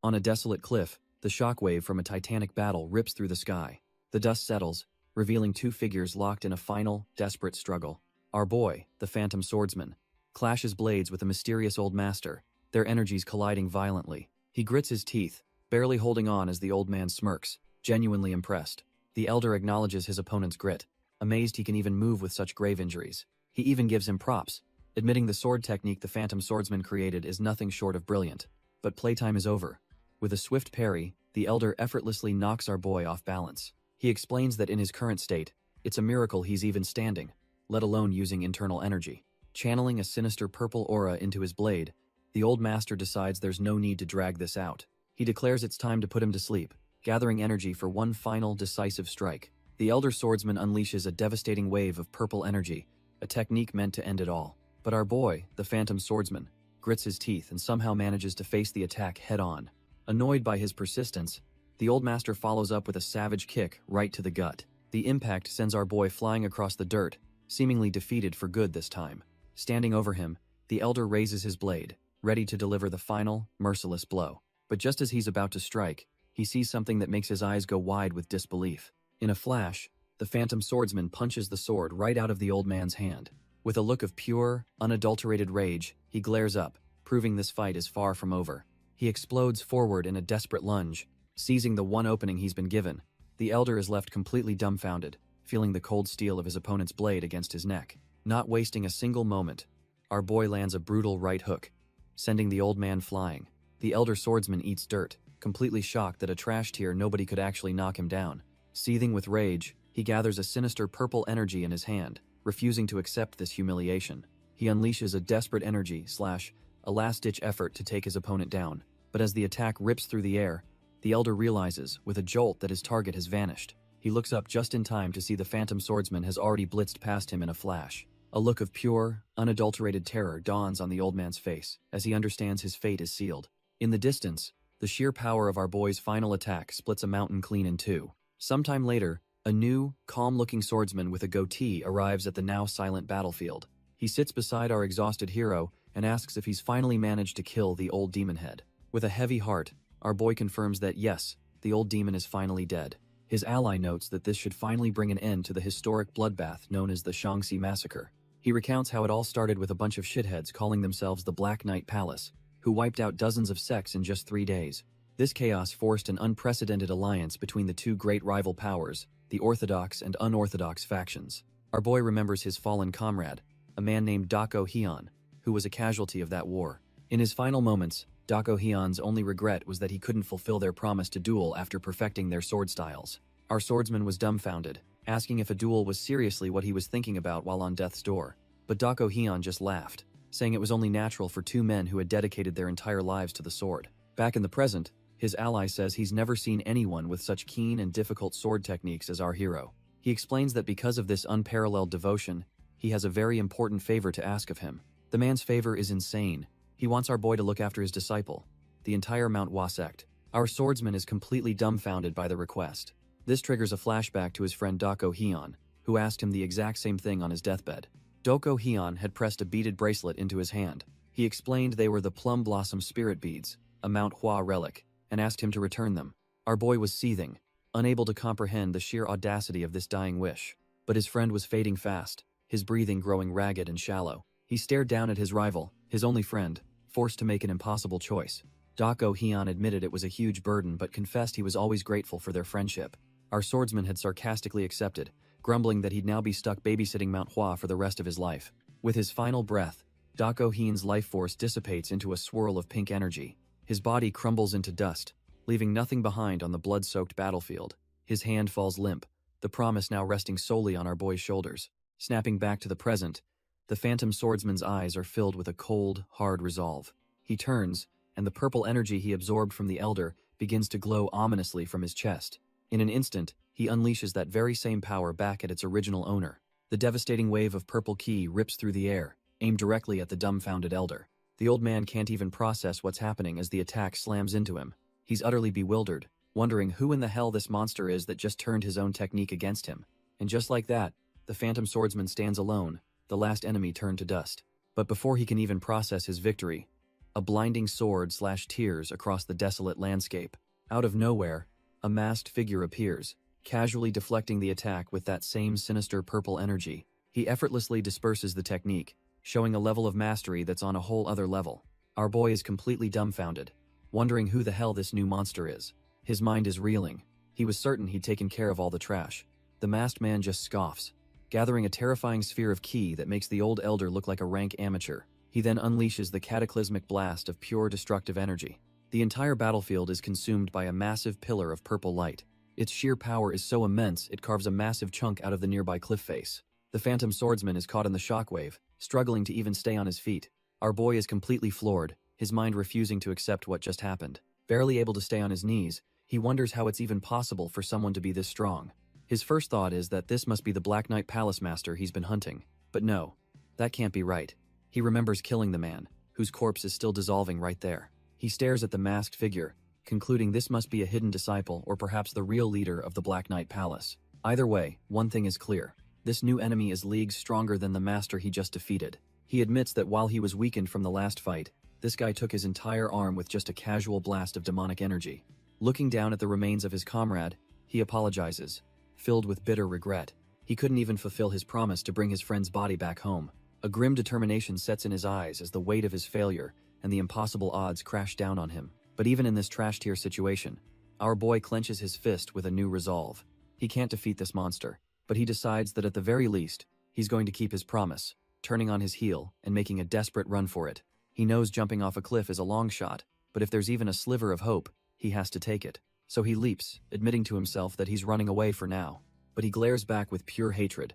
On a desolate cliff, the shockwave from a titanic battle rips through the sky. The dust settles, revealing two figures locked in a final, desperate struggle. Our boy, the Phantom Swordsman, clashes blades with a mysterious old master, their energies colliding violently. He grits his teeth, barely holding on as the old man smirks, genuinely impressed. The elder acknowledges his opponent's grit, amazed he can even move with such grave injuries. He even gives him props, admitting the sword technique the Phantom Swordsman created is nothing short of brilliant. But playtime is over. With a swift parry, the elder effortlessly knocks our boy off balance. He explains that in his current state, it's a miracle he's even standing, let alone using internal energy. Channeling a sinister purple aura into his blade, the old master decides there's no need to drag this out. He declares it's time to put him to sleep, gathering energy for one final, decisive strike. The elder swordsman unleashes a devastating wave of purple energy, a technique meant to end it all. But our boy, the Phantom Swordsman, grits his teeth and somehow manages to face the attack head-on. Annoyed by his persistence, the old master follows up with a savage kick right to the gut. The impact sends our boy flying across the dirt, seemingly defeated for good this time. Standing over him, the elder raises his blade, ready to deliver the final, merciless blow. But just as he's about to strike, he sees something that makes his eyes go wide with disbelief. In a flash, the Phantom Swordsman punches the sword right out of the old man's hand. With a look of pure, unadulterated rage, he glares up, proving this fight is far from over. He explodes forward in a desperate lunge, seizing the one opening he's been given. The elder is left completely dumbfounded, feeling the cold steel of his opponent's blade against his neck. Not wasting a single moment, our boy lands a brutal right hook, sending the old man flying. The elder swordsman eats dirt, completely shocked that a trash tier nobody could actually knock him down. Seething with rage, he gathers a sinister purple energy in his hand, refusing to accept this humiliation. He unleashes a desperate energy / a last-ditch effort to take his opponent down. But as the attack rips through the air, the elder realizes, with a jolt, that his target has vanished. He looks up just in time to see the Phantom Swordsman has already blitzed past him in a flash. A look of pure, unadulterated terror dawns on the old man's face, as he understands his fate is sealed. In the distance, the sheer power of our boy's final attack splits a mountain clean in two. Sometime later, a new, calm-looking swordsman with a goatee arrives at the now silent battlefield. He sits beside our exhausted hero and asks if he's finally managed to kill the old demon head. With a heavy heart, our boy confirms that yes, the old demon is finally dead. His ally notes that this should finally bring an end to the historic bloodbath known as the Shaanxi Massacre. He recounts how it all started with a bunch of shitheads calling themselves the Black Knight Palace, who wiped out dozens of sects in just 3 days. This chaos forced an unprecedented alliance between the two great rival powers, the orthodox and unorthodox factions. Our boy remembers his fallen comrade, a man named Dako Hyun, who was a casualty of that war. In his final moments, Dako Hyun's only regret was that he couldn't fulfill their promise to duel after perfecting their sword styles. Our swordsman was dumbfounded, asking if a duel was seriously what he was thinking about while on death's door. But Dako Hyun just laughed, saying it was only natural for two men who had dedicated their entire lives to the sword. Back in the present, his ally says he's never seen anyone with such keen and difficult sword techniques as our hero. He explains that because of this unparalleled devotion, he has a very important favor to ask of him. The man's favor is insane. He wants our boy to look after his disciple, the entire Manhwa sect. Our swordsman is completely dumbfounded by the request. This triggers a flashback to his friend Dako Hyun, who asked him the exact same thing on his deathbed. Dako Hyun had pressed a beaded bracelet into his hand. He explained they were the Plum Blossom Spirit Beads, a Manhwa relic, and asked him to return them. Our boy was seething, unable to comprehend the sheer audacity of this dying wish. But his friend was fading fast, his breathing growing ragged and shallow. He stared down at his rival, his only friend, forced to make an impossible choice. Dako Hyun admitted it was a huge burden but confessed he was always grateful for their friendship. Our swordsman had sarcastically accepted, grumbling that he'd now be stuck babysitting Manhwa for the rest of his life. With his final breath, Dako Hyun's life force dissipates into a swirl of pink energy. His body crumbles into dust, leaving nothing behind on the blood-soaked battlefield. His hand falls limp, the promise now resting solely on our boy's shoulders. Snapping back to the present, the Phantom Swordsman's eyes are filled with a cold, hard resolve. He turns, and the purple energy he absorbed from the Elder begins to glow ominously from his chest. In an instant, he unleashes that very same power back at its original owner. The devastating wave of purple ki rips through the air, aimed directly at the dumbfounded Elder. The old man can't even process what's happening as the attack slams into him. He's utterly bewildered, wondering who in the hell this monster is that just turned his own technique against him. And just like that, the Phantom Swordsman stands alone, the last enemy turned to dust. But before he can even process his victory, a blinding sword slashed tears across the desolate landscape. Out of nowhere, a masked figure appears, casually deflecting the attack with that same sinister purple energy. He effortlessly disperses the technique, showing a level of mastery that's on a whole other level. Our boy is completely dumbfounded, wondering who the hell this new monster is. His mind is reeling. He was certain he'd taken care of all the trash. The masked man just scoffs, gathering a terrifying sphere of ki that makes the old elder look like a rank amateur. He then unleashes the cataclysmic blast of pure destructive energy. The entire battlefield is consumed by a massive pillar of purple light. Its sheer power is so immense it carves a massive chunk out of the nearby cliff face. The phantom swordsman is caught in the shockwave, struggling to even stay on his feet. Our boy is completely floored, his mind refusing to accept what just happened. Barely able to stay on his knees, he wonders how it's even possible for someone to be this strong. His first thought is that this must be the Black Knight Palace Master he's been hunting. But no, that can't be right. He remembers killing the man, whose corpse is still dissolving right there. He stares at the masked figure, concluding this must be a hidden disciple or perhaps the real leader of the Black Knight Palace. Either way, one thing is clear. This new enemy is leagues stronger than the master he just defeated. He admits that while he was weakened from the last fight, this guy took his entire arm with just a casual blast of demonic energy. Looking down at the remains of his comrade, he apologizes, filled with bitter regret. He couldn't even fulfill his promise to bring his friend's body back home. A grim determination sets in his eyes as the weight of his failure and the impossible odds crash down on him. But even in this trash-tier situation, our boy clenches his fist with a new resolve. He can't defeat this monster, but he decides that at the very least, he's going to keep his promise, turning on his heel and making a desperate run for it. He knows jumping off a cliff is a long shot, but if there's even a sliver of hope, he has to take it. So he leaps, admitting to himself that he's running away for now. But he glares back with pure hatred,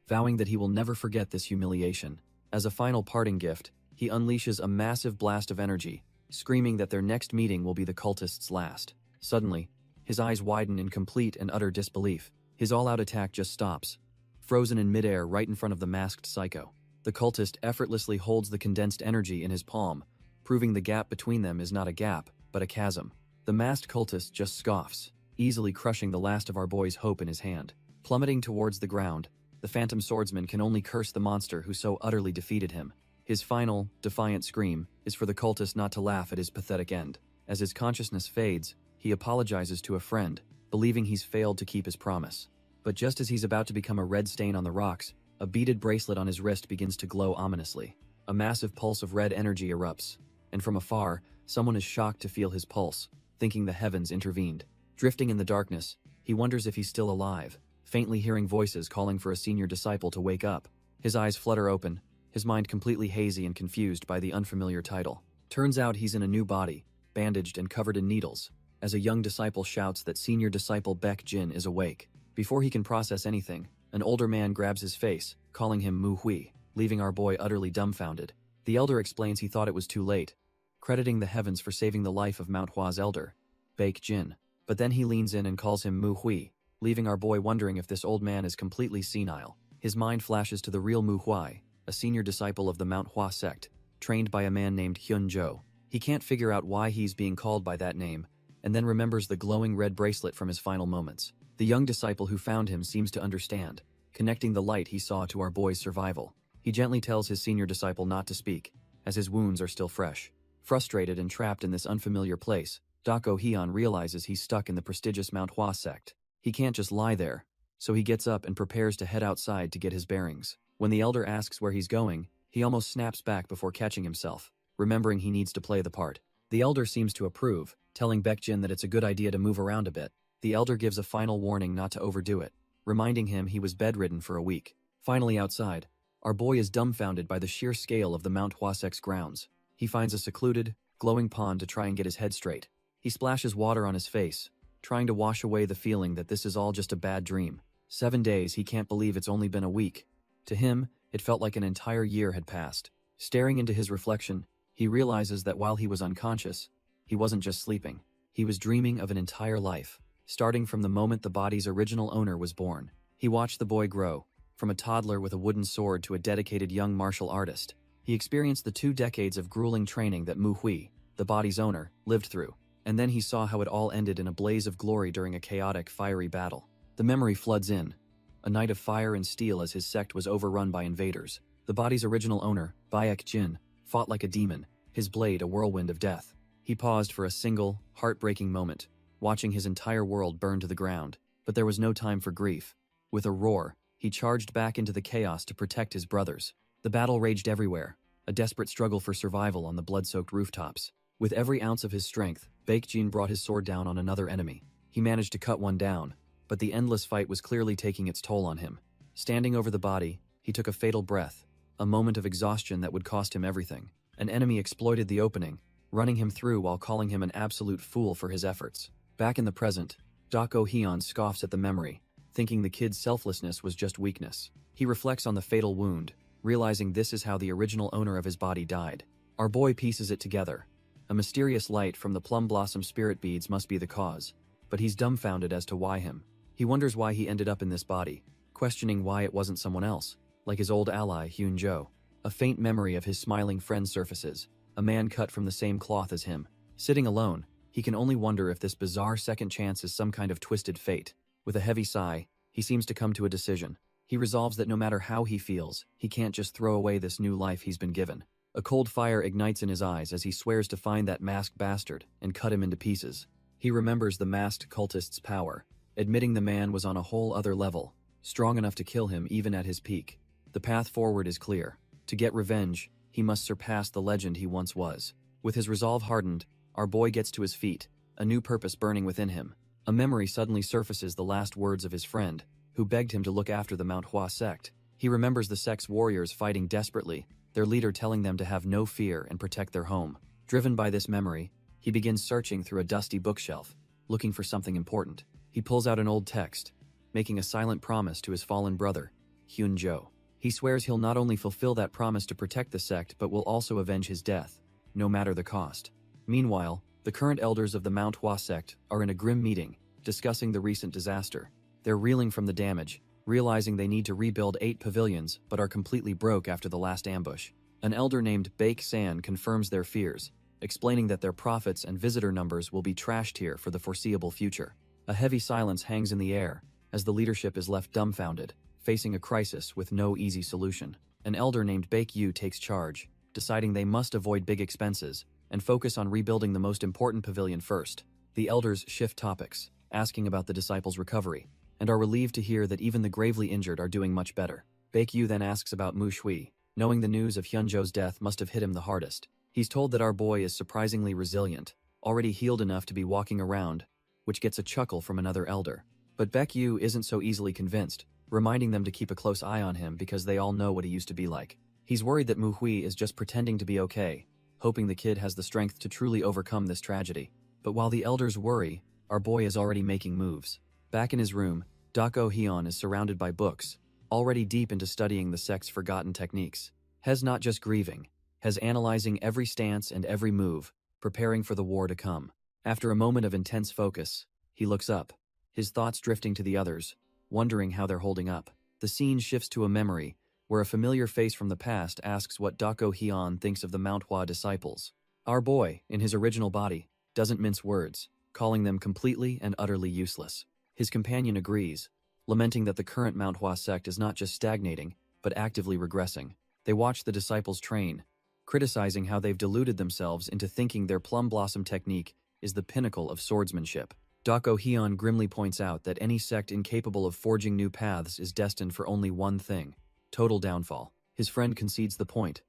vowing that he will never forget this humiliation. As a final parting gift, he unleashes a massive blast of energy, screaming that their next meeting will be the cultists' last. Suddenly, his eyes widen in complete and utter disbelief. His all-out attack just stops, frozen in midair right in front of the masked psycho. The cultist effortlessly holds the condensed energy in his palm, proving the gap between them is not a gap, but a chasm. The masked cultist just scoffs, easily crushing the last of our boy's hope in his hand. Plummeting towards the ground, the phantom swordsman can only curse the monster who so utterly defeated him. His final, defiant scream is for the cultist not to laugh at his pathetic end. As his consciousness fades, he apologizes to a friend, believing he's failed to keep his promise. But just as he's about to become a red stain on the rocks, a beaded bracelet on his wrist begins to glow ominously. A massive pulse of red energy erupts, and from afar, someone is shocked to feel his pulse, thinking the heavens intervened. Drifting in the darkness, he wonders if he's still alive, faintly hearing voices calling for a senior disciple to wake up. His eyes flutter open, his mind completely hazy and confused by the unfamiliar title. Turns out he's in a new body, bandaged and covered in needles, as a young disciple shouts that senior disciple Baek Jin is awake. Before he can process anything, an older man grabs his face, calling him Mu Hui, leaving our boy utterly dumbfounded. The elder explains he thought it was too late, crediting the heavens for saving the life of Manhwa's elder, Baek Jin. But then he leans in and calls him Mu Hui, leaving our boy wondering if this old man is completely senile. His mind flashes to the real Mu Hui, a senior disciple of the Manhwa sect, trained by a man named Hyun Jo. He can't figure out why he's being called by that name, and then remembers the glowing red bracelet from his final moments. The young disciple who found him seems to understand, connecting the light he saw to our boy's survival. He gently tells his senior disciple not to speak, as his wounds are still fresh. Frustrated and trapped in this unfamiliar place, Dako Hyun realizes he's stuck in the prestigious Manhwa sect. He can't just lie there, so he gets up and prepares to head outside to get his bearings. When the elder asks where he's going, he almost snaps back before catching himself, remembering he needs to play the part. The elder seems to approve, telling Baek Jin that it's a good idea to move around a bit. The elder gives a final warning not to overdo it, reminding him he was bedridden for a week. Finally outside, our boy is dumbfounded by the sheer scale of the Manhwa sect's grounds. He finds a secluded, glowing pond to try and get his head straight. He splashes water on his face, trying to wash away the feeling that this is all just a bad dream. 7 days, he can't believe it's only been a week. To him, it felt like an entire year had passed. Staring into his reflection, he realizes that while he was unconscious, he wasn't just sleeping. He was dreaming of an entire life, starting from the moment the body's original owner was born. He watched the boy grow, from a toddler with a wooden sword to a dedicated young martial artist. He experienced the 2 decades of grueling training that Mu Hui, the body's owner, lived through. And then he saw how it all ended in a blaze of glory during a chaotic, fiery battle. The memory floods in, a night of fire and steel as his sect was overrun by invaders. The body's original owner, Baek Jin, fought like a demon, his blade a whirlwind of death. He paused for a single, heartbreaking moment, watching his entire world burn to the ground, but there was no time for grief. With a roar, he charged back into the chaos to protect his brothers. The battle raged everywhere, a desperate struggle for survival on the blood-soaked rooftops. With every ounce of his strength, Baekjin brought his sword down on another enemy. He managed to cut one down, but the endless fight was clearly taking its toll on him. Standing over the body, he took a fatal breath, a moment of exhaustion that would cost him everything. An enemy exploited the opening, running him through while calling him an absolute fool for his efforts. Back in the present, Dako Hyun scoffs at the memory, thinking the kid's selflessness was just weakness. He reflects on the fatal wound, realizing this is how the original owner of his body died. Our boy pieces it together. A mysterious light from the plum blossom spirit beads must be the cause, but he's dumbfounded as to why him. He wonders why he ended up in this body, questioning why it wasn't someone else, like his old ally Hyun Jo. A faint memory of his smiling friend surfaces, a man cut from the same cloth as him. Sitting alone, he can only wonder if this bizarre second chance is some kind of twisted fate. With a heavy sigh, he seems to come to a decision. He resolves that no matter how he feels, he can't just throw away this new life he's been given. A cold fire ignites in his eyes as he swears to find that masked bastard and cut him into pieces. He remembers the masked cultist's power, admitting the man was on a whole other level, strong enough to kill him even at his peak. The path forward is clear. To get revenge, he must surpass the legend he once was. With his resolve hardened, our boy gets to his feet, a new purpose burning within him. A memory suddenly surfaces, the last words of his friend, who begged him to look after the Manhwa sect. He remembers the sect's warriors fighting desperately, their leader telling them to have no fear and protect their home. Driven by this memory, he begins searching through a dusty bookshelf, looking for something important. He pulls out an old text, making a silent promise to his fallen brother, Hyun Jo. He swears he'll not only fulfill that promise to protect the sect but will also avenge his death, no matter the cost. Meanwhile, the current elders of the Manhwa sect are in a grim meeting, discussing the recent disaster. They're reeling from the damage, realizing they need to rebuild 8 pavilions but are completely broke after the last ambush. An elder named Baek San confirms their fears, explaining that their profits and visitor numbers will be trashed here for the foreseeable future. A heavy silence hangs in the air, as the leadership is left dumbfounded, facing a crisis with no easy solution. An elder named Baek Yu takes charge, deciding they must avoid big expenses and focus on rebuilding the most important pavilion first. The elders shift topics, asking about the disciples' recovery, and are relieved to hear that even the gravely injured are doing much better. Baek Yu then asks about Mu Shui, knowing the news of Hyunjo's death must have hit him the hardest. He's told that our boy is surprisingly resilient, already healed enough to be walking around, which gets a chuckle from another elder. But Baek Yu isn't so easily convinced, reminding them to keep a close eye on him because they all know what he used to be like. He's worried that Mu Hui is just pretending to be okay, hoping the kid has the strength to truly overcome this tragedy. But while the elders worry, our boy is already making moves. Back in his room, Dako Hyun is surrounded by books, already deep into studying the sect's forgotten techniques. Hez not just grieving, Hez analyzing every stance and every move, preparing for the war to come. After a moment of intense focus, he looks up, his thoughts drifting to the others, wondering how they're holding up. The scene shifts to a memory, where a familiar face from the past asks what Dako Hyun thinks of the Manhwa disciples. Our boy, in his original body, doesn't mince words, calling them completely and utterly useless. His companion agrees, lamenting that the current Manhwa sect is not just stagnating, but actively regressing. They watch the disciples train, criticizing how they've deluded themselves into thinking their plum blossom technique is the pinnacle of swordsmanship. Dako Hyun grimly points out that any sect incapable of forging new paths is destined for only one thing: total downfall. His friend concedes the point,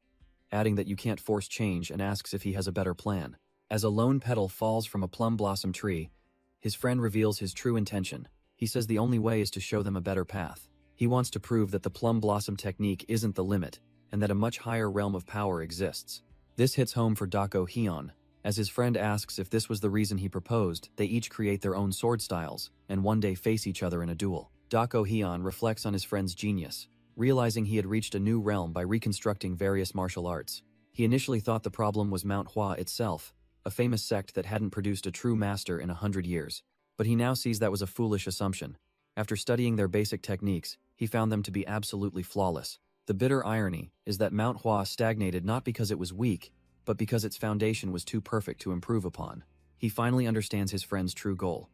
adding that you can't force change and asks if he has a better plan. As a lone petal falls from a plum blossom tree, his friend reveals his true intention. He says the only way is to show them a better path. He wants to prove that the plum blossom technique isn't the limit, and that a much higher realm of power exists. This hits home for Dako Hyun. As his friend asks if this was the reason he proposed, they each create their own sword styles, and one day face each other in a duel. Dako Hyun reflects on his friend's genius, realizing he had reached a new realm by reconstructing various martial arts. He initially thought the problem was Manhwa itself, a famous sect that hadn't produced a true master in 100 years. But he now sees that was a foolish assumption. After studying their basic techniques, he found them to be absolutely flawless. The bitter irony is that Manhwa stagnated not because it was weak, but because its foundation was too perfect to improve upon. He finally understands his friend's true goal: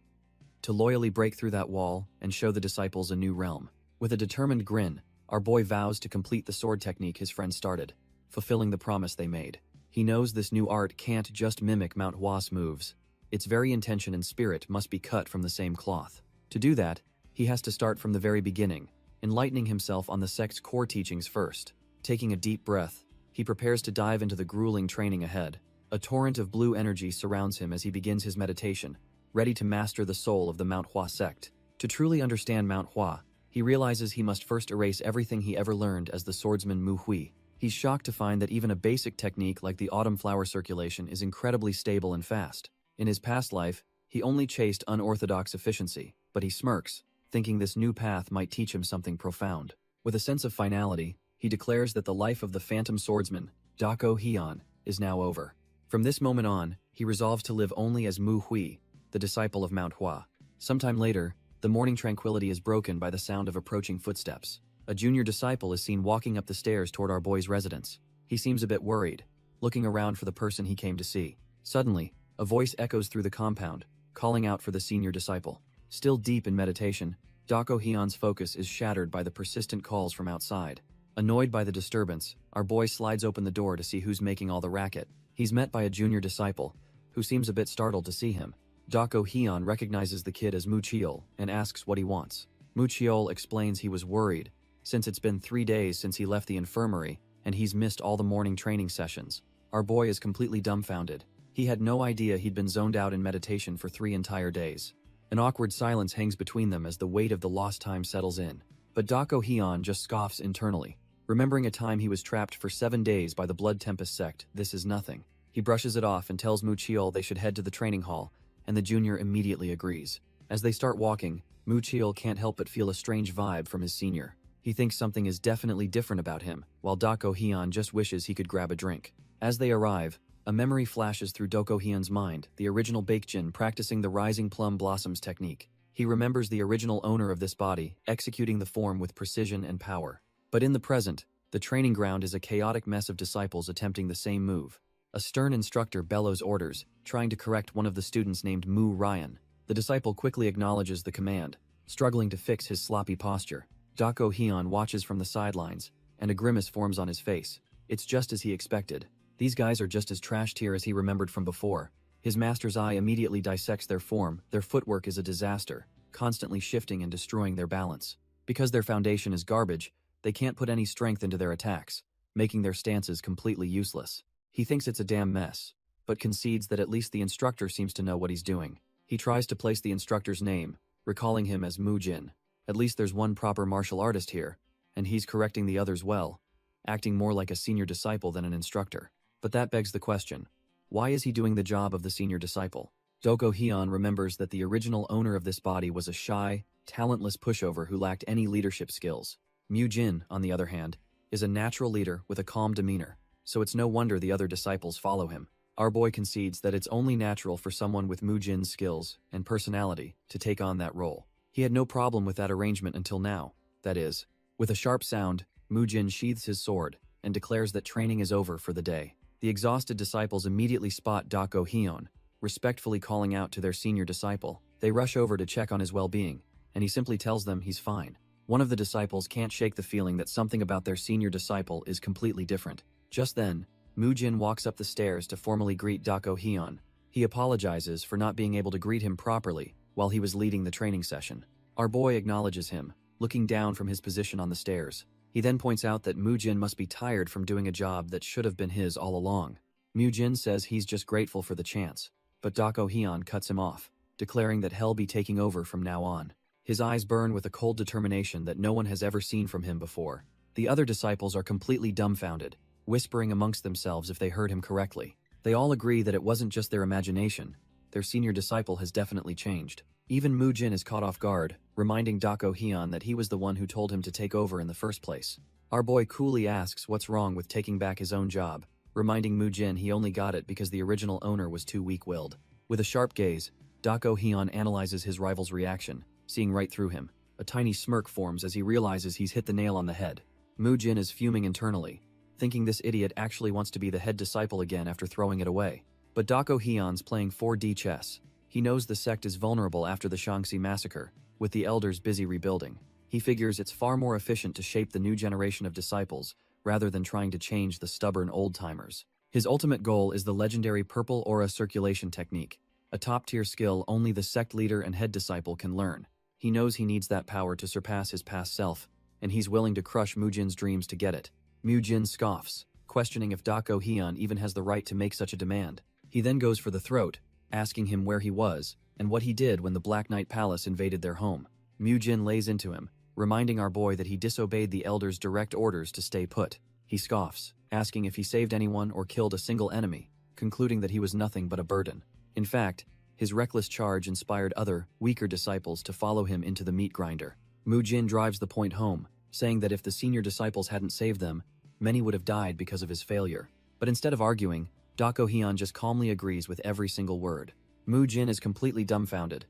to loyally break through that wall and show the disciples a new realm. With a determined grin, our boy vows to complete the sword technique his friend started, fulfilling the promise they made. He knows this new art can't just mimic Manhwa's moves. Its very intention and spirit must be cut from the same cloth. To do that, he has to start from the very beginning, enlightening himself on the sect's core teachings first. Taking a deep breath, he prepares to dive into the grueling training ahead. A torrent of blue energy surrounds him as he begins his meditation, ready to master the soul of the Manhwa sect. To truly understand Manhwa, he realizes he must first erase everything he ever learned as the swordsman Mu Hui. He's shocked to find that even a basic technique like the autumn flower circulation is incredibly stable and fast. In his past life, he only chased unorthodox efficiency, but he smirks, thinking this new path might teach him something profound. With a sense of finality, he declares that the life of the phantom swordsman, Dako Heian, is now over. From this moment on, he resolves to live only as Mu Hui, the disciple of Manhwa. Sometime later, the morning tranquility is broken by the sound of approaching footsteps. A junior disciple is seen walking up the stairs toward our boy's residence. He seems a bit worried, looking around for the person he came to see. Suddenly, a voice echoes through the compound, calling out for the senior disciple. Still deep in meditation, Dako Heian's focus is shattered by the persistent calls from outside. Annoyed by the disturbance, our boy slides open the door to see who's making all the racket. He's met by a junior disciple, who seems a bit startled to see him. Dako Heian recognizes the kid as Mu Chiol and asks what he wants. Mu Chiol explains he was worried, since it's been 3 days since he left the infirmary and he's missed all the morning training sessions. Our boy is completely dumbfounded. He had no idea he'd been zoned out in meditation for 3 entire days. An awkward silence hangs between them as the weight of the lost time settles in. But Dako Heian just scoffs internally. Remembering a time he was trapped for 7 days by the Blood Tempest sect, this is nothing. He brushes it off and tells Mu Chiol they should head to the training hall, and the junior immediately agrees. As they start walking, Mu Chiol can't help but feel a strange vibe from his senior. He thinks something is definitely different about him, while Dako Heian just wishes he could grab a drink. As they arrive, a memory flashes through Dako Heian's mind, the original Baekjin practicing the Rising Plum Blossoms technique. He remembers the original owner of this body, executing the form with precision and power. But in the present, the training ground is a chaotic mess of disciples attempting the same move. A stern instructor bellows orders, trying to correct one of the students named Mu Ryan. The disciple quickly acknowledges the command, struggling to fix his sloppy posture. Dako Heian watches from the sidelines, and a grimace forms on his face. It's just as he expected. These guys are just as trashed here as he remembered from before. His master's eye immediately dissects their form. Their footwork is a disaster, constantly shifting and destroying their balance. Because their foundation is garbage, they can't put any strength into their attacks, making their stances completely useless. He thinks it's a damn mess, but concedes that at least the instructor seems to know what he's doing. He tries to place the instructor's name, recalling him as Mu Jin. At least there's one proper martial artist here, and he's correcting the others well, acting more like a senior disciple than an instructor. But that begs the question, why is he doing the job of the senior disciple? Dako Heian remembers that the original owner of this body was a shy, talentless pushover who lacked any leadership skills. Mu Jin, on the other hand, is a natural leader with a calm demeanor, so it's no wonder the other disciples follow him. Our boy concedes that it's only natural for someone with Mu Jin's skills and personality to take on that role. He had no problem with that arrangement until now. That is, with a sharp sound, Mu Jin sheathes his sword and declares that training is over for the day. The exhausted disciples immediately spot Dako Heian, respectfully calling out to their senior disciple. They rush over to check on his well-being, and he simply tells them he's fine. One of the disciples can't shake the feeling that something about their senior disciple is completely different. Just then, Mu Jin walks up the stairs to formally greet Dako Heian. He apologizes for not being able to greet him properly while he was leading the training session. Our boy acknowledges him, looking down from his position on the stairs. He then points out that Mu Jin must be tired from doing a job that should have been his all along. Mu Jin says he's just grateful for the chance, but Dako Heian cuts him off, declaring that he'll be taking over from now on. His eyes burn with a cold determination that no one has ever seen from him before. The other disciples are completely dumbfounded, whispering amongst themselves if they heard him correctly. They all agree that it wasn't just their imagination. Their senior disciple has definitely changed. Even Mu Jin is caught off guard, reminding Dako Heian that he was the one who told him to take over in the first place. Our boy coolly asks what's wrong with taking back his own job, reminding Mu Jin he only got it because the original owner was too weak-willed. With a sharp gaze, Dako Heian analyzes his rival's reaction, seeing right through him. A tiny smirk forms as he realizes he's hit the nail on the head. Mu Jin is fuming internally, thinking this idiot actually wants to be the head disciple again after throwing it away. But Dako Heian's playing 4D chess. He knows the sect is vulnerable after the Shaanxi massacre, with the elders busy rebuilding. He figures it's far more efficient to shape the new generation of disciples rather than trying to change the stubborn old-timers. His ultimate goal is the legendary purple aura circulation technique, a top-tier skill only the sect leader and head disciple can learn. He knows he needs that power to surpass his past self, and he's willing to crush Mujin's dreams to get it. Mujin scoffs, questioning if Dako Hyun even has the right to make such a demand. He then goes for the throat, asking him where he was and what he did when the Black Knight Palace invaded their home. Mujin lays into him, reminding our boy that he disobeyed the elder's direct orders to stay put. He scoffs, asking if he saved anyone or killed a single enemy, concluding that he was nothing but a burden. In fact, his reckless charge inspired other, weaker disciples to follow him into the meat grinder. Mujin drives the point home, saying that if the senior disciples hadn't saved them, many would have died because of his failure. But instead of arguing, Dako Hyun just calmly agrees with every single word. Mujin is completely dumbfounded.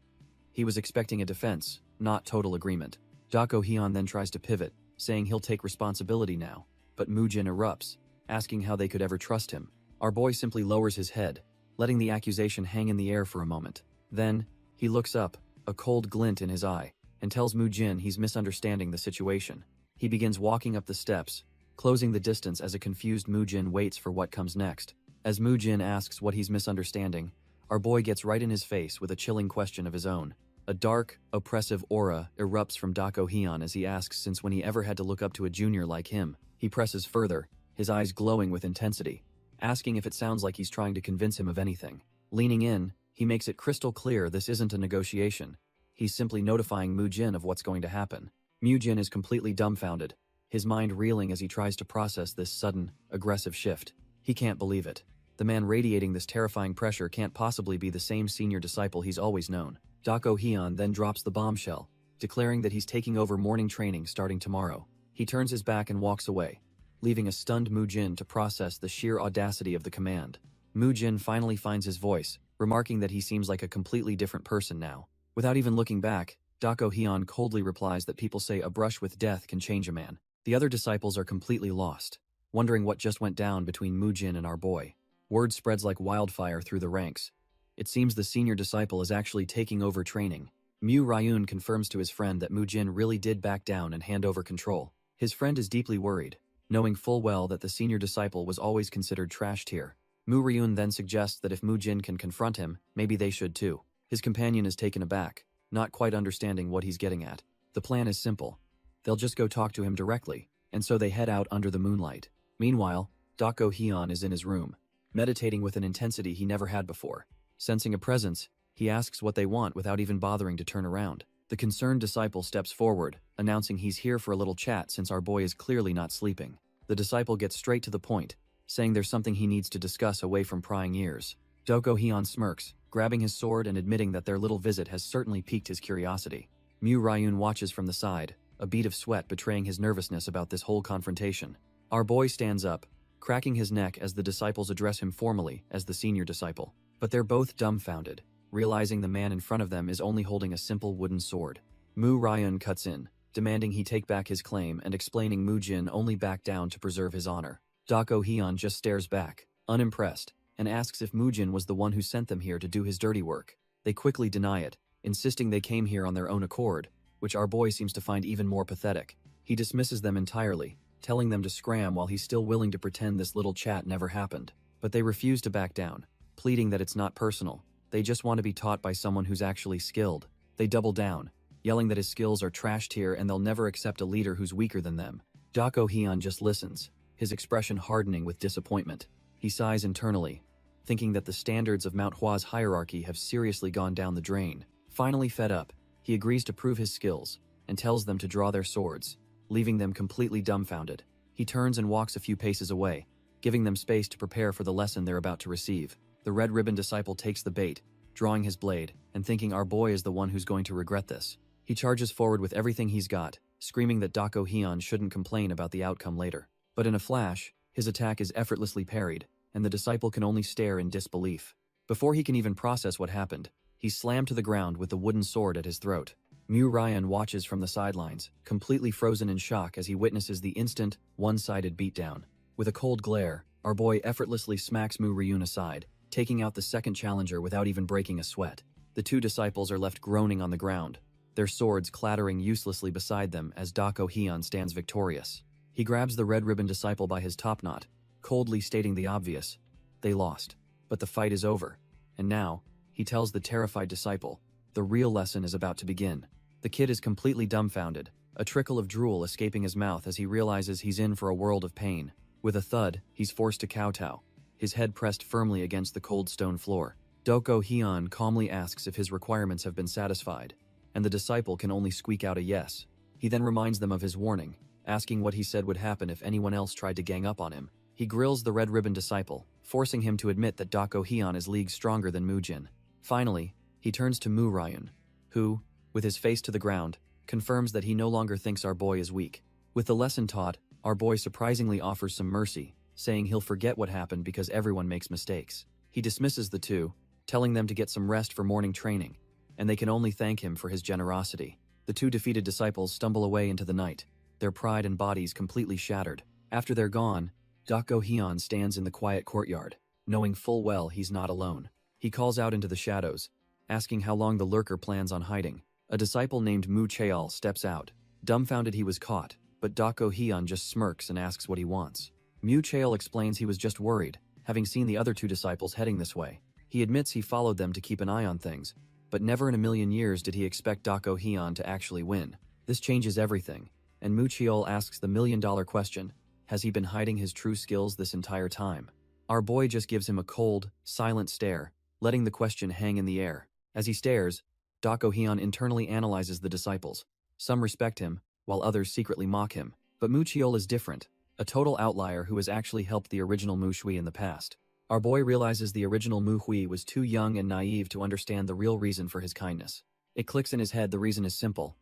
He was expecting a defense, not total agreement. Dako Hyun then tries to pivot, saying he'll take responsibility now. But Mujin erupts, asking how they could ever trust him. Our boy simply lowers his head, letting the accusation hang in the air for a moment. Then, he looks up, a cold glint in his eye, and tells Mujin he's misunderstanding the situation. He begins walking up the steps, closing the distance as a confused Mujin waits for what comes next. As Mujin asks what he's misunderstanding, our boy gets right in his face with a chilling question of his own. A dark, oppressive aura erupts from Dako Hyun as he asks since when he ever had to look up to a junior like him. He presses further, his eyes glowing with intensity, asking if it sounds like he's trying to convince him of anything. Leaning in, he makes it crystal clear this isn't a negotiation. He's simply notifying Mujin of what's going to happen. Mujin is completely dumbfounded, his mind reeling as he tries to process this sudden, aggressive shift. He can't believe it. The man radiating this terrifying pressure can't possibly be the same senior disciple he's always known. Dako Hyun then drops the bombshell, declaring that he's taking over morning training starting tomorrow. He turns his back and walks away, leaving a stunned Mujin to process the sheer audacity of the command. Mujin finally finds his voice, remarking that he seems like a completely different person now. Without even looking back, Dako Hyun coldly replies that people say a brush with death can change a man. The other disciples are completely lost, wondering what just went down between Mujin and our boy. Word spreads like wildfire through the ranks. It seems the senior disciple is actually taking over training. Mu Ryun confirms to his friend that Mujin really did back down and hand over control. His friend is deeply worried, knowing full well that the senior disciple was always considered trash tier. Mu Ryun then suggests that if Mujin can confront him, maybe they should too. His companion is taken aback, not quite understanding what he's getting at. The plan is simple. They'll just go talk to him directly, and so they head out under the moonlight. Meanwhile, Dako Hyun is in his room, meditating with an intensity he never had before. Sensing a presence, he asks what they want without even bothering to turn around. The concerned disciple steps forward, announcing he's here for a little chat since our boy is clearly not sleeping. The disciple gets straight to the point, saying there's something he needs to discuss away from prying ears. Dako Hyun smirks, grabbing his sword and admitting that their little visit has certainly piqued his curiosity. Mu Ryun watches from the side, a bead of sweat betraying his nervousness about this whole confrontation. Our boy stands up, cracking his neck as the disciples address him formally as the senior disciple. But they're both dumbfounded, realizing the man in front of them is only holding a simple wooden sword. Mu Ryun cuts in, demanding he take back his claim and explaining Mujin only backed down to preserve his honor. Dako Hyun just stares back, unimpressed, and asks if Mujin was the one who sent them here to do his dirty work. They quickly deny it, insisting they came here on their own accord, which our boy seems to find even more pathetic. He dismisses them entirely, telling them to scram while he's still willing to pretend this little chat never happened. But they refuse to back down, pleading that it's not personal. They just want to be taught by someone who's actually skilled. They double down, yelling that his skills are trash tier and they'll never accept a leader who's weaker than them. Dako Hyun just listens, his expression hardening with disappointment. He sighs internally, thinking that the standards of Manhwa's hierarchy have seriously gone down the drain. Finally fed up, he agrees to prove his skills and tells them to draw their swords, leaving them completely dumbfounded. He turns and walks a few paces away, giving them space to prepare for the lesson they're about to receive. The red ribbon disciple takes the bait, drawing his blade, and thinking our boy is the one who's going to regret this. He charges forward with everything he's got, screaming that Dako Hyun shouldn't complain about the outcome later. But in a flash, his attack is effortlessly parried, and the disciple can only stare in disbelief. Before he can even process what happened, he's slammed to the ground with the wooden sword at his throat. Mu Ryan watches from the sidelines, completely frozen in shock as he witnesses the instant, one-sided beatdown. With a cold glare, our boy effortlessly smacks Mu Ryun aside, taking out the second challenger without even breaking a sweat. The two disciples are left groaning on the ground, their swords clattering uselessly beside them as Dako Hyun stands victorious. He grabs the red ribbon disciple by his topknot, coldly stating the obvious, They lost. But the fight is over. And now, he tells the terrified disciple, the real lesson is about to begin. The kid is completely dumbfounded, a trickle of drool escaping his mouth as he realizes he's in for a world of pain. With a thud, he's forced to kowtow, his head pressed firmly against the cold stone floor. Doko Hyun calmly asks if his requirements have been satisfied, and the disciple can only squeak out a yes. He then reminds them of his warning, asking what he said would happen if anyone else tried to gang up on him. He grills the red ribbon disciple, forcing him to admit that Doko Hyun is leagues stronger than Mujin. Finally, he turns to Mu Ryun, who, with his face to the ground, confirms that he no longer thinks our boy is weak. With the lesson taught, our boy surprisingly offers some mercy, saying he'll forget what happened because everyone makes mistakes. He dismisses the two, telling them to get some rest for morning training, and they can only thank him for his generosity. The two defeated disciples stumble away into the night, their pride and bodies completely shattered. After they're gone, Doko Hyun stands in the quiet courtyard, knowing full well he's not alone. He calls out into the shadows, asking how long the lurker plans on hiding. A disciple named Mu Cheol steps out. Dumbfounded he was caught, but Doko Hyun just smirks and asks what he wants. Mu Cheol explains he was just worried, having seen the other two disciples heading this way. He admits he followed them to keep an eye on things, but never in a million years did he expect Doko Hyun to actually win. This changes everything, and Mu Cheol asks the million-dollar question, has he been hiding his true skills this entire time? Our boy just gives him a cold, silent stare, letting the question hang in the air. As he stares, Doko Hyun internally analyzes the disciples. Some respect him, while others secretly mock him. But Mu Cheol is different, a total outlier who has actually helped the original Mu Shui in the past. Our boy realizes the original Mu Hui was too young and naive to understand the real reason for his kindness. It clicks in his head the reason is simple.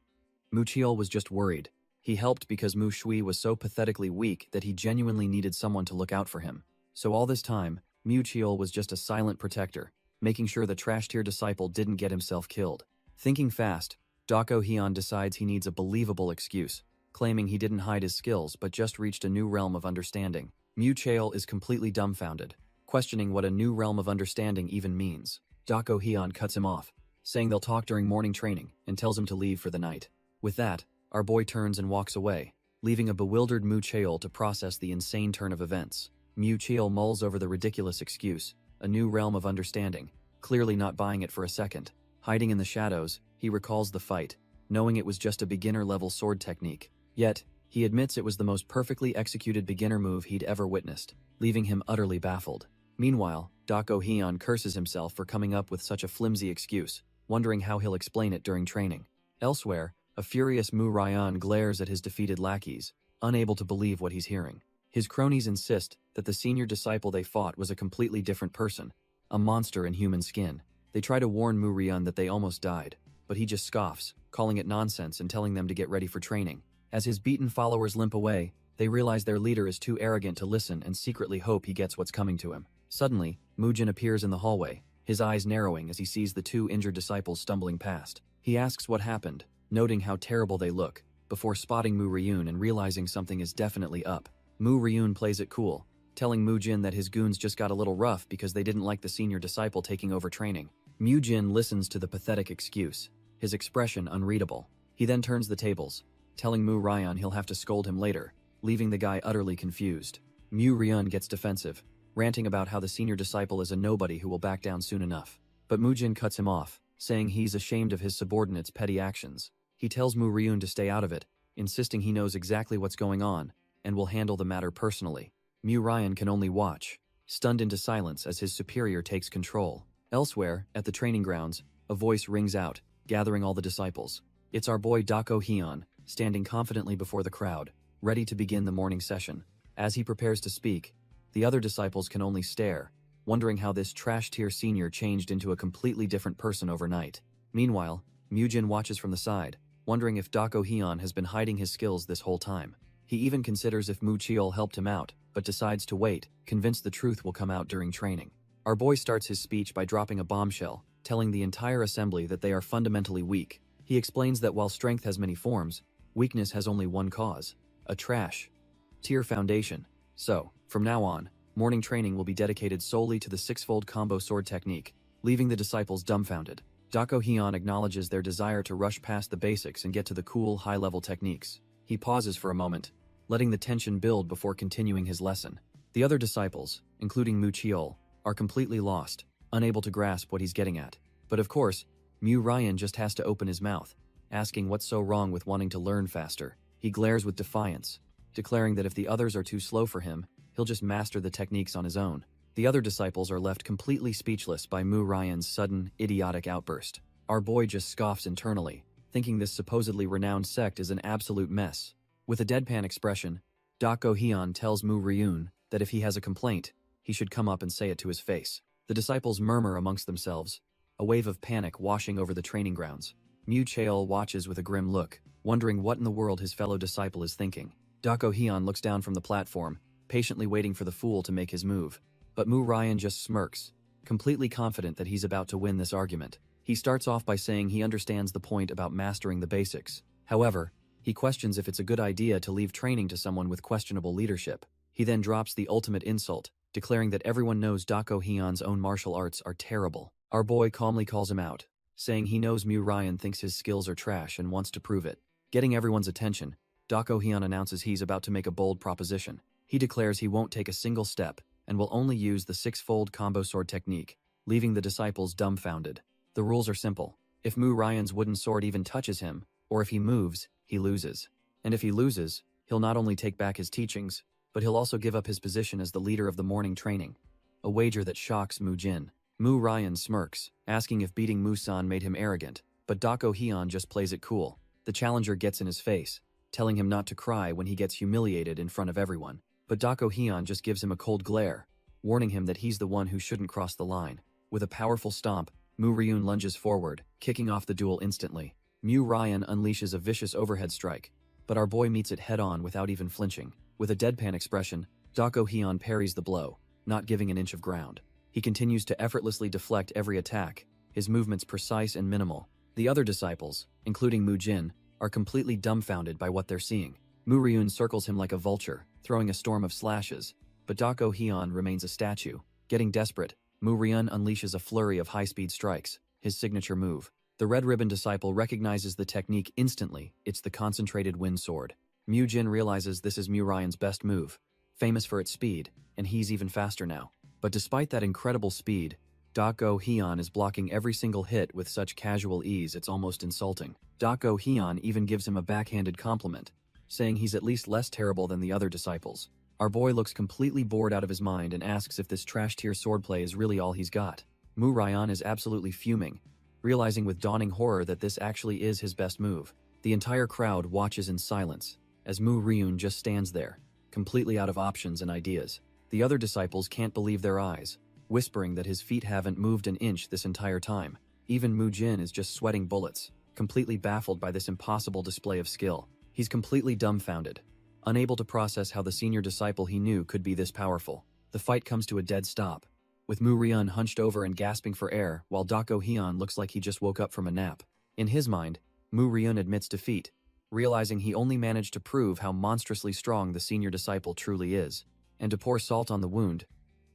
Mu Cheol was just worried. He helped because Mu Shui was so pathetically weak that he genuinely needed someone to look out for him. So all this time, Mu Cheol was just a silent protector, making sure the trash-tier disciple didn't get himself killed. Thinking fast, Doko Hyun decides he needs a believable excuse, claiming he didn't hide his skills but just reached a new realm of understanding. Mu Cheol is completely dumbfounded, questioning what a new realm of understanding even means. Doko Hyun cuts him off, saying they'll talk during morning training, and tells him to leave for the night. With that, our boy turns and walks away, leaving a bewildered Mu Cheol to process the insane turn of events. Mu Cheol mulls over the ridiculous excuse, a new realm of understanding, clearly not buying it for a second. Hiding in the shadows, he recalls the fight, knowing it was just a beginner-level sword technique. Yet, he admits it was the most perfectly executed beginner move he'd ever witnessed, leaving him utterly baffled. Meanwhile, Doko Hyun curses himself for coming up with such a flimsy excuse, wondering how he'll explain it during training. Elsewhere, a furious Mu Ryan glares at his defeated lackeys, unable to believe what he's hearing. His cronies insist that the senior disciple they fought was a completely different person, a monster in human skin. They try to warn Mu Ryan that they almost died, but he just scoffs, calling it nonsense and telling them to get ready for training. As his beaten followers limp away, they realize their leader is too arrogant to listen and secretly hope he gets what's coming to him. Suddenly, Mujin appears in the hallway, his eyes narrowing as he sees the two injured disciples stumbling past. He asks what happened, noting how terrible they look, before spotting Mu Ryun and realizing something is definitely up. Mu Ryun plays it cool, telling Mujin that his goons just got a little rough because they didn't like the senior disciple taking over training. Mujin listens to the pathetic excuse, his expression unreadable. He then turns the tables, telling Mu Ryan he'll have to scold him later, leaving the guy utterly confused. Mu Ryun gets defensive, ranting about how the senior disciple is a nobody who will back down soon enough. But Mujin cuts him off, saying he's ashamed of his subordinates' petty actions. He tells Mu Ryun to stay out of it, insisting he knows exactly what's going on, and will handle the matter personally. Mu Ryan can only watch, stunned into silence as his superior takes control. Elsewhere, at the training grounds, a voice rings out, gathering all the disciples. It's our boy Doko Hyun, standing confidently before the crowd, ready to begin the morning session. As he prepares to speak, the other disciples can only stare, wondering how this trash-tier senior changed into a completely different person overnight. Meanwhile, Mujin watches from the side, wondering if Doko Hyun has been hiding his skills this whole time. He even considers if Mu Cheol helped him out, but decides to wait, convinced the truth will come out during training. Our boy starts his speech by dropping a bombshell, telling the entire assembly that they are fundamentally weak. He explains that while strength has many forms, weakness has only one cause: a trash-tier foundation. So, from now on, morning training will be dedicated solely to the six-fold combo sword technique, leaving the disciples dumbfounded. Doko Hyun acknowledges their desire to rush past the basics and get to the cool, high-level techniques. He pauses for a moment, letting the tension build before continuing his lesson. The other disciples, including Mu Cheol, are completely lost, unable to grasp what he's getting at. But of course, Ryan just has to open his mouth, asking what's so wrong with wanting to learn faster. He glares with defiance, declaring that if the others are too slow for him, he'll just master the techniques on his own. The other disciples are left completely speechless by Ryan's sudden, idiotic outburst. Our boy just scoffs internally, thinking this supposedly renowned sect is an absolute mess. With a deadpan expression, Dako Hyun tells Ryun that if he has a complaint, he should come up and say it to his face. The disciples murmur amongst themselves, a wave of panic washing over the training grounds. Cheol watches with a grim look, wondering what in the world his fellow disciple is thinking. Dako Hyun looks down from the platform, patiently waiting for the fool to make his move. But Ryan just smirks, completely confident that he's about to win this argument. He starts off by saying he understands the point about mastering the basics. However, he questions if it's a good idea to leave training to someone with questionable leadership. He then drops the ultimate insult, declaring that everyone knows Dako Hyun's own martial arts are terrible. Our boy calmly calls him out, saying he knows Ryan thinks his skills are trash and wants to prove it. Getting everyone's attention, Dako Hyun announces he's about to make a bold proposition. He declares he won't take a single step and will only use the six-fold combo sword technique, leaving the disciples dumbfounded. The rules are simple. If Ryan's wooden sword even touches him, or if he moves, he loses. And if he loses, he'll not only take back his teachings, but he'll also give up his position as the leader of the morning training. A wager that shocks Jin. Ryan smirks, asking if beating San made him arrogant, but Dako Hyun just plays it cool. The challenger gets in his face, telling him not to cry when he gets humiliated in front of everyone. But Dako Hyun just gives him a cold glare, warning him that he's the one who shouldn't cross the line. With a powerful stomp, Ryun lunges forward, kicking off the duel instantly. Ryan unleashes a vicious overhead strike, but our boy meets it head-on without even flinching. With a deadpan expression, Dako Hyun parries the blow, not giving an inch of ground. He continues to effortlessly deflect every attack, his movements precise and minimal. The other disciples, including Jin, are completely dumbfounded by what they're seeing. Ryun circles him like a vulture, throwing a storm of slashes, but Dako Hyun remains a statue. Getting desperate, Ryun unleashes a flurry of high-speed strikes, his signature move. The red ribbon disciple recognizes the technique instantly. It's the concentrated wind sword. Jin realizes this is Ryan's best move, famous for its speed, and he's even faster now. But despite that incredible speed, Dako Hyun is blocking every single hit with such casual ease it's almost insulting. Dako Hyun even gives him a backhanded compliment, saying he's at least less terrible than the other disciples. Our boy looks completely bored out of his mind and asks if this trash-tier swordplay is really all he's got. Ryan is absolutely fuming, realizing with dawning horror that this actually is his best move. The entire crowd watches in silence, as Ryun just stands there, completely out of options and ideas. The other disciples can't believe their eyes, whispering that his feet haven't moved an inch this entire time. Even Jin is just sweating bullets, completely baffled by this impossible display of skill. He's completely dumbfounded, unable to process how the senior disciple he knew could be this powerful. The fight comes to a dead stop, with Ryun hunched over and gasping for air while Dako Hyun looks like he just woke up from a nap. In his mind, Ryun admits defeat, realizing he only managed to prove how monstrously strong the senior disciple truly is. And to pour salt on the wound,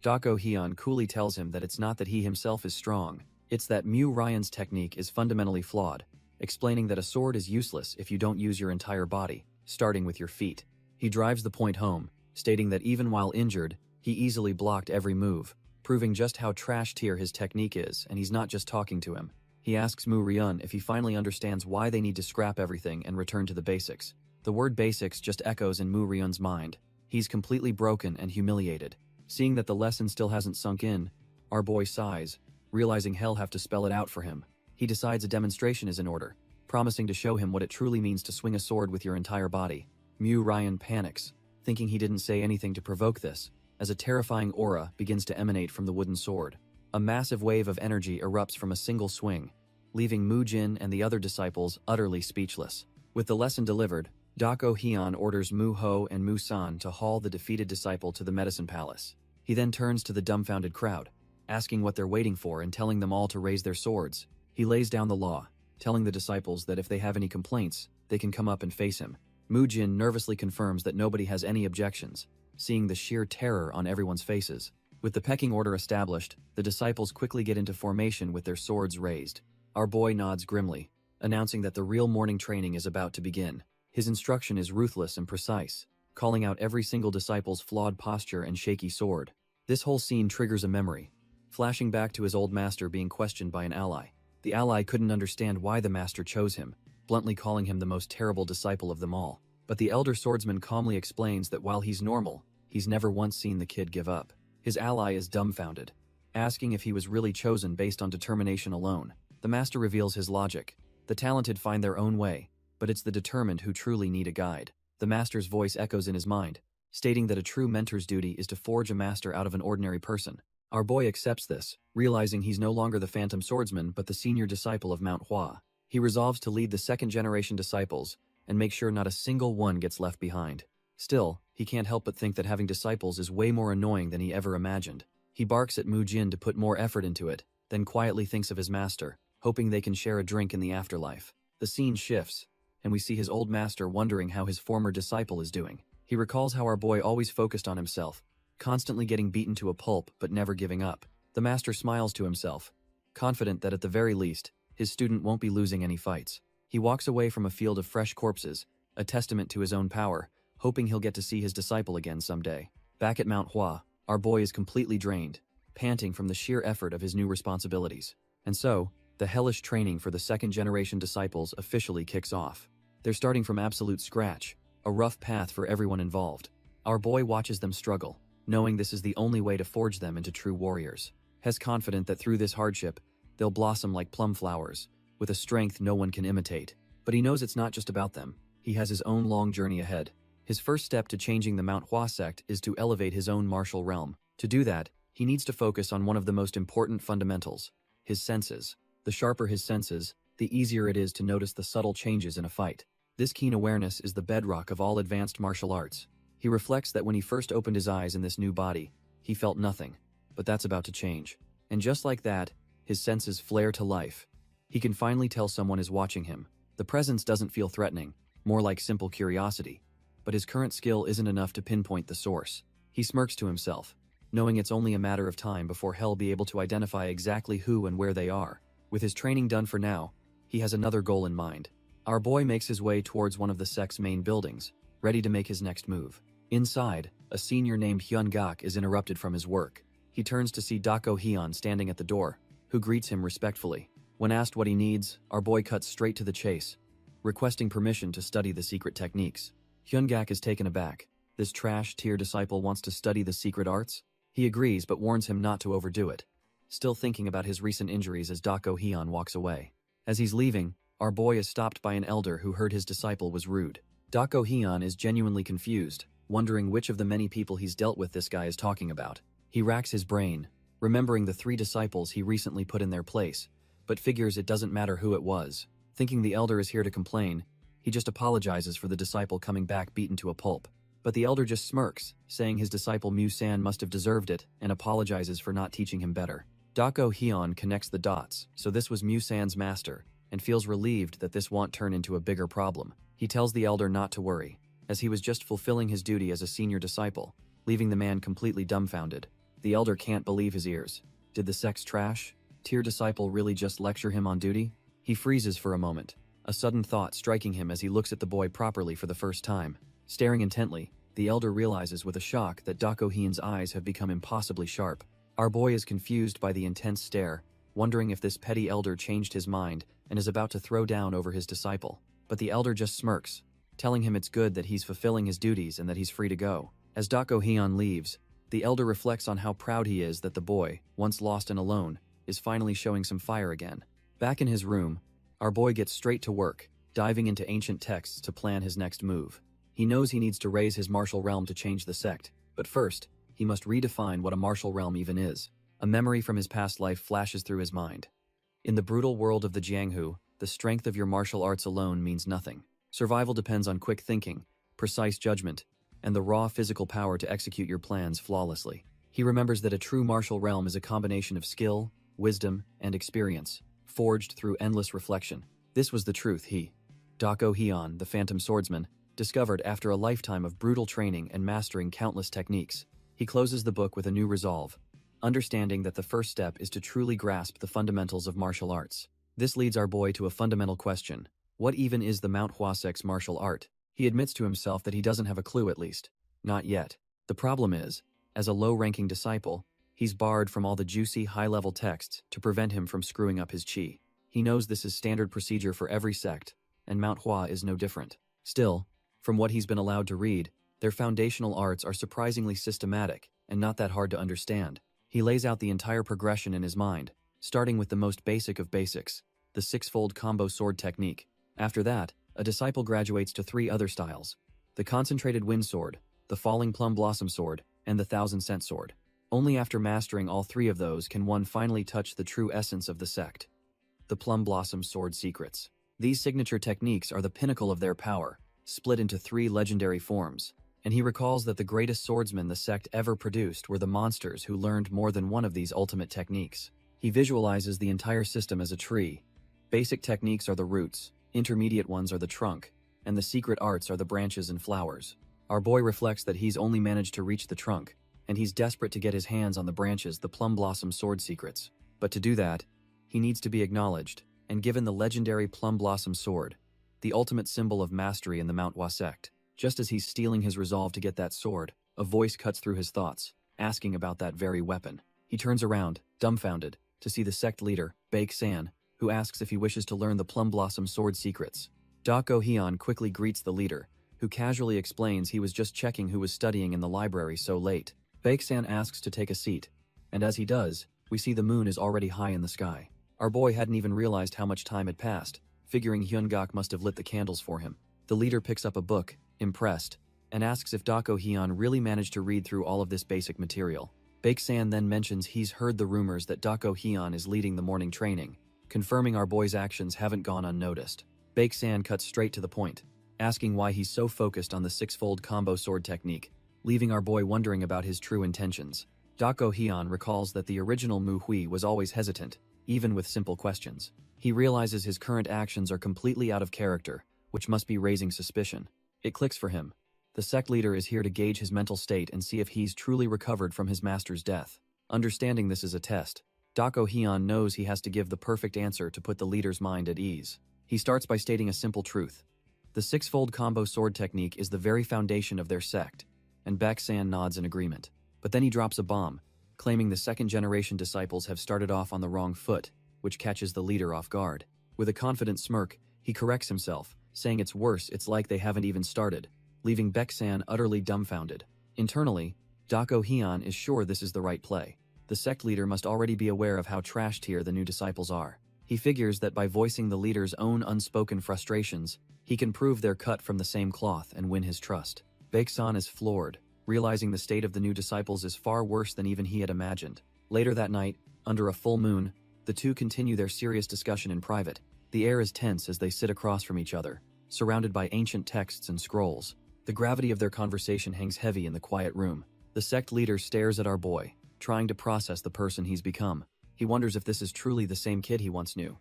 Dako Hyun coolly tells him that it's not that he himself is strong, it's that Ryan's technique is fundamentally flawed, explaining that a sword is useless if you don't use your entire body, starting with your feet. He drives the point home, stating that even while injured, he easily blocked every move, proving just how trash-tier his technique is, and he's not just talking to him. He asks Ryun if he finally understands why they need to scrap everything and return to the basics. The word basics just echoes in Ryun's mind. He's completely broken and humiliated. Seeing that the lesson still hasn't sunk in, our boy sighs, realizing he'll have to spell it out for him. He decides a demonstration is in order, promising to show him what it truly means to swing a sword with your entire body. Ryan panics, thinking he didn't say anything to provoke this, as a terrifying aura begins to emanate from the wooden sword. A massive wave of energy erupts from a single swing, leaving Jin and the other disciples utterly speechless. With the lesson delivered, Dako Hyun orders Ho and San to haul the defeated disciple to the medicine palace. He then turns to the dumbfounded crowd, asking what they're waiting for and telling them all to raise their swords. He lays down the law, telling the disciples that if they have any complaints, they can come up and face him. Jin nervously confirms that nobody has any objections, seeing the sheer terror on everyone's faces. With the pecking order established, the disciples quickly get into formation with their swords raised. Our boy nods grimly, announcing that the real morning training is about to begin. His instruction is ruthless and precise, calling out every single disciple's flawed posture and shaky sword. This whole scene triggers a memory, flashing back to his old master being questioned by an ally. The ally couldn't understand why the master chose him, bluntly calling him the most terrible disciple of them all. But the elder swordsman calmly explains that while he's normal, he's never once seen the kid give up. His ally is dumbfounded, asking if he was really chosen based on determination alone. The master reveals his logic. The talented find their own way, but it's the determined who truly need a guide. The master's voice echoes in his mind, stating that a true mentor's duty is to forge a master out of an ordinary person. Our boy accepts this, realizing he's no longer the phantom swordsman but the senior disciple of Manhwa. He resolves to lead the second-generation disciples and make sure not a single one gets left behind. Still, he can't help but think that having disciples is way more annoying than he ever imagined. He barks at Mu Jin to put more effort into it, then quietly thinks of his master, hoping they can share a drink in the afterlife. The scene shifts, and we see his old master wondering how his former disciple is doing. He recalls how our boy always focused on himself, constantly getting beaten to a pulp but never giving up. The master smiles to himself, confident that at the very least, his student won't be losing any fights. He walks away from a field of fresh corpses, a testament to his own power, hoping he'll get to see his disciple again someday. Back at Manhwa, our boy is completely drained, panting from the sheer effort of his new responsibilities. And so, the hellish training for the second-generation disciples officially kicks off. They're starting from absolute scratch, a rough path for everyone involved. Our boy watches them struggle, knowing this is the only way to forge them into true warriors. He's confident that through this hardship, they'll blossom like plum flowers, with a strength no one can imitate. But he knows it's not just about them. He has his own long journey ahead. His first step to changing the Manhwa sect is to elevate his own martial realm. To do that, he needs to focus on one of the most important fundamentals, his senses. The sharper his senses, the easier it is to notice the subtle changes in a fight. This keen awareness is the bedrock of all advanced martial arts. He reflects that when he first opened his eyes in this new body, he felt nothing. But that's about to change. And just like that, his senses flare to life. He can finally tell someone is watching him. The presence doesn't feel threatening, more like simple curiosity. But his current skill isn't enough to pinpoint the source. He smirks to himself, knowing it's only a matter of time before he'll be able to identify exactly who and where they are. With his training done for now, he has another goal in mind. Our boy makes his way towards one of the sect's main buildings, ready to make his next move. Inside, a senior named Hyun Gak is interrupted from his work. He turns to see Dako Hyun standing at the door, who greets him respectfully. When asked what he needs, our boy cuts straight to the chase, requesting permission to study the secret techniques. Hyun Gak is taken aback. This trash-tier disciple wants to study the secret arts? He agrees but warns him not to overdo it, still thinking about his recent injuries as Dako Hyun walks away. As he's leaving, our boy is stopped by an elder who heard his disciple was rude. Dako Hyun is genuinely confused, wondering which of the many people he's dealt with this guy is talking about. He racks his brain, remembering the 3 disciples he recently put in their place, but figures it doesn't matter who it was. Thinking the elder is here to complain, he just apologizes for the disciple coming back beaten to a pulp. But the elder just smirks, saying his disciple Mu-san must have deserved it, and apologizes for not teaching him better. Dako Hyun connects the dots, so this was Mu-san's master, and feels relieved that this won't turn into a bigger problem. He tells the elder not to worry, as he was just fulfilling his duty as a senior disciple, leaving the man completely dumbfounded. The elder can't believe his ears. Did the sect's trash-tier disciple really just lecture him on duty? He freezes for a moment, a sudden thought striking him as he looks at the boy properly for the first time. Staring intently, the elder realizes with a shock that Dako Hyun's eyes have become impossibly sharp. Our boy is confused by the intense stare, wondering if this petty elder changed his mind and is about to throw down over his disciple. But the elder just smirks, telling him it's good that he's fulfilling his duties and that he's free to go. As Dako Hyun leaves, the elder reflects on how proud he is that the boy, once lost and alone, is finally showing some fire again. Back in his room, our boy gets straight to work, diving into ancient texts to plan his next move. He knows he needs to raise his martial realm to change the sect, but first, he must redefine what a martial realm even is. A memory from his past life flashes through his mind. In the brutal world of the Jianghu, the strength of your martial arts alone means nothing. Survival depends on quick thinking, precise judgment, and the raw physical power to execute your plans flawlessly. He remembers that a true martial realm is a combination of skill, wisdom, and experience, forged through endless reflection. This was the truth Dako Hyun, the phantom swordsman, discovered after a lifetime of brutal training and mastering countless techniques. He closes the book with a new resolve, understanding that the first step is to truly grasp the fundamentals of martial arts. This leads our boy to a fundamental question. What even is the Manhwa sect's martial art? He admits to himself that he doesn't have a clue, at least. Not yet. The problem is, as a low-ranking disciple, He's barred from all the juicy, high-level texts to prevent him from screwing up his chi. He knows this is standard procedure for every sect, and Manhwa is no different. Still, from what he's been allowed to read, their foundational arts are surprisingly systematic and not that hard to understand. He lays out the entire progression in his mind, starting with the most basic of basics, the six-fold combo sword technique. After that, a disciple graduates to 3 other styles: the concentrated wind sword, the falling plum blossom sword, and the thousand-cent sword. Only after mastering all 3 of those can one finally touch the true essence of the sect. The plum blossom sword secrets. These signature techniques are the pinnacle of their power, split into 3 legendary forms, and he recalls that the greatest swordsmen the sect ever produced were the monsters who learned more than one of these ultimate techniques. He visualizes the entire system as a tree. Basic techniques are the roots, intermediate ones are the trunk, and the secret arts are the branches and flowers. Our boy reflects that he's only managed to reach the trunk, and he's desperate to get his hands on the branches, the plum blossom sword secrets. But to do that, he needs to be acknowledged and given the legendary plum blossom sword, the ultimate symbol of mastery in the Manhwa sect. Just as he's steeling his resolve to get that sword, a voice cuts through his thoughts, asking about that very weapon. He turns around, dumbfounded, to see the sect leader, Baek-san, who asks if he wishes to learn the plum blossom sword secrets. Dako-hyun quickly greets the leader, who casually explains he was just checking who was studying in the library so late. Baek-san asks to take a seat, and as he does, we see the moon is already high in the sky. Our boy hadn't even realized how much time had passed, figuring Hyungak must have lit the candles for him. The leader picks up a book, impressed, and asks if Dako-hyun really managed to read through all of this basic material. Baek-san then mentions he's heard the rumors that Dako-hyun is leading the morning training, confirming our boy's actions haven't gone unnoticed. Baek-san cuts straight to the point, asking why he's so focused on the six-fold combo sword technique, leaving our boy wondering about his true intentions. Dako-hyun recalls that the original Mu Hui was always hesitant, even with simple questions. He realizes his current actions are completely out of character, which must be raising suspicion. It clicks for him. The sect leader is here to gauge his mental state and see if he's truly recovered from his master's death. Understanding this is a test, Dako-hyun knows he has to give the perfect answer to put the leader's mind at ease. He starts by stating a simple truth. The six-fold combo sword technique is the very foundation of their sect, and Baek-san nods in agreement. But then he drops a bomb, claiming the second-generation disciples have started off on the wrong foot, which catches the leader off guard. With a confident smirk, he corrects himself, saying it's worse, it's like they haven't even started, leaving Baek-san utterly dumbfounded. Internally, Dako-hyun is sure this is the right play. The sect leader must already be aware of how trash-tier the new disciples are. He figures that by voicing the leader's own unspoken frustrations, he can prove they're cut from the same cloth and win his trust. Baek-san is floored, realizing the state of the new disciples is far worse than even he had imagined. Later that night, under a full moon, the two continue their serious discussion in private. The air is tense as they sit across from each other, surrounded by ancient texts and scrolls. The gravity of their conversation hangs heavy in the quiet room. The sect leader stares at our boy, trying to process the person he's become. He wonders if this is truly the same kid he once knew,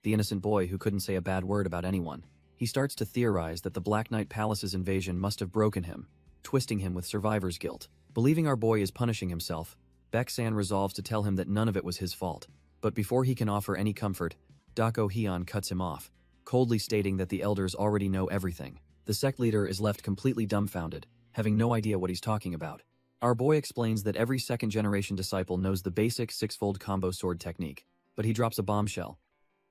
the innocent boy who couldn't say a bad word about anyone. He starts to theorize that the Black Knight Palace's invasion must have broken him, twisting him with survivor's guilt. Believing our boy is punishing himself, Baek-san resolves to tell him that none of it was his fault. But before he can offer any comfort, Dako-hyun cuts him off, coldly stating that the elders already know everything. The sect leader is left completely dumbfounded, having no idea what he's talking about. Our boy explains that every second-generation disciple knows the basic six-fold combo sword technique, but he drops a bombshell.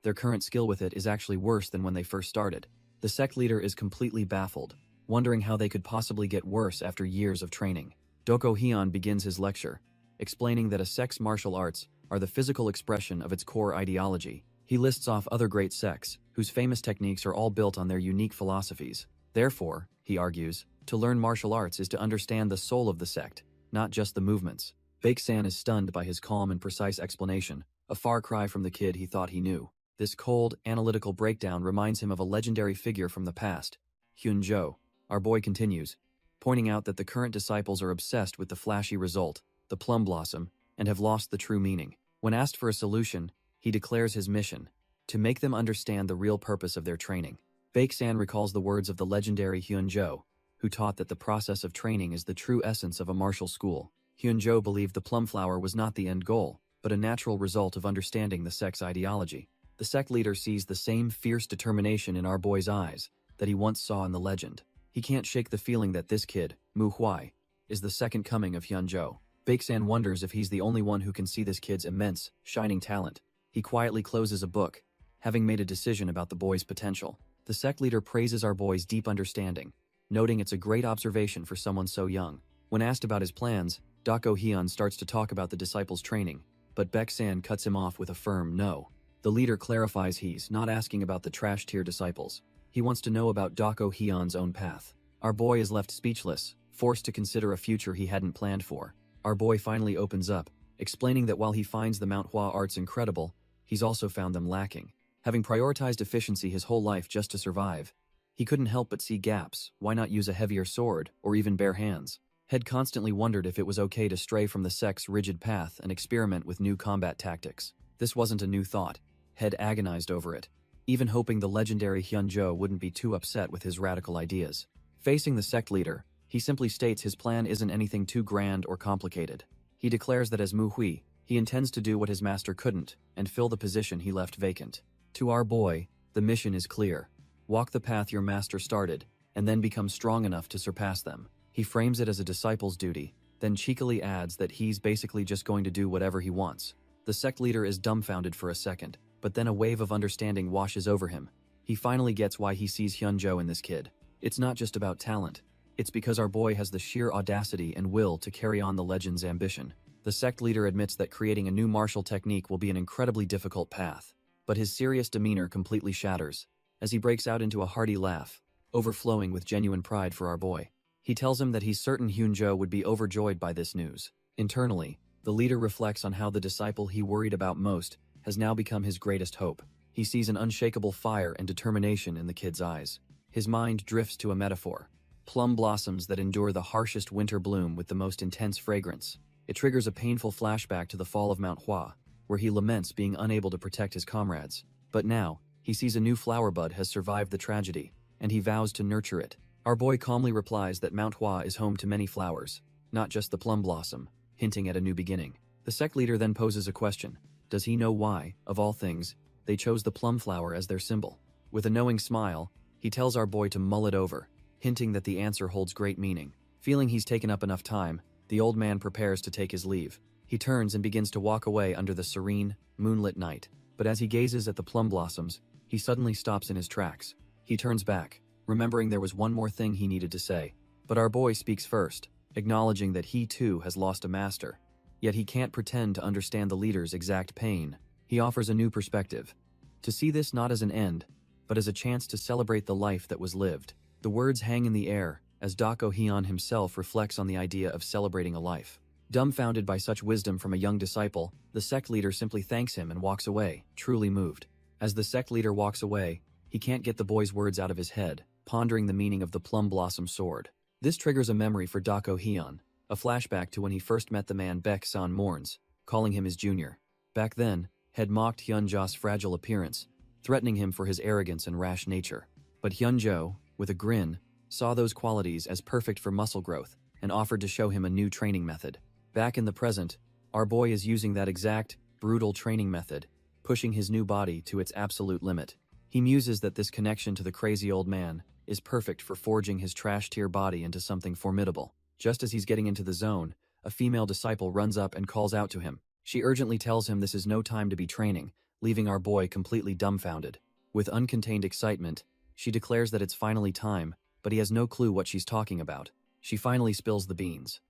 Their current skill with it is actually worse than when they first started. The sect leader is completely baffled, wondering how they could possibly get worse after years of training. Dako-hyun begins his lecture, explaining that a sect's martial arts are the physical expression of its core ideology. He lists off other great sects, whose famous techniques are all built on their unique philosophies. Therefore, he argues, to learn martial arts is to understand the soul of the sect, not just the movements. Baek-san is stunned by his calm and precise explanation, a far cry from the kid he thought he knew. This cold, analytical breakdown reminds him of a legendary figure from the past, Hyun-jo. Our boy continues, pointing out that the current disciples are obsessed with the flashy result, the plum blossom, and have lost the true meaning. When asked for a solution, he declares his mission, to make them understand the real purpose of their training. Baek-san recalls the words of the legendary Hyun-jo, who taught that the process of training is the true essence of a martial school. Hyun-jo believed the plum flower was not the end goal, but a natural result of understanding the sect's ideology. The sect leader sees the same fierce determination in our boy's eyes that he once saw in the legend. He can't shake the feeling that this kid, Mu Hui, is the second coming of Hyun-jo. Baeksan wonders if he's the only one who can see this kid's immense, shining talent. He quietly closes a book, having made a decision about the boy's potential. The sect leader praises our boy's deep understanding, noting it's a great observation for someone so young. When asked about his plans, Dako Hyun starts to talk about the disciples' training, but Baeksan cuts him off with a firm no. The leader clarifies he's not asking about the trash-tier disciples. He wants to know about Dako Hyun's own path. Our boy is left speechless, forced to consider a future he hadn't planned for. Our boy finally opens up, explaining that while he finds the Manhwa arts incredible, he's also found them lacking. Having prioritized efficiency his whole life just to survive, he couldn't help but see gaps. Why not use a heavier sword, or even bare hands? Head constantly wondered if it was okay to stray from the sect's rigid path and experiment with new combat tactics. This wasn't a new thought. Head agonized over it, even hoping the legendary Hyunjo wouldn't be too upset with his radical ideas. Facing the sect leader, he simply states his plan isn't anything too grand or complicated. He declares that as Muhui, he intends to do what his master couldn't, and fill the position he left vacant. To our boy, the mission is clear. Walk the path your master started, and then become strong enough to surpass them. He frames it as a disciple's duty, then cheekily adds that he's basically just going to do whatever he wants. The sect leader is dumbfounded for a second, but then a wave of understanding washes over him. He finally gets why he sees Hyunjo in this kid. It's not just about talent. It's because our boy has the sheer audacity and will to carry on the legend's ambition. The sect leader admits that creating a new martial technique will be an incredibly difficult path, but his serious demeanor completely shatters, as he breaks out into a hearty laugh, overflowing with genuine pride for our boy. He tells him that he's certain Hyunjo would be overjoyed by this news. Internally, the leader reflects on how the disciple he worried about most has now become his greatest hope. He sees an unshakable fire and determination in the kid's eyes. His mind drifts to a metaphor. Plum blossoms that endure the harshest winter bloom with the most intense fragrance. It triggers a painful flashback to the fall of Manhwa, where he laments being unable to protect his comrades. But now, he sees a new flower bud has survived the tragedy, and he vows to nurture it. Our boy calmly replies that Manhwa is home to many flowers, not just the plum blossom, hinting at a new beginning. The sect leader then poses a question. Does he know why, of all things, they chose the plum flower as their symbol? With a knowing smile, he tells our boy to mull it over, hinting that the answer holds great meaning. Feeling he's taken up enough time, the old man prepares to take his leave. He turns and begins to walk away under the serene, moonlit night. But as he gazes at the plum blossoms, he suddenly stops in his tracks. He turns back, remembering there was one more thing he needed to say. But our boy speaks first, acknowledging that he too has lost a master. Yet he can't pretend to understand the leader's exact pain. He offers a new perspective. To see this not as an end, but as a chance to celebrate the life that was lived. The words hang in the air, as Dako Hyun himself reflects on the idea of celebrating a life. Dumbfounded by such wisdom from a young disciple, the sect leader simply thanks him and walks away, truly moved. As the sect leader walks away, he can't get the boy's words out of his head, pondering the meaning of the plum blossom sword. This triggers a memory for Dako Hyun, a flashback to when he first met the man Baek-san mourns, calling him his junior. Back then, had mocked Hyunjo's fragile appearance, threatening him for his arrogance and rash nature. But Hyunjo, with a grin, saw those qualities as perfect for muscle growth and offered to show him a new training method. Back in the present, our boy is using that exact, brutal training method, pushing his new body to its absolute limit. He muses that this connection to the crazy old man is perfect for forging his trash-tier body into something formidable. Just as he's getting into the zone, a female disciple runs up and calls out to him. She urgently tells him this is no time to be training, leaving our boy completely dumbfounded. With uncontained excitement, she declares that it's finally time, but he has no clue what she's talking about. She finally spills the beans.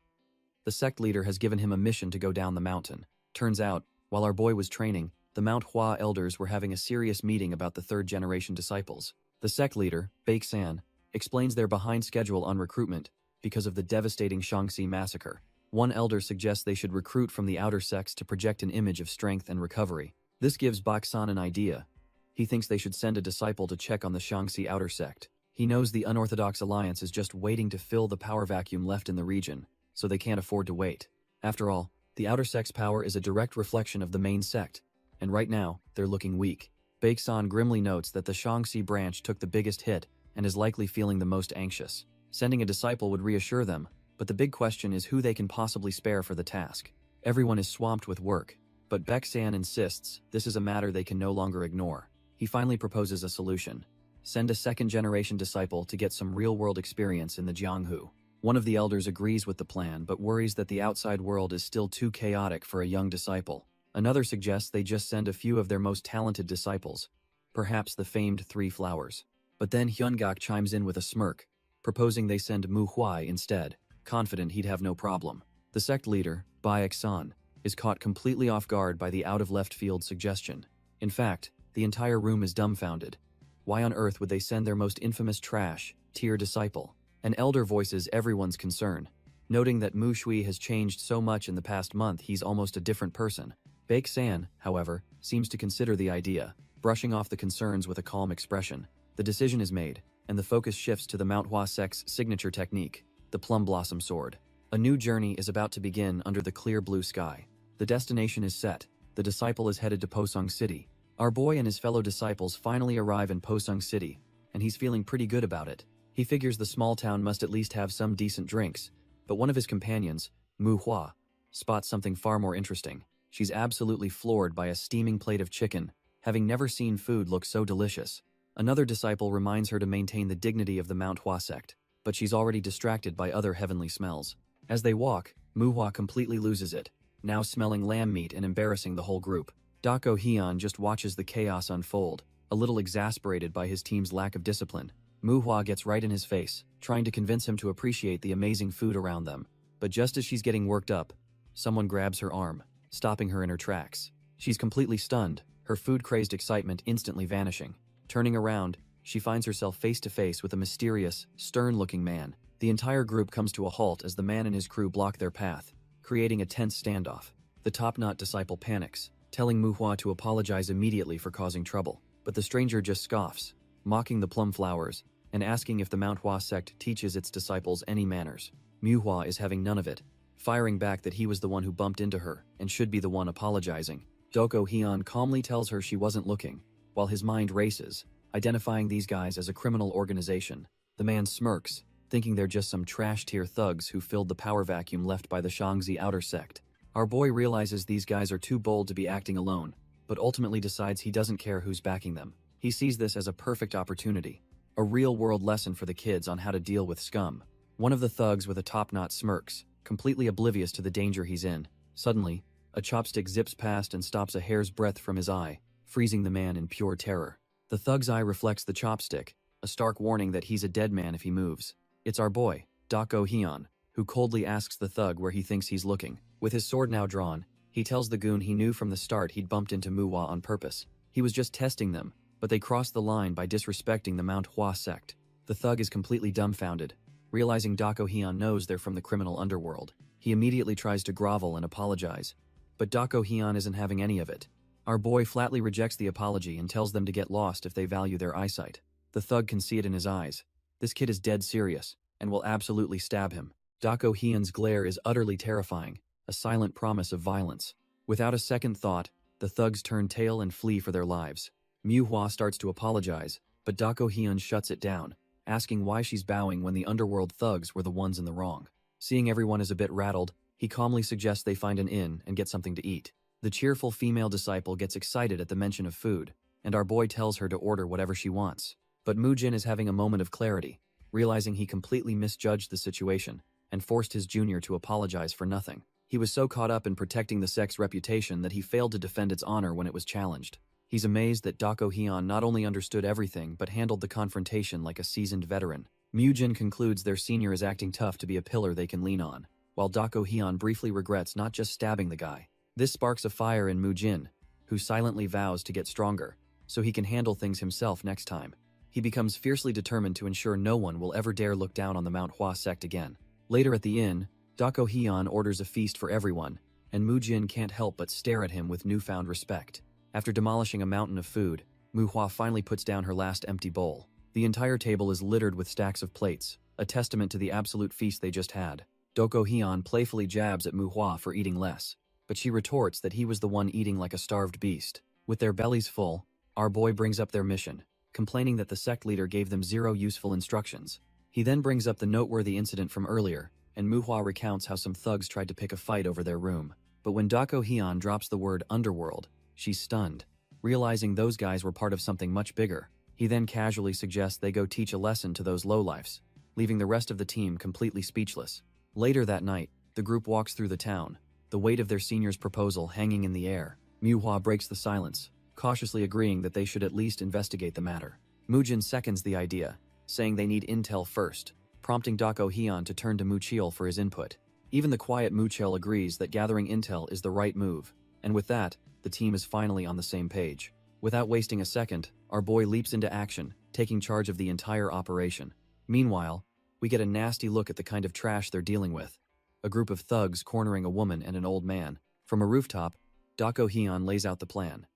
The sect leader has given him a mission to go down the mountain. Turns out, while our boy was training, the Manhwa elders were having a serious meeting about the third-generation disciples. The sect leader, Baek-san, explains they're behind schedule on recruitment because of the devastating Shaanxi massacre. One elder suggests they should recruit from the outer sects to project an image of strength and recovery. This gives Baek-san an idea. He thinks they should send a disciple to check on the Shaanxi outer sect. He knows the unorthodox alliance is just waiting to fill the power vacuum left in the region, so they can't afford to wait. After all, the outer sect's power is a direct reflection of the main sect, and right now, they're looking weak. Baek-san grimly notes that the Shaanxi branch took the biggest hit and is likely feeling the most anxious. Sending a disciple would reassure them, but the big question is who they can possibly spare for the task. Everyone is swamped with work, but Baek-san insists this is a matter they can no longer ignore. He finally proposes a solution. Send a second-generation disciple to get some real-world experience in the Jianghu. One of the elders agrees with the plan but worries that the outside world is still too chaotic for a young disciple. Another suggests they just send a few of their most talented disciples, perhaps the famed 3 flowers. But then Hyungak chimes in with a smirk, proposing they send Mu Huai instead, confident he'd have no problem. The sect leader, Baek-san, is caught completely off guard by the out-of-left-field suggestion. In fact, the entire room is dumbfounded. Why on earth would they send their most infamous trash, tier disciple? An elder voices everyone's concern, noting that Mu Shui has changed so much in the past month he's almost a different person. Baek-san, however, seems to consider the idea, brushing off the concerns with a calm expression. The decision is made, and the focus shifts to the Manhwa sect's signature technique, the Plum Blossom Sword. A new journey is about to begin under the clear blue sky. The destination is set. The disciple is headed to Posung City. Our boy and his fellow disciples finally arrive in Posung City, and he's feeling pretty good about it. He figures the small town must at least have some decent drinks, but one of his companions, Mu Hua, spots something far more interesting. She's absolutely floored by a steaming plate of chicken, having never seen food look so delicious. Another disciple reminds her to maintain the dignity of the Manhwa sect, but she's already distracted by other heavenly smells. As they walk, Mu Hua completely loses it, now smelling lamb meat and embarrassing the whole group. Dako Hyun just watches the chaos unfold, a little exasperated by his team's lack of discipline. Mu Hua gets right in his face, trying to convince him to appreciate the amazing food around them. But just as she's getting worked up, someone grabs her arm, stopping her in her tracks. She's completely stunned, her food-crazed excitement instantly vanishing. Turning around, she finds herself face to face with a mysterious, stern-looking man. The entire group comes to a halt as the man and his crew block their path, creating a tense standoff. The top-knot disciple panics, telling Mu Hua to apologize immediately for causing trouble. But the stranger just scoffs, mocking the plum flowers, and asking if the Manhwa sect teaches its disciples any manners. Mu Hua is having none of it, firing back that he was the one who bumped into her and should be the one apologizing. Doko Hyun calmly tells her she wasn't looking, while his mind races, identifying these guys as a criminal organization. The man smirks, thinking they're just some trash-tier thugs who filled the power vacuum left by the Shangzi outer sect. Our boy realizes these guys are too bold to be acting alone, but ultimately decides he doesn't care who's backing them. He sees this as a perfect opportunity, a real-world lesson for the kids on how to deal with scum. One of the thugs with a top-knot smirks, completely oblivious to the danger he's in. Suddenly, a chopstick zips past and stops a hair's breadth from his eye, freezing the man in pure terror. The thug's eye reflects the chopstick, a stark warning that he's a dead man if he moves. It's our boy, Dako Hyun, who coldly asks the thug where he thinks he's looking. With his sword now drawn, he tells the goon he knew from the start he'd bumped into Mu Hua on purpose. He was just testing them, but they crossed the line by disrespecting the Manhwa sect. The thug is completely dumbfounded, realizing Dako Hyun knows they're from the criminal underworld. He immediately tries to grovel and apologize, but Dako Hyun isn't having any of it. Our boy flatly rejects the apology and tells them to get lost if they value their eyesight. The thug can see it in his eyes. This kid is dead serious, and will absolutely stab him. Dako Hyun's glare is utterly terrifying, a silent promise of violence. Without a second thought, the thugs turn tail and flee for their lives. Mu Hua starts to apologize, but Dako Hyun shuts it down, asking why she's bowing when the underworld thugs were the ones in the wrong. Seeing everyone is a bit rattled, he calmly suggests they find an inn and get something to eat. The cheerful female disciple gets excited at the mention of food, and our boy tells her to order whatever she wants. But Mujin is having a moment of clarity, realizing he completely misjudged the situation and forced his junior to apologize for nothing. He was so caught up in protecting the sect's reputation that he failed to defend its honor when it was challenged. He's amazed that Dako Hyun not only understood everything but handled the confrontation like a seasoned veteran. Mujin concludes their senior is acting tough to be a pillar they can lean on, while Dako Hyun briefly regrets not just stabbing the guy. This sparks a fire in Mujin, who silently vows to get stronger, so he can handle things himself next time. He becomes fiercely determined to ensure no one will ever dare look down on the Manhwa sect again. Later at the inn, Dako Hyun orders a feast for everyone, and Mujin can't help but stare at him with newfound respect. After demolishing a mountain of food, Mu Hua finally puts down her last empty bowl. The entire table is littered with stacks of plates, a testament to the absolute feast they just had. Dako Hyun playfully jabs at Mu Hua for eating less, but she retorts that he was the one eating like a starved beast. With their bellies full, our boy brings up their mission, complaining that the sect leader gave them zero useful instructions. He then brings up the noteworthy incident from earlier, and Mu Hua recounts how some thugs tried to pick a fight over their room. But when Dako Hyun drops the word underworld, she's stunned, realizing those guys were part of something much bigger. He then casually suggests they go teach a lesson to those lowlifes, leaving the rest of the team completely speechless. Later that night, the group walks through the town, the weight of their senior's proposal hanging in the air. Manhwa breaks the silence, cautiously agreeing that they should at least investigate the matter. Mujin seconds the idea, saying they need intel first, prompting Dako Hyun to turn to Mucheol for his input. Even the quiet Mucheol agrees that gathering intel is the right move, and with that, the team is finally on the same page. Without wasting a second, our boy leaps into action, taking charge of the entire operation. Meanwhile, we get a nasty look at the kind of trash they're dealing with. A group of thugs cornering a woman and an old man. From a rooftop, Dako Hyun lays out the plan.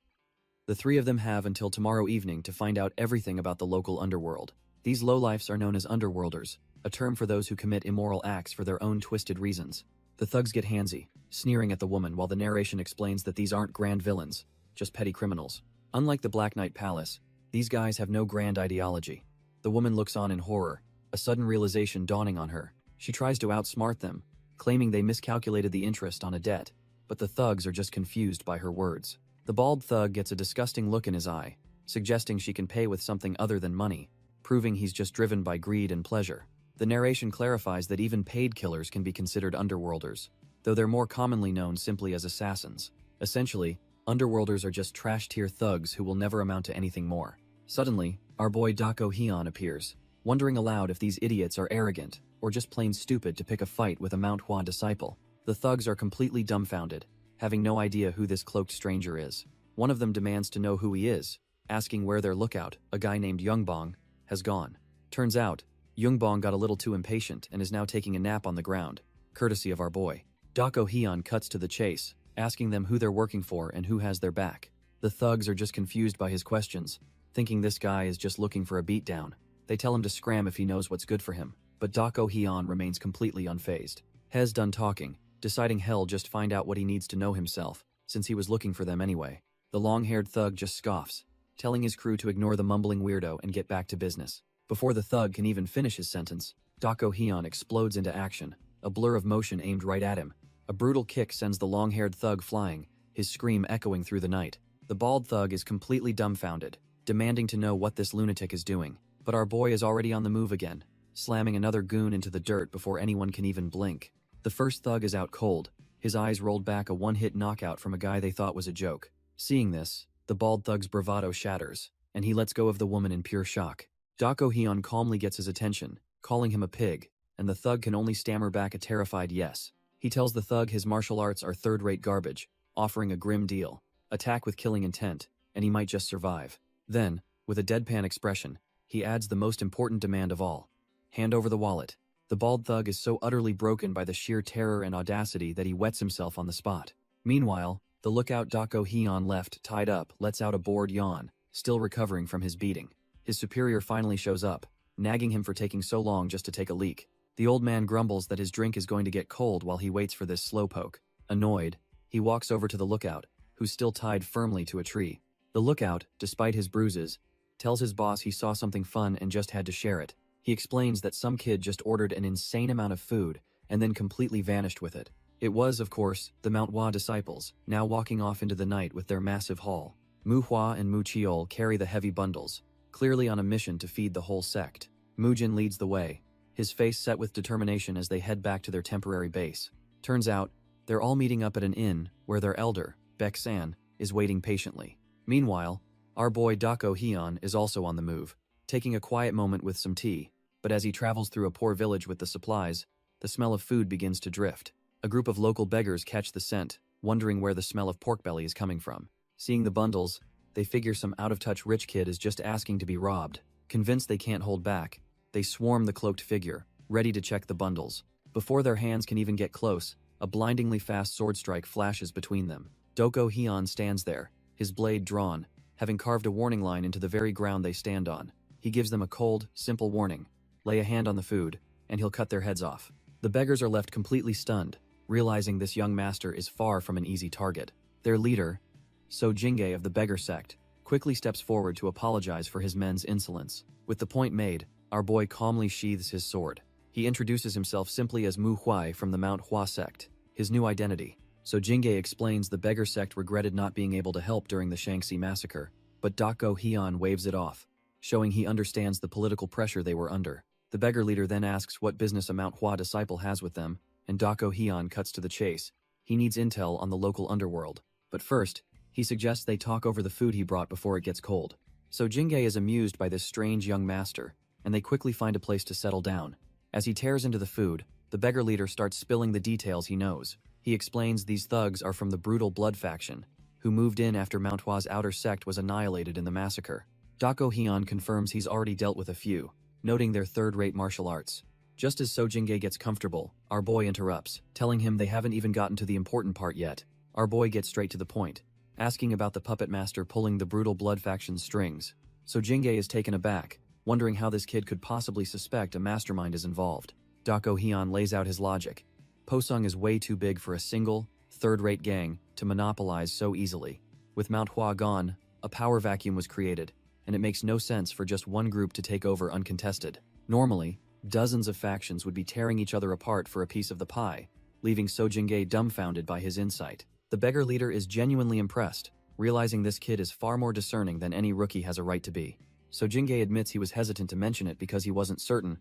The three of them have until tomorrow evening to find out everything about the local underworld. These lowlifes are known as underworlders, a term for those who commit immoral acts for their own twisted reasons. The thugs get handsy, sneering at the woman while the narration explains that these aren't grand villains, just petty criminals. Unlike the Black Knight Palace, these guys have no grand ideology. The woman looks on in horror, a sudden realization dawning on her. She tries to outsmart them, claiming they miscalculated the interest on a debt, but the thugs are just confused by her words. The bald thug gets a disgusting look in his eye, suggesting she can pay with something other than money, proving he's just driven by greed and pleasure. The narration clarifies that even paid killers can be considered underworlders, though they're more commonly known simply as assassins. Essentially, underworlders are just trash-tier thugs who will never amount to anything more. Suddenly, our boy Dako Hyun appears, wondering aloud if these idiots are arrogant or just plain stupid to pick a fight with a Manhwa disciple. The thugs are completely dumbfounded, having no idea who this cloaked stranger is. One of them demands to know who he is, asking where their lookout, a guy named Youngbong, has gone. Turns out, Youngbong got a little too impatient and is now taking a nap on the ground, courtesy of our boy. Dako Hyun cuts to the chase, asking them who they're working for and who has their back. The thugs are just confused by his questions, thinking this guy is just looking for a beatdown. They tell him to scram if he knows what's good for him, but Dako Hyun remains completely unfazed. Hez done talking, deciding hell just find out what he needs to know himself, since he was looking for them anyway. The long-haired thug just scoffs, telling his crew to ignore the mumbling weirdo and get back to business. Before the thug can even finish his sentence, Dako Hyun explodes into action, a blur of motion aimed right at him. A brutal kick sends the long-haired thug flying, his scream echoing through the night. The bald thug is completely dumbfounded, demanding to know what this lunatic is doing. But our boy is already on the move again, slamming another goon into the dirt before anyone can even blink. The first thug is out cold, his eyes rolled back, a one-hit knockout from a guy they thought was a joke. Seeing this, the bald thug's bravado shatters, and he lets go of the woman in pure shock. Dako Hyun calmly gets his attention, calling him a pig, and the thug can only stammer back a terrified yes. He tells the thug his martial arts are third-rate garbage, offering a grim deal: attack with killing intent, and he might just survive. Then, with a deadpan expression, he adds the most important demand of all: hand over the wallet. The bald thug is so utterly broken by the sheer terror and audacity that he wets himself on the spot. Meanwhile, the lookout Dako Hyun left tied up lets out a bored yawn, still recovering from his beating. His superior finally shows up, nagging him for taking so long just to take a leak. The old man grumbles that his drink is going to get cold while he waits for this slowpoke. Annoyed, he walks over to the lookout, who's still tied firmly to a tree. The lookout, despite his bruises, tells his boss he saw something fun and just had to share it. He explains that some kid just ordered an insane amount of food and then completely vanished with it. It was, of course, the Manhwa disciples, now walking off into the night with their massive haul. Manhwa and Mucheol carry the heavy bundles, clearly on a mission to feed the whole sect. Mujin leads the way, his face set with determination as they head back to their temporary base. Turns out, they're all meeting up at an inn where their elder, Baek-san, is waiting patiently. Meanwhile, our boy Dako Hyun is also on the move, taking a quiet moment with some tea, but as he travels through a poor village with the supplies, the smell of food begins to drift. A group of local beggars catch the scent, wondering where the smell of pork belly is coming from. Seeing the bundles, they figure some out-of-touch rich kid is just asking to be robbed. Convinced they can't hold back, they swarm the cloaked figure, ready to check the bundles. Before their hands can even get close, a blindingly fast sword strike flashes between them. Dako Hyun stands there, his blade drawn, having carved a warning line into the very ground they stand on. He gives them a cold, simple warning: lay a hand on the food, and he'll cut their heads off. The beggars are left completely stunned, realizing this young master is far from an easy target. Their leader, So Jingge of the beggar sect, quickly steps forward to apologize for his men's insolence. With the point made, our boy calmly sheathes his sword. He introduces himself simply as Mu Huai from the Manhwa sect, his new identity. So Jingge explains the beggar sect regretted not being able to help during the Shaanxi massacre, but Dako Hyun waves it off, showing he understands the political pressure they were under. The beggar leader then asks what business a Manhwa disciple has with them, and Dako Hyun cuts to the chase. He needs intel on the local underworld. But first, he suggests they talk over the food he brought before it gets cold. So Jingay is amused by this strange young master, and they quickly find a place to settle down. As he tears into the food, the beggar leader starts spilling the details he knows. He explains these thugs are from the brutal Blood faction, who moved in after Manhwa's outer sect was annihilated in the massacre. Dako Hyun confirms he's already dealt with a few, noting their third-rate martial arts. Just as So Jingay gets comfortable, our boy interrupts, telling him they haven't even gotten to the important part yet. Our boy gets straight to the point, asking about the puppet master pulling the brutal Blood faction's strings. So Jingay is taken aback, wondering how this kid could possibly suspect a mastermind is involved. Dako Hyun lays out his logic. Posung is way too big for a single, third-rate gang to monopolize so easily. With Manhwa gone, a power vacuum was created, and it makes no sense for just one group to take over uncontested. Normally, dozens of factions would be tearing each other apart for a piece of the pie, leaving So Jingay dumbfounded by his insight. The beggar leader is genuinely impressed, realizing this kid is far more discerning than any rookie has a right to be. So Jingay admits he was hesitant to mention it because he wasn't certain,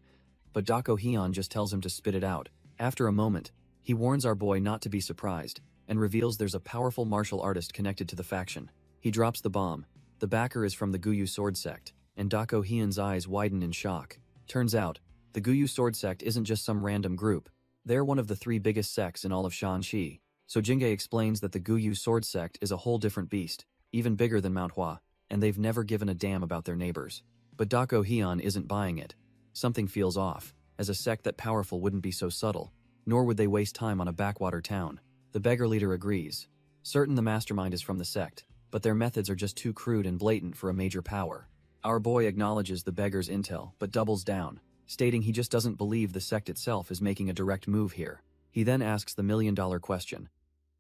but Dako Hyun just tells him to spit it out. After a moment, he warns our boy not to be surprised, and reveals there's a powerful martial artist connected to the faction. He drops the bomb. The backer is from the Guyu sword sect, and Dako Hyun's eyes widen in shock. Turns out, the Guyu sword sect isn't just some random group. They're one of the 3 biggest sects in all of Shanxi. So Jingay explains that the Guyu sword sect is a whole different beast, even bigger than Manhwa, and they've never given a damn about their neighbors. But Dako Hyun isn't buying it. Something feels off, as a sect that powerful wouldn't be so subtle, nor would they waste time on a backwater town. The beggar leader agrees. Certain the mastermind is from the sect, but their methods are just too crude and blatant for a major power. Our boy acknowledges the beggar's intel, but doubles down, stating he just doesn't believe the sect itself is making a direct move here. He then asks the million-dollar question.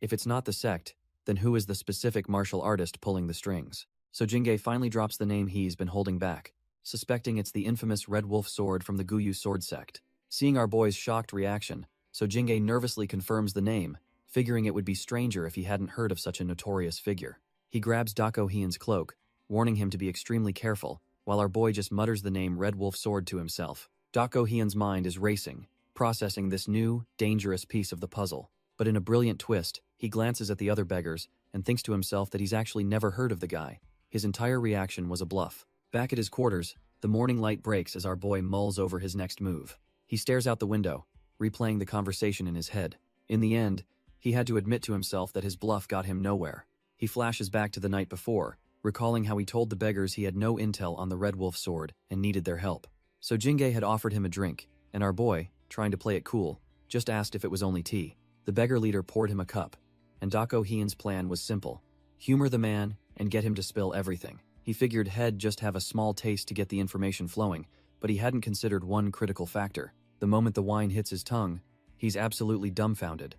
If it's not the sect, then who is the specific martial artist pulling the strings? So Jingay finally drops the name he's been holding back, suspecting it's the infamous Red Wolf sword from the Guyu sword sect. Seeing our boy's shocked reaction, So Jingay nervously confirms the name, figuring it would be stranger if he hadn't heard of such a notorious figure. He grabs Dako Hyun's cloak, warning him to be extremely careful, while our boy just mutters the name Red Wolf sword to himself. Dako Hyun's mind is racing, processing this new, dangerous piece of the puzzle. But in a brilliant twist, he glances at the other beggars and thinks to himself that he's actually never heard of the guy. His entire reaction was a bluff. Back at his quarters, the morning light breaks as our boy mulls over his next move. He stares out the window, replaying the conversation in his head. In the end, he had to admit to himself that his bluff got him nowhere. He flashes back to the night before, recalling how he told the beggars he had no intel on the Red Wolf sword and needed their help. So Jingay had offered him a drink, and our boy, trying to play it cool, just asked if it was only tea. The beggar leader poured him a cup, and Dako Hyun's plan was simple. Humor the man and get him to spill everything. He figured he'd just have a small taste to get the information flowing, but he hadn't considered one critical factor. The moment the wine hits his tongue, he's absolutely dumbfounded.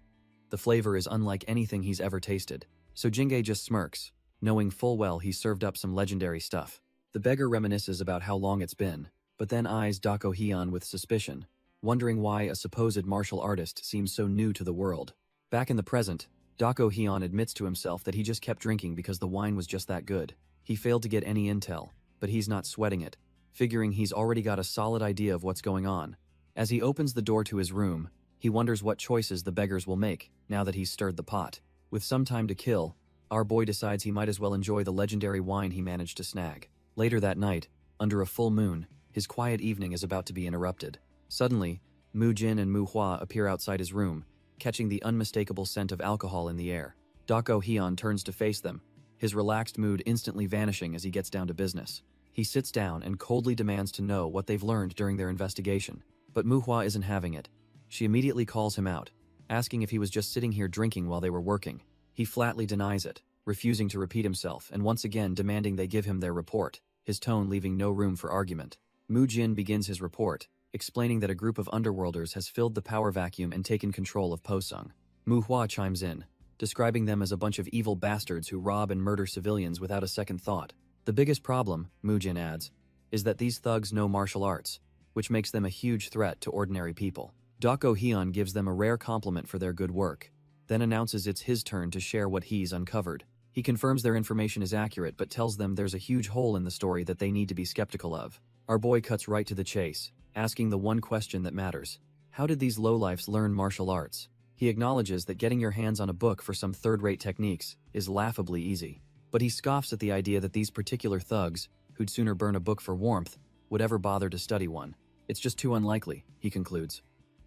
The flavor is unlike anything he's ever tasted. So Jingay just smirks, knowing full well he served up some legendary stuff. The beggar reminisces about how long it's been, but then eyes Dako Hyun with suspicion, wondering why a supposed martial artist seems so new to the world. Back in the present, Dako Hyun admits to himself that he just kept drinking because the wine was just that good. He failed to get any intel, but he's not sweating it, figuring he's already got a solid idea of what's going on. As he opens the door to his room, he wonders what choices the beggars will make now that he's stirred the pot. With some time to kill, our boy decides he might as well enjoy the legendary wine he managed to snag. Later that night, under a full moon, his quiet evening is about to be interrupted. Suddenly, Mu Jin and Mu Hua appear outside his room, catching the unmistakable scent of alcohol in the air. Dako Hyun turns to face them, his relaxed mood instantly vanishing as he gets down to business. He sits down and coldly demands to know what they've learned during their investigation. But Mu Hua isn't having it. She immediately calls him out, asking if he was just sitting here drinking while they were working. He flatly denies it, refusing to repeat himself and once again demanding they give him their report, his tone leaving no room for argument. Mu Jin begins his report, explaining that a group of underworlders has filled the power vacuum and taken control of Posung. Mu Hua chimes in, describing them as a bunch of evil bastards who rob and murder civilians without a second thought. The biggest problem, Mu Jin adds, is that these thugs know martial arts, which makes them a huge threat to ordinary people. Dako Hyun gives them a rare compliment for their good work, then announces it's his turn to share what he's uncovered. He confirms their information is accurate but tells them there's a huge hole in the story that they need to be skeptical of. Our boy cuts right to the chase, asking the one question that matters. How did these lowlifes learn martial arts? He acknowledges that getting your hands on a book for some third-rate techniques is laughably easy. But he scoffs at the idea that these particular thugs, who'd sooner burn a book for warmth, would ever bother to study one. It's just too unlikely, he concludes.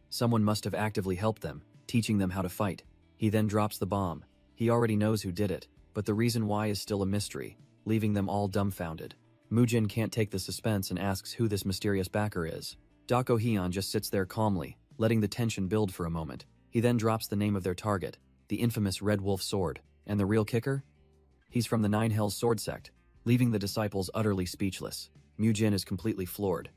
Someone must have actively helped them, teaching them how to fight. He then drops the bomb. He already knows who did it, but the reason why is still a mystery, leaving them all dumbfounded. Mujin can't take the suspense and asks who this mysterious backer is. Dako Hyun just sits there calmly, letting the tension build for a moment. He then drops the name of their target, the infamous Red Wolf Sword. And the real kicker? He's from the Nine Hells Sword sect, leaving the disciples utterly speechless. Mujin is completely floored.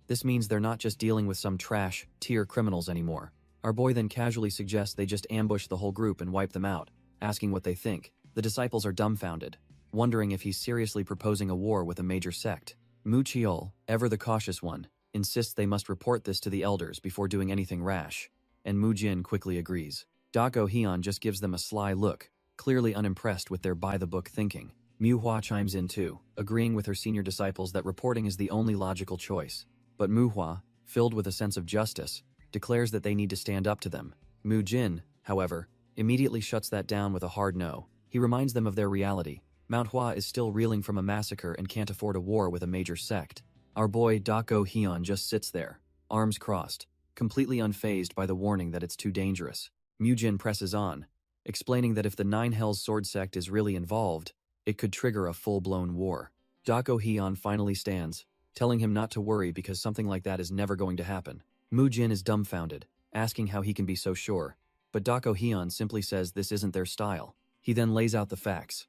This means they're not just dealing with some trash, tier criminals anymore. Our boy then casually suggests they just ambush the whole group and wipe them out, asking what they think. The disciples are dumbfounded, wondering if he's seriously proposing a war with a major sect. Mu Chiol, ever the cautious one, insists they must report this to the elders before doing anything rash, and Mu Jin quickly agrees. Dako Hyun just gives them a sly look, clearly unimpressed with their by-the-book thinking. Mu Hua chimes in too, agreeing with her senior disciples that reporting is the only logical choice. But Mu Hua, filled with a sense of justice, declares that they need to stand up to them. Mu Jin, however, immediately shuts that down with a hard no. He reminds them of their reality. Mount Hua is still reeling from a massacre and can't afford a war with a major sect. Our boy Dako Hyun just sits there, arms crossed, completely unfazed by the warning that it's too dangerous. Mu Jin presses on, explaining that if the Nine Hells Sword sect is really involved, it could trigger a full-blown war. Dako Hyun finally stands, telling him not to worry because something like that is never going to happen. Mu Jin is dumbfounded, asking how he can be so sure, but Dako Hyun simply says this isn't their style. He then lays out the facts.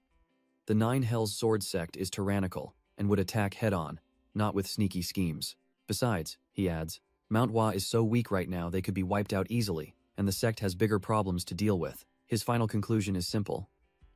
The Nine Hells Sword sect is tyrannical and would attack head-on, not with sneaky schemes. Besides, he adds, Mount Hua is so weak right now they could be wiped out easily, and the sect has bigger problems to deal with. His final conclusion is simple.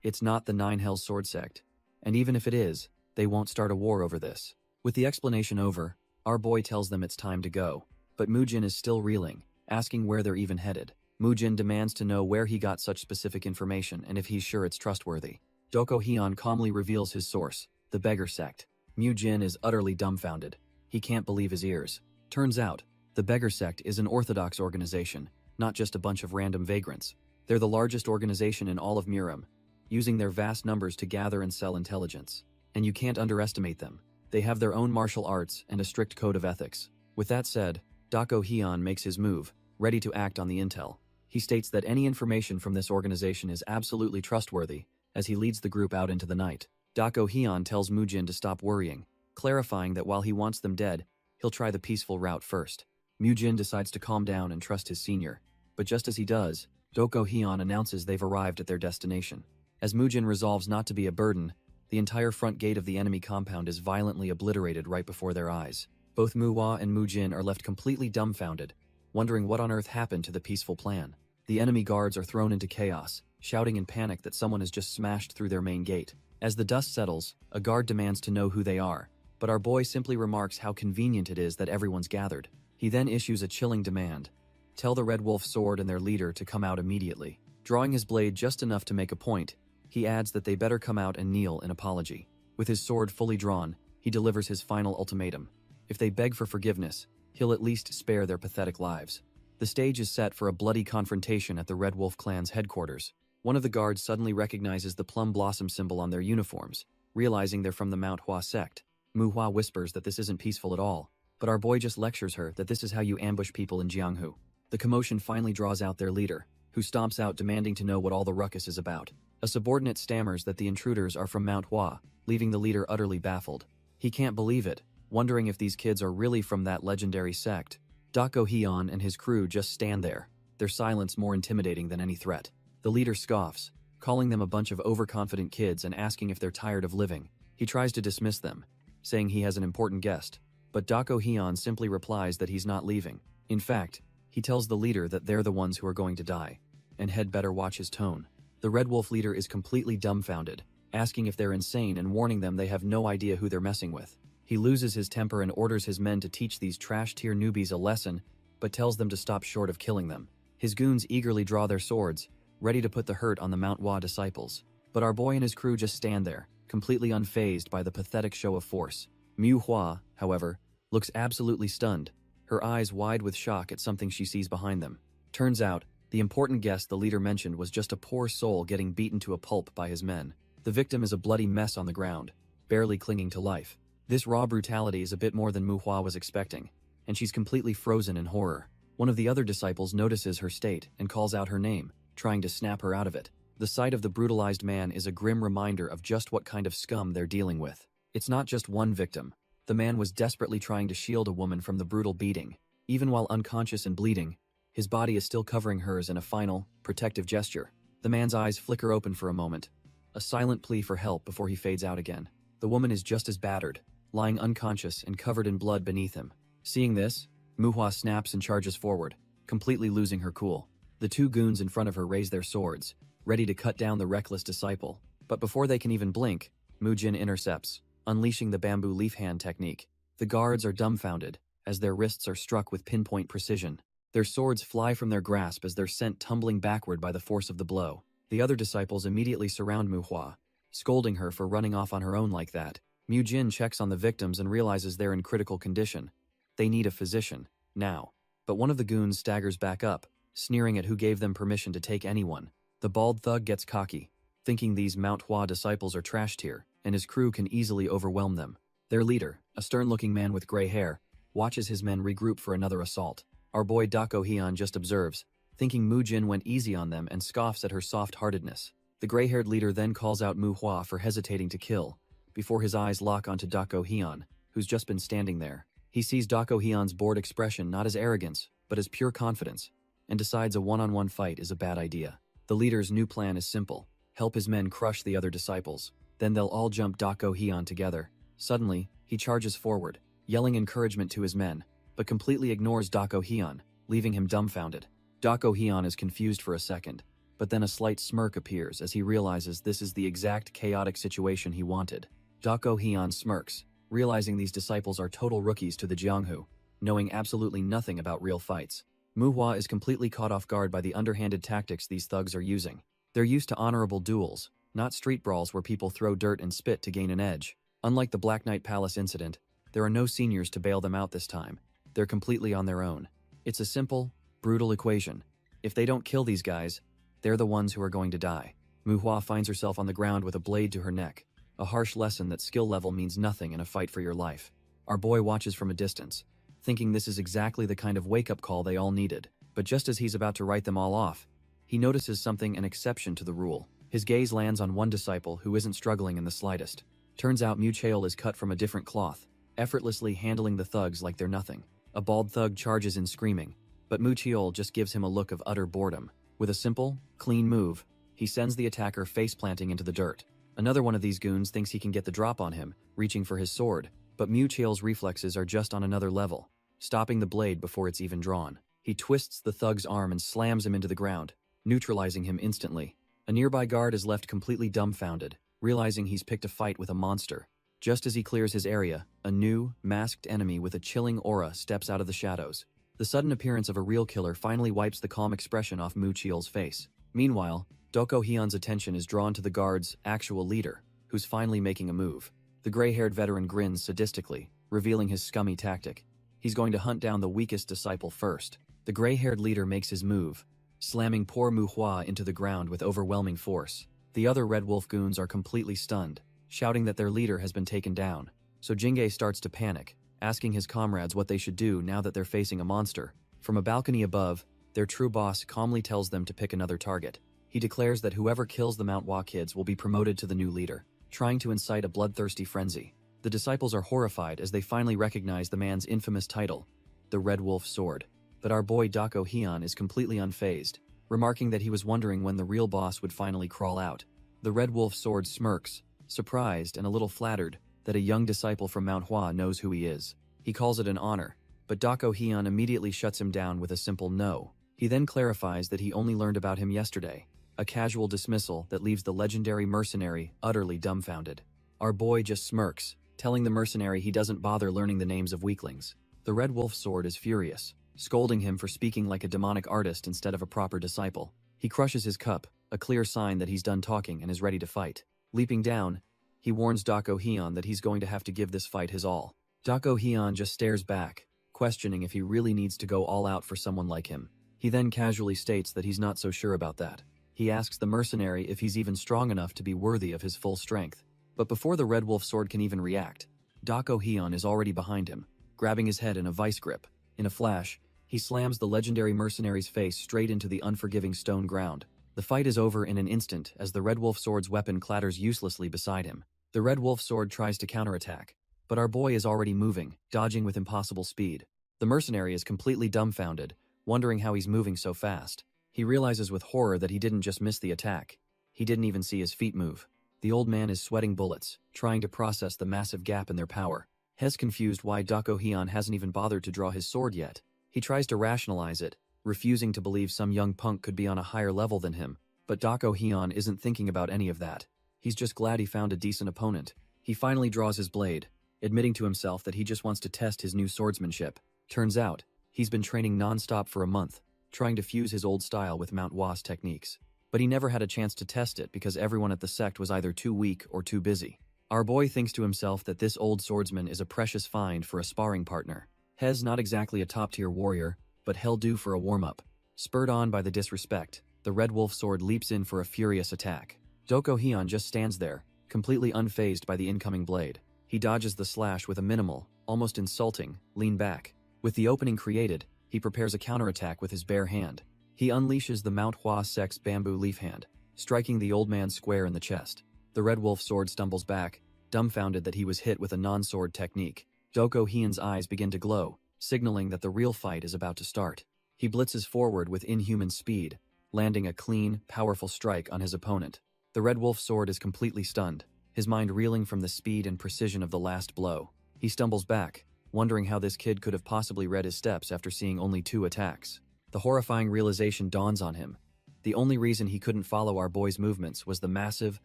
It's not the Nine Hells Sword sect, and even if it is, they won't start a war over this. With the explanation over, our boy tells them it's time to go, but Mujin is still reeling, asking where they're even headed. Mujin demands to know where he got such specific information and if he's sure it's trustworthy. Dako Hyun calmly reveals his source, the Beggar sect. Mujin is utterly dumbfounded. He can't believe his ears. Turns out, the Beggar sect is an orthodox organization, not just a bunch of random vagrants. They're the largest organization in all of Murim, using their vast numbers to gather and sell intelligence. And you can't underestimate them. They have their own martial arts and a strict code of ethics. With that said, Dako Hyun makes his move, ready to act on the intel. He states that any information from this organization is absolutely trustworthy, as he leads the group out into the night. Dako Hyun tells Mujin to stop worrying, clarifying that while he wants them dead, he'll try the peaceful route first. Mujin decides to calm down and trust his senior, but just as he does, Dako Hyun announces they've arrived at their destination. As Mujin resolves not to be a burden, the entire front gate of the enemy compound is violently obliterated right before their eyes. Both Muhua and Mujin are left completely dumbfounded, wondering what on earth happened to the peaceful plan. The enemy guards are thrown into chaos, shouting in panic that someone has just smashed through their main gate. As the dust settles, a guard demands to know who they are, but our boy simply remarks how convenient it is that everyone's gathered. He then issues a chilling demand. Tell the Red Wolf Sword and their leader to come out immediately. Drawing his blade just enough to make a point, he adds that they better come out and kneel in apology. With his sword fully drawn, he delivers his final ultimatum. If they beg for forgiveness, he'll at least spare their pathetic lives. The stage is set for a bloody confrontation at the Red Wolf clan's headquarters. One of the guards suddenly recognizes the plum blossom symbol on their uniforms, realizing they're from the Mount Hua sect. Mu Hua whispers that this isn't peaceful at all, but our boy just lectures her that this is how you ambush people in Jianghu. The commotion finally draws out their leader, who stomps out demanding to know what all the ruckus is about. A subordinate stammers that the intruders are from Mount Hua, leaving the leader utterly baffled. He can't believe it, wondering if these kids are really from that legendary sect. Dako Hyun and his crew just stand there, their silence more intimidating than any threat. The leader scoffs, calling them a bunch of overconfident kids and asking if they're tired of living. He tries to dismiss them, saying he has an important guest, but Dako Hyun simply replies that he's not leaving. In fact, he tells the leader that they're the ones who are going to die, and had better watch his tone. The Red Wolf leader is completely dumbfounded, asking if they're insane and warning them they have no idea who they're messing with. He loses his temper and orders his men to teach these trash-tier newbies a lesson, but tells them to stop short of killing them. His goons eagerly draw their swords, ready to put the hurt on the Mount Hua disciples. But our boy and his crew just stand there, completely unfazed by the pathetic show of force. Mu Hua, however, looks absolutely stunned, her eyes wide with shock at something she sees behind them. Turns out, the important guest the leader mentioned was just a poor soul getting beaten to a pulp by his men. The victim is a bloody mess on the ground, barely clinging to life. This raw brutality is a bit more than Manhwa was expecting, and she's completely frozen in horror. One of the other disciples notices her state and calls out her name, trying to snap her out of it. The sight of the brutalized man is a grim reminder of just what kind of scum they're dealing with. It's not just one victim. The man was desperately trying to shield a woman from the brutal beating. Even while unconscious and bleeding, his body is still covering hers in a final, protective gesture. The man's eyes flicker open for a moment, a silent plea for help before he fades out again. The woman is just as battered, lying unconscious and covered in blood beneath him. Seeing this, Manhwa snaps and charges forward, completely losing her cool. The two goons in front of her raise their swords, ready to cut down the reckless disciple. But before they can even blink, Mujin intercepts, unleashing the bamboo leaf hand technique. The guards are dumbfounded, as their wrists are struck with pinpoint precision. Their swords fly from their grasp as they're sent tumbling backward by the force of the blow. The other disciples immediately surround Manhwa, scolding her for running off on her own like that. Mujin checks on the victims and realizes they're in critical condition. They need a physician, now. But one of the goons staggers back up, sneering at who gave them permission to take anyone. The bald thug gets cocky, thinking these Manhwa disciples are trashed here, and his crew can easily overwhelm them. Their leader, a stern-looking man with gray hair, watches his men regroup for another assault. Our boy Dako Hyun just observes, thinking Mujin went easy on them and scoffs at her soft-heartedness. The gray-haired leader then calls out Manhwa for hesitating to kill, before his eyes lock onto Dako Hyun, who's just been standing there. He sees Dako Hyun's bored expression not as arrogance, but as pure confidence, and decides a one-on-one fight is a bad idea. The leader's new plan is simple: help his men crush the other disciples. Then they'll all jump Dako Hyun together. Suddenly, he charges forward, yelling encouragement to his men, but completely ignores Dako Hyun, leaving him dumbfounded. Dako Hyun is confused for a second, but then a slight smirk appears as he realizes this is the exact chaotic situation he wanted. Dako Hyun smirks, realizing these disciples are total rookies to the Jianghu, knowing absolutely nothing about real fights. Manhwa is completely caught off guard by the underhanded tactics these thugs are using. They're used to honorable duels, not street brawls where people throw dirt and spit to gain an edge. Unlike the Black Knight Palace incident, there are no seniors to bail them out this time. They're completely on their own. It's a simple, brutal equation. If they don't kill these guys, they're the ones who are going to die. Manhwa finds herself on the ground with a blade to her neck, a harsh lesson that skill level means nothing in a fight for your life. Our boy watches from a distance, thinking this is exactly the kind of wake-up call they all needed. But just as he's about to write them all off, he notices something an exception to the rule. His gaze lands on one disciple who isn't struggling in the slightest. Turns out Muchael is cut from a different cloth, effortlessly handling the thugs like they're nothing. A bald thug charges in screaming, but Muchael just gives him a look of utter boredom. With a simple, clean move, he sends the attacker face-planting into the dirt. Another one of these goons thinks he can get the drop on him, reaching for his sword, but Muchael's reflexes are just on another level, stopping the blade before it's even drawn. He twists the thug's arm and slams him into the ground, neutralizing him instantly. A nearby guard is left completely dumbfounded, realizing he's picked a fight with a monster. Just as he clears his area, a new, masked enemy with a chilling aura steps out of the shadows. The sudden appearance of a real killer finally wipes the calm expression off Muchael's face. Meanwhile, Doko Hyun's attention is drawn to the guard's actual leader, who's finally making a move. The gray-haired veteran grins sadistically, revealing his scummy tactic. He's going to hunt down the weakest disciple first. The gray-haired leader makes his move, slamming poor Manhwa into the ground with overwhelming force. The other Red Wolf goons are completely stunned, shouting that their leader has been taken down. So Jingge starts to panic, asking his comrades what they should do now that they're facing a monster. From a balcony above, their true boss calmly tells them to pick another target. He declares that whoever kills the Manhwa kids will be promoted to the new leader, trying to incite a bloodthirsty frenzy. The disciples are horrified as they finally recognize the man's infamous title, the Red Wolf Sword. But our boy Dako Hyun is completely unfazed, remarking that he was wondering when the real boss would finally crawl out. The Red Wolf Sword smirks, surprised and a little flattered that a young disciple from Manhwa knows who he is. He calls it an honor, but Dako Hyun immediately shuts him down with a simple no. He then clarifies that he only learned about him yesterday, a casual dismissal that leaves the legendary mercenary utterly dumbfounded. Our boy just smirks, telling the mercenary he doesn't bother learning the names of weaklings. The Red Wolf Sword is furious, scolding him for speaking like a demonic artist instead of a proper disciple. He crushes his cup, a clear sign that he's done talking and is ready to fight. Leaping down, he warns Dako Hyun that he's going to have to give this fight his all. Dako Hyun just stares back, questioning if he really needs to go all out for someone like him. He then casually states that he's not so sure about that. He asks the mercenary if he's even strong enough to be worthy of his full strength. But before the Red Wolf sword can even react, Dako Hyun is already behind him, grabbing his head in a vice grip. In a flash, he slams the legendary mercenary's face straight into the unforgiving stone ground. The fight is over in an instant as the Red Wolf sword's weapon clatters uselessly beside him. The Red Wolf sword tries to counterattack, but our boy is already moving, dodging with impossible speed. The mercenary is completely dumbfounded, wondering how he's moving so fast. He realizes with horror that he didn't just miss the attack. He didn't even see his feet move. The old man is sweating bullets, trying to process the massive gap in their power. He's confused why Dako Hyun hasn't even bothered to draw his sword yet. He tries to rationalize it, refusing to believe some young punk could be on a higher level than him. But Dako Hyun isn't thinking about any of that. He's just glad he found a decent opponent. He finally draws his blade, admitting to himself that he just wants to test his new swordsmanship. Turns out, he's been training non-stop for a month, trying to fuse his old style with Manhwa's techniques. But he never had a chance to test it because everyone at the sect was either too weak or too busy. Our boy thinks to himself that this old swordsman is a precious find for a sparring partner. He's not exactly a top-tier warrior, but he'll do for a warm-up. Spurred on by the disrespect, the Red Wolf sword leaps in for a furious attack. Dako Hyun just stands there, completely unfazed by the incoming blade. He dodges the slash with a minimal, almost insulting, lean back. With the opening created, he prepares a counterattack with his bare hand. He unleashes the Manhwa sect's bamboo leaf hand, striking the old man square in the chest. The Red Wolf sword stumbles back, dumbfounded that he was hit with a non-sword technique. Dako Hyun's eyes begin to glow, signaling that the real fight is about to start. He blitzes forward with inhuman speed, landing a clean, powerful strike on his opponent. The Red Wolf sword is completely stunned, his mind reeling from the speed and precision of the last blow. He stumbles back, wondering how this kid could have possibly read his steps after seeing only 2 attacks. The horrifying realization dawns on him. The only reason he couldn't follow our boy's movements was the massive,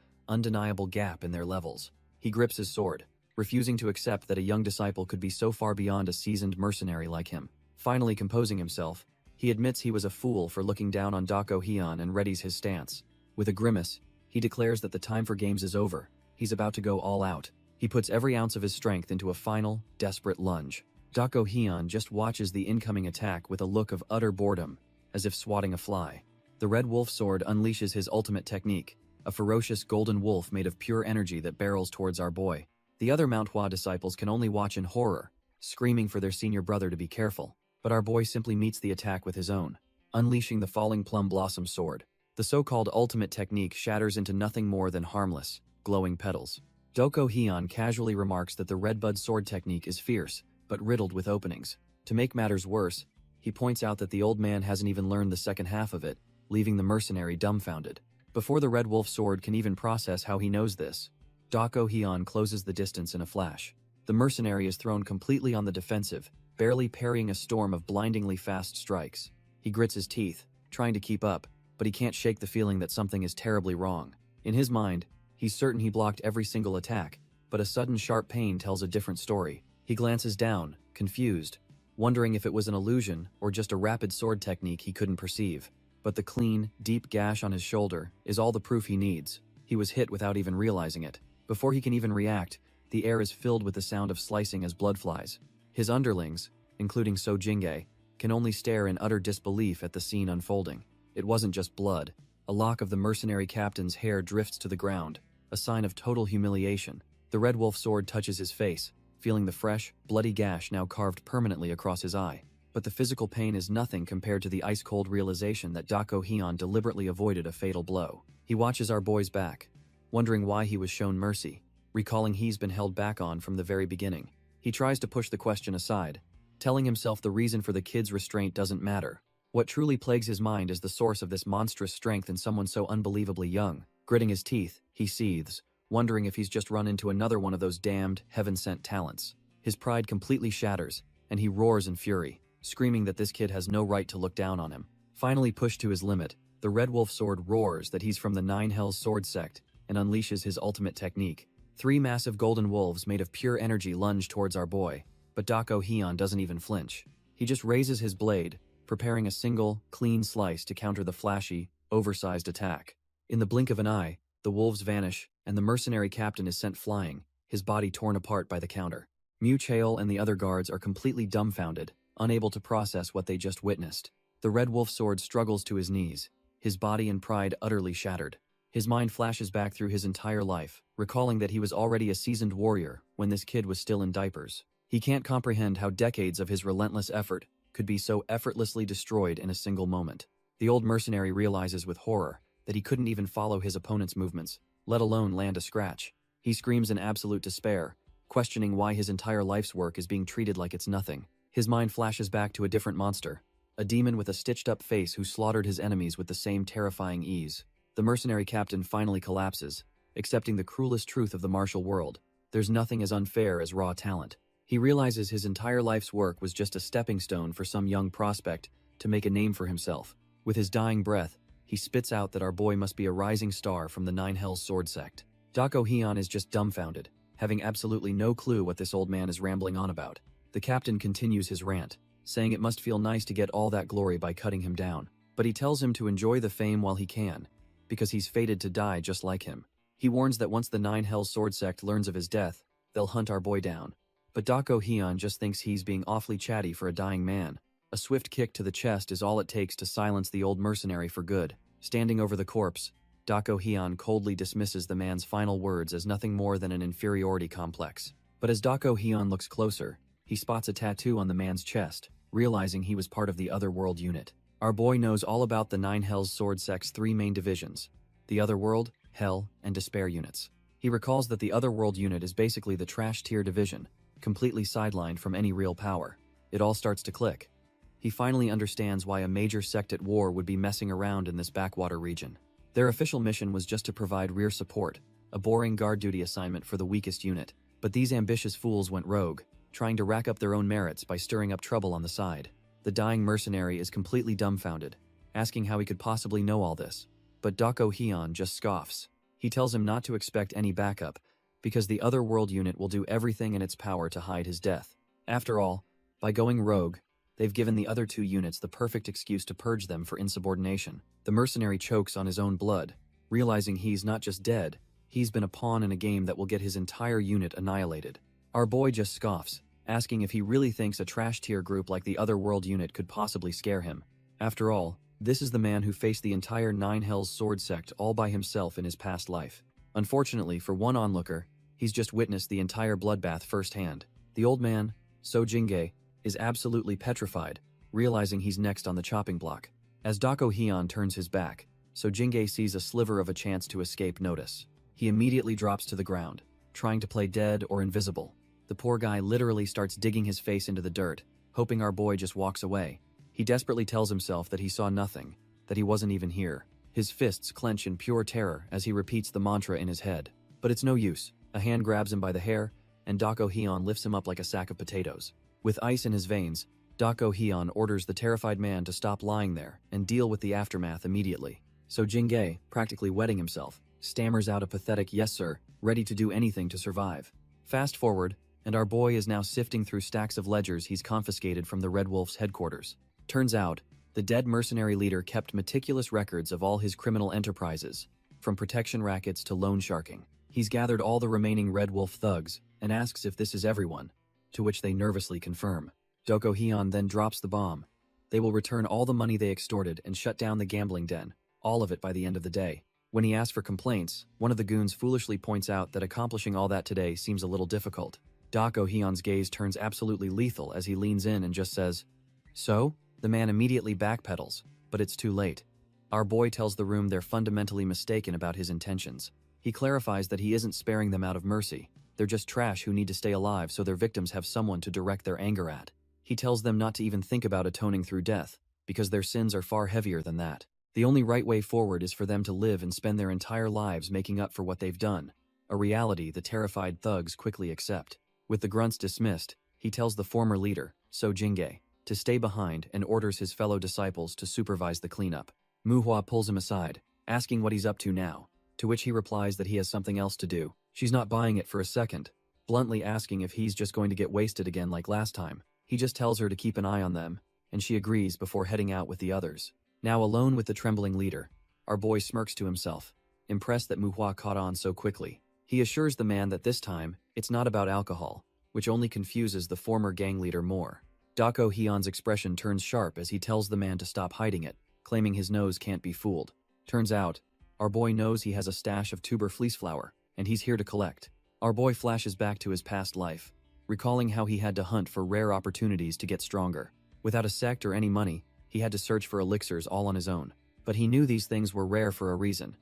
undeniable gap in their levels. He grips his sword, refusing to accept that a young disciple could be so far beyond a seasoned mercenary like him. Finally composing himself, he admits he was a fool for looking down on Dako Hyun and readies his stance. With a grimace, he declares that the time for games is over. He's about to go all out. He puts every ounce of his strength into a final, desperate lunge. Dako Hyun just watches the incoming attack with a look of utter boredom, as if swatting a fly. The Red Wolf sword unleashes his ultimate technique, a ferocious golden wolf made of pure energy that barrels towards our boy. The other Manhwa disciples can only watch in horror, screaming for their senior brother to be careful. But our boy simply meets the attack with his own, unleashing the falling plum blossom sword. The so-called ultimate technique shatters into nothing more than harmless, glowing petals. Dako Hyun casually remarks that the Redbud sword technique is fierce, but riddled with openings. To make matters worse, he points out that the old man hasn't even learned the second half of it, leaving the mercenary dumbfounded. Before the Red Wolf sword can even process how he knows this, Dako Hyun closes the distance in a flash. The mercenary is thrown completely on the defensive, barely parrying a storm of blindingly fast strikes. He grits his teeth, trying to keep up, but he can't shake the feeling that something is terribly wrong. In his mind, he's certain he blocked every single attack, but a sudden sharp pain tells a different story. He glances down, confused, wondering if it was an illusion or just a rapid sword technique he couldn't perceive. But the clean, deep gash on his shoulder is all the proof he needs. He was hit without even realizing it. Before he can even react, the air is filled with the sound of slicing as blood flies. His underlings, including So Jingae, can only stare in utter disbelief at the scene unfolding. It wasn't just blood. A lock of the mercenary captain's hair drifts to the ground, a sign of total humiliation. The Red Wolf sword touches his face, feeling the fresh, bloody gash now carved permanently across his eye. But the physical pain is nothing compared to the ice-cold realization that Dako Hyun deliberately avoided a fatal blow. He watches our boy's back, wondering why he was shown mercy, recalling he's been held back on from the very beginning. He tries to push the question aside, telling himself the reason for the kid's restraint doesn't matter. What truly plagues his mind is the source of this monstrous strength in someone so unbelievably young. Gritting his teeth, he seethes, wondering if he's just run into another one of those damned, heaven-sent talents. His pride completely shatters, and he roars in fury, screaming that this kid has no right to look down on him. Finally pushed to his limit, the Red Wolf sword roars that he's from the Nine Hells sword sect and unleashes his ultimate technique. 3 massive golden wolves made of pure energy lunge towards our boy, but Dako Hyun doesn't even flinch. He just raises his blade, preparing a single, clean slice to counter the flashy, oversized attack. In the blink of an eye, the wolves vanish, and the mercenary captain is sent flying, his body torn apart by the counter. Mu Chaol and the other guards are completely dumbfounded, unable to process what they just witnessed. The red wolf sword struggles to his knees, his body and pride utterly shattered. His mind flashes back through his entire life, recalling that he was already a seasoned warrior when this kid was still in diapers. He can't comprehend how decades of his relentless effort could be so effortlessly destroyed in a single moment. The old mercenary realizes with horror that he couldn't even follow his opponent's movements, let alone land a scratch. He screams in absolute despair, questioning why his entire life's work is being treated like it's nothing. His mind flashes back to a different monster, a demon with a stitched-up face who slaughtered his enemies with the same terrifying ease. The mercenary captain finally collapses, accepting the cruelest truth of the martial world. There's nothing as unfair as raw talent. He realizes his entire life's work was just a stepping stone for some young prospect to make a name for himself. With his dying breath, he spits out that our boy must be a rising star from the Nine Hells sword sect. Dako Hyun is just dumbfounded, having absolutely no clue what this old man is rambling on about. The captain continues his rant, saying it must feel nice to get all that glory by cutting him down. But he tells him to enjoy the fame while he can, because he's fated to die just like him. He warns that once the Nine Hells sword sect learns of his death, they'll hunt our boy down. But Dako Hyun just thinks he's being awfully chatty for a dying man. A swift kick to the chest is all it takes to silence the old mercenary for good. Standing over the corpse, Dako Hyun coldly dismisses the man's final words as nothing more than an inferiority complex. But as Dako Hyun looks closer, he spots a tattoo on the man's chest, realizing he was part of the Otherworld unit. Our boy knows all about the Nine Hells sword sect's three main divisions, the Otherworld, Hell, and Despair units. He recalls that the Otherworld unit is basically the trash tier division, completely sidelined from any real power. It all starts to click. He finally understands why a major sect at war would be messing around in this backwater region. Their official mission was just to provide rear support, a boring guard duty assignment for the weakest unit. But these ambitious fools went rogue, trying to rack up their own merits by stirring up trouble on the side. The dying mercenary is completely dumbfounded, asking how he could possibly know all this. But Dako Hyun just scoffs. He tells him not to expect any backup, because the Otherworld unit will do everything in its power to hide his death. After all, by going rogue, they've given the other two units the perfect excuse to purge them for insubordination. The mercenary chokes on his own blood, realizing he's not just dead, he's been a pawn in a game that will get his entire unit annihilated. Our boy just scoffs, asking if he really thinks a trash-tier group like the Otherworld unit could possibly scare him. After all, this is the man who faced the entire Nine Hells sword sect all by himself in his past life. Unfortunately for one onlooker, he's just witnessed the entire bloodbath firsthand. The old man, So Jingge, is absolutely petrified, realizing he's next on the chopping block. As Dako Hyun turns his back, So Jingge sees a sliver of a chance to escape notice. He immediately drops to the ground, trying to play dead or invisible. The poor guy literally starts digging his face into the dirt, hoping our boy just walks away. He desperately tells himself that he saw nothing, that he wasn't even here. His fists clench in pure terror as he repeats the mantra in his head. But it's no use. A hand grabs him by the hair, and Dako Hyun lifts him up like a sack of potatoes. With ice in his veins, Dako Hyun orders the terrified man to stop lying there and deal with the aftermath immediately. So Jingge, practically wetting himself, stammers out a pathetic "yes sir," ready to do anything to survive. Fast forward, and our boy is now sifting through stacks of ledgers he's confiscated from the Red Wolf's headquarters. Turns out, the dead mercenary leader kept meticulous records of all his criminal enterprises, from protection rackets to loan sharking. He's gathered all the remaining Red Wolf thugs and asks if this is everyone, to which they nervously confirm. Dako Hyun then drops the bomb. They will return all the money they extorted and shut down the gambling den, all of it by the end of the day. When he asks for complaints, one of the goons foolishly points out that accomplishing all that today seems a little difficult. Dako Hyun's gaze turns absolutely lethal as he leans in and just says, "So?" The man immediately backpedals, but it's too late. Our boy tells the room they're fundamentally mistaken about his intentions. He clarifies that he isn't sparing them out of mercy. They're just trash who need to stay alive so their victims have someone to direct their anger at. He tells them not to even think about atoning through death, because their sins are far heavier than that. The only right way forward is for them to live and spend their entire lives making up for what they've done, a reality the terrified thugs quickly accept. With the grunts dismissed, he tells the former leader, So Jingge, to stay behind and orders his fellow disciples to supervise the cleanup. Manhwa pulls him aside, asking what he's up to now, to which he replies that he has something else to do. She's not buying it for a second, bluntly asking if he's just going to get wasted again like last time. He just tells her to keep an eye on them, and she agrees before heading out with the others. Now alone with the trembling leader, our boy smirks to himself, impressed that Manhwa caught on so quickly. He assures the man that this time, it's not about alcohol, which only confuses the former gang leader more. Dako Hyun's expression turns sharp as he tells the man to stop hiding it, claiming his nose can't be fooled. Turns out, our boy knows he has a stash of tuber fleece flower, and he's here to collect. Our boy flashes back to his past life, recalling how he had to hunt for rare opportunities to get stronger. Without a sect or any money, he had to search for elixirs all on his own. But he knew these things were rare for a reason.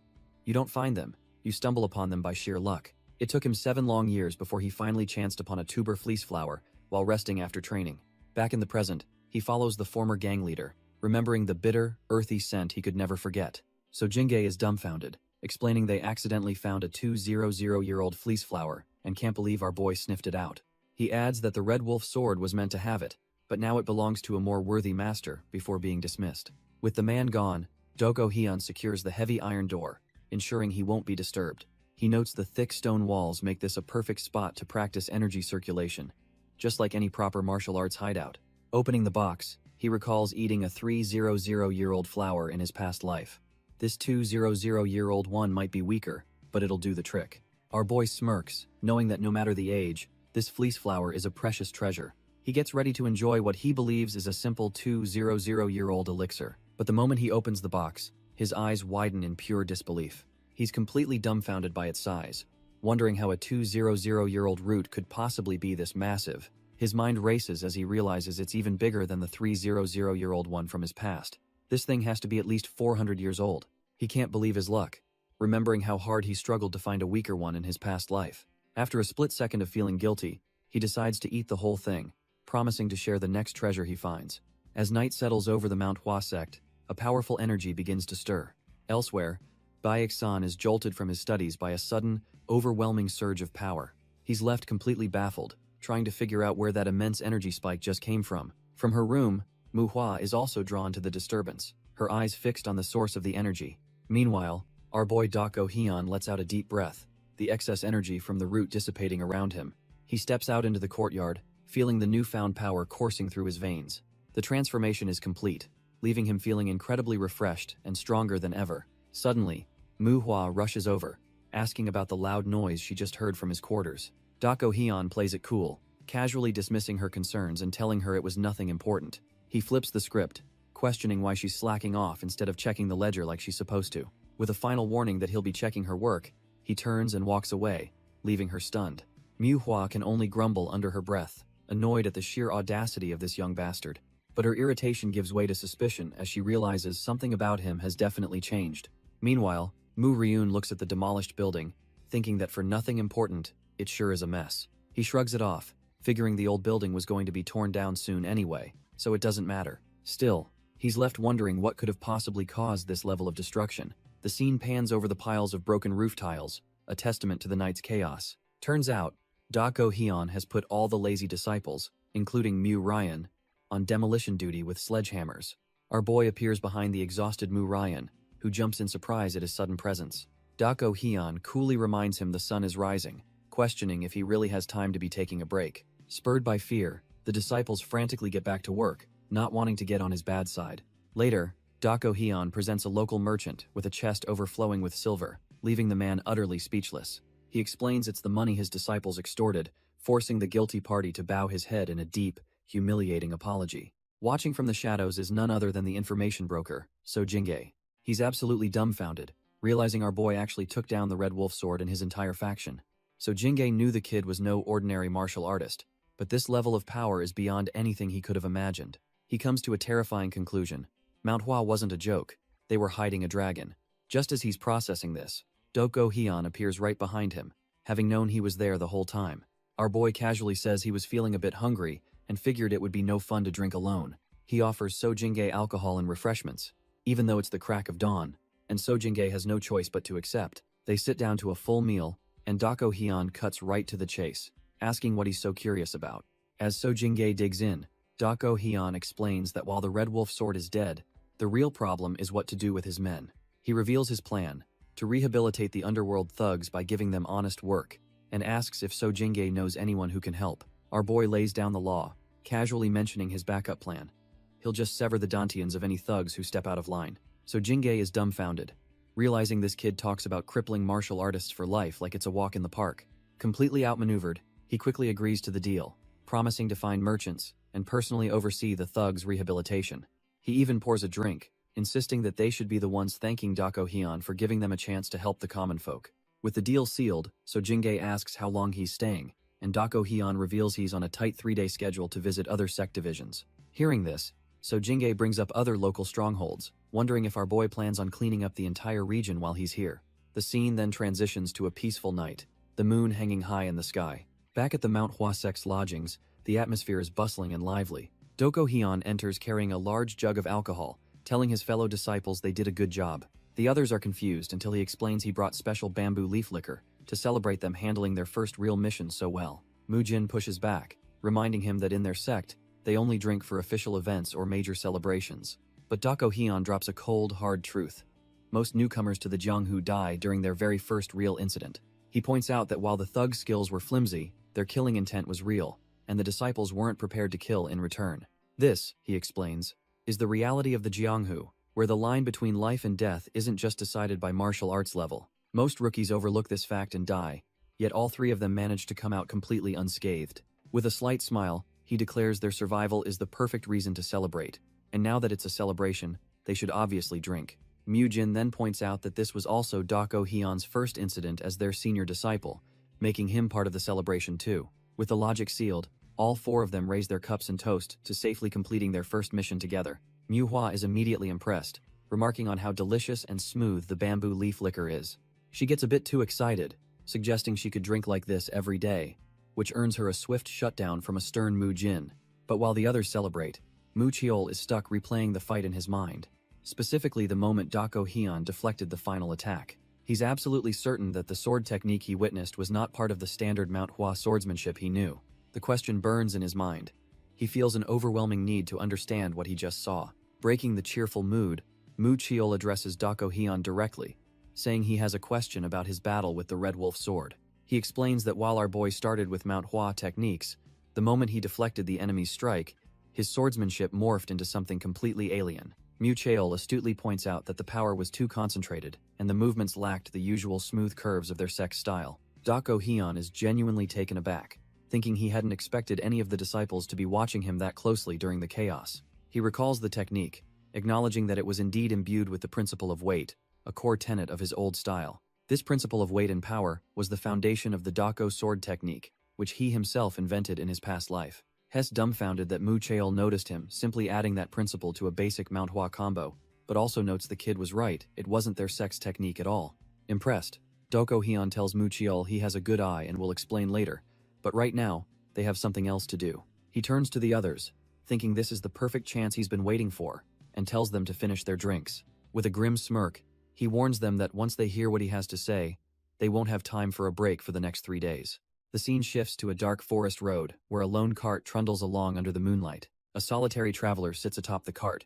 You don't find them, you stumble upon them by sheer luck. It took him 7 long years before he finally chanced upon a tuber fleece flower while resting after training. Back in the present, he follows the former gang leader, remembering the bitter, earthy scent he could never forget. So Jingay is dumbfounded, explaining they accidentally found a 200-year-old fleece flower and can't believe our boy sniffed it out. He adds that the Red Wolf sword was meant to have it, but now it belongs to a more worthy master before being dismissed. With the man gone, Doko Hyun secures the heavy iron door, ensuring he won't be disturbed. He notes the thick stone walls make this a perfect spot to practice energy circulation, just like any proper martial arts hideout. Opening the box, he recalls eating a 300-year-old flower in his past life. This 200-year-old one might be weaker, but it'll do the trick. Our boy smirks, knowing that no matter the age, this fleece flower is a precious treasure. He gets ready to enjoy what he believes is a simple 200-year-old elixir. But the moment he opens the box, his eyes widen in pure disbelief. He's completely dumbfounded by its size, wondering how a 200-year-old root could possibly be this massive. His mind races as he realizes it's even bigger than the 300-year-old one from his past. This thing has to be at least 400 years old. He can't believe his luck, remembering how hard he struggled to find a weaker one in his past life. After a split second of feeling guilty, he decides to eat the whole thing, promising to share the next treasure he finds. As night settles over the Manhwa sect, a powerful energy begins to stir. Elsewhere, Baek-san is jolted from his studies by a sudden, overwhelming surge of power. He's left completely baffled, trying to figure out where that immense energy spike just came from. From her room, Manhwa is also drawn to the disturbance, her eyes fixed on the source of the energy. Meanwhile, our boy Dako Hyun lets out a deep breath, the excess energy from the root dissipating around him. He steps out into the courtyard, feeling the newfound power coursing through his veins. The transformation is complete, leaving him feeling incredibly refreshed and stronger than ever. Suddenly, Manhwa rushes over, asking about the loud noise she just heard from his quarters. Dako Hyun plays it cool, casually dismissing her concerns and telling her it was nothing important. He flips the script, questioning why she's slacking off instead of checking the ledger like she's supposed to. With a final warning that he'll be checking her work, he turns and walks away, leaving her stunned. Manhwa can only grumble under her breath, annoyed at the sheer audacity of this young bastard. But her irritation gives way to suspicion as she realizes something about him has definitely changed. Meanwhile, Mu Ryun looks at the demolished building, thinking that for nothing important, it sure is a mess. He shrugs it off, figuring the old building was going to be torn down soon anyway, so it doesn't matter. Still, he's left wondering what could have possibly caused this level of destruction. The scene pans over the piles of broken roof tiles, a testament to the night's chaos. Turns out, Dako Hyun has put all the lazy disciples, including Mu Ryan, on demolition duty with sledgehammers. Our boy appears behind the exhausted Mu Ryan, who jumps in surprise at his sudden presence. Dako Hyun coolly reminds him the sun is rising, questioning if he really has time to be taking a break. Spurred by fear, the disciples frantically get back to work, not wanting to get on his bad side. Later, Dako Hyun presents a local merchant with a chest overflowing with silver, leaving the man utterly speechless. He explains it's the money his disciples extorted, forcing the guilty party to bow his head in a deep, humiliating apology. Watching from the shadows is none other than the information broker, So Jingay. He's absolutely dumbfounded, realizing our boy actually took down the Red Wolf sword and his entire faction. So Jingay knew the kid was no ordinary martial artist, but this level of power is beyond anything he could have imagined. He comes to a terrifying conclusion. Manhwa wasn't a joke, they were hiding a dragon. Just as he's processing this, Doko Hyun appears right behind him, having known he was there the whole time. Our boy casually says he was feeling a bit hungry and figured it would be no fun to drink alone. He offers So Jingay alcohol and refreshments, even though it's the crack of dawn, and So Jingay has no choice but to accept. They sit down to a full meal, and Dako Hyun cuts right to the chase, asking what he's so curious about. As So Jingay digs in, Dako Hyun explains that while the Red Wolf sword is dead, the real problem is what to do with his men. He reveals his plan, to rehabilitate the underworld thugs by giving them honest work, and asks if So Jingay knows anyone who can help. Our boy lays down the law, casually mentioning his backup plan. He'll just sever the dantians of any thugs who step out of line. So Jingay is dumbfounded, realizing this kid talks about crippling martial artists for life like it's a walk in the park. Completely outmaneuvered, he quickly agrees to the deal, promising to find merchants, and personally oversee the thugs' rehabilitation. He even pours a drink, insisting that they should be the ones thanking Dako Hyun for giving them a chance to help the common folk. With the deal sealed, So Jingge asks how long he's staying, and Dako Hyun reveals he's on a tight 3-day schedule to visit other sect divisions. Hearing this, So Jingge brings up other local strongholds, wondering if our boy plans on cleaning up the entire region while he's here. The scene then transitions to a peaceful night, the moon hanging high in the sky. Back at the Manhwa sect's lodgings, the atmosphere is bustling and lively. Dako Hyun enters carrying a large jug of alcohol, telling his fellow disciples they did a good job. The others are confused until he explains he brought special bamboo leaf liquor to celebrate them handling their first real mission so well. Mujin pushes back, reminding him that in their sect, they only drink for official events or major celebrations. But Dako Hyun drops a cold, hard truth. Most newcomers to the Jianghu die during their very first real incident. He points out that while the thug skills were flimsy, their killing intent was real, and the disciples weren't prepared to kill in return. This, he explains, is the reality of the Jianghu, where the line between life and death isn't just decided by martial arts level. Most rookies overlook this fact and die, yet all 3 of them manage to come out completely unscathed. With a slight smile, he declares their survival is the perfect reason to celebrate, and now that it's a celebration, they should obviously drink. Mujin then points out that this was also Dako Hyun's first incident as their senior disciple, making him part of the celebration too. With the logic sealed, all 4 of them raise their cups and toast to safely completing their first mission together. Manhwa is immediately impressed, remarking on how delicious and smooth the bamboo leaf liquor is. She gets a bit too excited, suggesting she could drink like this every day, which earns her a swift shutdown from a stern Mujin. But while the others celebrate, Mu Cheol is stuck replaying the fight in his mind, specifically the moment Dako Hyun deflected the final attack. He's absolutely certain that the sword technique he witnessed was not part of the standard Manhwa swordsmanship he knew. The question burns in his mind. He feels an overwhelming need to understand what he just saw. Breaking the cheerful mood, Mu Cheol addresses Dako Hyun directly, saying he has a question about his battle with the Red Wolf sword. He explains that while our boy started with Manhwa techniques, the moment he deflected the enemy's strike, his swordsmanship morphed into something completely alien. Mu Cheol astutely points out that the power was too concentrated, and the movements lacked the usual smooth curves of their sex style. Dako Hyun is genuinely taken aback, thinking he hadn't expected any of the disciples to be watching him that closely during the chaos. He recalls the technique, acknowledging that it was indeed imbued with the principle of weight, a core tenet of his old style. This principle of weight and power was the foundation of the Dako sword technique, which he himself invented in his past life. Hess dumbfounded that Mu Cheol noticed him simply adding that principle to a basic Manhwa combo, but also notes the kid was right, it wasn't their sex technique at all. Impressed, Dako Hyun tells Mu Cheol he has a good eye and will explain later, but right now, they have something else to do. He turns to the others, thinking this is the perfect chance he's been waiting for, and tells them to finish their drinks. With a grim smirk, he warns them that once they hear what he has to say, they won't have time for a break for the next 3 days. The scene shifts to a dark forest road, where a lone cart trundles along under the moonlight. A solitary traveler sits atop the cart,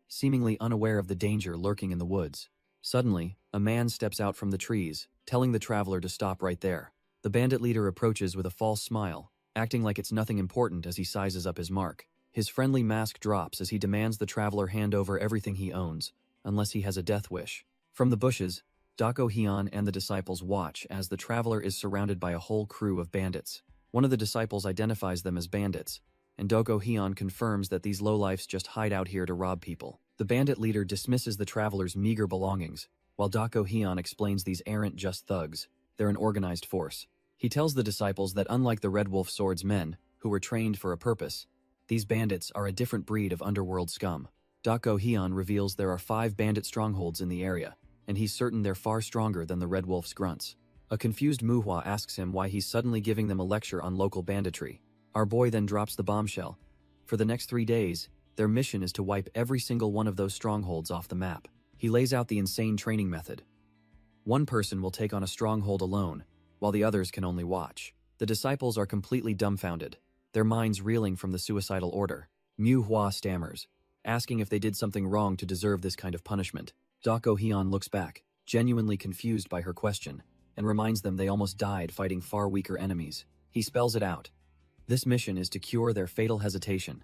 seemingly unaware of the danger lurking in the woods. Suddenly, a man steps out from the trees, telling the traveler to stop right there. The bandit leader approaches with a false smile, acting like it's nothing important as he sizes up his mark. His friendly mask drops as he demands the traveler hand over everything he owns, unless he has a death wish. From the bushes, Dako Hyun and the disciples watch as the traveler is surrounded by a whole crew of bandits. One of the disciples identifies them as bandits, and Dako Hyun confirms that these lowlifes just hide out here to rob people. The bandit leader dismisses the traveler's meager belongings, while Dako Hyun explains these aren't just thugs, they're an organized force. He tells the disciples that unlike the Red Wolf swordsmen, who were trained for a purpose, these bandits are a different breed of underworld scum. Dako Hyun reveals there are 5 bandit strongholds in the area, and he's certain they're far stronger than the Red Wolf's grunts. A confused Manhwa asks him why he's suddenly giving them a lecture on local banditry. Our boy then drops the bombshell. For the next 3 days, their mission is to wipe every single one of those strongholds off the map. He lays out the insane training method. One person will take on a stronghold alone, while the others can only watch. The disciples are completely dumbfounded, their minds reeling from the suicidal order. Manhwa stammers, asking if they did something wrong to deserve this kind of punishment. Dako Hyun looks back, genuinely confused by her question, and reminds them they almost died fighting far weaker enemies. He spells it out. This mission is to cure their fatal hesitation,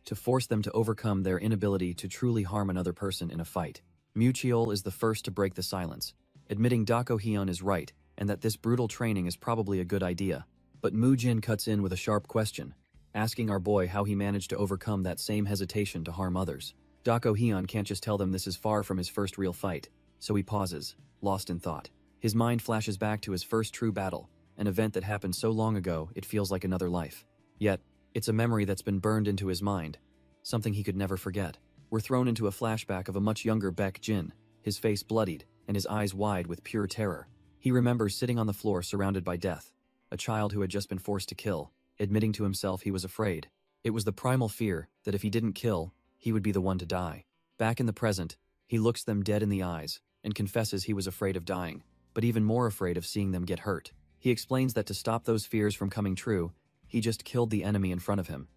to force them to overcome their inability to truly harm another person in a fight. Mu Cheol is the first to break the silence, admitting Dako Hyun is right and that this brutal training is probably a good idea. But Mu Jin cuts in with a sharp question, asking our boy how he managed to overcome that same hesitation to harm others. Dako Hyun can't just tell them this is far from his first real fight, so he pauses, lost in thought. His mind flashes back to his first true battle, an event that happened so long ago it feels like another life. Yet, it's a memory that's been burned into his mind, something he could never forget. We're thrown into a flashback of a much younger Baek Jin, his face bloodied and his eyes wide with pure terror. He remembers sitting on the floor surrounded by death, a child who had just been forced to kill, admitting to himself he was afraid. It was the primal fear that if he didn't kill, he would be the one to die. Back in the present, he looks them dead in the eyes and confesses he was afraid of dying, but even more afraid of seeing them get hurt. He explains that to stop those fears from coming true, he just killed the enemy in front of him.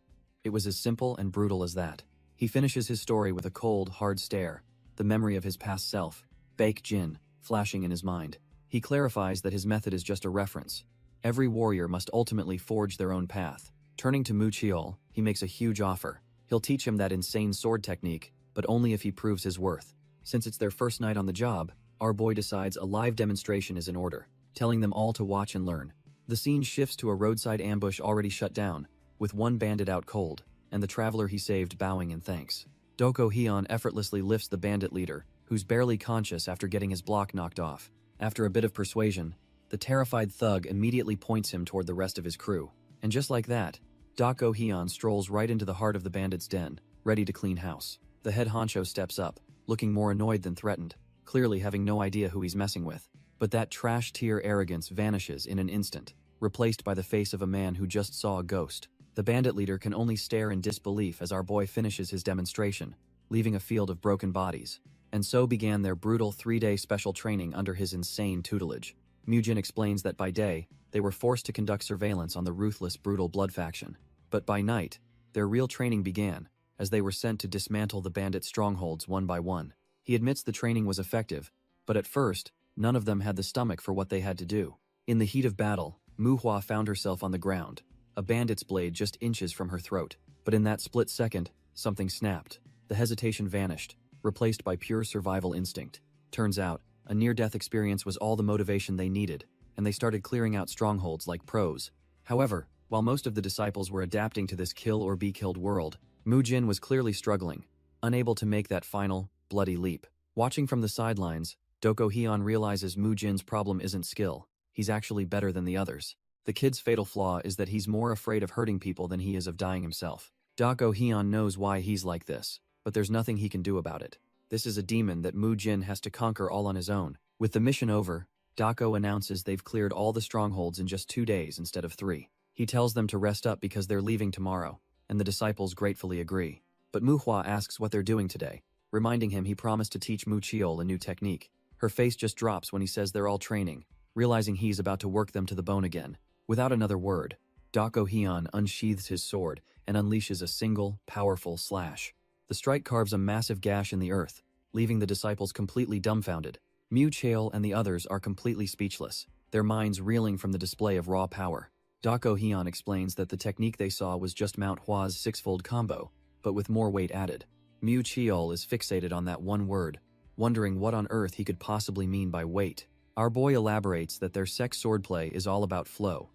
It was as simple and brutal as that. He finishes his story with a cold, hard stare, the memory of his past self, Baek Jin, flashing in his mind. He clarifies that his method is just a reference. Every warrior must ultimately forge their own path. Turning to Mu Cheol, he makes a huge offer. He'll teach him that insane sword technique, but only if he proves his worth. Since it's their first night on the job, our boy decides a live demonstration is in order, telling them all to watch and learn. The scene shifts to a roadside ambush already shut down, with one bandit out cold, and the traveler he saved bowing in thanks. Doko Hyun effortlessly lifts the bandit leader, who's barely conscious after getting his block knocked off. After a bit of persuasion, the terrified thug immediately points him toward the rest of his crew. And just like that, Dako Hyun strolls right into the heart of the bandit's den, ready to clean house. The head honcho steps up, looking more annoyed than threatened, clearly having no idea who he's messing with. But that trash-tier arrogance vanishes in an instant, replaced by the face of a man who just saw a ghost. The bandit leader can only stare in disbelief as our boy finishes his demonstration, leaving a field of broken bodies. And so began their brutal 3-day special training under his insane tutelage. Mujin explains that by day, they were forced to conduct surveillance on the ruthless, brutal blood faction. But by night, their real training began, as they were sent to dismantle the bandit strongholds one by one. He admits the training was effective, but at first, none of them had the stomach for what they had to do. In the heat of battle, Muhua found herself on the ground, a bandit's blade just inches from her throat. But in that split second, something snapped. The hesitation vanished, replaced by pure survival instinct. Turns out, a near-death experience was all the motivation they needed, and they started clearing out strongholds like pros. However, while most of the disciples were adapting to this kill-or-be-killed world, Mujin was clearly struggling, unable to make that final, bloody leap. Watching from the sidelines, Doko Hyun realizes Mujin's problem isn't skill. He's actually better than the others. The kid's fatal flaw is that he's more afraid of hurting people than he is of dying himself. Dako Hyun knows why he's like this, but there's nothing he can do about it. This is a demon that Mujin has to conquer all on his own. With the mission over, Dako announces they've cleared all the strongholds in just 2 days instead of 3. He tells them to rest up because they're leaving tomorrow, and the disciples gratefully agree. But Muhua asks what they're doing today, reminding him he promised to teach Mu Cheol a new technique. Her face just drops when he says they're all training, realizing he's about to work them to the bone again. Without another word, Dako Hyun unsheathes his sword and unleashes a single, powerful slash. The strike carves a massive gash in the earth, leaving the disciples completely dumbfounded. Mu Cheol and the others are completely speechless, their minds reeling from the display of raw power. Dako Hyun explains that the technique they saw was just Manhwa's six-fold combo, but with more weight added. Mu Cheol is fixated on that one word, wondering what on earth he could possibly mean by weight. Our boy elaborates that their sex swordplay is all about flow,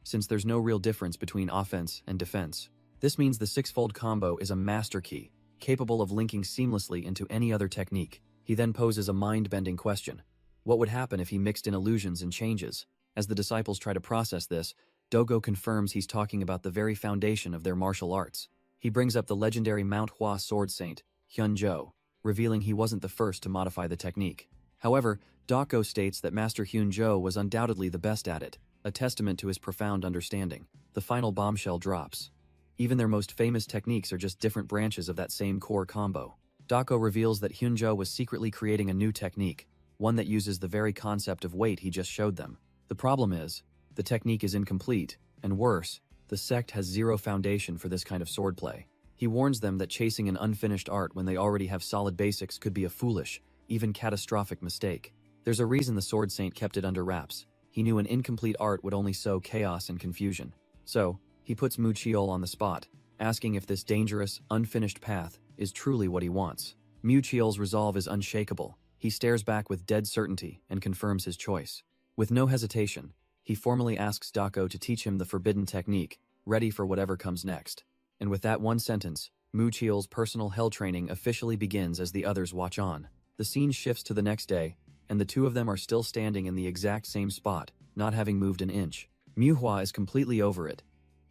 since there's no real difference between offense and defense. This means the six-fold combo is a master key, capable of linking seamlessly into any other technique. He then poses a mind-bending question. What would happen if he mixed in illusions and changes? As the disciples try to process this, Dogo confirms he's talking about the very foundation of their martial arts. He brings up the legendary Mount Hua sword saint, Hyunjo, revealing he wasn't the first to modify the technique. However, Dako states that Master Hyunjo was undoubtedly the best at it, a testament to his profound understanding. The final bombshell drops. Even their most famous techniques are just different branches of that same core combo. Dako reveals that Hyunjo was secretly creating a new technique, one that uses the very concept of weight he just showed them. The problem is, the technique is incomplete, and worse, the sect has zero foundation for this kind of swordplay. He warns them that chasing an unfinished art when they already have solid basics could be a foolish, even catastrophic mistake. There's a reason the sword saint kept it under wraps. He knew an incomplete art would only sow chaos and confusion. So, he puts Mu Cheol on the spot, asking if this dangerous, unfinished path is truly what he wants. Mu Cheol's resolve is unshakable. He stares back with dead certainty and confirms his choice. With no hesitation, he formally asks Dako to teach him the forbidden technique, ready for whatever comes next. And with that one sentence, Mu Chiel's personal hell training officially begins as the others watch on. The scene shifts to the next day, and the two of them are still standing in the exact same spot, not having moved an inch. Manhwa is completely over it,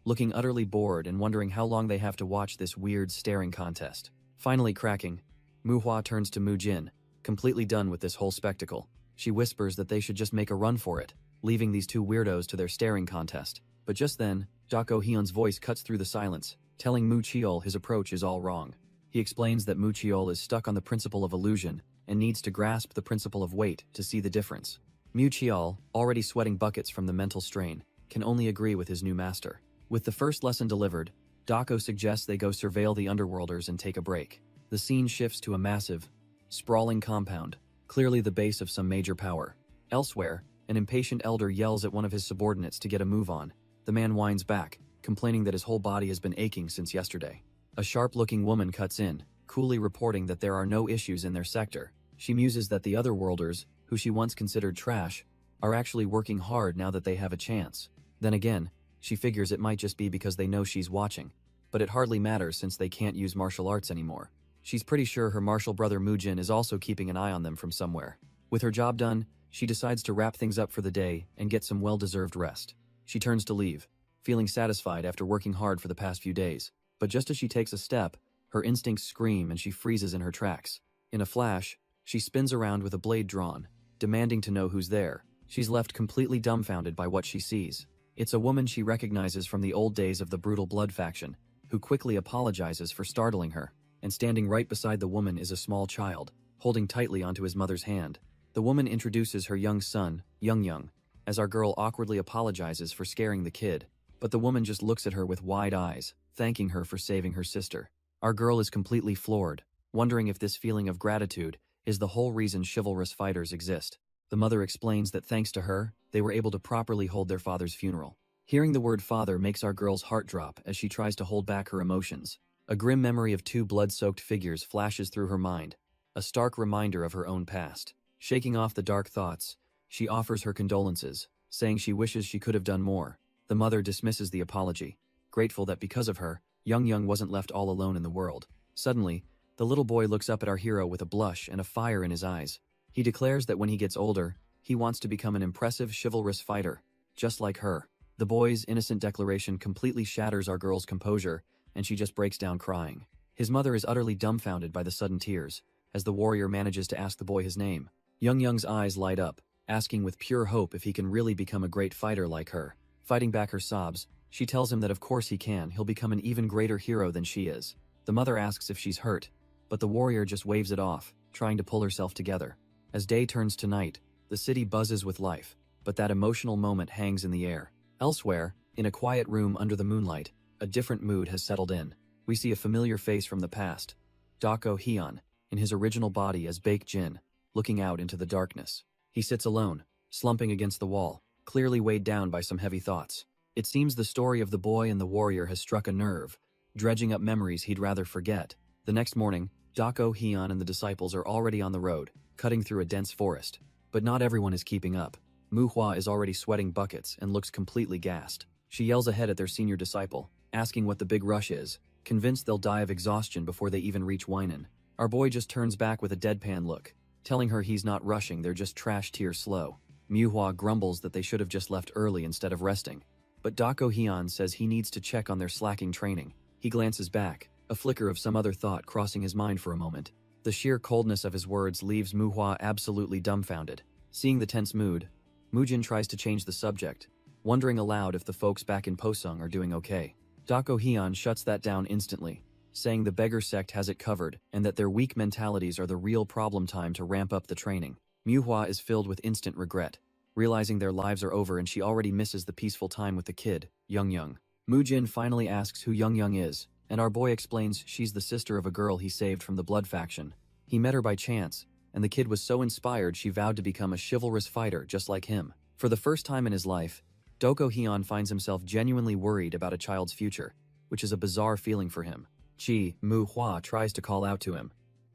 looking utterly bored and wondering how long they have to watch this weird staring contest. Finally cracking, Manhwa turns to Mujin, completely done with this whole spectacle. She whispers that they should just make a run for it, leaving these two weirdos to their staring contest. But just then, Dako Hyun's voice cuts through the silence, telling Mu Chiol his approach is all wrong. He explains that Mu Chiol is stuck on the principle of illusion and needs to grasp the principle of weight to see the difference. Mu Chiol, already sweating buckets from the mental strain, can only agree with his new master. With the first lesson delivered, Dako suggests they go surveil the underworlders and take a break. The scene shifts to a massive, sprawling compound, clearly the base of some major power. Elsewhere, an impatient elder yells at one of his subordinates to get a move on. The man whines back, complaining that his whole body has been aching since yesterday. A sharp-looking woman cuts in, coolly reporting that there are no issues in their sector. She muses that the otherworlders, who she once considered trash, are actually working hard now that they have a chance. Then again, she figures it might just be because they know she's watching, but it hardly matters since they can't use martial arts anymore. She's pretty sure her martial brother Mujin is also keeping an eye on them from somewhere. With her job done, she decides to wrap things up for the day and get some well-deserved rest. She turns to leave, feeling satisfied after working hard for the past few days. But just as she takes a step, her instincts scream and she freezes in her tracks. In a flash, she spins around with a blade drawn, demanding to know who's there. She's left completely dumbfounded by what she sees. It's a woman she recognizes from the old days of the brutal blood faction, who quickly apologizes for startling her. And standing right beside the woman is a small child, holding tightly onto his mother's hand. The woman introduces her young son, Young, as our girl awkwardly apologizes for scaring the kid. But the woman just looks at her with wide eyes, thanking her for saving her sister. Our girl is completely floored, wondering if this feeling of gratitude is the whole reason chivalrous fighters exist. The mother explains that thanks to her, they were able to properly hold their father's funeral. Hearing the word father makes our girl's heart drop as she tries to hold back her emotions. A grim memory of two blood-soaked figures flashes through her mind, a stark reminder of her own past. Shaking off the dark thoughts, she offers her condolences, saying she wishes she could have done more. The mother dismisses the apology, grateful that because of her, Young wasn't left all alone in the world. Suddenly, the little boy looks up at our hero with a blush and a fire in his eyes. He declares that when he gets older, he wants to become an impressive chivalrous fighter, just like her. The boy's innocent declaration completely shatters our girl's composure, and she just breaks down crying. His mother is utterly dumbfounded by the sudden tears, as the warrior manages to ask the boy his name. Young's eyes light up, asking with pure hope if he can really become a great fighter like her. Fighting back her sobs, she tells him that of course he can, he'll become an even greater hero than she is. The mother asks if she's hurt, but the warrior just waves it off, trying to pull herself together. As day turns to night, the city buzzes with life, but that emotional moment hangs in the air. Elsewhere, in a quiet room under the moonlight, a different mood has settled in. We see a familiar face from the past, Dako Hyun, in his original body as Baek Jin, looking out into the darkness. He sits alone, slumping against the wall, clearly weighed down by some heavy thoughts. It seems the story of the boy and the warrior has struck a nerve, dredging up memories he'd rather forget. The next morning, Dako Hyun and the disciples are already on the road, cutting through a dense forest. But not everyone is keeping up. Manhwa is already sweating buckets and looks completely gassed. She yells ahead at their senior disciple, asking what the big rush is, convinced they'll die of exhaustion before they even reach Winan. Our boy just turns back with a deadpan look, telling her he's not rushing, they're just trash tier slow. Manhwa grumbles that they should have just left early instead of resting. But Dako Hyun says he needs to check on their slacking training. He glances back, a flicker of some other thought crossing his mind for a moment. The sheer coldness of his words leaves Manhwa absolutely dumbfounded. Seeing the tense mood, Mujin tries to change the subject, wondering aloud if the folks back in Posung are doing okay. Dako Hyun shuts that down instantly, saying the beggar sect has it covered and that their weak mentalities are the real problem. Time to ramp up the training. Manhwa is filled with instant regret, realizing their lives are over and she already misses the peaceful time with the kid, Young. Mujin finally asks who Young is, and our boy explains she's the sister of a girl he saved from the blood faction. He met her by chance, and the kid was so inspired she vowed to become a chivalrous fighter just like him. For the first time in his life, Dako Hyun finds himself genuinely worried about a child's future, which is a bizarre feeling for him. Manhwa tries to call out to him,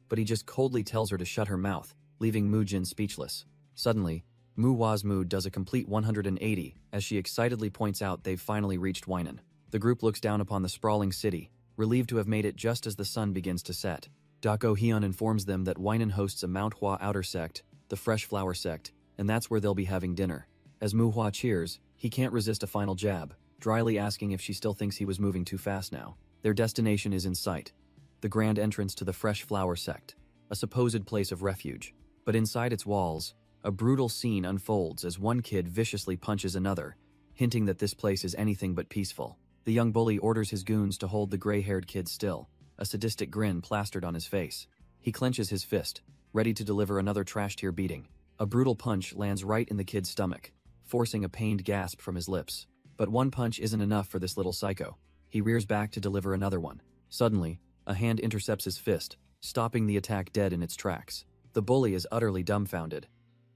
but he just coldly tells her to shut her mouth, leaving Mujin speechless. Suddenly, Manhwa's mood does a complete 180 as she excitedly points out they've finally reached Winan. The group looks down upon the sprawling city, relieved to have made it just as the sun begins to set. Dako Hyun informs them that Winan hosts a Manhwa outer sect, the Fresh Flower sect, and that's where they'll be having dinner. As Muhwa cheers, he can't resist a final jab, dryly asking if she still thinks he was moving too fast now. Their destination is in sight. The grand entrance to the Fresh Flower sect, a supposed place of refuge. But inside its walls, a brutal scene unfolds as one kid viciously punches another, hinting that this place is anything but peaceful. The young bully orders his goons to hold the gray-haired kid still, a sadistic grin plastered on his face. He clenches his fist, ready to deliver another trash-tier beating. A brutal punch lands right in the kid's stomach, forcing a pained gasp from his lips. But one punch isn't enough for this little psycho. He rears back to deliver another one. Suddenly, a hand intercepts his fist, stopping the attack dead in its tracks. The bully is utterly dumbfounded.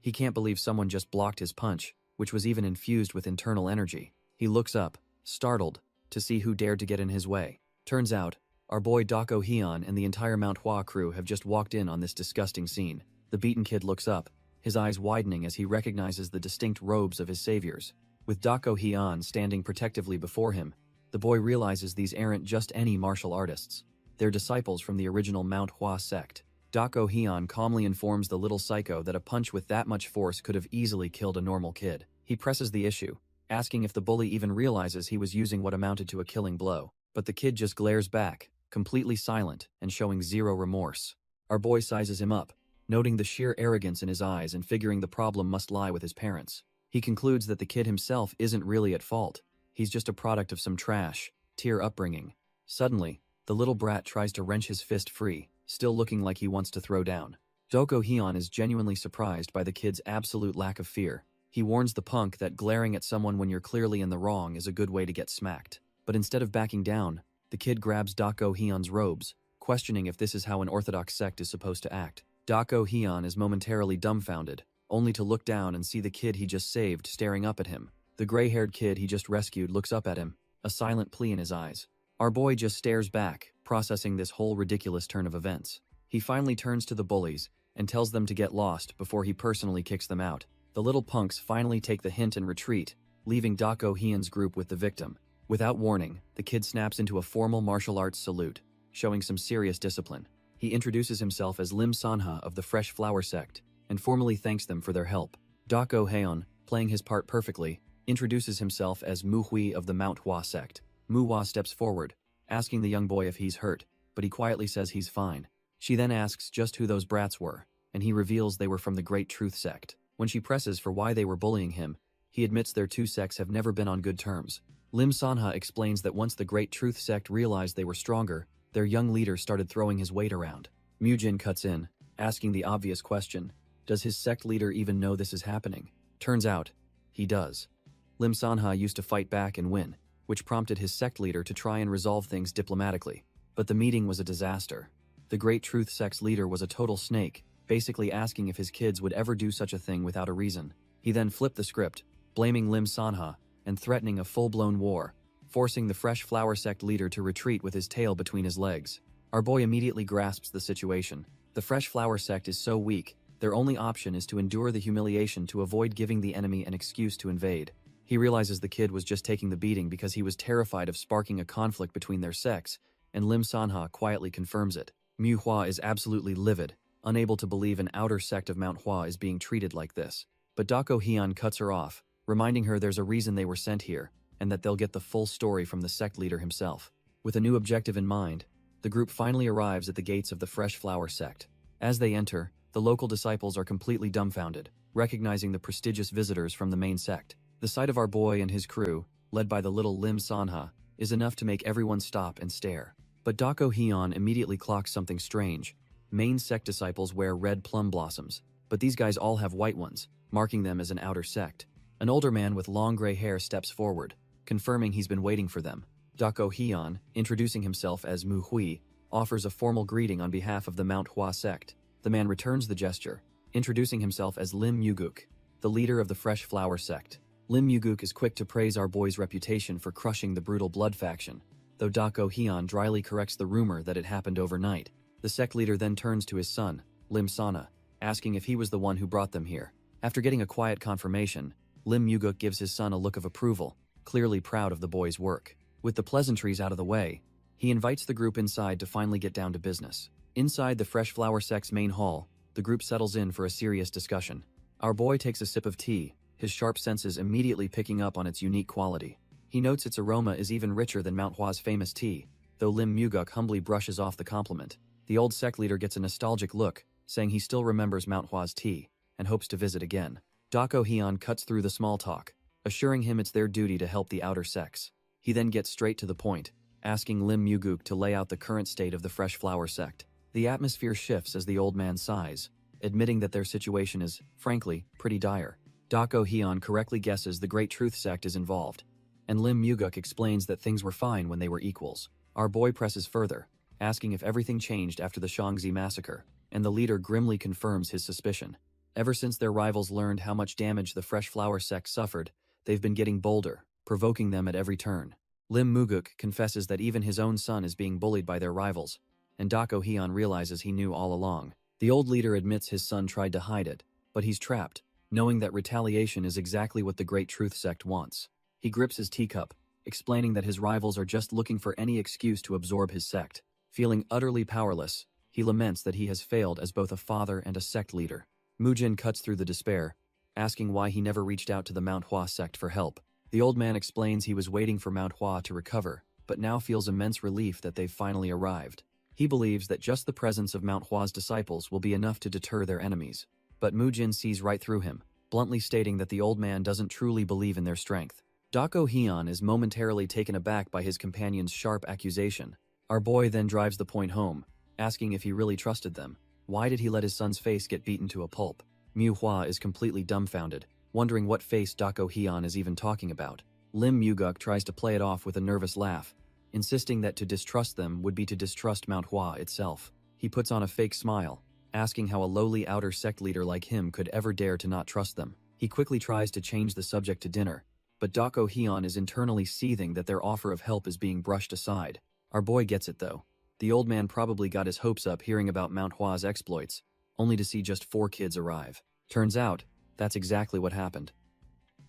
He can't believe someone just blocked his punch, which was even infused with internal energy. He looks up, startled, to see who dared to get in his way. Turns out, our boy Dako Hyun and the entire Manhwa crew have just walked in on this disgusting scene. The beaten kid looks up, his eyes widening as he recognizes the distinct robes of his saviors. With Dako Hyun standing protectively before him, the boy realizes these aren't just any martial artists. They're disciples from the original Manhwa sect. Dako Hyun calmly informs the little psycho that a punch with that much force could have easily killed a normal kid. He presses the issue, asking if the bully even realizes he was using what amounted to a killing blow. But the kid just glares back, completely silent and showing zero remorse. Our boy sizes him up, noting the sheer arrogance in his eyes and figuring the problem must lie with his parents. He concludes that the kid himself isn't really at fault. He's just a product of some trash-tier upbringing. Suddenly, the little brat tries to wrench his fist free, still looking like he wants to throw down. Dako Hyun is genuinely surprised by the kid's absolute lack of fear. He warns the punk that glaring at someone when you're clearly in the wrong is a good way to get smacked. But instead of backing down, the kid grabs Dako Hyun's robes, questioning if this is how an orthodox sect is supposed to act. Dako Hyun is momentarily dumbfounded, only to look down and see the kid he just saved staring up at him. The gray-haired kid he just rescued looks up at him, a silent plea in his eyes. Our boy just stares back, processing this whole ridiculous turn of events. He finally turns to the bullies and tells them to get lost before he personally kicks them out. The little punks finally take the hint and retreat, leaving Dako Hyun's group with the victim. Without warning, the kid snaps into a formal martial arts salute, showing some serious discipline. He introduces himself as Lim Sanha of the Fresh Flower sect, and formally thanks them for their help. Dako Hyun, playing his part perfectly, introduces himself as Muhui of the Manhwa sect. Muhwa steps forward, asking the young boy if he's hurt, but he quietly says he's fine. She then asks just who those brats were, and he reveals they were from the Great Truth sect. When she presses for why they were bullying him, he admits their two sects have never been on good terms. Lim Sanha explains that once the Great Truth sect realized they were stronger, their young leader started throwing his weight around. Mujin cuts in, asking the obvious question, does his sect leader even know this is happening? Turns out, he does. Lim Sanha used to fight back and win, which prompted his sect leader to try and resolve things diplomatically. But the meeting was a disaster. The Great Truth sect's leader was a total snake, basically asking if his kids would ever do such a thing without a reason. He then flipped the script, blaming Lim Sanha and threatening a full-blown war, forcing the Fresh Flower sect leader to retreat with his tail between his legs. Our boy immediately grasps the situation. The Fresh Flower sect is so weak, their only option is to endure the humiliation to avoid giving the enemy an excuse to invade. He realizes the kid was just taking the beating because he was terrified of sparking a conflict between their sects, and Lim Sanha quietly confirms it. Muhwa is absolutely livid, unable to believe an outer sect of Manhwa is being treated like this. But Dako Hyun cuts her off, reminding her there's a reason they were sent here, and that they'll get the full story from the sect leader himself. With a new objective in mind, the group finally arrives at the gates of the Fresh Flower sect. As they enter, the local disciples are completely dumbfounded, recognizing the prestigious visitors from the main sect. The sight of our boy and his crew, led by the little Lim Sanha, is enough to make everyone stop and stare. But Dako Hyun immediately clocks something strange. Main sect disciples wear red plum blossoms, but these guys all have white ones, marking them as an outer sect. An older man with long gray hair steps forward, confirming he's been waiting for them. Dako Hyun, introducing himself as Mu Hui, offers a formal greeting on behalf of the Manhwa sect. The man returns the gesture, introducing himself as Lim Yuguk, the leader of the Fresh Flower sect. Lim Yuguk is quick to praise our boy's reputation for crushing the brutal blood faction, though Dako Hyun dryly corrects the rumor that it happened overnight. The sect leader then turns to his son, Lim Sana, asking if he was the one who brought them here. After getting a quiet confirmation, Lim Yuguk gives his son a look of approval, clearly proud of the boy's work. With the pleasantries out of the way, he invites the group inside to finally get down to business. Inside the Fresh Flower Sect's main hall, the group settles in for a serious discussion. Our boy takes a sip of tea, his sharp senses immediately picking up on its unique quality. He notes its aroma is even richer than Manhwa's famous tea, though Lim Muguk humbly brushes off the compliment. The old sect leader gets a nostalgic look, saying he still remembers Manhwa's tea, and hopes to visit again. Dako Hyun cuts through the small talk, assuring him it's their duty to help the outer sects. He then gets straight to the point, asking Lim Muguk to lay out the current state of the Fresh Flower Sect. The atmosphere shifts as the old man sighs, admitting that their situation is, frankly, pretty dire. Dako Hyun correctly guesses the Great Truth Sect is involved, and Lim Muguk explains that things were fine when they were equals. Our boy presses further, asking if everything changed after the Shangzi massacre, and the leader grimly confirms his suspicion. Ever since their rivals learned how much damage the Fresh Flower Sect suffered, they've been getting bolder, provoking them at every turn. Lim Muguk confesses that even his own son is being bullied by their rivals, and Dako Hyun realizes he knew all along. The old leader admits his son tried to hide it, but he's trapped, knowing that retaliation is exactly what the Great Truth Sect wants. He grips his teacup, explaining that his rivals are just looking for any excuse to absorb his sect. Feeling utterly powerless, he laments that he has failed as both a father and a sect leader. Mujin cuts through the despair, asking why he never reached out to the Manhwa sect for help. The old man explains he was waiting for Manhwa to recover, but now feels immense relief that they've finally arrived. He believes that just the presence of Manhwa's disciples will be enough to deter their enemies. But Mujin sees right through him, bluntly stating that the old man doesn't truly believe in their strength. Dako Hyun is momentarily taken aback by his companion's sharp accusation. Our boy then drives the point home, asking if he really trusted them. Why did he let his son's face get beaten to a pulp? Manhwa is completely dumbfounded, wondering what face Dako Hyun is even talking about. Lim Muguk tries to play it off with a nervous laugh, insisting that to distrust them would be to distrust Manhwa itself. He puts on a fake smile, asking how a lowly outer sect leader like him could ever dare to not trust them. He quickly tries to change the subject to dinner, but Dako Hyun is internally seething that their offer of help is being brushed aside. Our boy gets it though. The old man probably got his hopes up hearing about Manhwa's exploits, only to see just 4 kids arrive. Turns out, that's exactly what happened.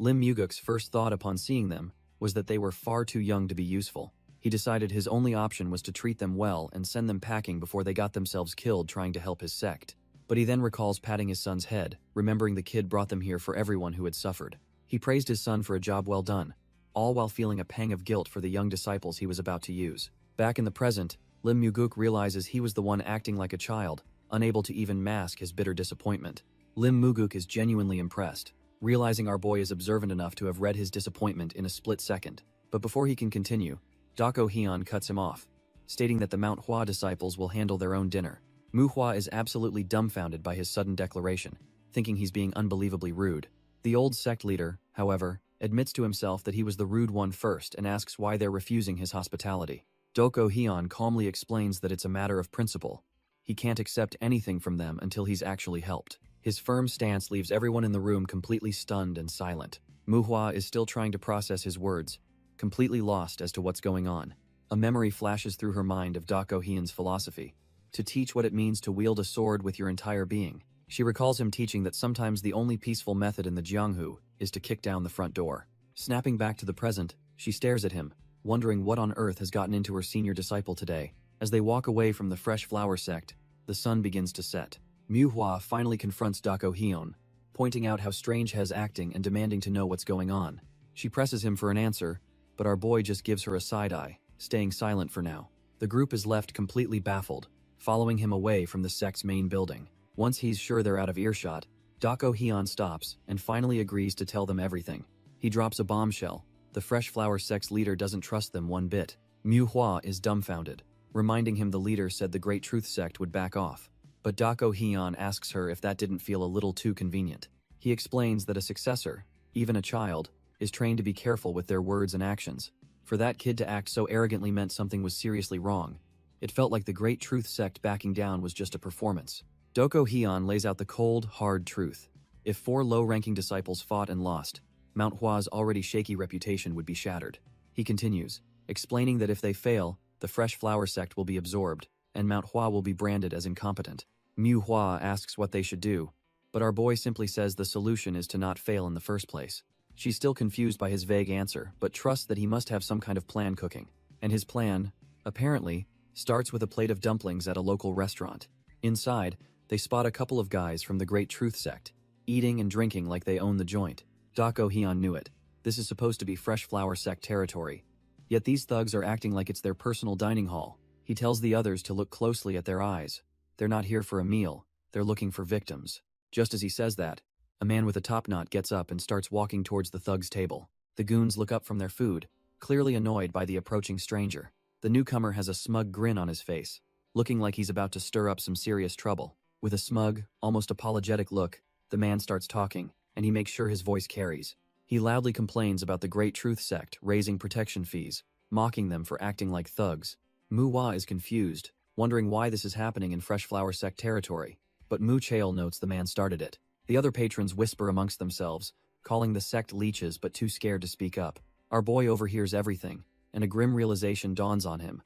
Lim Muguk's first thought upon seeing them was that they were far too young to be useful. He decided his only option was to treat them well and send them packing before they got themselves killed trying to help his sect. But he then recalls patting his son's head, remembering the kid brought them here for everyone who had suffered. He praised his son for a job well done, all while feeling a pang of guilt for the young disciples he was about to use. Back in the present, Lim Muguk realizes he was the one acting like a child, unable to even mask his bitter disappointment. Lim Muguk is genuinely impressed, realizing our boy is observant enough to have read his disappointment in a split second. But before he can continue, Dako Hyun cuts him off, stating that the Manhwa disciples will handle their own dinner. Manhwa is absolutely dumbfounded by his sudden declaration, thinking he's being unbelievably rude. The old sect leader, however, admits to himself that he was the rude one first and asks why they're refusing his hospitality. Dako Hyun calmly explains that it's a matter of principle. He can't accept anything from them until he's actually helped. His firm stance leaves everyone in the room completely stunned and silent. Manhwa is still trying to process his words, completely lost as to what's going on. A memory flashes through her mind of Dako Hyun's philosophy, to teach what it means to wield a sword with your entire being. She recalls him teaching that sometimes the only peaceful method in the Jianghu is to kick down the front door. Snapping back to the present, she stares at him, wondering what on earth has gotten into her senior disciple today. As they walk away from the Fresh Flower Sect, the sun begins to set. Manhwa finally confronts Dako Hyun, pointing out how strange he is acting and demanding to know what's going on. She presses him for an answer, but our boy just gives her a side-eye, staying silent for now. The group is left completely baffled, following him away from the sect's main building. Once he's sure they're out of earshot, Dako Hyun stops and finally agrees to tell them everything. He drops a bombshell. The Fresh Flower sect's leader doesn't trust them one bit. Manhwa is dumbfounded, reminding him the leader said the Great Truth Sect would back off. But Dako Hyun asks her if that didn't feel a little too convenient. He explains that a successor, even a child, is trained to be careful with their words and actions. For that kid to act so arrogantly meant something was seriously wrong. It felt like the Great Truth Sect backing down was just a performance. Dako Hyun lays out the cold, hard truth. If 4 low-ranking disciples fought and lost, Manhwa's already shaky reputation would be shattered. He continues, explaining that if they fail, the Fresh Flower Sect will be absorbed, and Manhwa will be branded as incompetent. Manhwa asks what they should do, but our boy simply says the solution is to not fail in the first place. She's still confused by his vague answer, but trusts that he must have some kind of plan cooking. And his plan, apparently, starts with a plate of dumplings at a local restaurant. Inside, they spot a couple of guys from the Great Truth Sect, eating and drinking like they own the joint. Dako Hyun knew it. This is supposed to be Fresh Flower Sect territory. Yet these thugs are acting like it's their personal dining hall. He tells the others to look closely at their eyes. They're not here for a meal, they're looking for victims. Just as he says that, a man with a topknot gets up and starts walking towards the thugs' table. The goons look up from their food, clearly annoyed by the approaching stranger. The newcomer has a smug grin on his face, looking like he's about to stir up some serious trouble. With a smug, almost apologetic look, the man starts talking, and he makes sure his voice carries. He loudly complains about the Great Truth Sect raising protection fees, mocking them for acting like thugs. Manhwa is confused, wondering why this is happening in Fresh Flower Sect territory, but Mu Chael notes the man started it. The other patrons whisper amongst themselves, calling the sect leeches but too scared to speak up. Our boy overhears everything, and a grim realization dawns on him.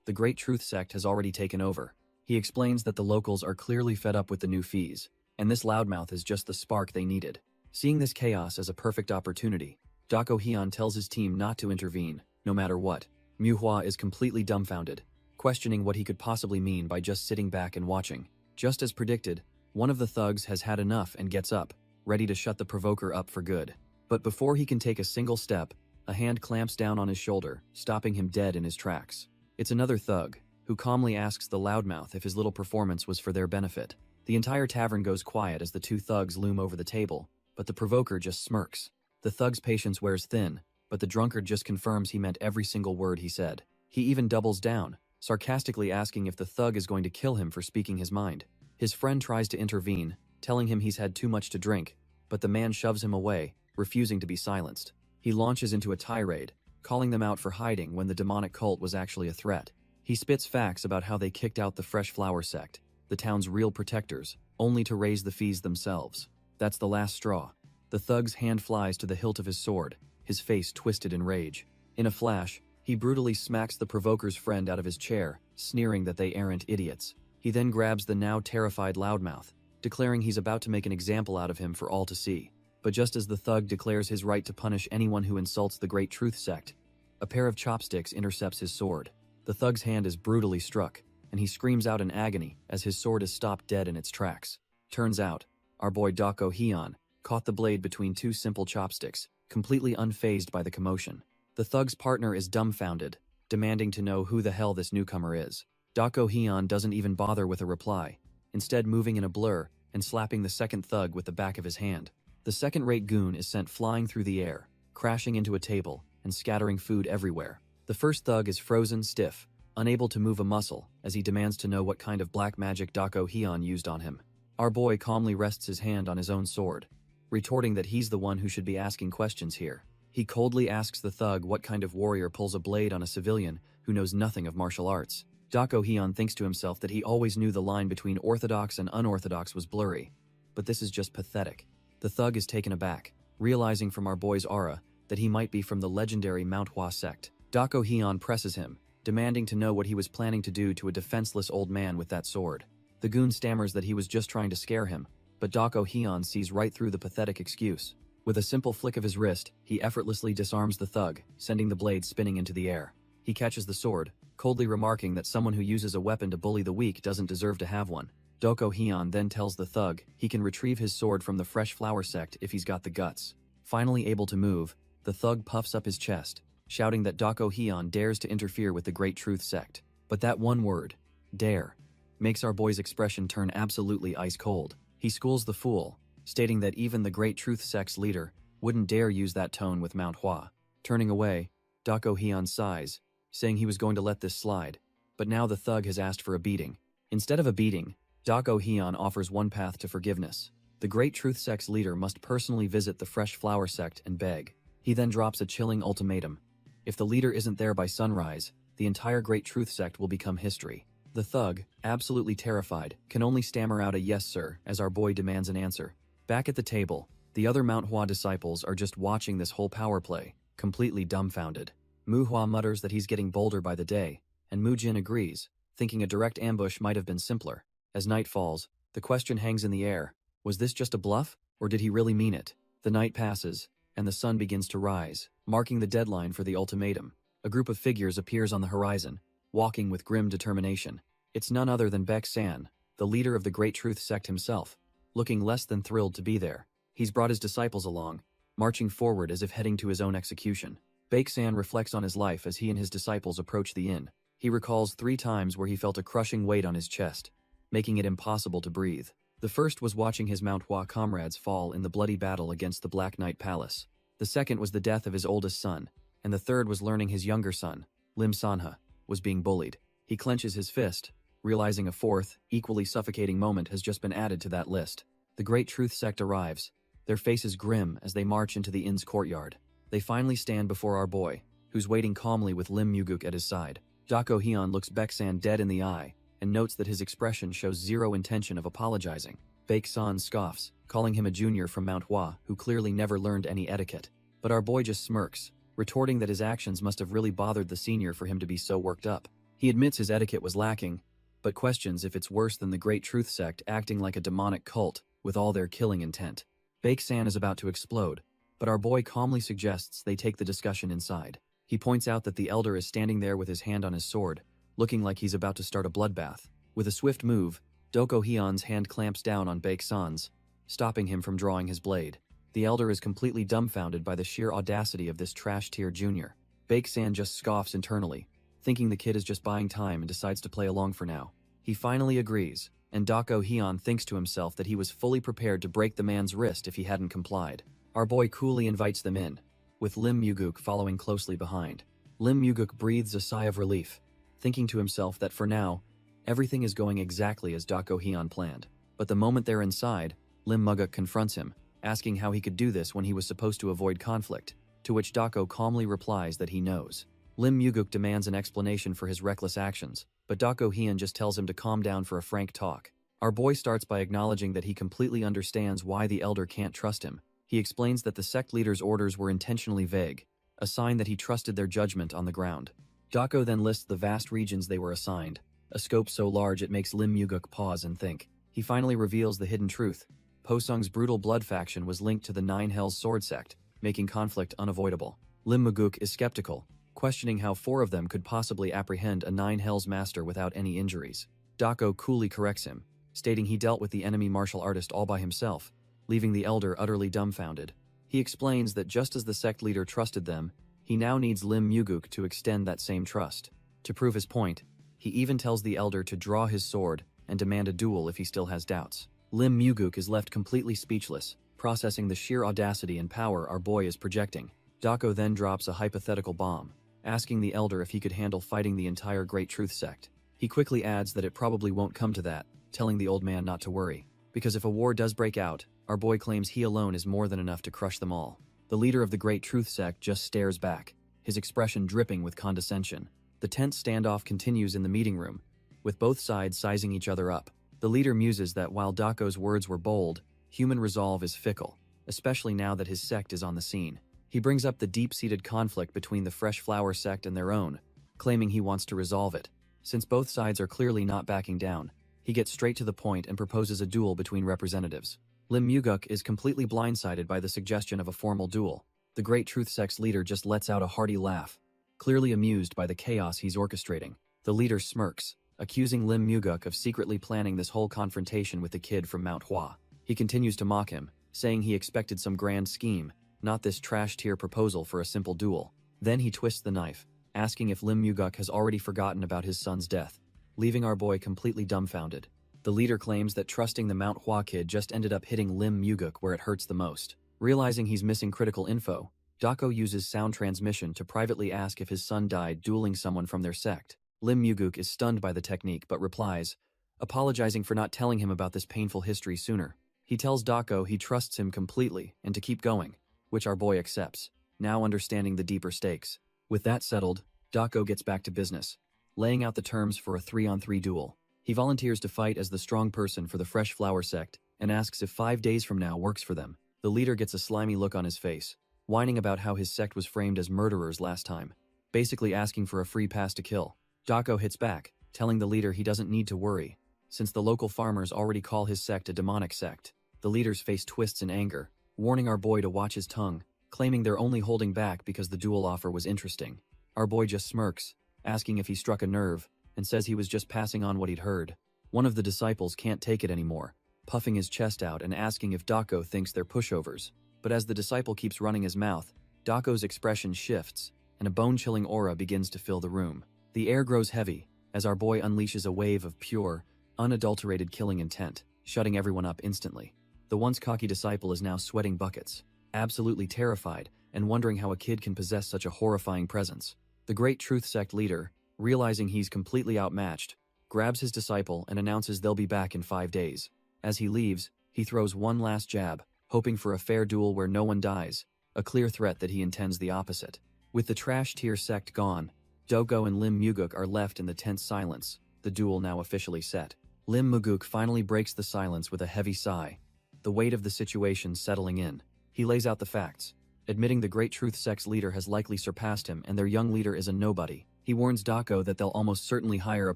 The Great Truth Sect has already taken over. He explains that the locals are clearly fed up with the new fees, and this loudmouth is just the spark they needed. Seeing this chaos as a perfect opportunity, Dako Hyun tells his team not to intervene, no matter what. Manhwa is completely dumbfounded, questioning what he could possibly mean by just sitting back and watching. Just as predicted, one of the thugs has had enough and gets up, ready to shut the provoker up for good. But before he can take a single step, a hand clamps down on his shoulder, stopping him dead in his tracks. It's another thug, who calmly asks the loudmouth if his little performance was for their benefit. The entire tavern goes quiet as the two thugs loom over the table, but the provoker just smirks. The thug's patience wears thin, but the drunkard just confirms he meant every single word he said. He even doubles down, sarcastically asking if the thug is going to kill him for speaking his mind. His friend tries to intervene, telling him he's had too much to drink, but the man shoves him away, refusing to be silenced. He launches into a tirade, calling them out for hiding when the demonic cult was actually a threat. He spits facts about how they kicked out the Fresh Flower Sect, the town's real protectors, only to raise the fees themselves. That's the last straw. The thug's hand flies to the hilt of his sword, his face twisted in rage. In a flash, he brutally smacks the provoker's friend out of his chair, sneering that they aren't idiots. He then grabs the now terrified loudmouth, declaring he's about to make an example out of him for all to see. But just as the thug declares his right to punish anyone who insults the Great Truth Sect, a pair of chopsticks intercepts his sword. The thug's hand is brutally struck, and he screams out in agony as his sword is stopped dead in its tracks. Turns out, our boy Dako Hyun caught the blade between two simple chopsticks, completely unfazed by the commotion. The thug's partner is dumbfounded, demanding to know who the hell this newcomer is. Dako Hyun doesn't even bother with a reply, instead moving in a blur and slapping the second thug with the back of his hand. The second-rate goon is sent flying through the air, crashing into a table and scattering food everywhere. The first thug is frozen stiff, unable to move a muscle, as he demands to know what kind of black magic Dako Hyun used on him. Our boy calmly rests his hand on his own sword, retorting that he's the one who should be asking questions here. He coldly asks the thug what kind of warrior pulls a blade on a civilian who knows nothing of martial arts. Dako Hyun thinks to himself that he always knew the line between orthodox and unorthodox was blurry, but this is just pathetic. The thug is taken aback, realizing from our boy's aura that he might be from the legendary Manhwa sect. Dako Hyun presses him, demanding to know what he was planning to do to a defenseless old man with that sword. The goon stammers that he was just trying to scare him, but Dako Hyun sees right through the pathetic excuse. With a simple flick of his wrist, he effortlessly disarms the thug, sending the blade spinning into the air. He catches the sword, coldly remarking that someone who uses a weapon to bully the weak doesn't deserve to have one. Dako Hyun then tells the thug he can retrieve his sword from the Fresh Flower Sect if he's got the guts. Finally able to move, the thug puffs up his chest, shouting that Dako Hyun dares to interfere with the Great Truth Sect. But that one word, dare, makes our boy's expression turn absolutely ice cold. He schools the fool, stating that even the Great Truth Sect's leader wouldn't dare use that tone with Manhwa. Turning away, Dako Hyun sighs, saying he was going to let this slide, but now the thug has asked for a beating. Instead of a beating, Dako Hyun offers one path to forgiveness. The Great Truth Sect's leader must personally visit the Fresh Flower Sect and beg. He then drops a chilling ultimatum. If the leader isn't there by sunrise, the entire Great Truth Sect will become history. The thug, absolutely terrified, can only stammer out a yes sir as our boy demands an answer. Back at the table, the other Manhwa disciples are just watching this whole power play, completely dumbfounded. Manhwa mutters that he's getting bolder by the day, and Mujin agrees, thinking a direct ambush might have been simpler. As night falls, the question hangs in the air. Was this just a bluff, or did he really mean it? The night passes, and the sun begins to rise, marking the deadline for the ultimatum. A group of figures appears on the horizon, walking with grim determination. It's none other than Baek San, the leader of the Great Truth sect himself, looking less than thrilled to be there. He's brought his disciples along, marching forward as if heading to his own execution. Baek San reflects on his life as he and his disciples approach the inn. He recalls 3 times where he felt a crushing weight on his chest, making it impossible to breathe. The first was watching his Manhwa comrades fall in the bloody battle against the Black Knight Palace. The second was the death of his oldest son, and the third was learning his younger son, Lim Sanha, was being bullied. He clenches his fist, realizing a fourth, equally suffocating moment has just been added to that list. The Great Truth sect arrives, their faces grim as they march into the inn's courtyard. They finally stand before our boy, who's waiting calmly with Lim Muguk at his side. Dako Hyun looks Baek San dead in the eye, and notes that his expression shows zero intention of apologizing. Baek San scoffs, calling him a junior from Manhwa who clearly never learned any etiquette. But our boy just smirks, retorting that his actions must have really bothered the senior for him to be so worked up. He admits his etiquette was lacking, but questions if it's worse than the Great Truth sect acting like a demonic cult with all their killing intent. Baek San is about to explode, but our boy calmly suggests they take the discussion inside. He points out that the elder is standing there with his hand on his sword, looking like he's about to start a bloodbath. With a swift move, Doko Hyun's hand clamps down on Baek San's, stopping him from drawing his blade. The elder is completely dumbfounded by the sheer audacity of this trash-tier junior. Baek San just scoffs internally, thinking the kid is just buying time and decides to play along for now. He finally agrees, and Dako Hyun thinks to himself that he was fully prepared to break the man's wrist if he hadn't complied. Our boy coolly invites them in, with Lim Muguk following closely behind. Lim Muguk breathes a sigh of relief, thinking to himself that for now, everything is going exactly as Dako Hyun planned. But the moment they're inside, Lim Muguk confronts him, asking how he could do this when he was supposed to avoid conflict, to which Dako calmly replies that he knows. Lim Muguk demands an explanation for his reckless actions, but Dako Hyun just tells him to calm down for a frank talk. Our boy starts by acknowledging that he completely understands why the elder can't trust him. He explains that the sect leader's orders were intentionally vague, a sign that he trusted their judgment on the ground. Dako then lists the vast regions they were assigned, a scope so large it makes Lim Muguk pause and think. He finally reveals the hidden truth. Posung's brutal blood faction was linked to the Nine Hells sword sect, making conflict unavoidable. Lim Muguk is skeptical, questioning how 4 of them could possibly apprehend a Nine Hells master without any injuries. Dako coolly corrects him, stating he dealt with the enemy martial artist all by himself, leaving the elder utterly dumbfounded. He explains that just as the sect leader trusted them, he now needs Lim Muguk to extend that same trust. To prove his point, he even tells the elder to draw his sword and demand a duel if he still has doubts. Lim Muguk is left completely speechless, processing the sheer audacity and power our boy is projecting. Dako then drops a hypothetical bomb, asking the elder if he could handle fighting the entire Great Truth sect. He quickly adds that it probably won't come to that, telling the old man not to worry, because if a war does break out, our boy claims he alone is more than enough to crush them all. The leader of the Great Truth sect just stares back, his expression dripping with condescension. The tense standoff continues in the meeting room, with both sides sizing each other up. The leader muses that while Dako's words were bold, human resolve is fickle, especially now that his sect is on the scene. He brings up the deep-seated conflict between the Fresh Flower sect and their own, claiming he wants to resolve it. Since both sides are clearly not backing down, he gets straight to the point and proposes a duel between representatives. Lim Muguk is completely blindsided by the suggestion of a formal duel. The Great Truth sect's leader just lets out a hearty laugh, clearly amused by the chaos he's orchestrating. The leader smirks, accusing Lim Muguk of secretly planning this whole confrontation with the kid from Manhwa. He continues to mock him, saying he expected some grand scheme, not this trash-tier proposal for a simple duel. Then he twists the knife, asking if Lim Muguk has already forgotten about his son's death, leaving our boy completely dumbfounded. The leader claims that trusting the Manhwa kid just ended up hitting Lim Muguk where it hurts the most. Realizing he's missing critical info, Dako uses sound transmission to privately ask if his son died dueling someone from their sect. Lim Muguk is stunned by the technique but replies, apologizing for not telling him about this painful history sooner. He tells Dako he trusts him completely and to keep going, which our boy accepts, now understanding the deeper stakes. With that settled, Dako gets back to business, laying out the terms for a 3-on-3 duel. He volunteers to fight as the strong person for the Fresh Flower sect and asks if 5 days from now works for them. The leader gets a slimy look on his face, whining about how his sect was framed as murderers last time, basically asking for a free pass to kill. Dako hits back, telling the leader he doesn't need to worry, since the local farmers already call his sect a demonic sect. The leader's face twists in anger, warning our boy to watch his tongue, claiming they're only holding back because the duel offer was interesting. Our boy just smirks, asking if he struck a nerve, and says he was just passing on what he'd heard. One of the disciples can't take it anymore, puffing his chest out and asking if Dako thinks they're pushovers. But as the disciple keeps running his mouth, Dako's expression shifts, and a bone-chilling aura begins to fill the room. The air grows heavy, as our boy unleashes a wave of pure, unadulterated killing intent, shutting everyone up instantly. The once cocky disciple is now sweating buckets, absolutely terrified, and wondering how a kid can possess such a horrifying presence. The great truth sect leader, realizing he's completely outmatched, grabs his disciple and announces they'll be back in 5 days. As he leaves, he throws one last jab, hoping for a fair duel where no one dies, a clear threat that he intends the opposite. With the trash tier sect gone, Doko and Lim Muguk are left in the tense silence, the duel now officially set. Lim Muguk finally breaks the silence with a heavy sigh, the weight of the situation settling in. He lays out the facts, admitting the great truth sect's leader has likely surpassed him and their young leader is a nobody. He warns Dako that they'll almost certainly hire a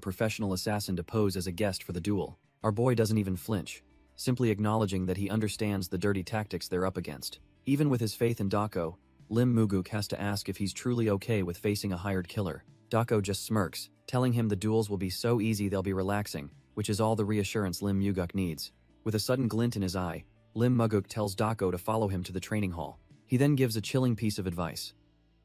professional assassin to pose as a guest for the duel. Our boy doesn't even flinch, simply acknowledging that he understands the dirty tactics they're up against. Even with his faith in Dako, Lim Muguk has to ask if he's truly okay with facing a hired killer. Dako just smirks, telling him the duels will be so easy they'll be relaxing, which is all the reassurance Lim Muguk needs. With a sudden glint in his eye, Lim Muguk tells Dako to follow him to the training hall. He then gives a chilling piece of advice.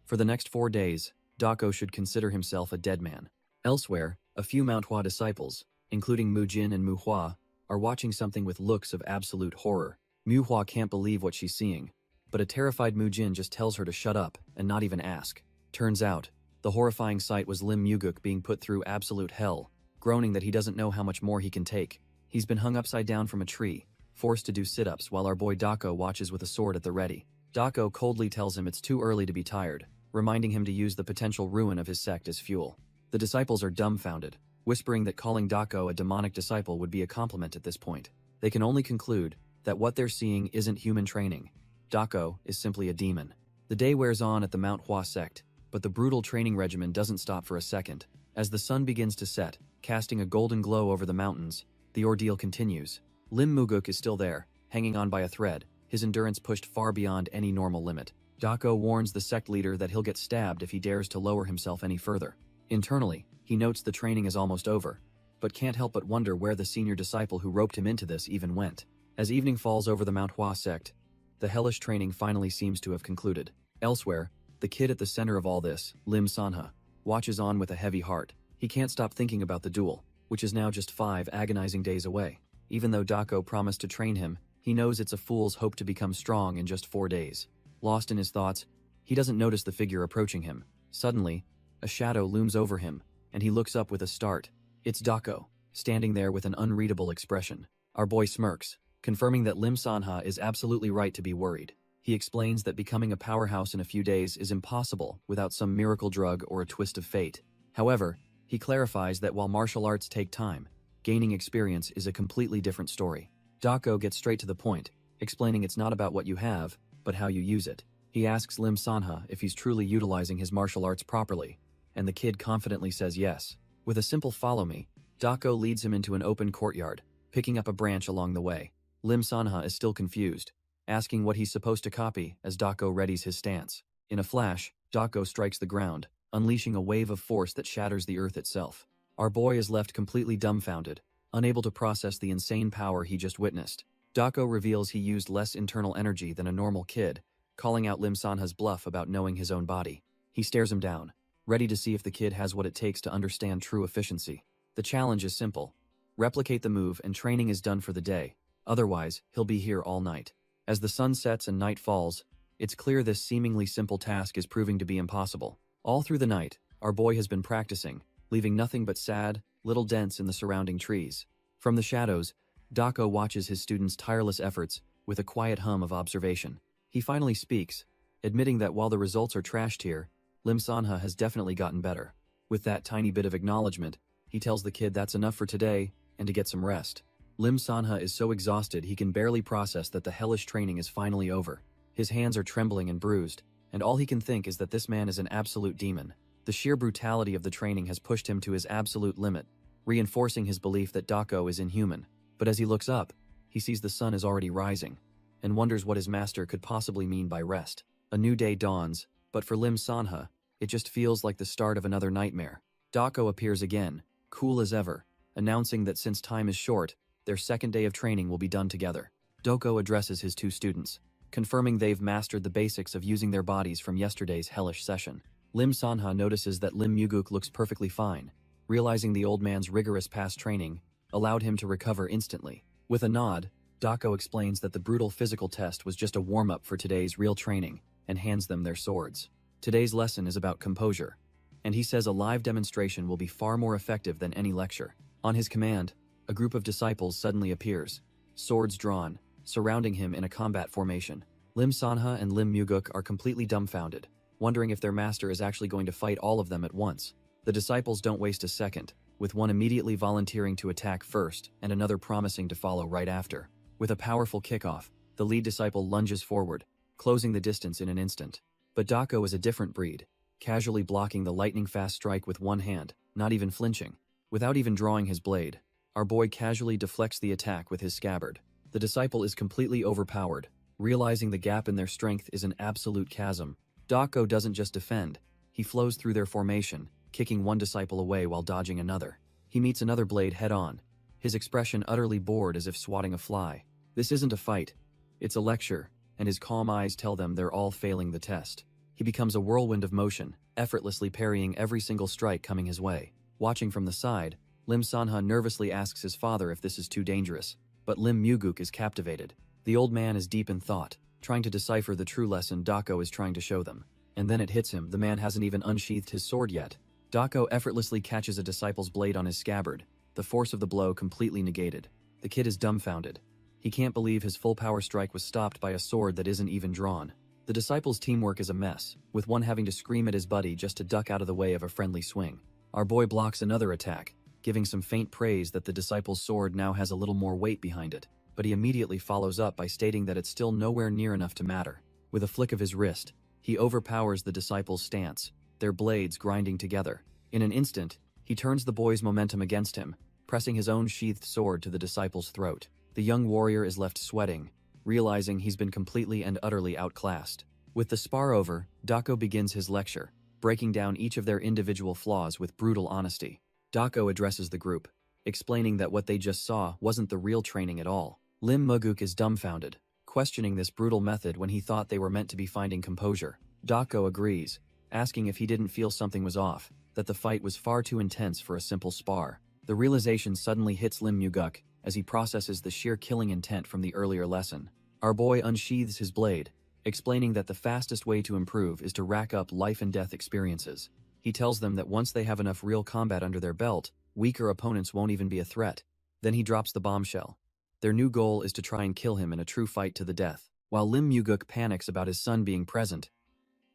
For the next 4 days, Dako should consider himself a dead man. Elsewhere, a few Manhwa disciples, including Mujin and Muhua, are watching something with looks of absolute horror. Muhua can't believe what she's seeing, but a terrified Mujin just tells her to shut up and not even ask. Turns out, the horrifying sight was Lim Muguk being put through absolute hell, groaning that he doesn't know how much more he can take. He's been hung upside down from a tree, forced to do sit-ups while our boy Dako watches with a sword at the ready. Dako coldly tells him it's too early to be tired, reminding him to use the potential ruin of his sect as fuel. The disciples are dumbfounded, whispering that calling Dako a demonic disciple would be a compliment at this point. They can only conclude that what they're seeing isn't human training. Dako is simply a demon. The day wears on at the Manhwa sect, but the brutal training regimen doesn't stop for a second. As the sun begins to set, casting a golden glow over the mountains, the ordeal continues. Lim Muguk is still there, hanging on by a thread, his endurance pushed far beyond any normal limit. Dako warns the sect leader that he'll get stabbed if he dares to lower himself any further. Internally, he notes the training is almost over, but can't help but wonder where the senior disciple who roped him into this even went. As evening falls over the Manhwa sect, the hellish training finally seems to have concluded. Elsewhere, the kid at the center of all this, Lim Sanha, watches on with a heavy heart. He can't stop thinking about the duel, which is now just 5 agonizing days away. Even though Dako promised to train him, he knows it's a fool's hope to become strong in just 4 days. Lost in his thoughts, he doesn't notice the figure approaching him. Suddenly, a shadow looms over him, and he looks up with a start. It's Dako, standing there with an unreadable expression. Our boy smirks, confirming that Lim Sanha is absolutely right to be worried. He explains that becoming a powerhouse in a few days is impossible without some miracle drug or a twist of fate. However, he clarifies that while martial arts take time, gaining experience is a completely different story. Dako gets straight to the point, explaining it's not about what you have, but how you use it. He asks Lim Sanha if he's truly utilizing his martial arts properly, and the kid confidently says yes. With a simple follow me, Dako leads him into an open courtyard, picking up a branch along the way. Lim Sanha is still confused, asking what he's supposed to copy as Dako readies his stance. In a flash, Dako strikes the ground, unleashing a wave of force that shatters the earth itself. Our boy is left completely dumbfounded, unable to process the insane power he just witnessed. Dako reveals he used less internal energy than a normal kid, calling out Lim Sanha's bluff about knowing his own body. He stares him down, ready to see if the kid has what it takes to understand true efficiency. The challenge is simple. Replicate the move and training is done for the day. Otherwise, he'll be here all night. As the sun sets and night falls, it's clear this seemingly simple task is proving to be impossible. All through the night, our boy has been practicing, leaving nothing but sad, little dents in the surrounding trees. From the shadows, Dako watches his students' tireless efforts with a quiet hum of observation. He finally speaks, admitting that while the results are trashed here, Lim Sanha has definitely gotten better. With that tiny bit of acknowledgement, he tells the kid that's enough for today and to get some rest. Lim Sanha is so exhausted he can barely process that the hellish training is finally over. His hands are trembling and bruised, and all he can think is that this man is an absolute demon. The sheer brutality of the training has pushed him to his absolute limit, reinforcing his belief that Dako is inhuman. But as he looks up, he sees the sun is already rising, and wonders what his master could possibly mean by rest. A new day dawns, but for Lim Sanha, it just feels like the start of another nightmare. Dako appears again, cool as ever, announcing that since time is short, their second day of training will be done together. Doko addresses his two students, confirming they've mastered the basics of using their bodies from yesterday's hellish session. Lim Sanha notices that Lim Muguk looks perfectly fine, realizing the old man's rigorous past training allowed him to recover instantly. With a nod, Dako explains that the brutal physical test was just a warm-up for today's real training and hands them their swords. Today's lesson is about composure, and he says a live demonstration will be far more effective than any lecture. On his command, a group of disciples suddenly appears, swords drawn, surrounding him in a combat formation. Lim Sanha and Lim Muguk are completely dumbfounded, wondering if their master is actually going to fight all of them at once. The disciples don't waste a second, with one immediately volunteering to attack first and another promising to follow right after. With a powerful kickoff, the lead disciple lunges forward, closing the distance in an instant. But Dako is a different breed, casually blocking the lightning-fast strike with one hand, not even flinching. Without even drawing his blade, our boy casually deflects the attack with his scabbard. The disciple is completely overpowered, realizing the gap in their strength is an absolute chasm. Dako doesn't just defend, he flows through their formation, kicking one disciple away while dodging another. He meets another blade head-on, his expression utterly bored as if swatting a fly. This isn't a fight, it's a lecture, and his calm eyes tell them they're all failing the test. He becomes a whirlwind of motion, effortlessly parrying every single strike coming his way. Watching from the side, Lim Sanha nervously asks his father if this is too dangerous, but Lim Muguk is captivated. The old man is deep in thought, trying to decipher the true lesson Dako is trying to show them. And then it hits him, the man hasn't even unsheathed his sword yet. Dako effortlessly catches a disciple's blade on his scabbard, the force of the blow completely negated. The kid is dumbfounded. He can't believe his full power strike was stopped by a sword that isn't even drawn. The disciples' teamwork is a mess, with one having to scream at his buddy just to duck out of the way of a friendly swing. Our boy blocks another attack, giving some faint praise that the disciple's sword now has a little more weight behind it, but he immediately follows up by stating that it's still nowhere near enough to matter. With a flick of his wrist, he overpowers the disciple's stance, their blades grinding together. In an instant, he turns the boy's momentum against him, pressing his own sheathed sword to the disciple's throat. The young warrior is left sweating, realizing he's been completely and utterly outclassed. With the spar over, Dako begins his lecture, breaking down each of their individual flaws with brutal honesty. Dako addresses the group, explaining that what they just saw wasn't the real training at all. Lim Muguk is dumbfounded, questioning this brutal method when he thought they were meant to be finding composure. Dako agrees, asking if he didn't feel something was off, that the fight was far too intense for a simple spar. The realization suddenly hits Lim Muguk as he processes the sheer killing intent from the earlier lesson. Our boy unsheathes his blade, explaining that the fastest way to improve is to rack up life and death experiences. He tells them that once they have enough real combat under their belt, weaker opponents won't even be a threat. Then he drops the bombshell. Their new goal is to try and kill him in a true fight to the death. While Lim Muguk panics about his son being present,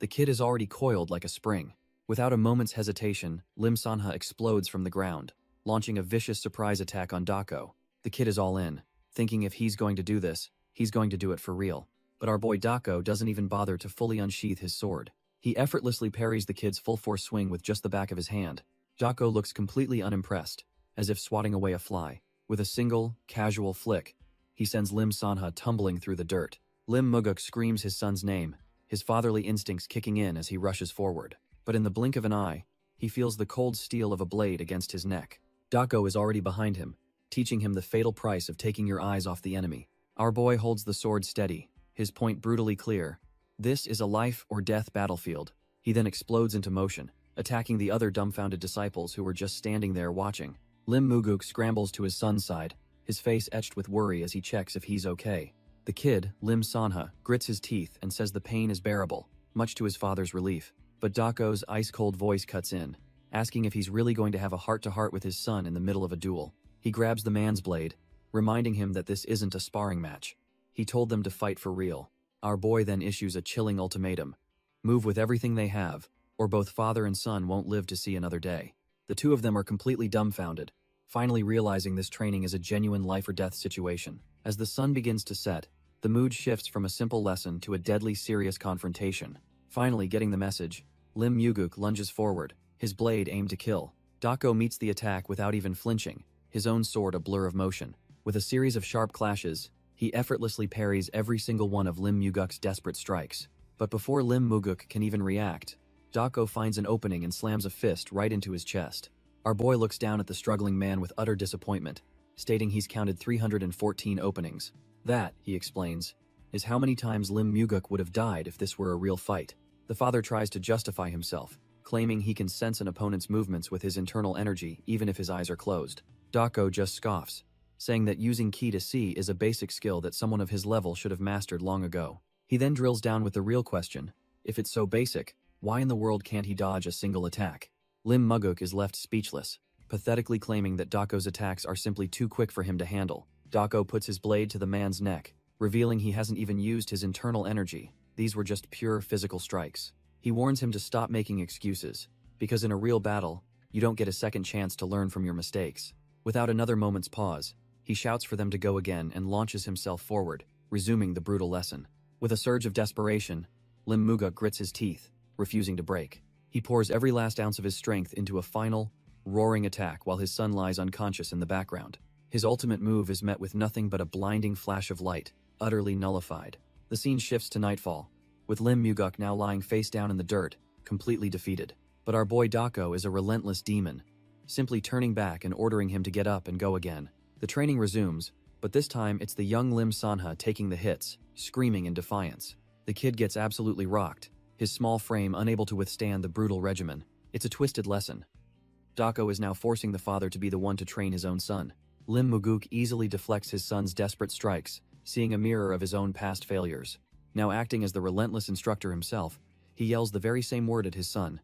the kid is already coiled like a spring. Without a moment's hesitation, Lim Sanha explodes from the ground, launching a vicious surprise attack on Dako. The kid is all in, thinking if he's going to do this, he's going to do it for real. But our boy Dako doesn't even bother to fully unsheath his sword. He effortlessly parries the kid's full-force swing with just the back of his hand. Dako looks completely unimpressed, as if swatting away a fly. With a single, casual flick, he sends Lim Sanha tumbling through the dirt. Lim Muguk screams his son's name, his fatherly instincts kicking in as he rushes forward. But in the blink of an eye, he feels the cold steel of a blade against his neck. Dako is already behind him, teaching him the fatal price of taking your eyes off the enemy. Our boy holds the sword steady, his point brutally clear. This is a life-or-death battlefield. He then explodes into motion, attacking the other dumbfounded disciples who were just standing there watching. Lim Muguk scrambles to his son's side, his face etched with worry as he checks if he's okay. The kid, Lim Sanha, grits his teeth and says the pain is bearable, much to his father's relief. But Dako's ice-cold voice cuts in, asking if he's really going to have a heart-to-heart with his son in the middle of a duel. He grabs the man's blade, reminding him that this isn't a sparring match. He told them to fight for real. Our boy then issues a chilling ultimatum. Move with everything they have, or both father and son won't live to see another day. The two of them are completely dumbfounded, finally realizing this training is a genuine life-or-death situation. As the sun begins to set, the mood shifts from a simple lesson to a deadly serious confrontation. Finally getting the message, Lim Muguk lunges forward, his blade aimed to kill. Dako meets the attack without even flinching, his own sword a blur of motion. With a series of sharp clashes, he effortlessly parries every single one of Lim Muguk's desperate strikes. But before Lim Muguk can even react, Dako finds an opening and slams a fist right into his chest. Our boy looks down at the struggling man with utter disappointment, stating he's counted 314 openings. That, he explains, is how many times Lim Muguk would have died if this were a real fight. The father tries to justify himself, claiming he can sense an opponent's movements with his internal energy even if his eyes are closed. Dako just scoffs, saying that using ki to see is a basic skill that someone of his level should have mastered long ago. He then drills down with the real question: if it's so basic, why in the world can't he dodge a single attack? Lim Muguk is left speechless, pathetically claiming that Dako's attacks are simply too quick for him to handle. Dako puts his blade to the man's neck, revealing he hasn't even used his internal energy. These were just pure physical strikes. He warns him to stop making excuses, because in a real battle, you don't get a second chance to learn from your mistakes. Without another moment's pause, he shouts for them to go again and launches himself forward, resuming the brutal lesson. With a surge of desperation, Lim Muguk grits his teeth, refusing to break. He pours every last ounce of his strength into a final, roaring attack while his son lies unconscious in the background. His ultimate move is met with nothing but a blinding flash of light, utterly nullified. The scene shifts to nightfall, with Lim Muguk now lying face down in the dirt, completely defeated. But our boy Dako is a relentless demon, simply turning back and ordering him to get up and go again. The training resumes, but this time it's the young Lim Sanha taking the hits, screaming in defiance. The kid gets absolutely rocked, his small frame unable to withstand the brutal regimen. It's a twisted lesson. Dako is now forcing the father to be the one to train his own son. Lim Muguk easily deflects his son's desperate strikes, seeing a mirror of his own past failures. Now acting as the relentless instructor himself, he yells the very same word at his son.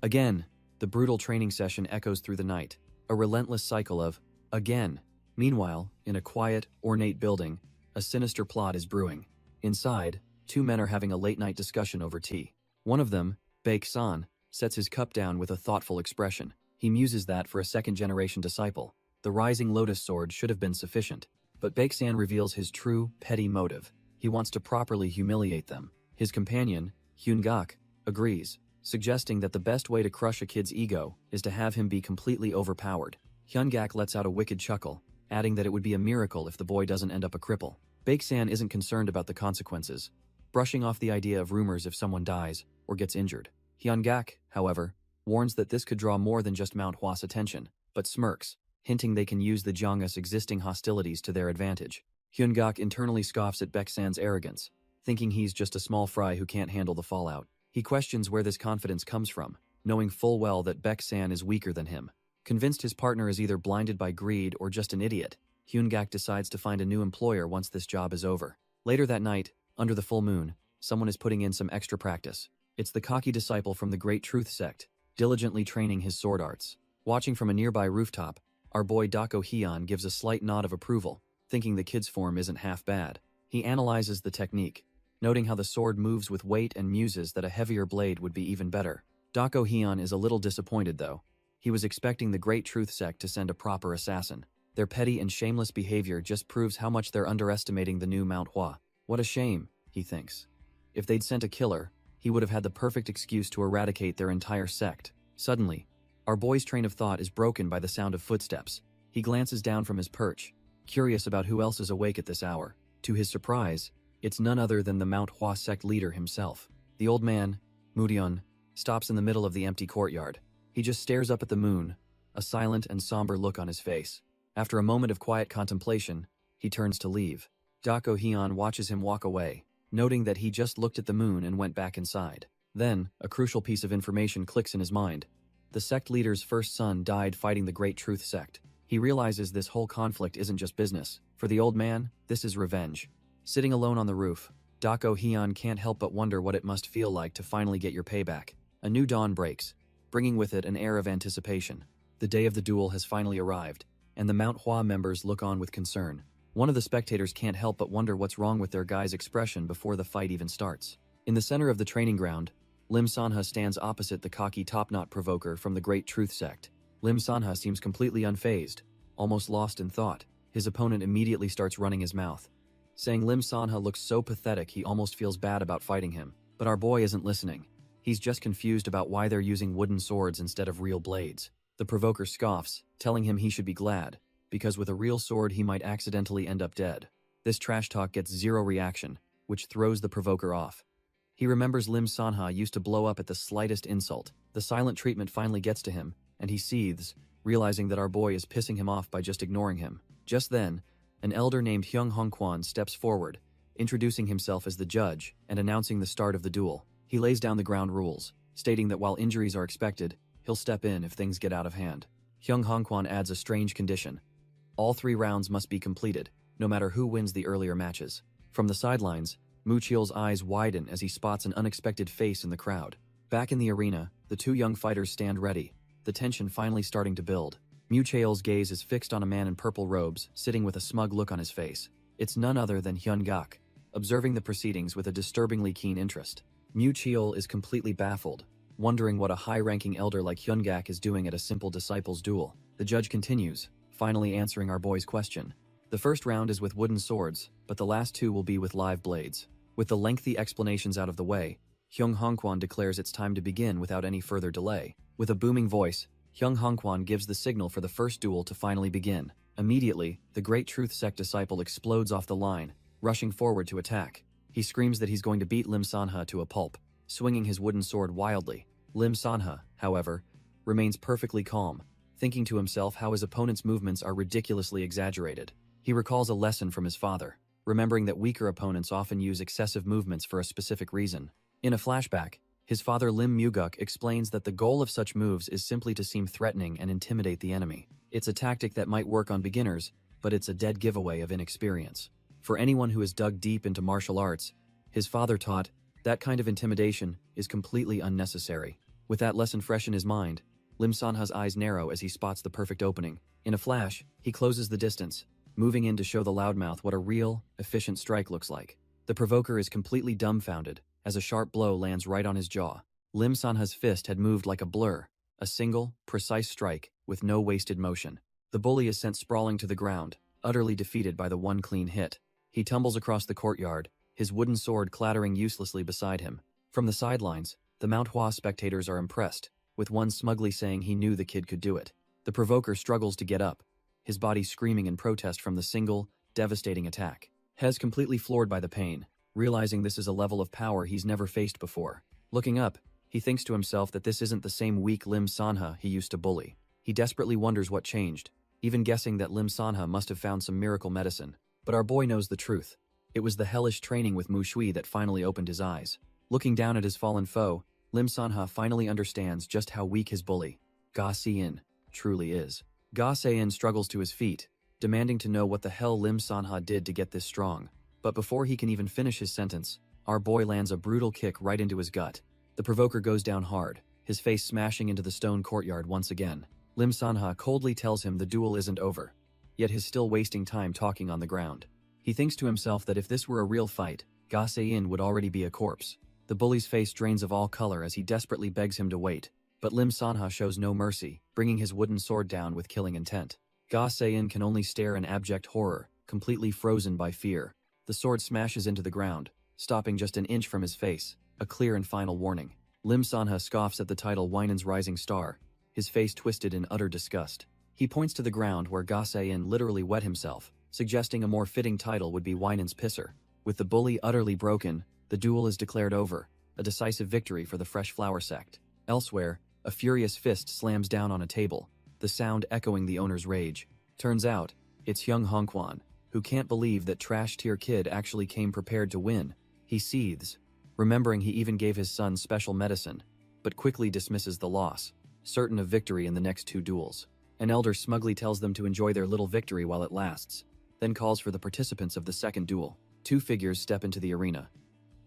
Again, the brutal training session echoes through the night, a relentless cycle of, again. Meanwhile, in a quiet, ornate building, a sinister plot is brewing. Inside, two men are having a late-night discussion over tea. One of them, Baek-san, sets his cup down with a thoughtful expression. He muses that for a second-generation disciple, the rising lotus sword should have been sufficient. But Baek-san reveals his true, petty motive. He wants to properly humiliate them. His companion, Hyun-gak, agrees, suggesting that the best way to crush a kid's ego is to have him be completely overpowered. Hyun-gak lets out a wicked chuckle, adding that it would be a miracle if the boy doesn't end up a cripple. Baek-san isn't concerned about the consequences, brushing off the idea of rumors if someone dies or gets injured. Hyun-gak, however, warns that this could draw more than just Mount Hwa's attention, but smirks, hinting they can use the Jang's existing hostilities to their advantage. Hyun-gak internally scoffs at Baek-san's arrogance, thinking he's just a small fry who can't handle the fallout. He questions where this confidence comes from, knowing full well that Baek-san is weaker than him. Convinced his partner is either blinded by greed or just an idiot, Hyun-gak decides to find a new employer once this job is over. Later that night, under the full moon, someone is putting in some extra practice. It's the cocky disciple from the Great Truth sect, diligently training his sword arts. Watching from a nearby rooftop, our boy Dako Hyun gives a slight nod of approval, thinking the kid's form isn't half bad. He analyzes the technique, noting how the sword moves with weight and muses that a heavier blade would be even better. Dako Hyun is a little disappointed though. He was expecting the Great Truth sect to send a proper assassin. Their petty and shameless behavior just proves how much they're underestimating the new Mount Hwa. What a shame, he thinks. If they'd sent a killer, he would have had the perfect excuse to eradicate their entire sect. Suddenly, our boy's train of thought is broken by the sound of footsteps. He glances down from his perch, curious about who else is awake at this hour. To his surprise, it's none other than the Mount Hwa sect leader himself. The old man, Mudyeon, stops in the middle of the empty courtyard. He just stares up at the moon, a silent and somber look on his face. After a moment of quiet contemplation, he turns to leave. Dako Hyun watches him walk away, noting that he just looked at the moon and went back inside. Then, a crucial piece of information clicks in his mind. The sect leader's first son died fighting the Great Truth sect. He realizes this whole conflict isn't just business. For the old man, this is revenge. Sitting alone on the roof, Dako Hyun can't help but wonder what it must feel like to finally get your payback. A new dawn breaks, bringing with it an air of anticipation. The day of the duel has finally arrived, and the Mount Hwa members look on with concern. One of the spectators can't help but wonder what's wrong with their guy's expression before the fight even starts. In the center of the training ground, Lim Sanha stands opposite the cocky top-knot provoker from the Great Truth sect. Lim Sanha seems completely unfazed, almost lost in thought. His opponent immediately starts running his mouth, saying Lim Sanha looks so pathetic he almost feels bad about fighting him. But our boy isn't listening. He's just confused about why they're using wooden swords instead of real blades. The provoker scoffs, telling him he should be glad, because with a real sword he might accidentally end up dead. This trash talk gets zero reaction, which throws the provoker off. He remembers Lim Sanha used to blow up at the slightest insult. The silent treatment finally gets to him, and he seethes, realizing that our boy is pissing him off by just ignoring him. Just then, an elder named Hyung Hongkwan steps forward, introducing himself as the judge and announcing the start of the duel. He lays down the ground rules, stating that while injuries are expected, he'll step in if things get out of hand. Hyung Hongkwan adds a strange condition. All 3 rounds must be completed, no matter who wins the earlier matches. From the sidelines, Mu Chiel's eyes widen as he spots an unexpected face in the crowd. Back in the arena, the 2 young fighters stand ready, the tension finally starting to build. Mu Chiel's gaze is fixed on a man in purple robes, sitting with a smug look on his face. It's none other than Hyun Gak, observing the proceedings with a disturbingly keen interest. Mu Chiel is completely baffled, wondering what a high-ranking elder like Hyun Gak is doing at a simple disciples' duel. The judge continues, finally answering our boy's question. The first round is with wooden swords, but the last 2 will be with live blades. With the lengthy explanations out of the way, Hyung Hongkwan declares it's time to begin without any further delay. With a booming voice, Hyung Hongkwan gives the signal for the first duel to finally begin. Immediately, the Great Truth Sect disciple explodes off the line, rushing forward to attack. He screams that he's going to beat Lim Sanha to a pulp, swinging his wooden sword wildly. Lim Sanha, however, remains perfectly calm, thinking to himself how his opponent's movements are ridiculously exaggerated. He recalls a lesson from his father, remembering that weaker opponents often use excessive movements for a specific reason. In a flashback, his father Lim Muguk explains that the goal of such moves is simply to seem threatening and intimidate the enemy. It's a tactic that might work on beginners, but it's a dead giveaway of inexperience. For anyone who has dug deep into martial arts, his father taught, that kind of intimidation is completely unnecessary. With that lesson fresh in his mind, Lim Sanha's eyes narrow as he spots the perfect opening. In a flash, he closes the distance, moving in to show the loudmouth what a real, efficient strike looks like. The provoker is completely dumbfounded, as a sharp blow lands right on his jaw. Lim Sanha's fist had moved like a blur, a single, precise strike, with no wasted motion. The bully is sent sprawling to the ground, utterly defeated by the one clean hit. He tumbles across the courtyard, his wooden sword clattering uselessly beside him. From the sidelines, the Manhwa spectators are impressed, with one smugly saying he knew the kid could do it. The provoker struggles to get up, his body screaming in protest from the single, devastating attack. Hez completely floored by the pain, realizing this is a level of power he's never faced before. Looking up, he thinks to himself that this isn't the same weak Lim Sanha he used to bully. He desperately wonders what changed, even guessing that Lim Sanha must have found some miracle medicine. But our boy knows the truth. It was the hellish training with Mu Shui that finally opened his eyes. Looking down at his fallen foe, Lim Sanha finally understands just how weak his bully, Ga Si-in, truly is. Ga Se-in struggles to his feet, demanding to know what the hell Lim Sanha did to get this strong. But before he can even finish his sentence, our boy lands a brutal kick right into his gut. The provoker goes down hard, his face smashing into the stone courtyard once again. Lim Sanha coldly tells him the duel isn't over, yet he's still wasting time talking on the ground. He thinks to himself that if this were a real fight, Ga Se-in would already be a corpse. The bully's face drains of all color as he desperately begs him to wait, but Lim Sanha shows no mercy, bringing his wooden sword down with killing intent. Ga Se-in can only stare in abject horror, completely frozen by fear. The sword smashes into the ground, stopping just an inch from his face, a clear and final warning. Lim Sanha scoffs at the title Winan's Rising Star, his face twisted in utter disgust. He points to the ground where Ga Se-in literally wet himself, suggesting a more fitting title would be Winan's Pisser. With the bully utterly broken, the duel is declared over, a decisive victory for the Fresh Flower sect. Elsewhere, a furious fist slams down on a table, the sound echoing the owner's rage. Turns out, it's Hyung Hongkwan, who can't believe that trash-tier kid actually came prepared to win. He seethes, remembering he even gave his son special medicine, but quickly dismisses the loss, certain of victory in the next 2 duels. An elder smugly tells them to enjoy their little victory while it lasts, then calls for the participants of the second duel. 2 figures step into the arena.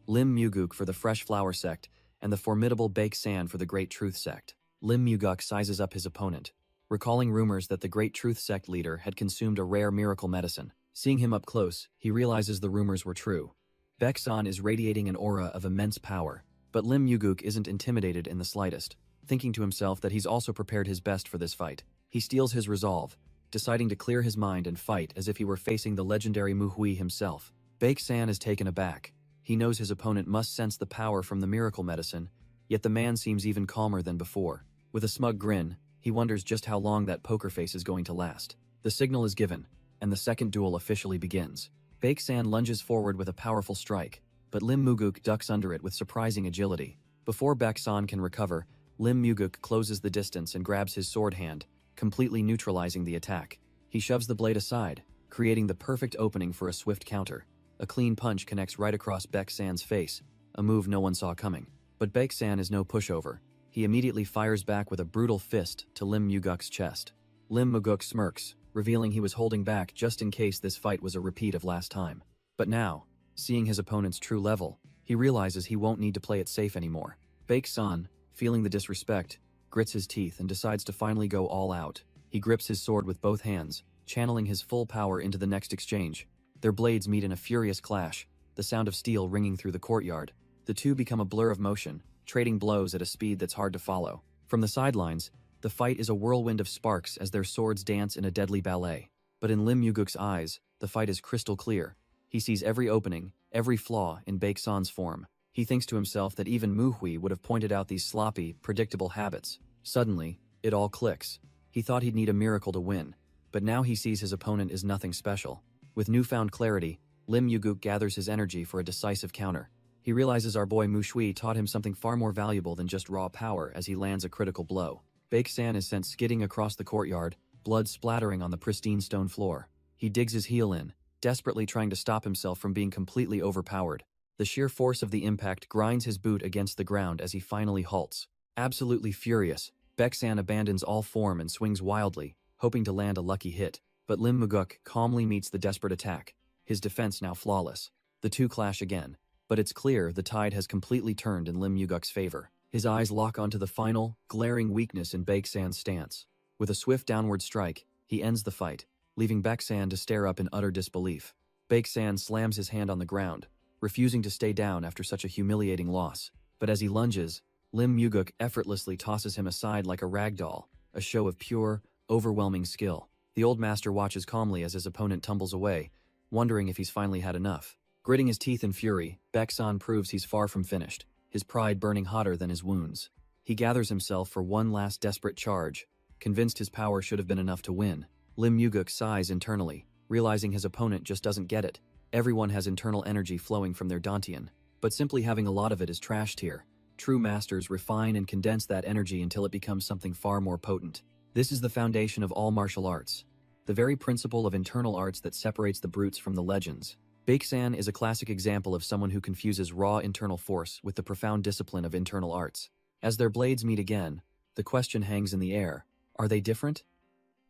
Lim Muguk for the Fresh Flower sect, and the formidable Baek San for the Great Truth sect. Lim Muguk sizes up his opponent, recalling rumors that the Great Truth sect leader had consumed a rare miracle medicine. Seeing him up close, he realizes the rumors were true. Baek San is radiating an aura of immense power, but Lim Muguk isn't intimidated in the slightest, thinking to himself that he's also prepared his best for this fight. He steels his resolve, deciding to clear his mind and fight as if he were facing the legendary Mu Hui himself. Baek San is taken aback. He knows his opponent must sense the power from the miracle medicine, yet the man seems even calmer than before. With a smug grin, he wonders just how long that poker face is going to last. The signal is given, and the second duel officially begins. Baek San lunges forward with a powerful strike, but Lim Muguk ducks under it with surprising agility. Before Baek-san can recover, Lim Muguk closes the distance and grabs his sword hand, completely neutralizing the attack. He shoves the blade aside, creating the perfect opening for a swift counter. A clean punch connects right across Baek-san's face, a move no one saw coming. But Baek-san is no pushover. He immediately fires back with a brutal fist to Lim Muguk's chest. Lim Muguk smirks, revealing he was holding back just in case this fight was a repeat of last time. But now, seeing his opponent's true level, he realizes he won't need to play it safe anymore. Baek-san, feeling the disrespect, grits his teeth and decides to finally go all out. He grips his sword with both hands, channeling his full power into the next exchange. Their blades meet in a furious clash, the sound of steel ringing through the courtyard. The two become a blur of motion, trading blows at a speed that's hard to follow. From the sidelines, the fight is a whirlwind of sparks as their swords dance in a deadly ballet. But in Lim Muguk's eyes, the fight is crystal clear. He sees every opening, every flaw in Baek-san's form. He thinks to himself that even Muhui would have pointed out these sloppy, predictable habits. Suddenly, it all clicks. He thought he'd need a miracle to win, but now he sees his opponent is nothing special. With newfound clarity, Lim Muguk gathers his energy for a decisive counter. He realizes our boy Mushui taught him something far more valuable than just raw power as he lands a critical blow. Baek-san is sent skidding across the courtyard, blood splattering on the pristine stone floor. He digs his heel in, desperately trying to stop himself from being completely overpowered. The sheer force of the impact grinds his boot against the ground as he finally halts. Absolutely furious, Baek-san abandons all form and swings wildly, hoping to land a lucky hit. But Lim Muguk calmly meets the desperate attack, his defense now flawless. The two clash again, but it's clear the tide has completely turned in Lim Muguk's favor. His eyes lock onto the final, glaring weakness in Baek-san's stance. With a swift downward strike, he ends the fight, leaving Baek-san to stare up in utter disbelief. Baek-san slams his hand on the ground, refusing to stay down after such a humiliating loss. But as he lunges, Lim Muguk effortlessly tosses him aside like a rag doll, a show of pure, overwhelming skill. The old master watches calmly as his opponent tumbles away, wondering if he's finally had enough. Gritting his teeth in fury, Baek-san proves he's far from finished, his pride burning hotter than his wounds. He gathers himself for one last desperate charge, convinced his power should have been enough to win. Lim Muguk sighs internally, realizing his opponent just doesn't get it. Everyone has internal energy flowing from their dantian, but simply having a lot of it is trashed here. True masters refine and condense that energy until it becomes something far more potent. This is the foundation of all martial arts, the very principle of internal arts that separates the brutes from the legends. Baek-san is a classic example of someone who confuses raw internal force with the profound discipline of internal arts. As their blades meet again, the question hangs in the air: are they different?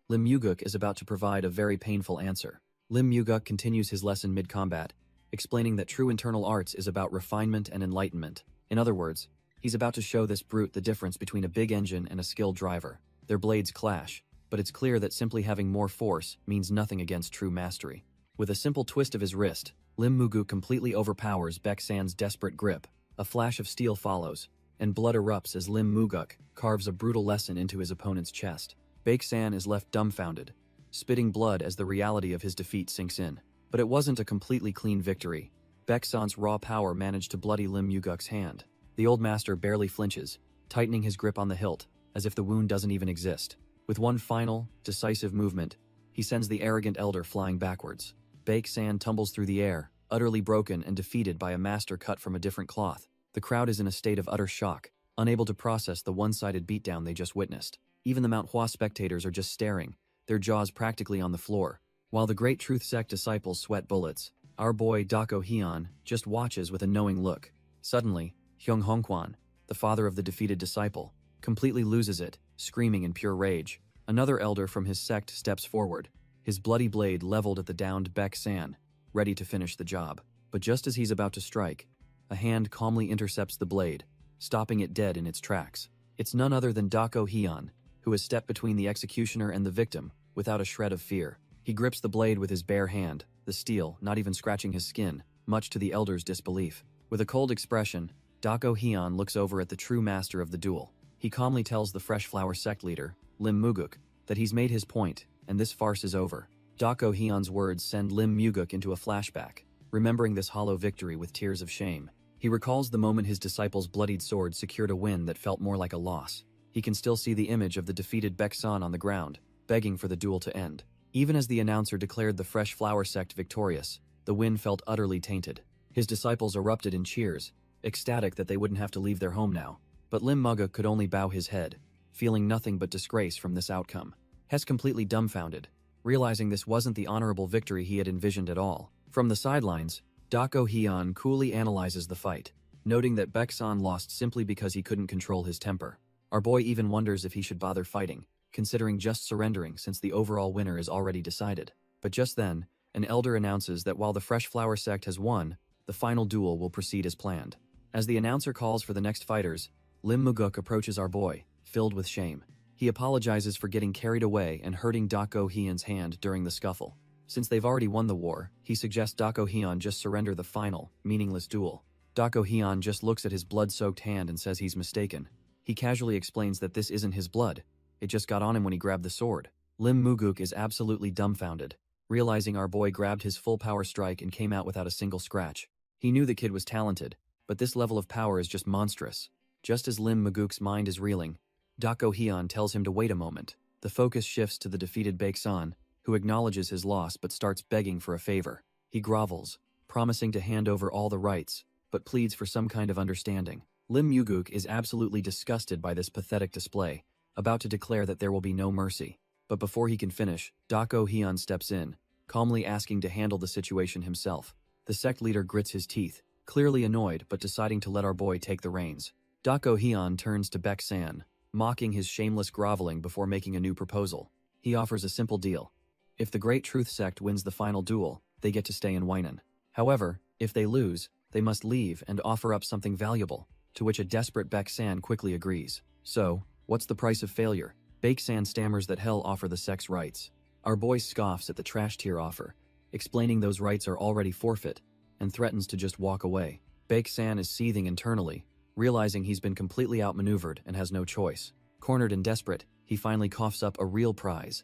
Lim Muguk is about to provide a very painful answer. Lim Muguk continues his lesson mid-combat, explaining that true internal arts is about refinement and enlightenment. In other words, he's about to show this brute the difference between a big engine and a skilled driver. Their blades clash, but it's clear that simply having more force means nothing against true mastery. With a simple twist of his wrist, Lim Muguk completely overpowers Baek-san's desperate grip. A flash of steel follows, and blood erupts as Lim Muguk carves a brutal lesson into his opponent's chest. Baek-san is left dumbfounded, spitting blood as the reality of his defeat sinks in. But it wasn't a completely clean victory. Baek-san's raw power managed to bloody Lim Muguk's hand. The old master barely flinches, tightening his grip on the hilt, as if the wound doesn't even exist. With one final, decisive movement, he sends the arrogant elder flying backwards. Baek-san tumbles through the air, utterly broken and defeated by a master cut from a different cloth. The crowd is in a state of utter shock, unable to process the one-sided beatdown they just witnessed. Even the Manhwa spectators are just staring, their jaws practically on the floor. While the Great Truth Sect disciples sweat bullets, our boy Dako Hyun just watches with a knowing look. Suddenly, Hyung Hongkwan, the father of the defeated disciple, completely loses it, screaming in pure rage. Another elder from his sect steps forward, his bloody blade leveled at the downed Baek-san, ready to finish the job. But just as he's about to strike, a hand calmly intercepts the blade, stopping it dead in its tracks. It's none other than Dako Hyun, who has stepped between the executioner and the victim, without a shred of fear. He grips the blade with his bare hand, the steel not even scratching his skin, much to the elder's disbelief. With a cold expression, Dako Hyun looks over at the true master of the duel. He calmly tells the Fresh Flower sect leader, Lim Muguk, that he's made his point, and this farce is over. Dako Hyun's words send Lim Muguk into a flashback, remembering this hollow victory with tears of shame. He recalls the moment his disciple's bloodied sword secured a win that felt more like a loss. He can still see the image of the defeated Baek-san on the ground, begging for the duel to end. Even as the announcer declared the Fresh Flower sect victorious, the win felt utterly tainted. His disciples erupted in cheers, ecstatic that they wouldn't have to leave their home now. But Lim Manga could only bow his head, feeling nothing but disgrace from this outcome. Hes completely dumbfounded, realizing this wasn't the honorable victory he had envisioned at all. From the sidelines, Dako Hyun coolly analyzes the fight, noting that Baek-san lost simply because he couldn't control his temper. Our boy even wonders if he should bother fighting, considering just surrendering since the overall winner is already decided. But just then, an elder announces that while the Fresh Flower sect has won, the final duel will proceed as planned. As the announcer calls for the next fighters, Lim Muguk approaches our boy, filled with shame. He apologizes for getting carried away and hurting Dako Hyun's hand during the scuffle. Since they've already won the war, he suggests Dako Hyun just surrender the final, meaningless duel. Dako Hyun just looks at his blood-soaked hand and says he's mistaken. He casually explains that this isn't his blood, it just got on him when he grabbed the sword. Lim Muguk is absolutely dumbfounded, realizing our boy grabbed his full power strike and came out without a single scratch. He knew the kid was talented, but this level of power is just monstrous. Just as Lim Muguk's mind is reeling, Dako Hyun tells him to wait a moment. The focus shifts to the defeated Baek-san, who acknowledges his loss but starts begging for a favor. He grovels, promising to hand over all the rights, but pleads for some kind of understanding. Lim Muguk is absolutely disgusted by this pathetic display, about to declare that there will be no mercy. But before he can finish, Dako Hyun steps in, calmly asking to handle the situation himself. The sect leader grits his teeth, clearly annoyed but deciding to let our boy take the reins. Dako Hyun turns to Baek-san, mocking his shameless groveling before making a new proposal. He offers a simple deal. If the Great Truth sect wins the final duel, they get to stay in Weinan. However, if they lose, they must leave and offer up something valuable, to which a desperate Baek-san quickly agrees. So, what's the price of failure? Baek-san stammers that hell offer the sect's rights. Our boy scoffs at the trash tier offer, explaining those rights are already forfeit, and threatens to just walk away. Baek-san is seething internally, realizing he's been completely outmaneuvered and has no choice. Cornered and desperate, he finally coughs up a real prize.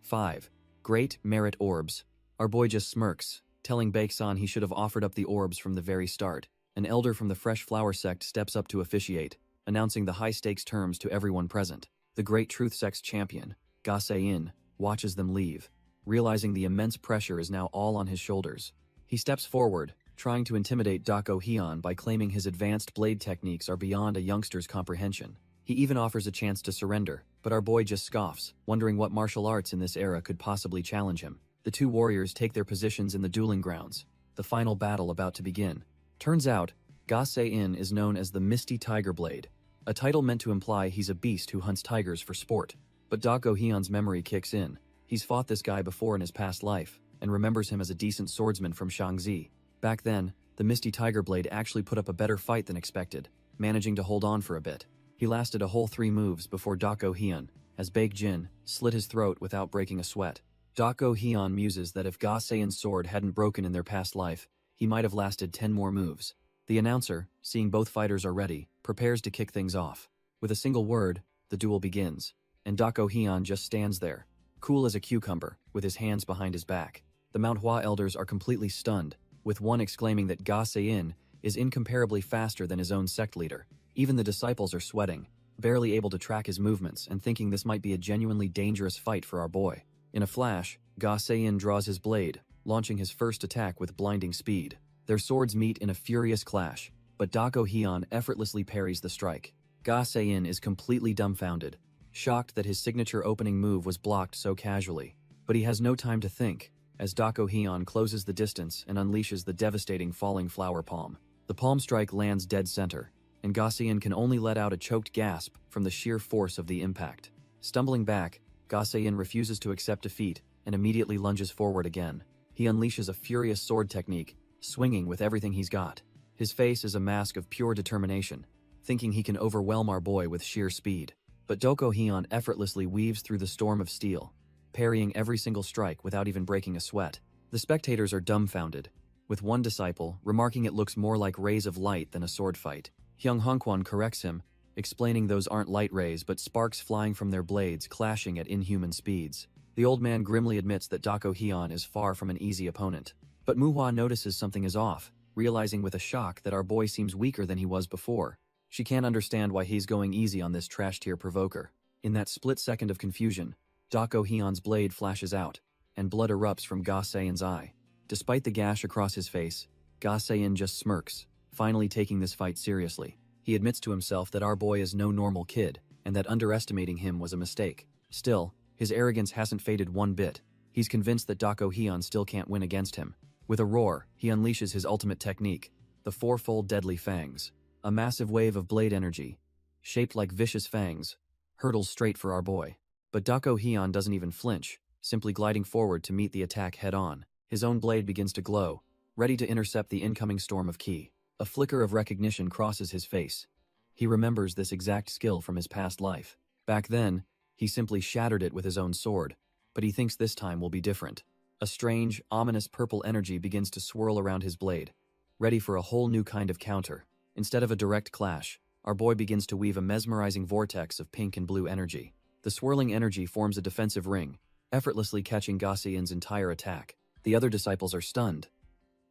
5. Great Merit Orbs. Our boy just smirks, telling Baek-san he should have offered up the orbs from the very start. An elder from the Fresh Flower sect steps up to officiate, announcing the high-stakes terms to everyone present. The Great Truth sect's champion, Ga Se-in, watches them leave, realizing the immense pressure is now all on his shoulders. He steps forward, trying to intimidate Dako Hyun by claiming his advanced blade techniques are beyond a youngster's comprehension. He even offers a chance to surrender, but our boy just scoffs, wondering what martial arts in this era could possibly challenge him. The two warriors take their positions in the dueling grounds, the final battle about to begin. Turns out, Ga Se-in is known as the Misty Tiger Blade, a title meant to imply he's a beast who hunts tigers for sport. But Dako Hyun's memory kicks in. He's fought this guy before in his past life, and remembers him as a decent swordsman from Shaanxi. Back then, the Misty Tiger Blade actually put up a better fight than expected, managing to hold on for a bit. He lasted a whole 3 moves before Dako Hyun, as Baek-jin, slit his throat without breaking a sweat. Dako Hyun muses that if Ga Se-in's sword hadn't broken in their past life, he might have lasted 10 more moves. The announcer, seeing both fighters are ready, prepares to kick things off. With a single word, the duel begins, and Dako Hyun just stands there, cool as a cucumber, with his hands behind his back. The Manhwa elders are completely stunned, with one exclaiming that Ga Se-in is incomparably faster than his own sect leader. Even the disciples are sweating, barely able to track his movements and thinking this might be a genuinely dangerous fight for our boy. In a flash, Ga Se-in draws his blade, launching his first attack with blinding speed. Their swords meet in a furious clash, but Dako Hyun effortlessly parries the strike. Ga Se-in is completely dumbfounded, shocked that his signature opening move was blocked so casually. But he has no time to think, as Dako Hyun closes the distance and unleashes the devastating falling flower palm. The palm strike lands dead center, and Ga Se-in can only let out a choked gasp from the sheer force of the impact. Stumbling back, Ga Se-in refuses to accept defeat and immediately lunges forward again. He unleashes a furious sword technique, swinging with everything he's got. His face is a mask of pure determination, thinking he can overwhelm our boy with sheer speed. But Dako Hyun effortlessly weaves through the storm of steel, parrying every single strike without even breaking a sweat. The spectators are dumbfounded, with one disciple remarking it looks more like rays of light than a sword fight. Hyung Hongkwan corrects him, explaining those aren't light rays but sparks flying from their blades clashing at inhuman speeds. The old man grimly admits that Dako Hyun is far from an easy opponent. But Manhwa notices something is off, realizing with a shock that our boy seems weaker than he was before. She can't understand why he's going easy on this trash-tier provoker. In that split second of confusion, Dako Hyun's blade flashes out, and blood erupts from Ga Se-in's eye. Despite the gash across his face, Ga Seiyin just smirks, finally taking this fight seriously. He admits to himself that our boy is no normal kid, and that underestimating him was a mistake. Still, his arrogance hasn't faded one bit. He's convinced that Dako Hyun still can't win against him. With a roar, he unleashes his ultimate technique, the fourfold deadly fangs. A massive wave of blade energy, shaped like vicious fangs, hurtles straight for our boy. But Dako Hyun doesn't even flinch, simply gliding forward to meet the attack head-on. His own blade begins to glow, ready to intercept the incoming storm of ki. A flicker of recognition crosses his face. He remembers this exact skill from his past life. Back then, he simply shattered it with his own sword, but he thinks this time will be different. A strange, ominous purple energy begins to swirl around his blade, ready for a whole new kind of counter. Instead of a direct clash, our boy begins to weave a mesmerizing vortex of pink and blue energy. The swirling energy forms a defensive ring, effortlessly catching Ga Seiyin's entire attack. The other disciples are stunned.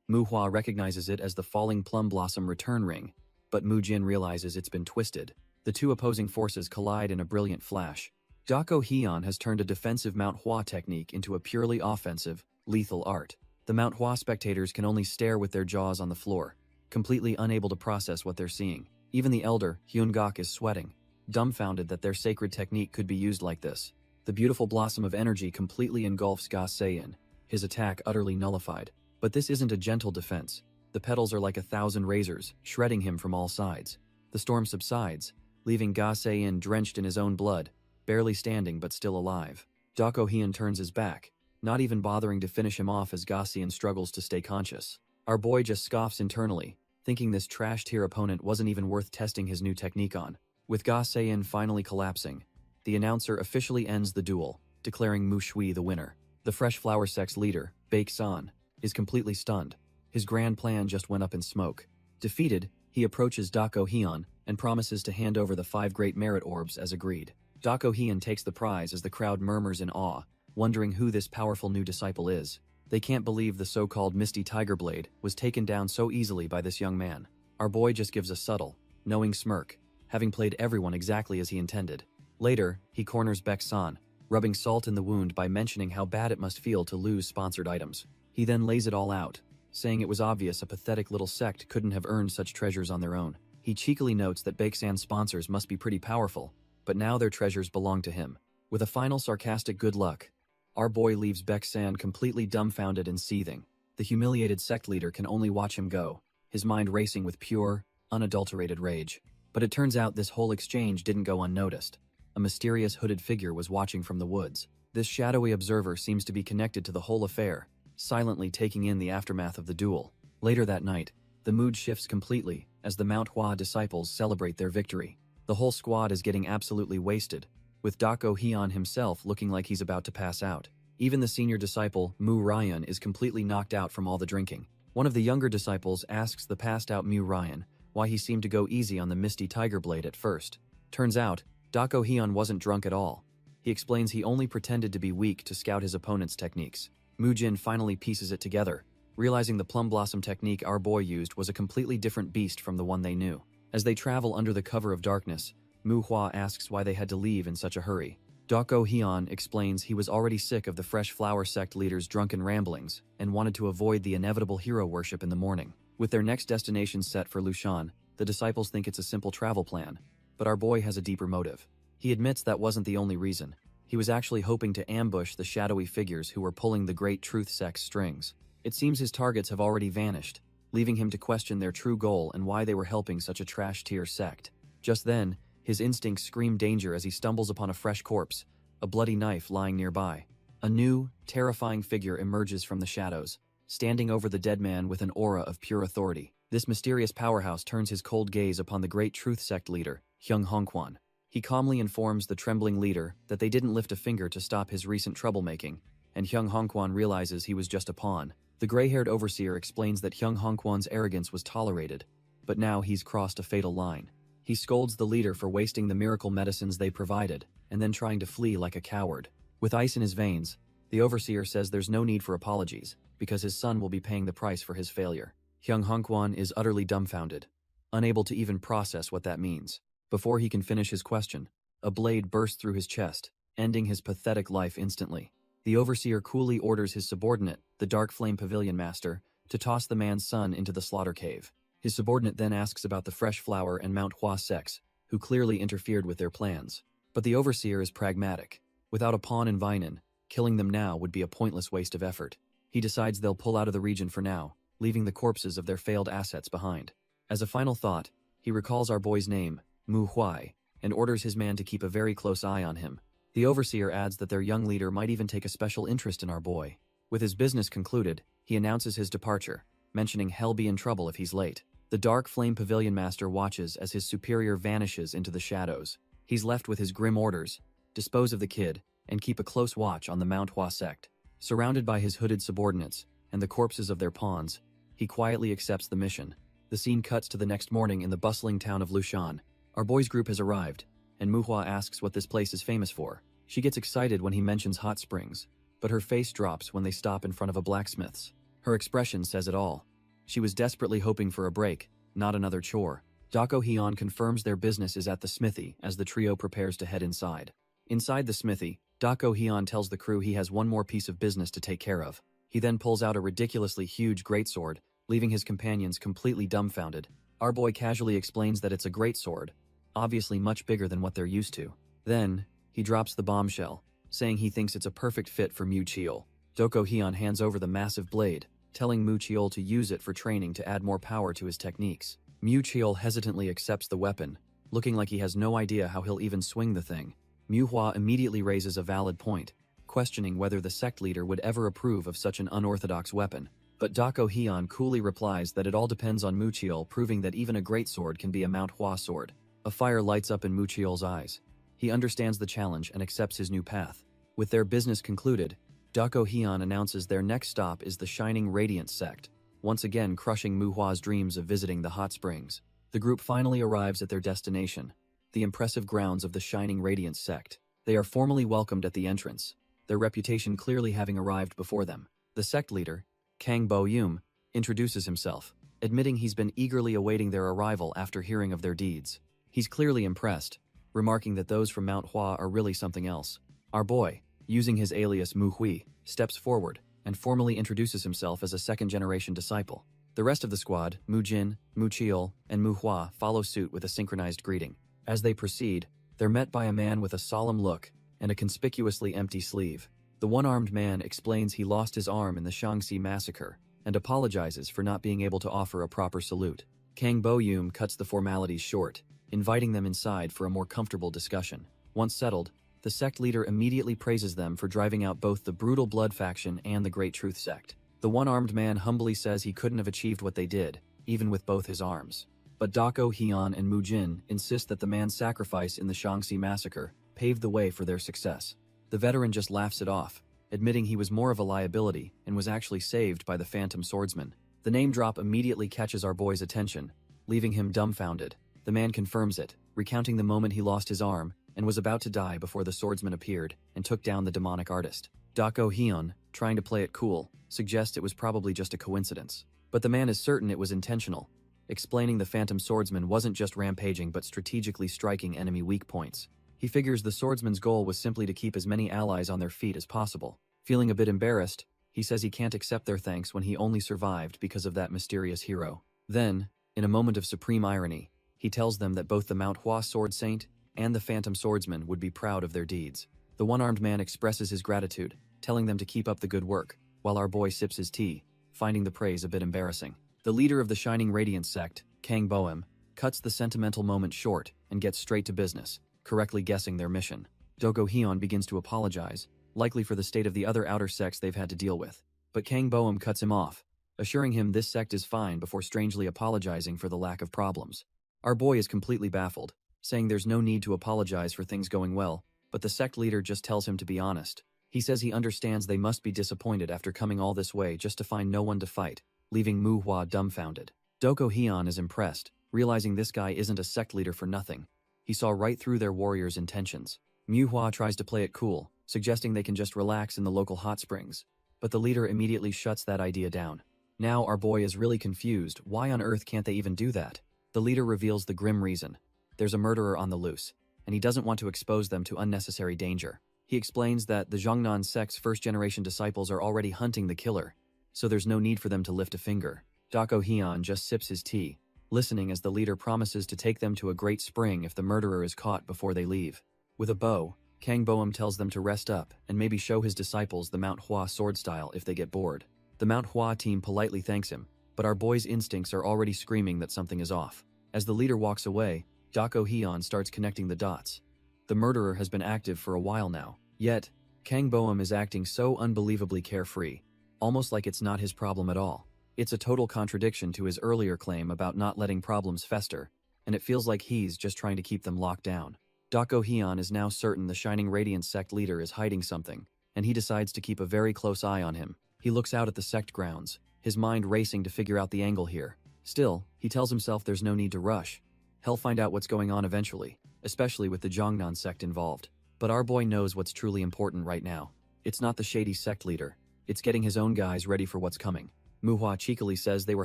Mu Hua recognizes it as the falling plum blossom return ring, but Mu Jin realizes it's been twisted. The two opposing forces collide in a brilliant flash. Dako Hyun has turned a defensive Mount Hua technique into a purely offensive, lethal art. The Mount Hua spectators can only stare with their jaws on the floor, completely unable to process what they're seeing. Even the elder, Hyun Gok, is sweating, dumbfounded that their sacred technique could be used like this. The beautiful blossom of energy completely engulfs Ga Seiyin, his attack utterly nullified. But this isn't a gentle defense. The petals are like 1,000 razors, shredding him from all sides. The storm subsides, leaving Ga Seiyin drenched in his own blood, barely standing but still alive. Dako Hyun turns his back, not even bothering to finish him off as Ga Seiyin struggles to stay conscious. Our boy just scoffs internally, thinking this trash-tier opponent wasn't even worth testing his new technique on. With Ga Seiyin finally collapsing, the announcer officially ends the duel, declaring Mu Shui the winner. The Fresh Flower Sect's leader, Baek San, is completely stunned. His grand plan just went up in smoke. Defeated, he approaches Dako Hyun and promises to hand over the 5 great merit orbs as agreed. Dako Hyun takes the prize as the crowd murmurs in awe, wondering who this powerful new disciple is. They can't believe the so-called Misty Tiger Blade was taken down so easily by this young man. Our boy just gives a subtle, knowing smirk, having played everyone exactly as he intended. Later, he corners Baek San, rubbing salt in the wound by mentioning how bad it must feel to lose sponsored items. He then lays it all out, saying it was obvious a pathetic little sect couldn't have earned such treasures on their own. He cheekily notes that Baek San's sponsors must be pretty powerful, but now their treasures belong to him. With a final sarcastic good luck, our boy leaves Baek San completely dumbfounded and seething. The humiliated sect leader can only watch him go, his mind racing with pure, unadulterated rage. But it turns out this whole exchange didn't go unnoticed. A mysterious hooded figure was watching from the woods. This shadowy observer seems to be connected to the whole affair, silently taking in the aftermath of the duel. Later that night, the mood shifts completely as the Mount Hua disciples celebrate their victory. The whole squad is getting absolutely wasted, with Dako Hyun himself looking like he's about to pass out. Even the senior disciple, Mu Ryan, is completely knocked out from all the drinking. One of the younger disciples asks the passed out Mu Ryan why he seemed to go easy on the Misty Tiger Blade at first. Turns out, Dako Hyun wasn't drunk at all. He explains he only pretended to be weak to scout his opponent's techniques. Mu Jin finally pieces it together, realizing the plum blossom technique our boy used was a completely different beast from the one they knew. As they travel under the cover of darkness, Mu Hua asks why they had to leave in such a hurry. Dako Hyun explains he was already sick of the Fresh Flower Sect leader's drunken ramblings and wanted to avoid the inevitable hero worship in the morning. With their next destination set for Lushan, the disciples think it's a simple travel plan, but our boy has a deeper motive. He admits that wasn't the only reason. He was actually hoping to ambush the shadowy figures who were pulling the Great Truth Sect's strings. It seems his targets have already vanished, leaving him to question their true goal and why they were helping such a trash-tier sect. Just then, his instincts scream danger as he stumbles upon a fresh corpse, a bloody knife lying nearby. A new, terrifying figure emerges from the shadows, standing over the dead man with an aura of pure authority. This mysterious powerhouse turns his cold gaze upon the Great Truth Sect leader, Hyung Hongkwan. He calmly informs the trembling leader that they didn't lift a finger to stop his recent troublemaking, and Hyung Hongkwan realizes he was just a pawn. The gray-haired overseer explains that Hyung Hongkwan's arrogance was tolerated, but now he's crossed a fatal line. He scolds the leader for wasting the miracle medicines they provided, and then trying to flee like a coward. With ice in his veins, the overseer says there's no need for apologies, because his son will be paying the price for his failure. Hyung Hongkwan is utterly dumbfounded, unable to even process what that means. Before he can finish his question, a blade bursts through his chest, ending his pathetic life instantly. The overseer coolly orders his subordinate, the Dark Flame Pavilion Master, to toss the man's son into the slaughter cave. His subordinate then asks about the fresh flower and Manhwa sects, who clearly interfered with their plans. But the overseer is pragmatic. Without a pawn in Vinan, killing them now would be a pointless waste of effort. He decides they'll pull out of the region for now, leaving the corpses of their failed assets behind. As a final thought, he recalls our boy's name, Mu Huai, and orders his man to keep a very close eye on him. The overseer adds that their young leader might even take a special interest in our boy. With his business concluded, he announces his departure, mentioning he'll be in trouble if he's late. The Dark Flame Pavilion Master watches as his superior vanishes into the shadows. He's left with his grim orders: dispose of the kid, and keep a close watch on the Manhwa sect. Surrounded by his hooded subordinates, and the corpses of their pawns, he quietly accepts the mission. The scene cuts to the next morning in the bustling town of Lushan. Our boy's group has arrived, and Muhua asks what this place is famous for. She gets excited when he mentions hot springs, but her face drops when they stop in front of a blacksmith's. Her expression says it all. She was desperately hoping for a break, not another chore. Dako Hyun confirms their business is at the smithy as the trio prepares to head inside. Inside the smithy, Dako Hyun tells the crew he has one more piece of business to take care of. He then pulls out a ridiculously huge greatsword, leaving his companions completely dumbfounded. Our boy casually explains that it's a greatsword, obviously much bigger than what they're used to. Then, he drops the bombshell, saying he thinks it's a perfect fit for Mu Cheol. Doko Hyun hands over the massive blade, telling Mu Cheol to use it for training to add more power to his techniques. Mu Cheol hesitantly accepts the weapon, looking like he has no idea how he'll even swing the thing. Mu Hua immediately raises a valid point, questioning whether the sect leader would ever approve of such an unorthodox weapon. But Dako Hyun coolly replies that it all depends on Mu Cheol proving that even a greatsword can be a Manhwa sword. A fire lights up in Mu Cheol's eyes. He understands the challenge and accepts his new path. With their business concluded, Dako Hyun announces their next stop is the Shining Radiance sect, once again crushing Mu Hua's dreams of visiting the hot springs. The group finally arrives at their destination, the impressive grounds of the Shining Radiance sect. They are formally welcomed at the entrance, their reputation clearly having arrived before them. The sect leader, Kang Bo-yum, introduces himself, admitting he's been eagerly awaiting their arrival after hearing of their deeds. He's clearly impressed, remarking that those from Mount Hua are really something else. Our boy, using his alias Mu Hui, steps forward and formally introduces himself as a second-generation disciple. The rest of the squad, Mu Jin, Mu Cheol, and Mu Hua, follow suit with a synchronized greeting. As they proceed, they're met by a man with a solemn look and a conspicuously empty sleeve. The one-armed man explains he lost his arm in the Shaanxi massacre and apologizes for not being able to offer a proper salute. Kang Bo-yum cuts the formalities short, inviting them inside for a more comfortable discussion. Once settled, the sect leader immediately praises them for driving out both the Brutal Blood faction and the Great Truth sect. The one-armed man humbly says he couldn't have achieved what they did, even with both his arms. But Dako Hyun and Mu Jin insist that the man's sacrifice in the Shaanxi massacre paved the way for their success. The veteran just laughs it off, admitting he was more of a liability and was actually saved by the Phantom Swordsman. The name drop immediately catches our boy's attention, leaving him dumbfounded. The man confirms it, recounting the moment he lost his arm and was about to die before the swordsman appeared and took down the demonic artist. Dako Hyun, trying to play it cool, suggests it was probably just a coincidence. But the man is certain it was intentional, explaining the Phantom Swordsman wasn't just rampaging but strategically striking enemy weak points. He figures the swordsman's goal was simply to keep as many allies on their feet as possible. Feeling a bit embarrassed, he says he can't accept their thanks when he only survived because of that mysterious hero. Then, in a moment of supreme irony, he tells them that both the Mount Hua Sword Saint and the Phantom Swordsman would be proud of their deeds. The one-armed man expresses his gratitude, telling them to keep up the good work, while our boy sips his tea, finding the praise a bit embarrassing. The leader of the Shining Radiance sect, Kang Boem, cuts the sentimental moment short and gets straight to business, correctly guessing their mission. Doko Hyun begins to apologize, likely for the state of the other outer sects they've had to deal with. But Kang Boem cuts him off, assuring him this sect is fine before strangely apologizing for the lack of problems. Our boy is completely baffled, saying there's no need to apologize for things going well, but the sect leader just tells him to be honest. He says he understands they must be disappointed after coming all this way just to find no one to fight, leaving Mu Hua dumbfounded. Doko Hyun is impressed, realizing this guy isn't a sect leader for nothing. He saw right through their warriors' intentions. Mu Hua tries to play it cool, suggesting they can just relax in the local hot springs, but the leader immediately shuts that idea down. Now our boy is really confused. Why on earth can't they even do that? The leader reveals the grim reason. There's a murderer on the loose, and he doesn't want to expose them to unnecessary danger. He explains that the Zhongnan sect's first-generation disciples are already hunting the killer, so there's no need for them to lift a finger. Dako Hyun just sips his tea, listening as the leader promises to take them to a great spring if the murderer is caught before they leave. With a bow, Kang Boeum tells them to rest up and maybe show his disciples the Manhwa sword style if they get bored. The Manhwa team politely thanks him, but our boy's instincts are already screaming that something is off. As the leader walks away, Dako Hyun starts connecting the dots. The murderer has been active for a while now, yet Kang Boeum is acting so unbelievably carefree, almost like it's not his problem at all. It's a total contradiction to his earlier claim about not letting problems fester, and it feels like he's just trying to keep them locked down. Dako Hyun is now certain the Shining Radiance sect leader is hiding something, and he decides to keep a very close eye on him. He looks out at the sect grounds, his mind racing to figure out the angle here. Still, he tells himself there's no need to rush. He'll find out what's going on eventually, especially with the Jongnan sect involved. But our boy knows what's truly important right now. It's not the shady sect leader, it's getting his own guys ready for what's coming. Manhwa cheekily says they were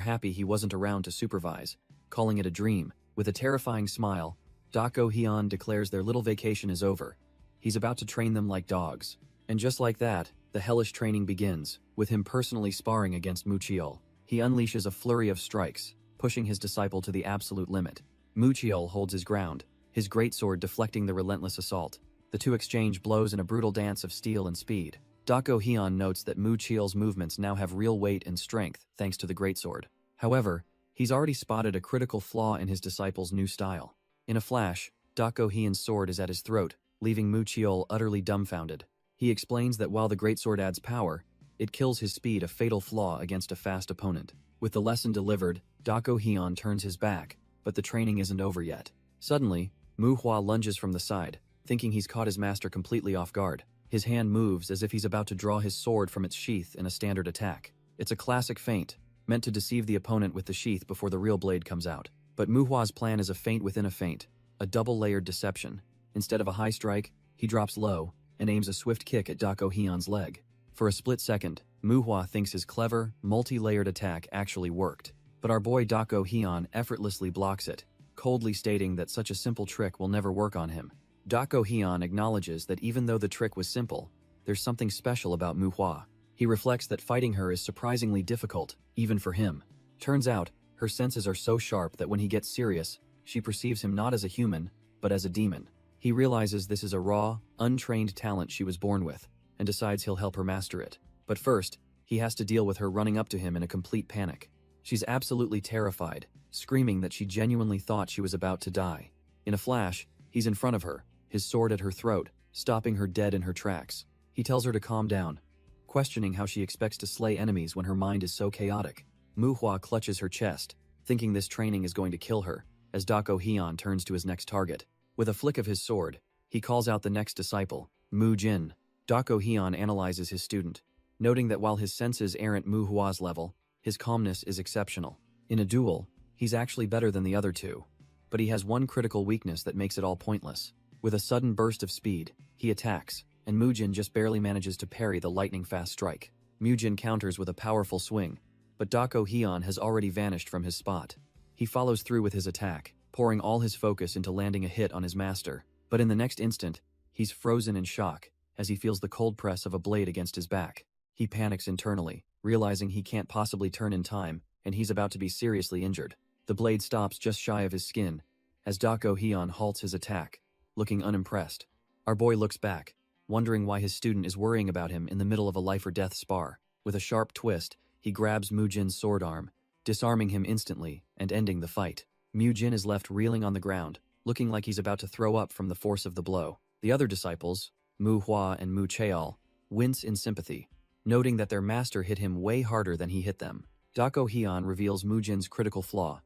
happy he wasn't around to supervise, calling it a dream. With a terrifying smile, Dako Hyun declares their little vacation is over. He's about to train them like dogs. And just like that, the hellish training begins, with him personally sparring against Mucheol. He unleashes a flurry of strikes, pushing his disciple to the absolute limit. Mucheol holds his ground, his greatsword deflecting the relentless assault. The two exchange blows in a brutal dance of steel and speed. Dako Hyun notes that Mucheol's movements now have real weight and strength thanks to the greatsword. However, he's already spotted a critical flaw in his disciple's new style. In a flash, Dako Hyun's sword is at his throat, leaving Mucheol utterly dumbfounded. He explains that while the greatsword adds power, it kills his speed, a fatal flaw against a fast opponent. With the lesson delivered, Dako Hyun turns his back, but the training isn't over yet. Suddenly, Manhwa lunges from the side, thinking he's caught his master completely off guard. His hand moves as if he's about to draw his sword from its sheath in a standard attack. It's a classic feint, meant to deceive the opponent with the sheath before the real blade comes out. But Manhwa's plan is a feint within a feint, a double-layered deception. Instead of a high strike, he drops low and aims a swift kick at Dako Hyun's leg. For a split second, Manhwa thinks his clever, multi-layered attack actually worked. But our boy Dako Hyun effortlessly blocks it, coldly stating that such a simple trick will never work on him. Dako Hyun acknowledges that even though the trick was simple, there's something special about Manhwa. He reflects that fighting her is surprisingly difficult, even for him. Turns out, her senses are so sharp that when he gets serious, she perceives him not as a human, but as a demon. He realizes this is a raw, untrained talent she was born with, and decides he'll help her master it. But first, he has to deal with her running up to him in a complete panic. She's absolutely terrified, screaming that she genuinely thought she was about to die. In a flash, he's in front of her, his sword at her throat, stopping her dead in her tracks. He tells her to calm down, questioning how she expects to slay enemies when her mind is so chaotic. Manhwa clutches her chest, thinking this training is going to kill her, as Dako Hyun turns to his next target. With a flick of his sword, he calls out the next disciple, Mu Jin. Dako Hyun analyzes his student, noting that while his senses aren't Manhwa's level, his calmness is exceptional. In a duel, he's actually better than the other two. But he has one critical weakness that makes it all pointless. With a sudden burst of speed, he attacks, and Mujin just barely manages to parry the lightning-fast strike. Mujin counters with a powerful swing, but Dako Hyun has already vanished from his spot. He follows through with his attack, pouring all his focus into landing a hit on his master. But in the next instant, he's frozen in shock as he feels the cold press of a blade against his back. He panics internally, realizing he can't possibly turn in time, and he's about to be seriously injured. The blade stops just shy of his skin, as Dako Hyun halts his attack, looking unimpressed. Our boy looks back, wondering why his student is worrying about him in the middle of a life-or-death spar. With a sharp twist, he grabs Mujin's sword arm, disarming him instantly and ending the fight. Mujin is left reeling on the ground, looking like he's about to throw up from the force of the blow. The other disciples, Manhwa and Mucheol, wince in sympathy, noting that their master hit him way harder than he hit them. Dako Hyun reveals Mujin's critical flaw.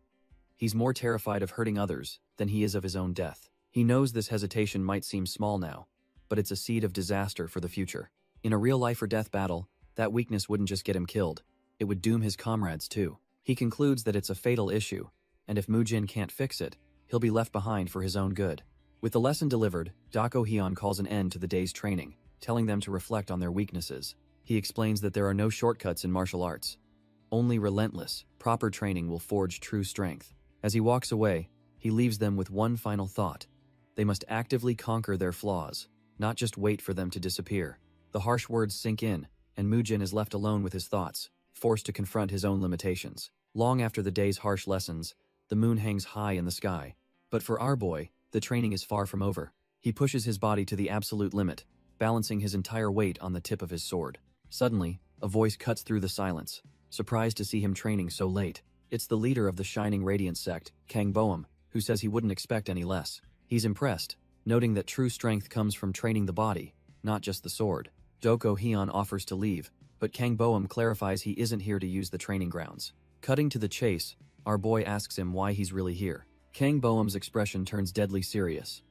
He's more terrified of hurting others than he is of his own death. He knows this hesitation might seem small now, but it's a seed of disaster for the future. In a real life-or-death battle, that weakness wouldn't just get him killed, it would doom his comrades too. He concludes that it's a fatal issue, and if Mujin can't fix it, he'll be left behind for his own good. With the lesson delivered, Dako Hyun calls an end to the day's training, telling them to reflect on their weaknesses. He explains that there are no shortcuts in martial arts. Only relentless, proper training will forge true strength. As he walks away, he leaves them with one final thought. They must actively conquer their flaws, not just wait for them to disappear. The harsh words sink in, and Mujin is left alone with his thoughts, forced to confront his own limitations. Long after the day's harsh lessons, the moon hangs high in the sky. But for our boy, the training is far from over. He pushes his body to the absolute limit, balancing his entire weight on the tip of his sword. Suddenly, a voice cuts through the silence, surprised to see him training so late. It's the leader of the Shining Radiance sect, Kang Boeum, who says he wouldn't expect any less. He's impressed, noting that true strength comes from training the body, not just the sword. Doko Hyun offers to leave, but Kang Boeum clarifies he isn't here to use the training grounds. Cutting to the chase, our boy asks him why he's really here. Kang Boeum's expression turns deadly serious.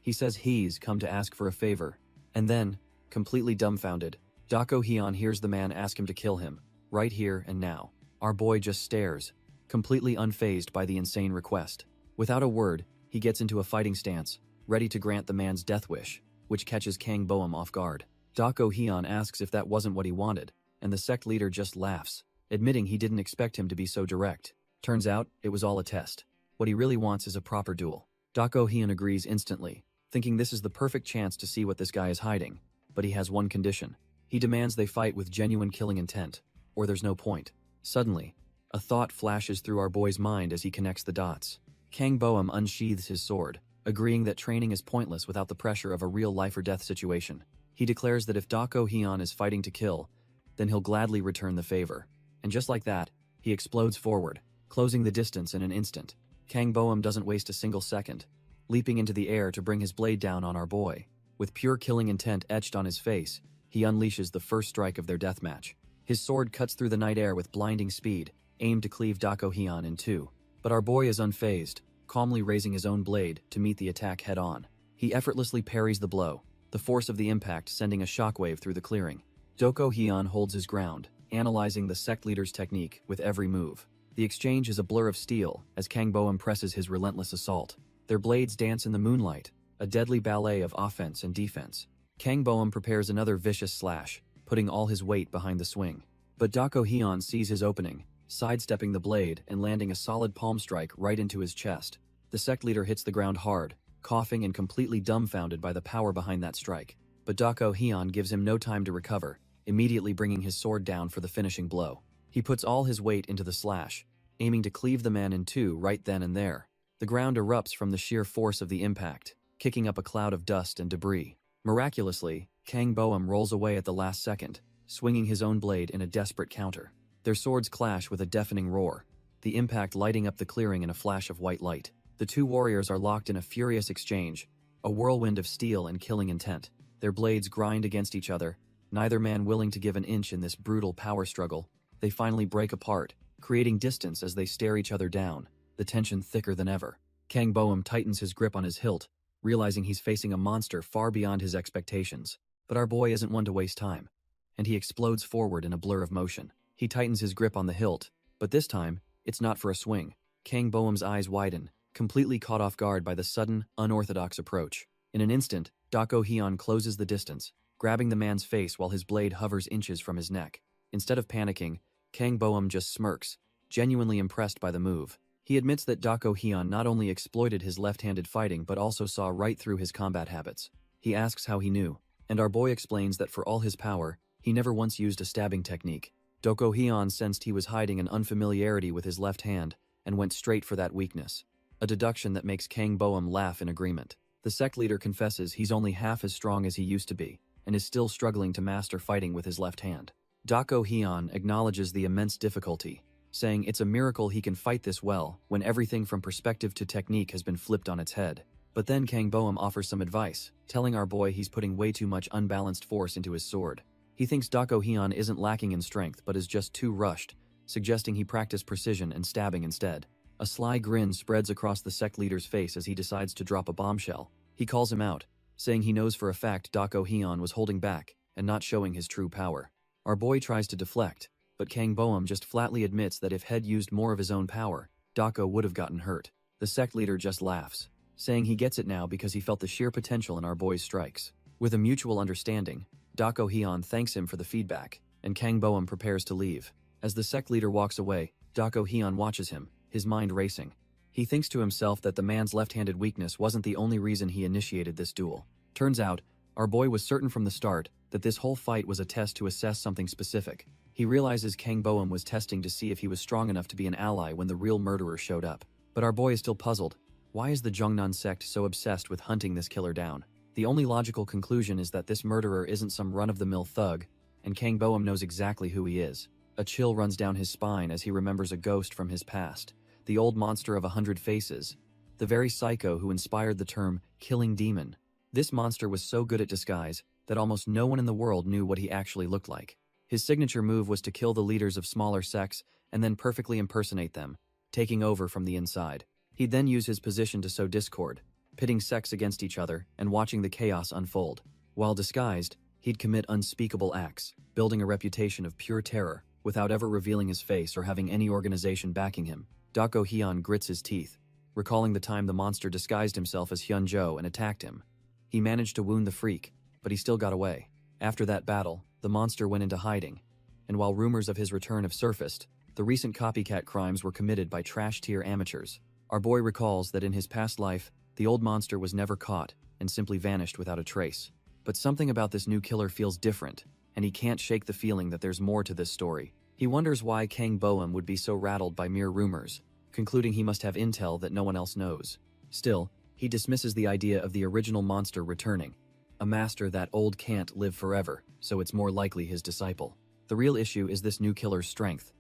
He says he's come to ask for a favor, and then, completely dumbfounded, Doko Hyun hears the man ask him to kill him, right here and now. Our boy just stares, completely unfazed by the insane request. Without a word, he gets into a fighting stance, ready to grant the man's death wish, which catches Kang Boeum off guard. Doko Hyun asks if that wasn't what he wanted, and the sect leader just laughs, admitting he didn't expect him to be so direct. Turns out, it was all a test. What he really wants is a proper duel. Doko Hyun agrees instantly, thinking this is the perfect chance to see what this guy is hiding, but he has one condition. He demands they fight with genuine killing intent, or there's no point. Suddenly, a thought flashes through our boy's mind as he connects the dots. Kang Boeum unsheathes his sword, agreeing that training is pointless without the pressure of a real life-or-death situation. He declares that if Doko Hyun is fighting to kill, then he'll gladly return the favor. And just like that, he explodes forward, closing the distance in an instant. Kang Boeum doesn't waste a single second, leaping into the air to bring his blade down on our boy. With pure killing intent etched on his face, he unleashes the first strike of their deathmatch. His sword cuts through the night air with blinding speed, aimed to cleave Doko Hyun in two. But our boy is unfazed, calmly raising his own blade to meet the attack head-on. He effortlessly parries the blow, the force of the impact sending a shockwave through the clearing. Doko Hyun holds his ground, analyzing the sect leader's technique with every move. The exchange is a blur of steel as Kang Boeum presses his relentless assault. Their blades dance in the moonlight, a deadly ballet of offense and defense. Kang Boeum prepares another vicious slash, putting all his weight behind the swing. But Doko Hyun sees his opening, sidestepping the blade and landing a solid palm strike right into his chest. The sect leader hits the ground hard, coughing and completely dumbfounded by the power behind that strike. But Doko Hyun gives him no time to recover, immediately bringing his sword down for the finishing blow. He puts all his weight into the slash, aiming to cleave the man in two right then and there. The ground erupts from the sheer force of the impact, kicking up a cloud of dust and debris. Miraculously, Kang Boeum rolls away at the last second, swinging his own blade in a desperate counter. Their swords clash with a deafening roar, the impact lighting up the clearing in a flash of white light. The two warriors are locked in a furious exchange, a whirlwind of steel and killing intent. Their blades grind against each other, neither man willing to give an inch in this brutal power struggle. They finally break apart, creating distance as they stare each other down, the tension thicker than ever. Kang Boeum tightens his grip on his hilt, realizing he's facing a monster far beyond his expectations. But our boy isn't one to waste time, and he explodes forward in a blur of motion. He tightens his grip on the hilt, but this time, it's not for a swing. Kang Boeum's eyes widen, completely caught off guard by the sudden, unorthodox approach. In an instant, Doko Hyun closes the distance, grabbing the man's face while his blade hovers inches from his neck. Instead of panicking, Kang Boeum just smirks, genuinely impressed by the move. He admits that Doko Hyun not only exploited his left-handed fighting but also saw right through his combat habits. He asks how he knew, and our boy explains that for all his power, he never once used a stabbing technique. Doko Hyun sensed he was hiding an unfamiliarity with his left hand and went straight for that weakness, a deduction that makes Kang Boeum laugh in agreement. The sect leader confesses he's only half as strong as he used to be, and is still struggling to master fighting with his left hand. Doko Hyun acknowledges the immense difficulty, saying it's a miracle he can fight this well when everything from perspective to technique has been flipped on its head. But then Kang Boeum offers some advice, telling our boy he's putting way too much unbalanced force into his sword. He thinks Doko Hyun isn't lacking in strength but is just too rushed, suggesting he practice precision and stabbing instead. A sly grin spreads across the sect leader's face as he decides to drop a bombshell. He calls him out, saying he knows for a fact Doko Hyun was holding back and not showing his true power. Our boy tries to deflect, but Kang Boeum just flatly admits that if Head used more of his own power, Doko would have gotten hurt. The sect leader just laughs, saying he gets it now because he felt the sheer potential in our boy's strikes. With a mutual understanding, Doko Hyun thanks him for the feedback, and Kang Boeum prepares to leave. As the sect leader walks away, Doko Hyun watches him, his mind racing. He thinks to himself that the man's left-handed weakness wasn't the only reason he initiated this duel. Turns out, our boy was certain from the start that this whole fight was a test to assess something specific. He He realizes Kang Boeum was testing to see if he was strong enough to be an ally when the real murderer showed up. But our boy is still puzzled. Why is the Jongnan sect so obsessed with hunting this killer down? The only logical conclusion is that this murderer isn't some run-of-the-mill thug, and Kang Boeum knows exactly who he is. A chill runs down his spine as he remembers a ghost from his past, the old monster of 100 faces, the very psycho who inspired the term killing demon. This monster was so good at disguise that almost no one in the world knew what he actually looked like. His signature move was to kill the leaders of smaller sects and then perfectly impersonate them, taking over from the inside. He'd then use his position to sow discord, pitting sects against each other and watching the chaos unfold. While disguised, he'd commit unspeakable acts, building a reputation of pure terror without ever revealing his face or having any organization backing him. Dako Hyun grits his teeth, recalling the time the monster disguised himself as Hyun-jo and attacked him. He managed to wound the freak, but he still got away. After that battle, the monster went into hiding, and while rumors of his return have surfaced, the recent copycat crimes were committed by trash-tier amateurs. Our boy recalls that in his past life, the old monster was never caught and simply vanished without a trace. But something about this new killer feels different, and he can't shake the feeling that there's more to this story. He wonders why Kang Boeum would be so rattled by mere rumors, concluding he must have intel that no one else knows. Still, he dismisses the idea of the original monster returning. A master that old can't live forever, so it's more likely his disciple. The real issue is this new killer's strength.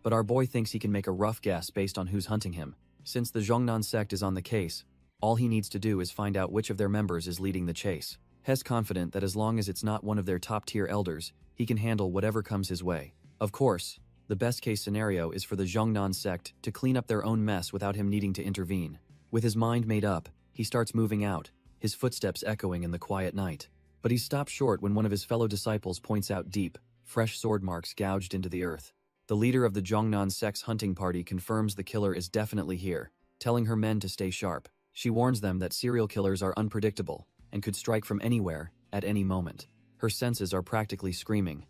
But our boy thinks he can make a rough guess based on who's hunting him. Since the Zhongnan sect is on the case, all he needs to do is find out which of their members is leading the chase. He's confident that as long as it's not one of their top-tier elders, he can handle whatever comes his way. Of course, the best-case scenario is for the Zhongnan sect to clean up their own mess without him needing to intervene. With his mind made up, he starts moving out, his footsteps echoing in the quiet night. But he's stopped short when one of his fellow disciples points out deep, fresh sword marks gouged into the earth. The leader of the Zhongnan sect's hunting party confirms the killer is definitely here, telling her men to stay sharp. She warns them that serial killers are unpredictable and could strike from anywhere, at any moment. Her senses are practically screaming.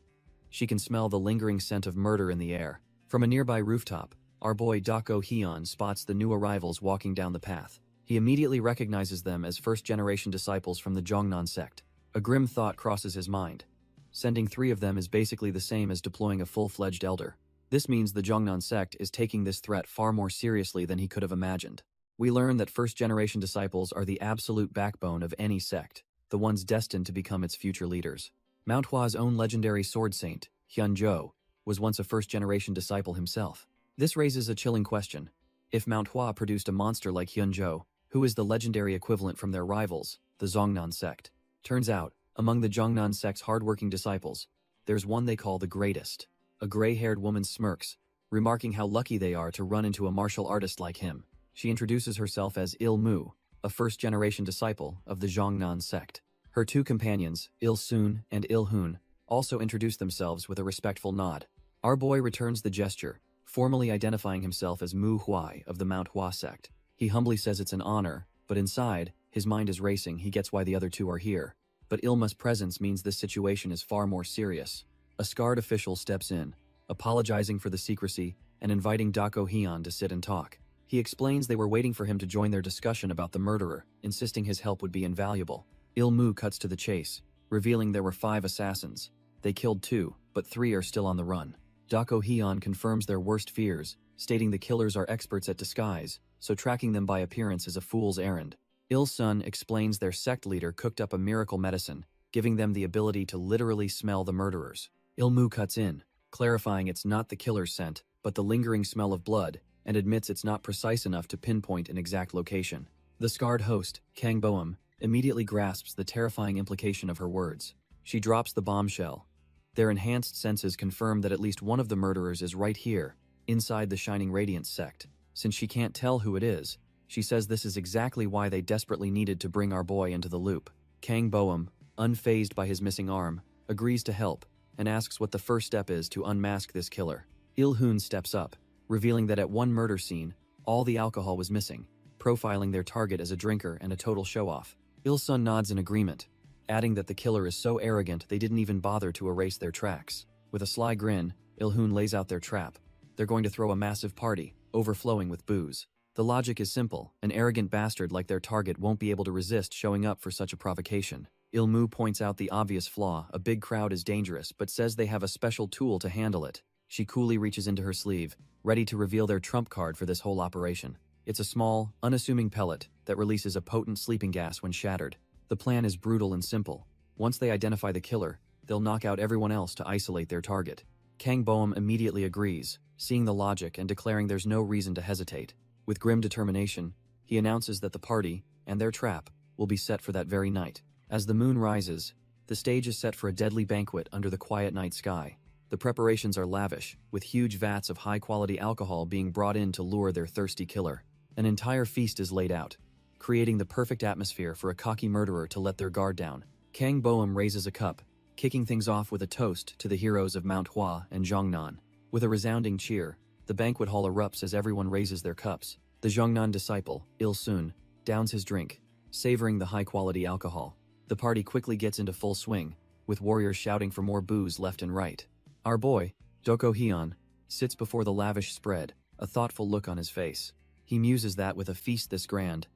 She can smell the lingering scent of murder in the air. From a nearby rooftop, our boy Dako Hyun spots the new arrivals walking down the path. He immediately recognizes them as first-generation disciples from the Zhongnan sect. A grim thought crosses his mind. Sending 3 of them is basically the same as deploying a full-fledged elder. This means the Zhongnan sect is taking this threat far more seriously than he could have imagined. We learn that first-generation disciples are the absolute backbone of any sect, the ones destined to become its future leaders. Manhwa's own legendary sword saint, Hyun-jo, was once a first-generation disciple himself. This raises a chilling question. If Manhwa produced a monster like Hyun-jo, who is the legendary equivalent from their rivals, the Zhongnan sect? Turns out, among the Zhongnan sect's hardworking disciples, there's one they call the greatest. A gray-haired woman smirks, remarking how lucky they are to run into a martial artist like him. She introduces herself as Il-mu, a first-generation disciple of the Zhongnan sect. Her 2 companions, Il-sun and Il-hun, also introduce themselves with a respectful nod. Our boy returns the gesture, formally identifying himself as Mu Huai of the Manhwa sect. He humbly says it's an honor, but inside, his mind is racing. He gets why the other 2 are here. But Ilma's presence means this situation is far more serious. A scarred official steps in, apologizing for the secrecy and inviting Dako Hyun to sit and talk. He explains they were waiting for him to join their discussion about the murderer, insisting his help would be invaluable. Il-mu cuts to the chase, revealing there were 5 assassins. They killed 2, but 3 are still on the run. Dako Hyun confirms their worst fears, stating the killers are experts at disguise, so tracking them by appearance is a fool's errand. Il-sun explains their sect leader cooked up a miracle medicine, giving them the ability to literally smell the murderers. Il-mu cuts in, clarifying it's not the killer's scent, but the lingering smell of blood, and admits it's not precise enough to pinpoint an exact location. The scarred host, Kang Boeum, immediately grasps the terrifying implication of her words. She drops the bombshell. Their enhanced senses confirm that at least one of the murderers is right here, inside the Shining Radiance sect. Since she can't tell who it is, she says this is exactly why they desperately needed to bring our boy into the loop. Kang Boeum, unfazed by his missing arm, agrees to help, and asks what the first step is to unmask this killer. Il-hun steps up, revealing that at one murder scene, all the alcohol was missing, profiling their target as a drinker and a total show-off. Il-sun nods in agreement, adding that the killer is so arrogant they didn't even bother to erase their tracks. With a sly grin, Il-hun lays out their trap. They're going to throw a massive party, overflowing with booze. The logic is simple. An arrogant bastard like their target won't be able to resist showing up for such a provocation. Ilmu points out the obvious flaw: a big crowd is dangerous, but says they have a special tool to handle it. She coolly reaches into her sleeve, ready to reveal their trump card for this whole operation. It's a small, unassuming pellet that releases a potent sleeping gas when shattered. The plan is brutal and simple. Once they identify the killer, they'll knock out everyone else to isolate their target. Kang Boeum immediately agrees, seeing the logic and declaring there's no reason to hesitate. With grim determination, he announces that the party, and their trap, will be set for that very night. As the moon rises, the stage is set for a deadly banquet under the quiet night sky. The preparations are lavish, with huge vats of high-quality alcohol being brought in to lure their thirsty killer. An entire feast is laid out, creating the perfect atmosphere for a cocky murderer to let their guard down. Kang Boeum raises a cup, kicking things off with a toast to the heroes of Manhwa and Zhongnan. With a resounding cheer, the banquet hall erupts as everyone raises their cups. The Zhongnan disciple, Il-sun, downs his drink, savoring the high-quality alcohol. The party quickly gets into full swing, with warriors shouting for more booze left and right. Our boy, Doko Hyun, sits before the lavish spread, a thoughtful look on his face. He muses that with a feast this grand,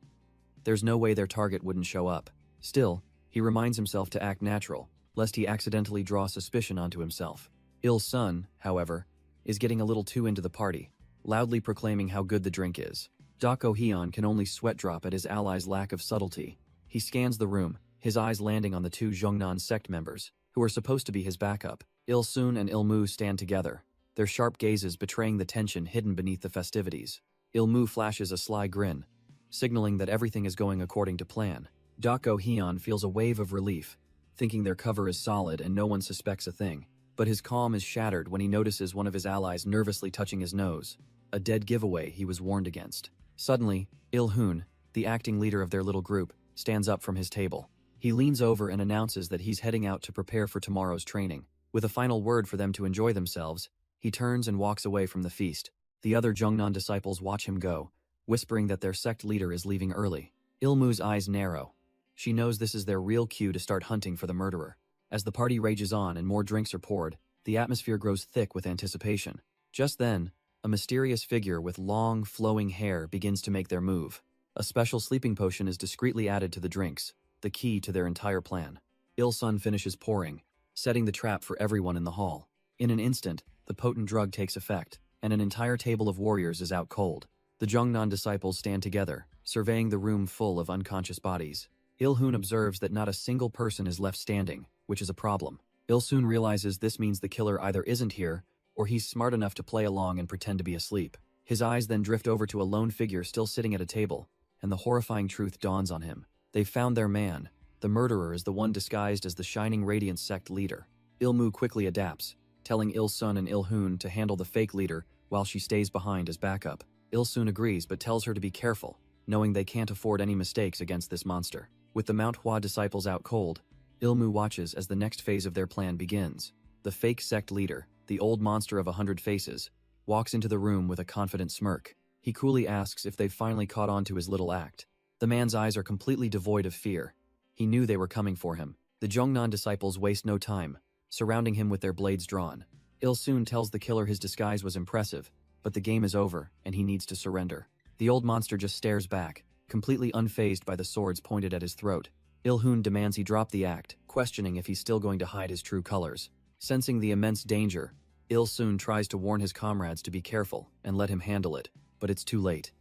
there's no way their target wouldn't show up. Still, he reminds himself to act natural, lest he accidentally draw suspicion onto himself. Il-sun, however, is getting a little too into the party, loudly proclaiming how good the drink is. Doko Hyun can only sweat drop at his ally's lack of subtlety. He scans the room, his eyes landing on the two Zhongnan sect members, who are supposed to be his backup. Il-sun and Ilmu stand together, their sharp gazes betraying the tension hidden beneath the festivities. Ilmu flashes a sly grin, signaling that everything is going according to plan. Doko Hyun feels a wave of relief, thinking their cover is solid and no one suspects a thing. But his calm is shattered when he notices one of his allies nervously touching his nose, a dead giveaway he was warned against. Suddenly, Il-hun, the acting leader of their little group, stands up from his table. He leans over and announces that he's heading out to prepare for tomorrow's training. With a final word for them to enjoy themselves, he turns and walks away from the feast. The other Zhongnan disciples watch him go, whispering that their sect leader is leaving early. Ilmu's eyes narrow. She knows this is their real cue to start hunting for the murderer. As the party rages on and more drinks are poured, the atmosphere grows thick with anticipation. Just then, a mysterious figure with long, flowing hair begins to make their move. A special sleeping potion is discreetly added to the drinks, the key to their entire plan. Il-sun finishes pouring, setting the trap for everyone in the hall. In an instant, the potent drug takes effect, and an entire table of warriors is out cold. The Zhongnan disciples stand together, surveying the room full of unconscious bodies. Il-hun observes that not a single person is left standing, which is a problem. Il-sun realizes this means the killer either isn't here, or he's smart enough to play along and pretend to be asleep. His eyes then drift over to a lone figure still sitting at a table, and the horrifying truth dawns on him. They've found their man. The murderer is the one disguised as the Shining Radiance sect leader. Ilmu quickly adapts, telling Il-sun and Il-hun to handle the fake leader while she stays behind as backup. Il-sun agrees but tells her to be careful, knowing they can't afford any mistakes against this monster. With the Manhwa disciples out cold, Ilmu watches as the next phase of their plan begins. The fake sect leader, the old monster of 100 faces, walks into the room with a confident smirk. He coolly asks if they've finally caught on to his little act. The man's eyes are completely devoid of fear. He knew they were coming for him. The Zhongnan disciples waste no time, surrounding him with their blades drawn. Il-sun tells the killer his disguise was impressive, but the game is over and he needs to surrender. The old monster just stares back, completely unfazed by the swords pointed at his throat. Il-hun demands he drop the act, questioning if he's still going to hide his true colors. Sensing the immense danger, Il-sun tries to warn his comrades to be careful and let him handle it, but it's too late.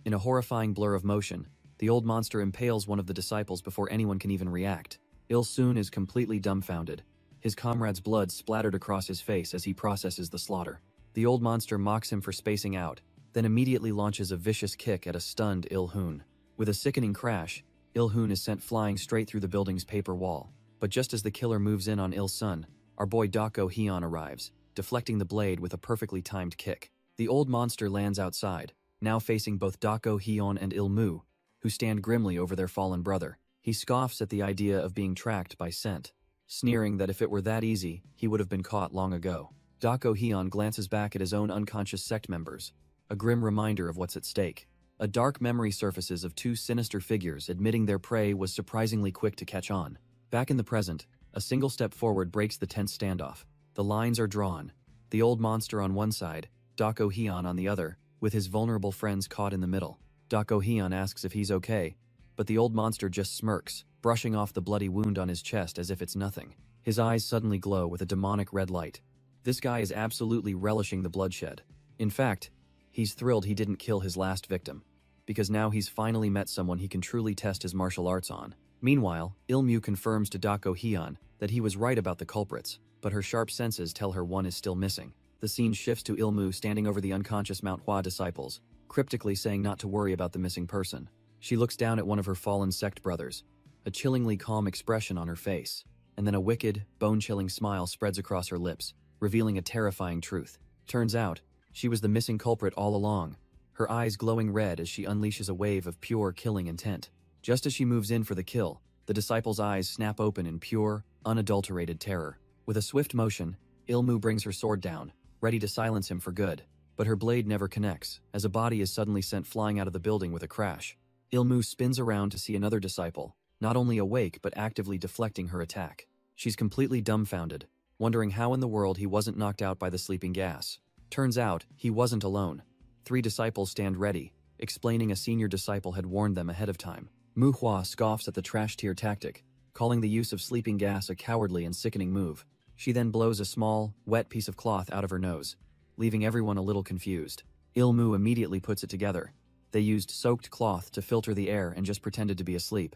In a horrifying blur of motion, the old monster impales one of the disciples before anyone can even react. Il-sun is completely dumbfounded. His comrade's blood splattered across his face as he processes the slaughter. The old monster mocks him for spacing out, then immediately launches a vicious kick at a stunned Il-hun. With a sickening crash, Il-hun is sent flying straight through the building's paper wall. But just as the killer moves in on Il-sun, our boy Doko Hyun arrives, deflecting the blade with a perfectly timed kick. The old monster lands outside, now facing both Doko Hyun and Ilmu, who stand grimly over their fallen brother. He scoffs at the idea of being tracked by scent, sneering that if it were that easy, he would have been caught long ago. Doko Hyun glances back at his own unconscious sect members, a grim reminder of what's at stake. A dark memory surfaces of two sinister figures admitting their prey was surprisingly quick to catch on. Back in the present, a single step forward breaks the tense standoff. The lines are drawn, the old monster on one side, Doko Hyun on the other, with his vulnerable friends caught in the middle. Doko Hyun asks if he's okay, but the old monster just smirks, brushing off the bloody wound on his chest as if it's nothing. His eyes suddenly glow with a demonic red light. This guy is absolutely relishing the bloodshed. In fact, he's thrilled he didn't kill his last victim, because now he's finally met someone he can truly test his martial arts on. Meanwhile, Ilmu confirms to Dako Hyun that he was right about the culprits, but her sharp senses tell her one is still missing. The scene shifts to Ilmu standing over the unconscious Manhwa disciples, cryptically saying not to worry about the missing person. She looks down at one of her fallen sect brothers, a chillingly calm expression on her face, and then a wicked, bone-chilling smile spreads across her lips, revealing a terrifying truth. Turns out, she was the missing culprit all along, her eyes glowing red as she unleashes a wave of pure killing intent. Just as she moves in for the kill, the disciple's eyes snap open in pure, unadulterated terror. With a swift motion, Ilmu brings her sword down, ready to silence him for good. But her blade never connects, as a body is suddenly sent flying out of the building with a crash. Ilmu spins around to see another disciple, not only awake but actively deflecting her attack. She's completely dumbfounded, wondering how in the world he wasn't knocked out by the sleeping gas. Turns out, he wasn't alone. 3 disciples stand ready, explaining a senior disciple had warned them ahead of time. Manhwa scoffs at the trash tier tactic, calling the use of sleeping gas a cowardly and sickening move. She then blows a small, wet piece of cloth out of her nose, leaving everyone a little confused. Ilmu immediately puts it together. They used soaked cloth to filter the air and just pretended to be asleep.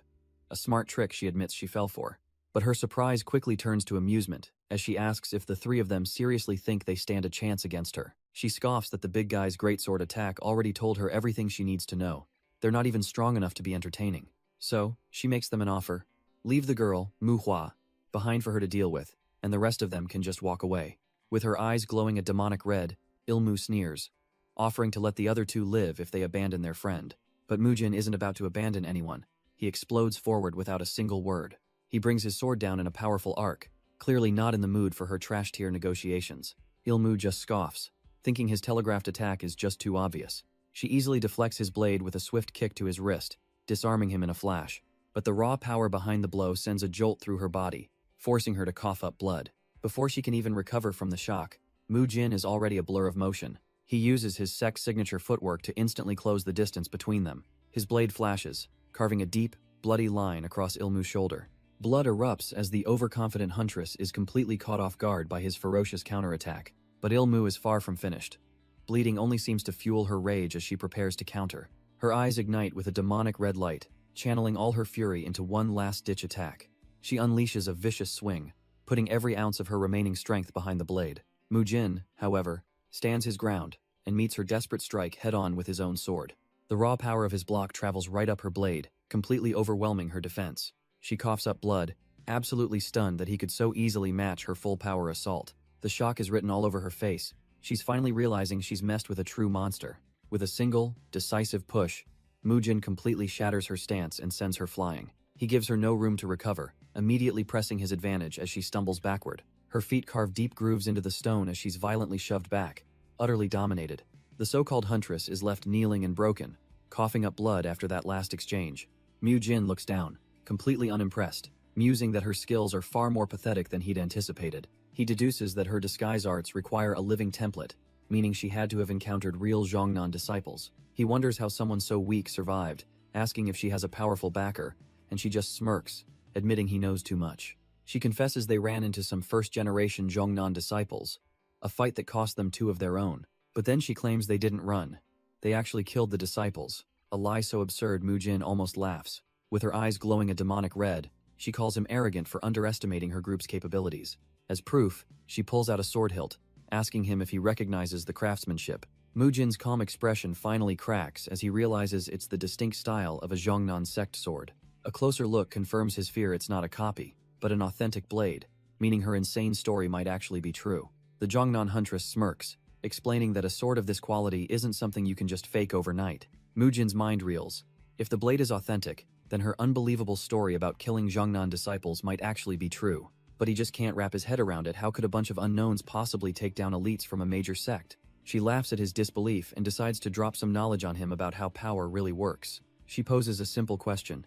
A smart trick she admits she fell for. But her surprise quickly turns to amusement, as she asks if the 3 of them seriously think they stand a chance against her. She scoffs that the big guy's greatsword attack already told her everything she needs to know. They're not even strong enough to be entertaining. So, she makes them an offer. Leave the girl, Manhwa, behind for her to deal with, and the rest of them can just walk away. With her eyes glowing a demonic red, Ilmu sneers, offering to let the other 2 live if they abandon their friend. But Mujin isn't about to abandon anyone. He explodes forward without a single word. He brings his sword down in a powerful arc, clearly not in the mood for her trash tier negotiations. Ilmu just scoffs, thinking his telegraphed attack is just too obvious. She easily deflects his blade with a swift kick to his wrist, disarming him in a flash. But the raw power behind the blow sends a jolt through her body, forcing her to cough up blood. Before she can even recover from the shock, Mujin is already a blur of motion. He uses his sect's signature footwork to instantly close the distance between them. His blade flashes, carving a deep, bloody line across Ilmu's shoulder. Blood erupts as the overconfident huntress is completely caught off guard by his ferocious counterattack. But Ilmu is far from finished. Bleeding only seems to fuel her rage as she prepares to counter. Her eyes ignite with a demonic red light, channeling all her fury into one last-ditch attack. She unleashes a vicious swing, putting every ounce of her remaining strength behind the blade. Mujin, however, stands his ground and meets her desperate strike head-on with his own sword. The raw power of his block travels right up her blade, completely overwhelming her defense. She coughs up blood, absolutely stunned that he could so easily match her full-power assault. The shock is written all over her face. She's finally realizing she's messed with a true monster. With a single, decisive push, Mujin completely shatters her stance and sends her flying. He gives her no room to recover, immediately pressing his advantage as she stumbles backward. Her feet carve deep grooves into the stone as she's violently shoved back, utterly dominated. The so-called huntress is left kneeling and broken, coughing up blood after that last exchange. Mujin looks down, completely unimpressed, musing that her skills are far more pathetic than he'd anticipated. He deduces that her disguise arts require a living template, meaning she had to have encountered real Zhongnan disciples. He wonders how someone so weak survived, asking if she has a powerful backer, and she just smirks, admitting he knows too much. She confesses they ran into some first-generation Zhongnan disciples, a fight that cost them 2 of their own. But then she claims they didn't run. They actually killed the disciples, a lie so absurd Mujin almost laughs. With her eyes glowing a demonic red, she calls him arrogant for underestimating her group's capabilities. As proof, she pulls out a sword hilt, asking him if he recognizes the craftsmanship. Mujin's calm expression finally cracks as he realizes it's the distinct style of a Zhongnan sect sword. A closer look confirms his fear it's not a copy, but an authentic blade, meaning her insane story might actually be true. The Zhongnan huntress smirks, explaining that a sword of this quality isn't something you can just fake overnight. Mujin's mind reels. If the blade is authentic, then her unbelievable story about killing Zhongnan disciples might actually be true. But he just can't wrap his head around it. How could a bunch of unknowns possibly take down elites from a major sect? She laughs at his disbelief and decides to drop some knowledge on him about how power really works. She poses a simple question.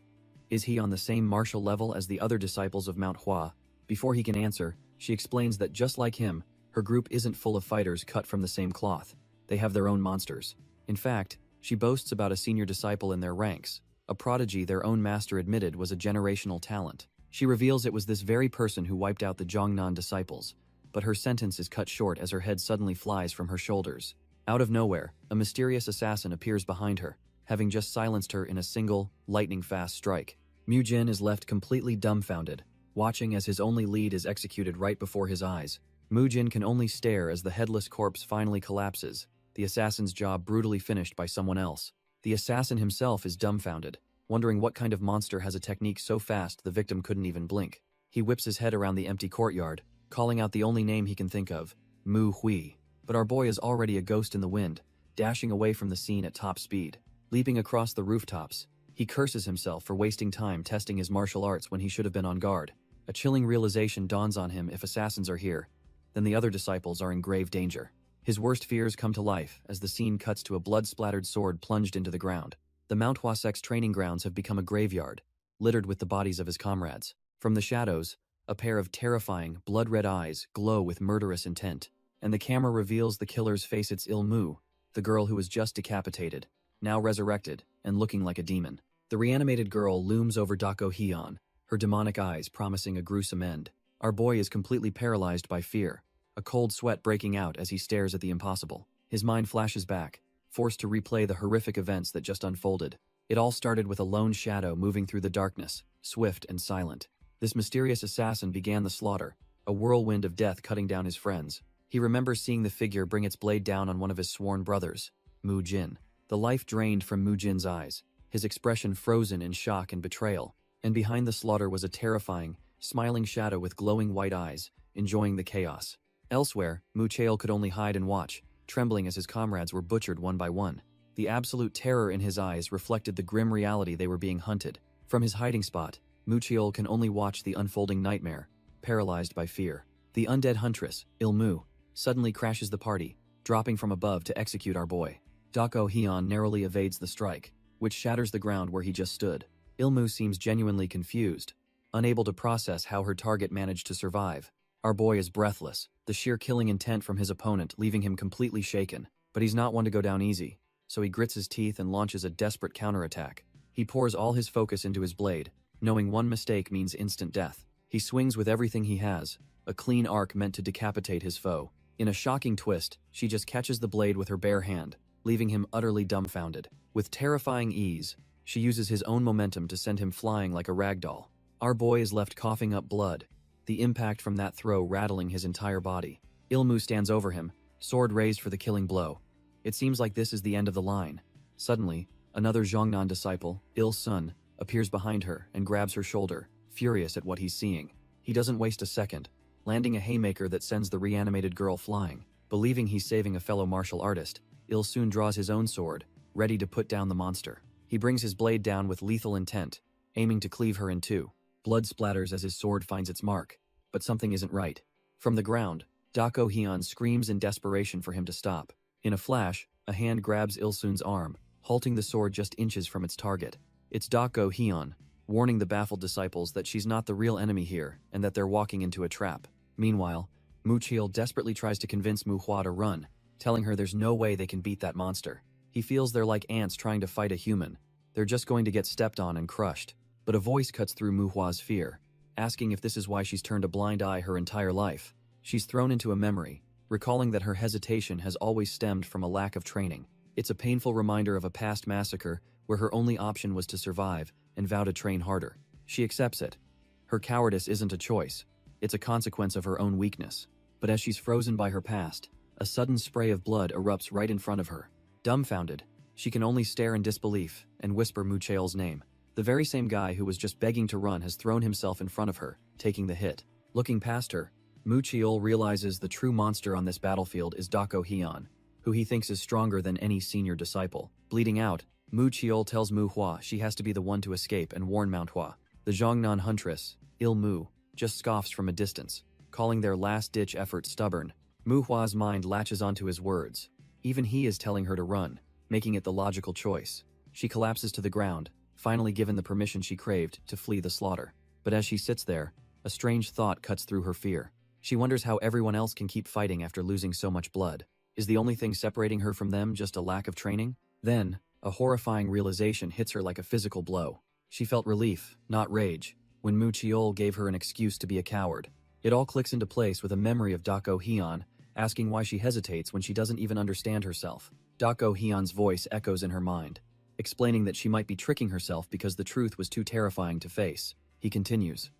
Is he on the same martial level as the other disciples of Manhwa? Before he can answer, she explains that just like him, her group isn't full of fighters cut from the same cloth. They have their own monsters. In fact, she boasts about a senior disciple in their ranks, a prodigy their own master admitted was a generational talent. She reveals it was this very person who wiped out the Jongnan disciples, but her sentence is cut short as her head suddenly flies from her shoulders. Out of nowhere, a mysterious assassin appears behind her, having just silenced her in a single, lightning-fast strike. Mu Jin is left completely dumbfounded, watching as his only lead is executed right before his eyes. Mu Jin can only stare as the headless corpse finally collapses, the assassin's job brutally finished by someone else. The assassin himself is dumbfounded, wondering what kind of monster has a technique so fast the victim couldn't even blink. He whips his head around the empty courtyard, calling out the only name he can think of, Mu Hui. But our boy is already a ghost in the wind, dashing away from the scene at top speed. Leaping across the rooftops, he curses himself for wasting time testing his martial arts when he should have been on guard. A chilling realization dawns on him: if assassins are here, then the other disciples are in grave danger. His worst fears come to life as the scene cuts to a blood-splattered sword plunged into the ground. The ManhwaCapped training grounds have become a graveyard, littered with the bodies of his comrades. From the shadows, a pair of terrifying, blood-red eyes glow with murderous intent, and the camera reveals the killer's face. It's Ilmu, the girl who was just decapitated, now resurrected, and looking like a demon. The reanimated girl looms over Dako Hyun, her demonic eyes promising a gruesome end. Our boy is completely paralyzed by fear, a cold sweat breaking out as he stares at the impossible. His mind flashes back, forced to replay the horrific events that just unfolded. It all started with a lone shadow moving through the darkness, swift and silent. This mysterious assassin began the slaughter, a whirlwind of death cutting down his friends. He remembers seeing the figure bring its blade down on one of his sworn brothers, Mu Jin. The life drained from Mu Jin's eyes, his expression frozen in shock and betrayal. And behind the slaughter was a terrifying, smiling shadow with glowing white eyes, enjoying the chaos. Elsewhere, Mu Chael could only hide and watch, trembling as his comrades were butchered one by one. The absolute terror in his eyes reflected the grim reality they were being hunted. From his hiding spot, Mu Chael can only watch the unfolding nightmare, paralyzed by fear. The undead huntress, Ilmu, suddenly crashes the party, dropping from above to execute our boy. Dako Hyun narrowly evades the strike, which shatters the ground where he just stood. Ilmu seems genuinely confused, unable to process how her target managed to survive. Our boy is breathless, the sheer killing intent from his opponent leaving him completely shaken. But he's not one to go down easy, so he grits his teeth and launches a desperate counterattack. He pours all his focus into his blade, knowing one mistake means instant death. He swings with everything he has, a clean arc meant to decapitate his foe. In a shocking twist, she just catches the blade with her bare hand, leaving him utterly dumbfounded. With terrifying ease, she uses his own momentum to send him flying like a ragdoll. Our boy is left coughing up blood, the impact from that throw rattling his entire body. Ilmu stands over him, sword raised for the killing blow. It seems like this is the end of the line. Suddenly, another Zhongnan disciple, Il Sun, appears behind her and grabs her shoulder, furious at what he's seeing. He doesn't waste a second, landing a haymaker that sends the reanimated girl flying. Believing he's saving a fellow martial artist, Il Sun draws his own sword, ready to put down the monster. He brings his blade down with lethal intent, aiming to cleave her in two. Blood splatters as his sword finds its mark, but something isn't right. From the ground, Dako Hyun screams in desperation for him to stop. In a flash, a hand grabs Il-sun's arm, halting the sword just inches from its target. It's Dako Hyun, warning the baffled disciples that she's not the real enemy here and that they're walking into a trap. Meanwhile, Mu Chael desperately tries to convince Mu Hua to run, telling her there's no way they can beat that monster. He feels they're like ants trying to fight a human. They're just going to get stepped on and crushed. But a voice cuts through Mu Hua's fear, asking if this is why she's turned a blind eye her entire life. She's thrown into a memory, recalling that her hesitation has always stemmed from a lack of training. It's a painful reminder of a past massacre where her only option was to survive and vow to train harder. She accepts it. Her cowardice isn't a choice. It's a consequence of her own weakness. But as she's frozen by her past, a sudden spray of blood erupts right in front of her. Dumbfounded, she can only stare in disbelief and whisper Mu Chael's name. The very same guy who was just begging to run has thrown himself in front of her, taking the hit. Looking past her, Mu Chael realizes the true monster on this battlefield is Dako Hyun, who he thinks is stronger than any senior disciple. Bleeding out, Mu Chael tells Mu Hua she has to be the one to escape and warn Manhwa. The Zhongnan huntress, Ilmu, just scoffs from a distance, calling their last-ditch effort stubborn. Mu Hua's mind latches onto his words. Even he is telling her to run, making it the logical choice. She collapses to the ground, finally given the permission she craved to flee the slaughter. But as she sits there, a strange thought cuts through her fear. She wonders how everyone else can keep fighting after losing so much blood. Is the only thing separating her from them just a lack of training? Then, A horrifying realization hits her like a physical blow. She felt relief, not rage, when Muchiol gave her an excuse to be a coward. It all clicks into place with a memory of Dako Hyun, asking why she hesitates when she doesn't even understand herself. Dako Hyun's voice echoes in her mind, explaining that she might be tricking herself because the truth was too terrifying to face. He continues,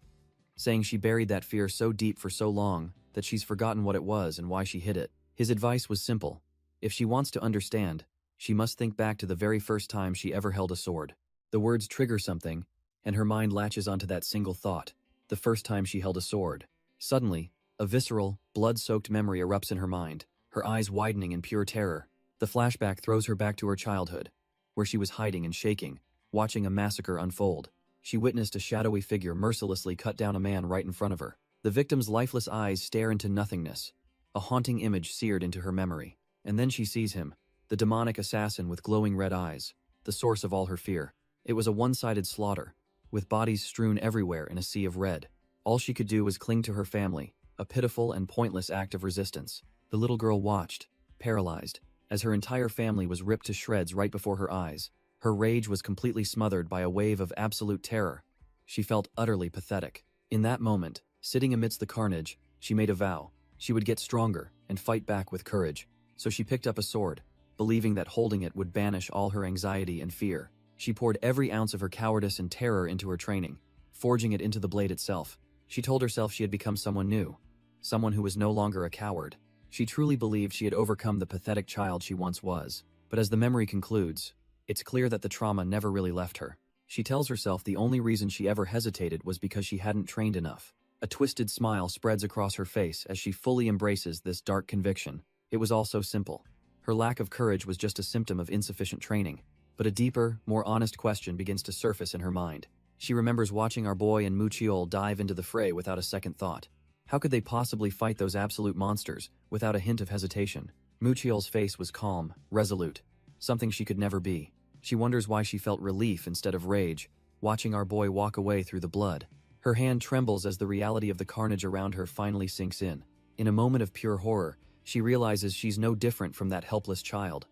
saying she buried that fear so deep for so long that she's forgotten what it was and why she hid it. His advice was simple. If she wants to understand, she must think back to the very first time she ever held a sword. The words trigger something, and her mind latches onto that single thought, the first time she held a sword. Suddenly, a visceral, blood-soaked memory erupts in her mind, her eyes widening in pure terror. The flashback throws her back to her childhood, where she was hiding and shaking, watching a massacre unfold. She witnessed a shadowy figure mercilessly cut down a man right in front of her. The victim's lifeless eyes stare into nothingness, a haunting image seared into her memory. And then she sees him, the demonic assassin with glowing red eyes, the source of all her fear. It was a one-sided slaughter, with bodies strewn everywhere in a sea of red. All she could do was cling to her family, a pitiful and pointless act of resistance. The little girl watched, paralyzed, as her entire family was ripped to shreds right before her eyes. Her rage was completely smothered by a wave of absolute terror. She felt utterly pathetic. In that moment, sitting amidst the carnage, she made a vow. She would get stronger and fight back with courage. So she picked up a sword, believing that holding it would banish all her anxiety and fear. She poured every ounce of her cowardice and terror into her training, forging it into the blade itself. She told herself she had become someone new, someone who was no longer a coward. She truly believed she had overcome the pathetic child she once was. But as the memory concludes, it's clear that the trauma never really left her. She tells herself the only reason she ever hesitated was because she hadn't trained enough. A twisted smile spreads across her face as she fully embraces this dark conviction. It was all so simple. Her lack of courage was just a symptom of insufficient training. But a deeper, more honest question begins to surface in her mind. She remembers watching our boy and Muchiol dive into the fray without a second thought. How could they possibly fight those absolute monsters without a hint of hesitation? Muchiol's face was calm, resolute, something she could never be. She wonders why she felt relief instead of rage, watching our boy walk away through the blood. Her hand trembles as the reality of the carnage around her finally sinks in. In a moment of pure horror, she realizes she's no different from that helpless child.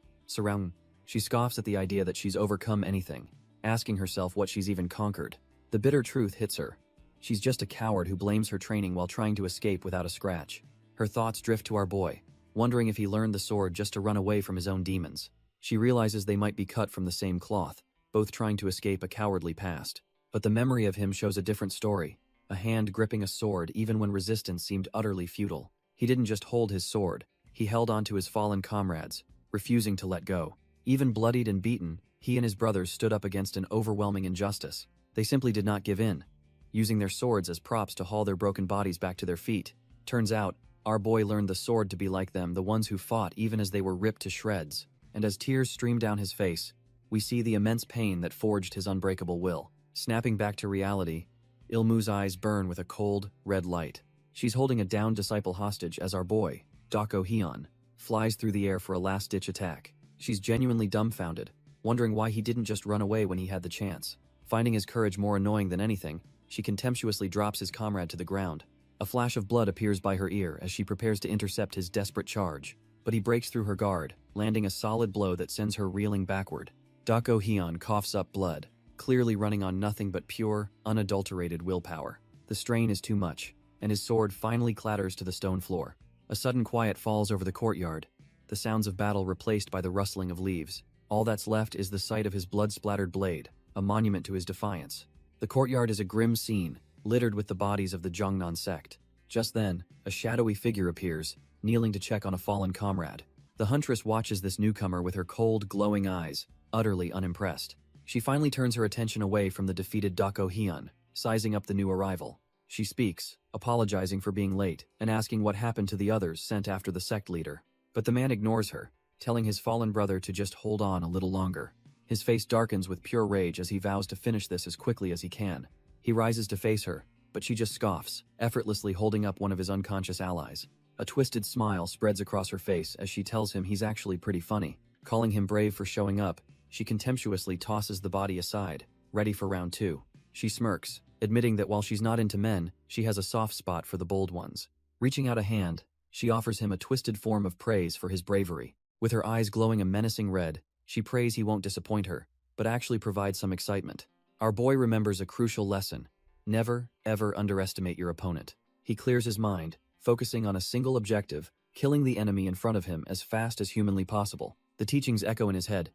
She scoffs at the idea that she's overcome anything, asking herself what she's even conquered. The bitter truth hits her. She's just a coward who blames her training while trying to escape without a scratch. Her thoughts drift to our boy, wondering if he learned the sword just to run away from his own demons. She realizes they might be cut from the same cloth, both trying to escape a cowardly past. But the memory of him shows a different story, a hand gripping a sword even when resistance seemed utterly futile. He didn't just hold his sword, he held on to his fallen comrades, refusing to let go. Even bloodied and beaten, he and his brothers stood up against an overwhelming injustice. They simply did not give in, using their swords as props to haul their broken bodies back to their feet. Turns out, our boy learned the sword to be like them, the ones who fought even as they were ripped to shreds. And as tears stream down his face, we see the immense pain that forged his unbreakable will. Snapping back to reality, Ilmu's eyes burn with a cold, red light. She's holding a downed disciple hostage as our boy, Dako Hyun, flies through the air for a last-ditch attack. She's genuinely dumbfounded, wondering why he didn't just run away when he had the chance. Finding his courage more annoying than anything, she contemptuously drops his comrade to the ground. A flash of blood appears by her ear as she prepares to intercept his desperate charge. But he breaks through her guard, landing a solid blow that sends her reeling backward. Dako Hyun coughs up blood, clearly running on nothing but pure, unadulterated willpower. The strain is too much, and his sword finally clatters to the stone floor. A sudden quiet falls over the courtyard, the sounds of battle replaced by the rustling of leaves. All that's left is the sight of his blood-splattered blade, a monument to his defiance. The courtyard is a grim scene, littered with the bodies of the Jongnon sect. Just then, a shadowy figure appears, kneeling to check on a fallen comrade. The huntress watches this newcomer with her cold, glowing eyes, utterly unimpressed. She finally turns her attention away from the defeated Dako Hyun, sizing up the new arrival. She speaks, apologizing for being late, and asking what happened to the others sent after the sect leader. But the man ignores her, telling his fallen brother to just hold on a little longer. His face darkens with pure rage as he vows to finish this as quickly as he can. He rises to face her, but she just scoffs, effortlessly holding up one of his unconscious allies. A twisted smile spreads across her face as she tells him he's actually pretty funny. Calling him brave for showing up, she contemptuously tosses the body aside, ready for round 2. She smirks, admitting that while she's not into men, she has a soft spot for the bold ones. Reaching out a hand, she offers him a twisted form of praise for his bravery. With her eyes glowing a menacing red, She prays he won't disappoint her, but actually provides some excitement. Our boy remembers a crucial lesson. Never, ever underestimate your opponent. He clears his mind, focusing on a single objective, killing the enemy in front of him as fast as humanly possible. The teachings echo in his head.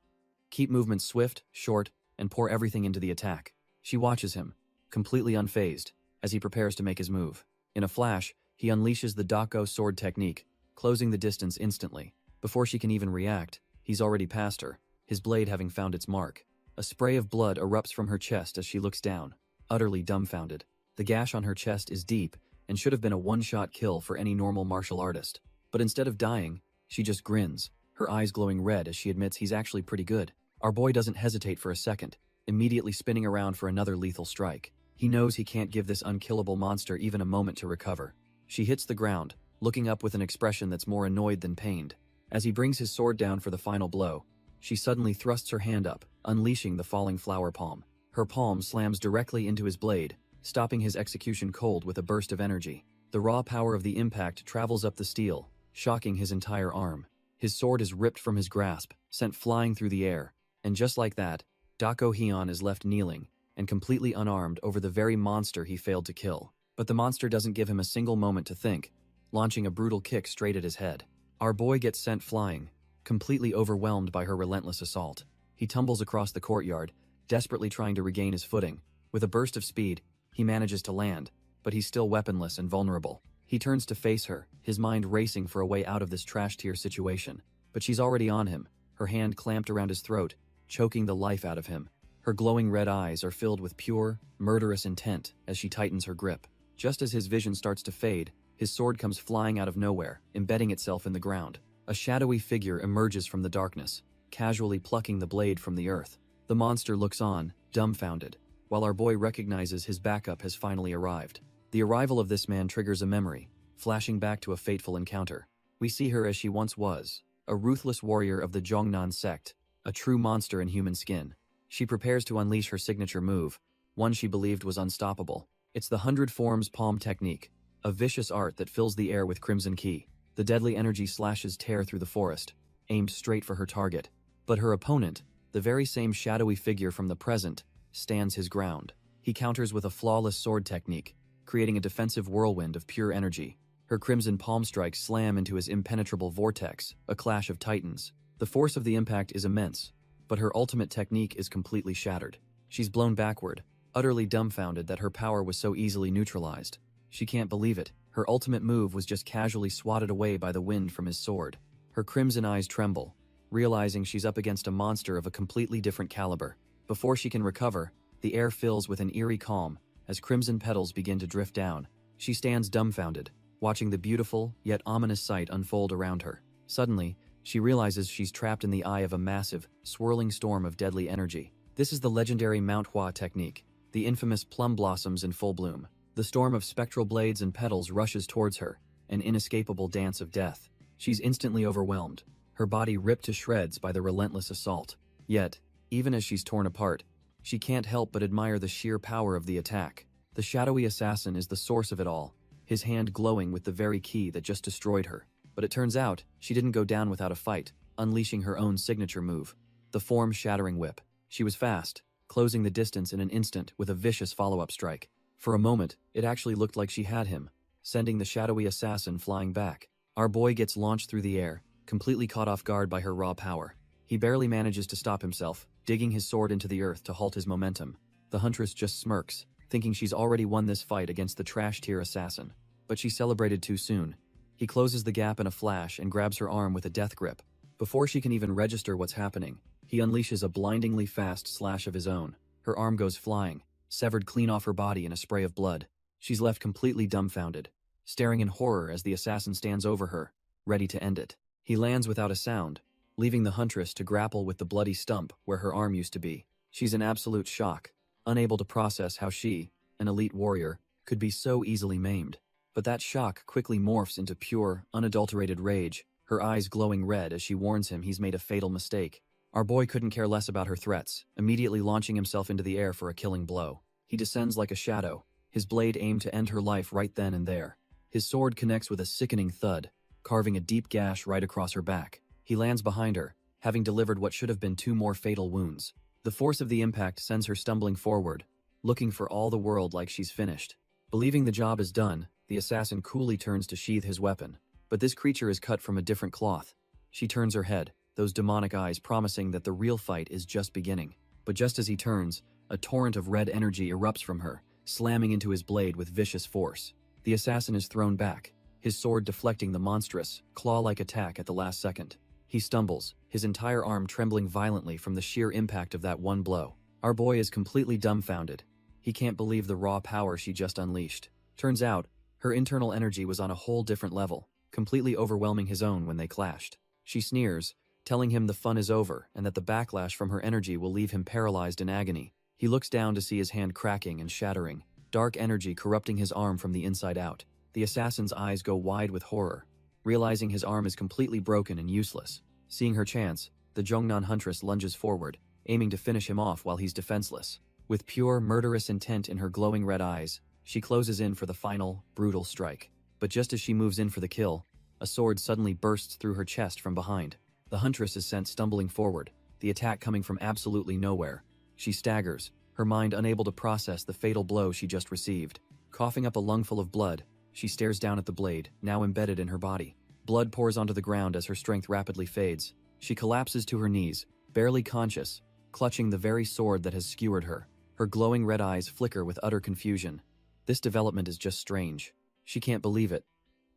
Keep movements swift, short, and pour everything into the attack. She watches him, completely unfazed, as he prepares to make his move. In a flash, he unleashes the Dako sword technique, closing the distance instantly. Before she can even react, he's already past her, his blade having found its mark. A spray of blood erupts from her chest as she looks down, utterly dumbfounded. The gash on her chest is deep and should have been a one-shot kill for any normal martial artist. But instead of dying, she just grins, her eyes glowing red as she admits he's actually pretty good. Our boy doesn't hesitate for a second, immediately spinning around for another lethal strike. He knows he can't give this unkillable monster even a moment to recover. She hits the ground, looking up with an expression that's more annoyed than pained. As he brings his sword down for the final blow, she suddenly thrusts her hand up, unleashing the falling flower palm. Her palm slams directly into his blade, stopping his execution cold with a burst of energy. The raw power of the impact travels up the steel, shocking his entire arm. His sword is ripped from his grasp, sent flying through the air, and just like that, Dako Hyun is left kneeling and completely unarmed over the very monster he failed to kill. But the monster doesn't give him a single moment to think, launching a brutal kick straight at his head. Our boy gets sent flying, completely overwhelmed by her relentless assault. He tumbles across the courtyard, desperately trying to regain his footing. With a burst of speed, he manages to land, but he's still weaponless and vulnerable. He turns to face her, his mind racing for a way out of this trash-tier situation. But she's already on him, her hand clamped around his throat, choking the life out of him. Her glowing red eyes are filled with pure, murderous intent as she tightens her grip. Just as his vision starts to fade, his sword comes flying out of nowhere, embedding itself in the ground. A shadowy figure emerges from the darkness, casually plucking the blade from the earth. The monster looks on, dumbfounded, while our boy recognizes his backup has finally arrived. The arrival of this man triggers a memory, flashing back to a fateful encounter. We see her as she once was, a ruthless warrior of the Jongnan sect, a true monster in human skin. She prepares to unleash her signature move, one she believed was unstoppable. It's the 100 Forms Palm technique, a vicious art that fills the air with crimson ki. The deadly energy slashes tear through the forest, aimed straight for her target. But her opponent, the very same shadowy figure from the present, stands his ground. He counters with a flawless sword technique, creating a defensive whirlwind of pure energy. Her crimson palm strikes slam into his impenetrable vortex, a clash of titans. The force of the impact is immense, but her ultimate technique is completely shattered. She's blown backward, utterly dumbfounded that her power was so easily neutralized. She can't believe it. Her ultimate move was just casually swatted away by the wind from his sword. Her crimson eyes tremble, realizing she's up against a monster of a completely different caliber. Before she can recover, the air fills with an eerie calm as crimson petals begin to drift down. She stands dumbfounded, watching the beautiful yet ominous sight unfold around her. Suddenly, she realizes she's trapped in the eye of a massive, swirling storm of deadly energy. This is the legendary Manhwa technique, the infamous plum blossoms in full bloom. The storm of spectral blades and petals rushes towards her, an inescapable dance of death. She's instantly overwhelmed, her body ripped to shreds by the relentless assault. Yet, even as she's torn apart, she can't help but admire the sheer power of the attack. The shadowy assassin is the source of it all, his hand glowing with the very key that just destroyed her. But it turns out, she didn't go down without a fight, unleashing her own signature move, the form-shattering whip. She was fast, closing the distance in an instant with a vicious follow-up strike. For a moment, it actually looked like she had him, sending the shadowy assassin flying back. Our boy gets launched through the air, completely caught off guard by her raw power. He barely manages to stop himself, digging his sword into the earth to halt his momentum. The huntress just smirks, thinking she's already won this fight against the trash-tier assassin. But she celebrated too soon. He closes the gap in a flash and grabs her arm with a death grip. Before she can even register what's happening, he unleashes a blindingly fast slash of his own. Her arm goes flying, severed clean off her body in a spray of blood. She's left completely dumbfounded, staring in horror as the assassin stands over her, ready to end it. He lands without a sound, leaving the huntress to grapple with the bloody stump where her arm used to be. She's in absolute shock, unable to process how she, an elite warrior, could be so easily maimed. But that shock quickly morphs into pure, unadulterated rage, her eyes glowing red as she warns him he's made a fatal mistake. Our boy couldn't care less about her threats, immediately launching himself into the air for a killing blow. He descends like a shadow, his blade aimed to end her life right then and there. His sword connects with a sickening thud, carving a deep gash right across her back. He lands behind her, having delivered what should have been 2 more fatal wounds. The force of the impact sends her stumbling forward, looking for all the world like she's finished. Believing the job is done, the assassin coolly turns to sheath his weapon. But this creature is cut from a different cloth. She turns her head, those demonic eyes promising that the real fight is just beginning. But just as he turns, a torrent of red energy erupts from her, slamming into his blade with vicious force. The assassin is thrown back, his sword deflecting the monstrous, claw-like attack at the last second. He stumbles, his entire arm trembling violently from the sheer impact of that one blow. Our boy is completely dumbfounded. He can't believe the raw power she just unleashed. Turns out, her internal energy was on a whole different level, completely overwhelming his own when they clashed. She sneers, telling him the fun is over and that the backlash from her energy will leave him paralyzed in agony. He looks down to see his hand cracking and shattering, dark energy corrupting his arm from the inside out. The assassin's eyes go wide with horror, realizing his arm is completely broken and useless. Seeing her chance, the Jongnan huntress lunges forward, aiming to finish him off while he's defenseless. With pure, murderous intent in her glowing red eyes, she closes in for the final, brutal strike. But just as she moves in for the kill, a sword suddenly bursts through her chest from behind. The huntress is sent stumbling forward, the attack coming from absolutely nowhere. She staggers, her mind unable to process the fatal blow she just received. Coughing up a lungful of blood, she stares down at the blade, now embedded in her body. Blood pours onto the ground as her strength rapidly fades. She collapses to her knees, barely conscious, clutching the very sword that has skewered her. Her glowing red eyes flicker with utter confusion. This development is just strange. She can't believe it.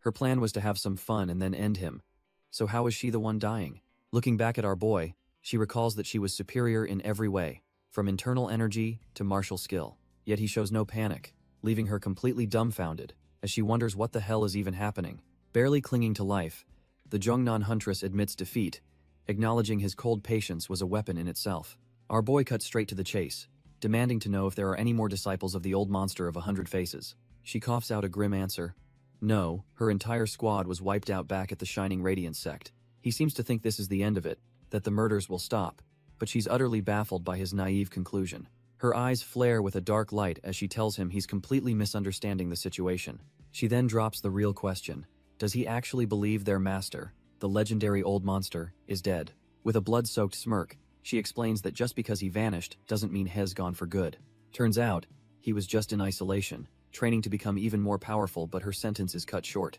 Her plan was to have some fun and then end him. So how is she the one dying? Looking back at our boy, she recalls that she was superior in every way, from internal energy to martial skill. Yet he shows no panic, leaving her completely dumbfounded, as she wonders what the hell is even happening. Barely clinging to life, the Jongnan huntress admits defeat, acknowledging his cold patience was a weapon in itself. Our boy cuts straight to the chase, demanding to know if there are any more disciples of the old monster of 100 faces. She coughs out a grim answer. No, her entire squad was wiped out back at the Shining Radiance sect. He seems to think this is the end of it, that the murders will stop, but she's utterly baffled by his naive conclusion. Her eyes flare with a dark light as she tells him he's completely misunderstanding the situation. She then drops the real question. Does he actually believe their master, the legendary old monster, is dead? With a blood-soaked smirk, she explains that just because he vanished doesn't mean he's gone for good. Turns out, he was just in isolation, training to become even more powerful, but her sentence is cut short.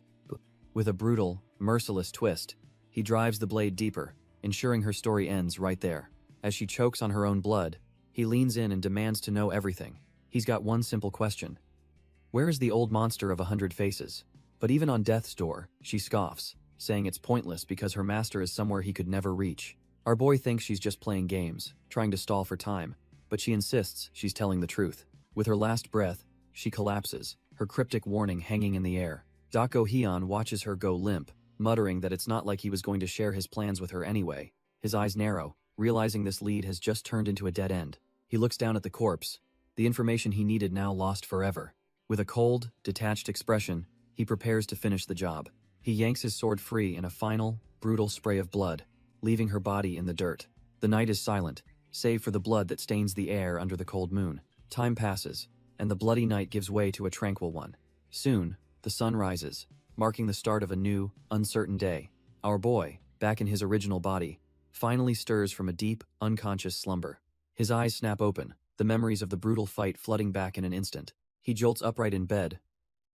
With a brutal, merciless twist, he drives the blade deeper, ensuring her story ends right there. As she chokes on her own blood, he leans in and demands to know everything. He's got one simple question. Where is the old monster of 100 faces? But even on death's door, she scoffs, saying it's pointless because her master is somewhere he could never reach. Our boy thinks she's just playing games, trying to stall for time, but she insists she's telling the truth. With her last breath, she collapses, her cryptic warning hanging in the air. Dako Hyun watches her go limp, muttering that it's not like he was going to share his plans with her anyway. His eyes narrow, realizing this lead has just turned into a dead end. He looks down at the corpse, the information he needed now lost forever. With a cold, detached expression, he prepares to finish the job. He yanks his sword free in a final, brutal spray of blood, leaving her body in the dirt. The night is silent, save for the blood that stains the air under the cold moon. Time passes, and the bloody night gives way to a tranquil one. Soon, the sun rises, marking the start of a new, uncertain day. Our boy, back in his original body, finally stirs from a deep, unconscious slumber. His eyes snap open, the memories of the brutal fight flooding back in an instant. He jolts upright in bed,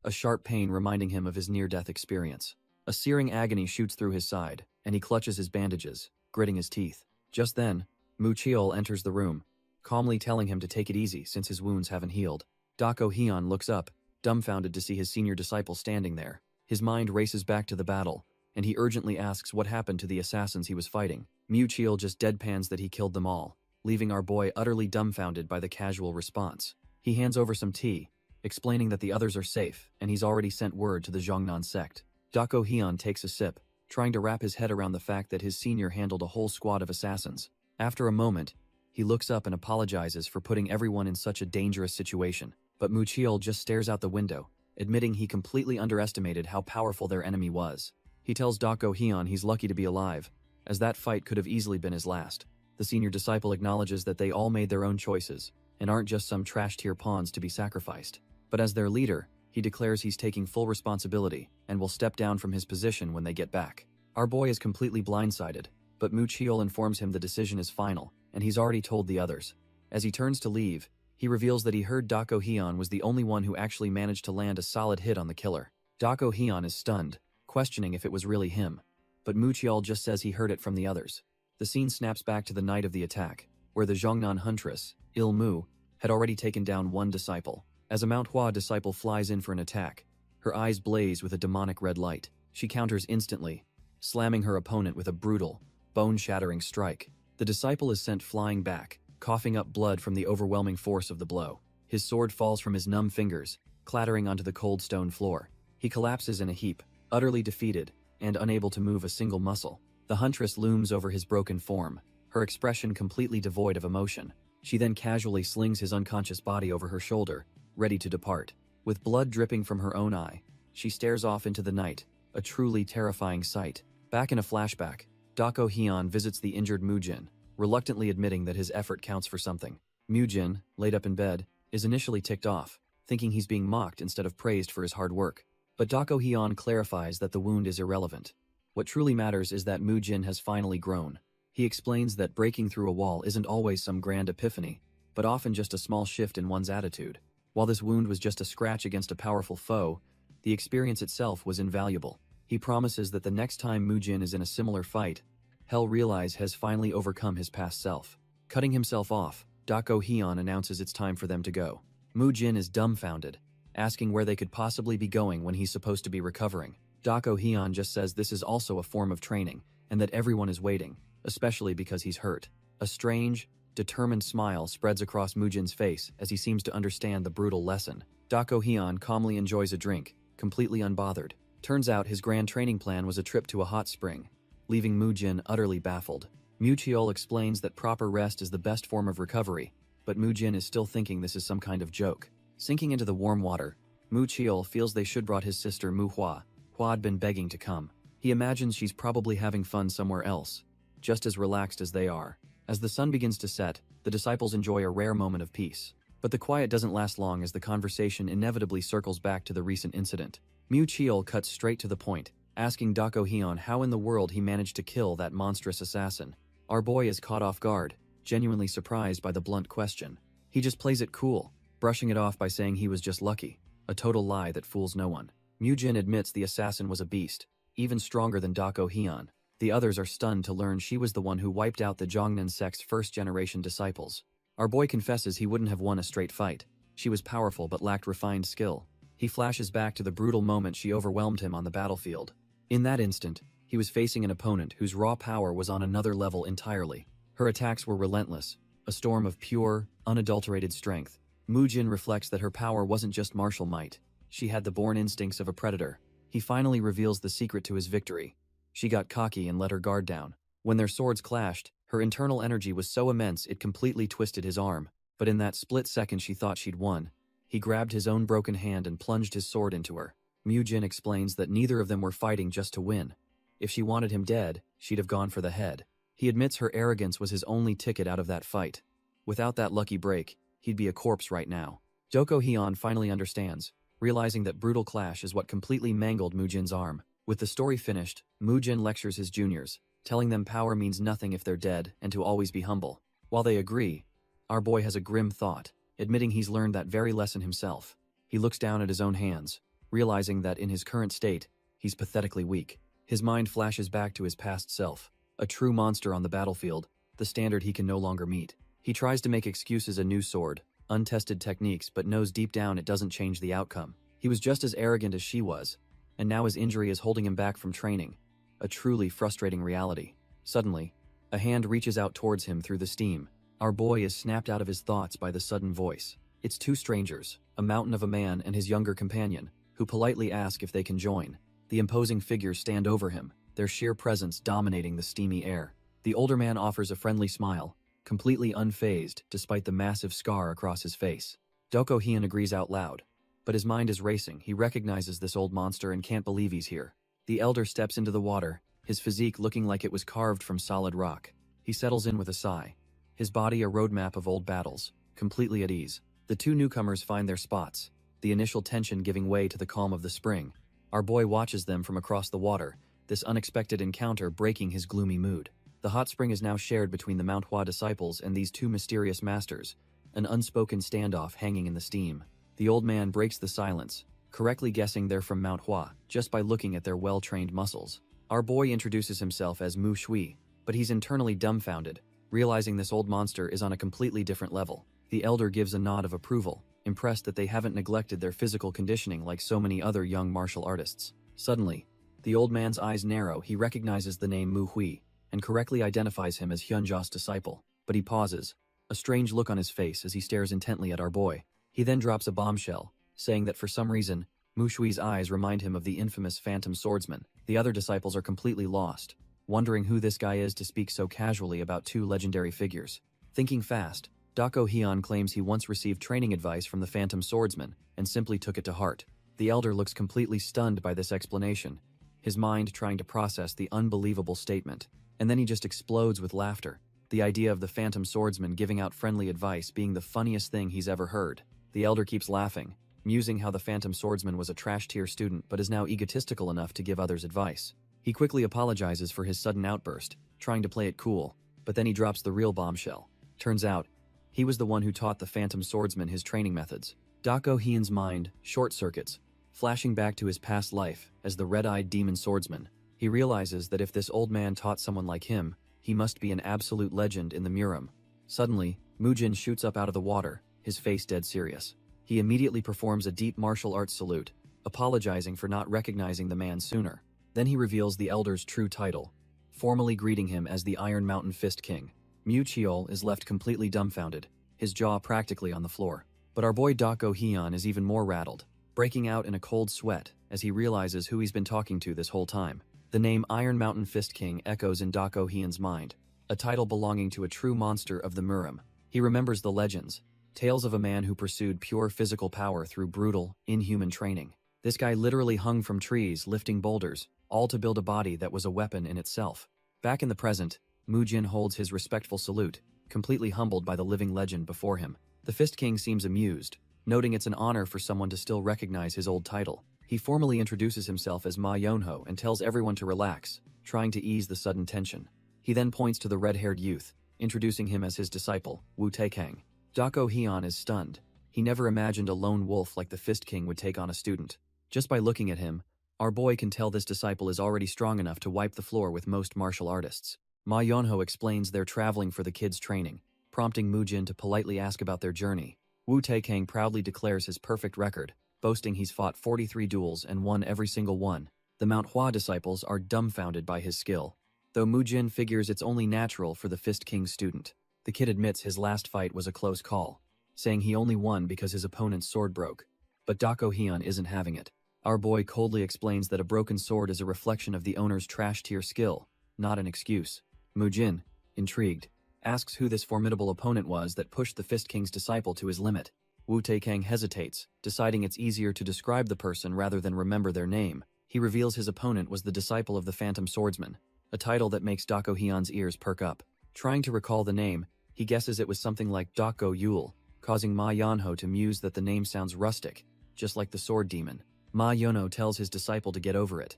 a sharp pain reminding him of his near-death experience. A searing agony shoots through his side, and he clutches his bandages, gritting his teeth. Just then, Mu Cheol enters the room, calmly telling him to take it easy since his wounds haven't healed. Dako Hyun looks up, dumbfounded to see his senior disciple standing there. His mind races back to the battle, and he urgently asks what happened to the assassins he was fighting. Mu Cheol just deadpans that he killed them all, leaving our boy utterly dumbfounded by the casual response. He hands over some tea, explaining that the others are safe, and he's already sent word to the Jongnan sect. Dako Hyun takes a sip, trying to wrap his head around the fact that his senior handled a whole squad of assassins. After a moment, he looks up and apologizes for putting everyone in such a dangerous situation, but Mu Cheol just stares out the window, admitting he completely underestimated how powerful their enemy was. He tells Dako Hyun he's lucky to be alive, as that fight could have easily been his last. The senior disciple acknowledges that they all made their own choices, and aren't just some trash-tier pawns to be sacrificed. But as their leader, he declares he's taking full responsibility and will step down from his position when they get back. Our boy is completely blindsided, but Mu Chiol informs him the decision is final, and he's already told the others. As he turns to leave, he reveals that he heard Dako Hyun was the only one who actually managed to land a solid hit on the killer. Dako Hyun is stunned, questioning if it was really him, but Mu Chiol just says he heard it from the others. The scene snaps back to the night of the attack, where the Zhongnan huntress, Il Mu, had already taken down one disciple. As a Manhwa disciple flies in for an attack, her eyes blaze with a demonic red light. She counters instantly, slamming her opponent with a brutal, bone-shattering strike. The disciple is sent flying back, coughing up blood from the overwhelming force of the blow. His sword falls from his numb fingers, clattering onto the cold stone floor. He collapses in a heap, utterly defeated, and unable to move a single muscle. The huntress looms over his broken form, her expression completely devoid of emotion. She then casually slings his unconscious body over her shoulder, ready to depart. With blood dripping from her own eye, she stares off into the night, a truly terrifying sight. Back in a flashback, Dako Hyun visits the injured Mujin, reluctantly admitting that his effort counts for something. Mujin, laid up in bed, is initially ticked off, thinking he's being mocked instead of praised for his hard work. But Dako Hyun clarifies that the wound is irrelevant. What truly matters is that Mujin has finally grown. He explains that breaking through a wall isn't always some grand epiphany, but often just a small shift in one's attitude. While this wound was just a scratch against a powerful foe, the experience itself was invaluable. He promises that the next time Mujin is in a similar fight, Hell Realize has finally overcome his past self. Cutting himself off, Dako Hyun announces it's time for them to go. Mujin is dumbfounded, asking where they could possibly be going when he's supposed to be recovering. Dako Hyun just says this is also a form of training, and that everyone is waiting, especially because he's hurt. A strange, determined smile spreads across Mujin's face as he seems to understand the brutal lesson. Dako Hyun calmly enjoys a drink, completely unbothered. Turns out his grand training plan was a trip to a hot spring, leaving Mujin utterly baffled. Mu Chiol explains that proper rest is the best form of recovery, but Mujin is still thinking this is some kind of joke. Sinking into the warm water, Mu Chiol feels they should brought his sister Mu Hua, who had been begging to come. He imagines she's probably having fun somewhere else, just as relaxed as they are. As the sun begins to set, the disciples enjoy a rare moment of peace. But the quiet doesn't last long as the conversation inevitably circles back to the recent incident. Mu Chiol cuts straight to the point, asking Dako Hyun how in the world he managed to kill that monstrous assassin. Our boy is caught off guard, genuinely surprised by the blunt question. He just plays it cool, brushing it off by saying he was just lucky, a total lie that fools no one. Mujin admits the assassin was a beast, even stronger than Dako Hyun. The others are stunned to learn she was the one who wiped out the Zhongnan sect's first-generation disciples. Our boy confesses he wouldn't have won a straight fight. She was powerful but lacked refined skill. He flashes back to the brutal moment she overwhelmed him on the battlefield. In that instant, he was facing an opponent whose raw power was on another level entirely. Her attacks were relentless, a storm of pure, unadulterated strength. Mujin reflects that her power wasn't just martial might. She had the born instincts of a predator. He finally reveals the secret to his victory. She got cocky and let her guard down. When their swords clashed, her internal energy was so immense it completely twisted his arm. But in that split second she thought she'd won. He grabbed his own broken hand and plunged his sword into her. Mujin explains that neither of them were fighting just to win. If she wanted him dead, she'd have gone for the head. He admits her arrogance was his only ticket out of that fight. Without that lucky break, he'd be a corpse right now. Dako Hyun finally understands, realizing that brutal clash is what completely mangled Mujin's arm. With the story finished, Mujin lectures his juniors, telling them power means nothing if they're dead and to always be humble. While they agree, our boy has a grim thought, admitting he's learned that very lesson himself. He looks down at his own hands, realizing that in his current state, he's pathetically weak. His mind flashes back to his past self, a true monster on the battlefield, the standard he can no longer meet. He tries to make excuses a new sword, untested techniques, but knows deep down it doesn't change the outcome. He was just as arrogant as she was, and now his injury is holding him back from training, a truly frustrating reality. Suddenly, a hand reaches out towards him through the steam. Our boy is snapped out of his thoughts by the sudden voice. It's two strangers, a mountain of a man and his younger companion, who politely ask if they can join. The imposing figures stand over him, their sheer presence dominating the steamy air. The older man offers a friendly smile, completely unfazed despite the massive scar across his face. Dako Hyun agrees out loud, but his mind is racing. He recognizes this old monster and can't believe he's here. The elder steps into the water, his physique looking like it was carved from solid rock. He settles in with a sigh, his body a roadmap of old battles, completely at ease. The two newcomers find their spots, the initial tension giving way to the calm of the spring. Our boy watches them from across the water, this unexpected encounter breaking his gloomy mood. The hot spring is now shared between the Manhwa disciples and these two mysterious masters, an unspoken standoff hanging in the steam. The old man breaks the silence, correctly guessing they're from Manhwa just by looking at their well-trained muscles. Our boy introduces himself as Mu Shui, but he's internally dumbfounded, realizing this old monster is on a completely different level. The elder gives a nod of approval, impressed that they haven't neglected their physical conditioning like so many other young martial artists. Suddenly, the old man's eyes narrow. He recognizes the name Mu Hui and correctly identifies him as Hyunja's disciple, but he pauses, a strange look on his face as he stares intently at our boy. He then drops a bombshell, saying that for some reason, Mu Shui's eyes remind him of the infamous phantom swordsman. The other disciples are completely lost, wondering who this guy is to speak so casually about two legendary figures. Thinking fast, Dako Hyun claims he once received training advice from the phantom swordsman and simply took it to heart. The elder looks completely stunned by this explanation, his mind trying to process the unbelievable statement. And then he just explodes with laughter, the idea of the phantom swordsman giving out friendly advice being the funniest thing he's ever heard. The elder keeps laughing, musing how the phantom swordsman was a trash-tier student but is now egotistical enough to give others advice. He quickly apologizes for his sudden outburst, trying to play it cool, but then he drops the real bombshell. Turns out, he was the one who taught the phantom swordsman his training methods. Dako Hyun's mind short-circuits, flashing back to his past life as the red-eyed demon swordsman. He realizes that if this old man taught someone like him, he must be an absolute legend in the Murim. Suddenly, Mujin shoots up out of the water, his face dead serious. He immediately performs a deep martial arts salute, apologizing for not recognizing the man sooner. Then he reveals the elder's true title, formally greeting him as the Iron Mountain Fist King. Mu Cheol is left completely dumbfounded, his jaw practically on the floor. But our boy Dako Hyun is even more rattled, breaking out in a cold sweat as he realizes who he's been talking to this whole time. The name Iron Mountain Fist King echoes in Dako Hyun's mind, a title belonging to a true monster of the Murim. He remembers the legends, tales of a man who pursued pure physical power through brutal, inhuman training. This guy literally hung from trees, lifting boulders, all to build a body that was a weapon in itself. Back in the present, Mujin holds his respectful salute, completely humbled by the living legend before him. The Fist King seems amused, noting it's an honor for someone to still recognize his old title. He formally introduces himself as Ma Yonho and tells everyone to relax, trying to ease the sudden tension. He then points to the red-haired youth, introducing him as his disciple, Wu Taekang. Dako Hyun is stunned. He never imagined a lone wolf like the Fist King would take on a student. Just by looking at him, our boy can tell this disciple is already strong enough to wipe the floor with most martial artists. Ma Yonho explains they're traveling for the kids' training, prompting Mujin to politely ask about their journey. Wu Taekang proudly declares his perfect record, boasting he's fought 43 duels and won every single one. The Manhwa disciples are dumbfounded by his skill, though Mujin figures it's only natural for the Fist King's student. The kid admits his last fight was a close call, saying he only won because his opponent's sword broke. But Dako Hyun isn't having it. Our boy coldly explains that a broken sword is a reflection of the owner's trash-tier skill, not an excuse. Mujin, intrigued, asks who this formidable opponent was that pushed the Fist King's disciple to his limit. Wu Taekang hesitates, deciding it's easier to describe the person rather than remember their name. He reveals his opponent was the disciple of the Phantom Swordsman, a title that makes Dako Hyun's ears perk up. Trying to recall the name, he guesses it was something like Dako Yul, causing Ma Yonho to muse that the name sounds rustic, just like the sword demon. Ma Yonho tells his disciple to get over it.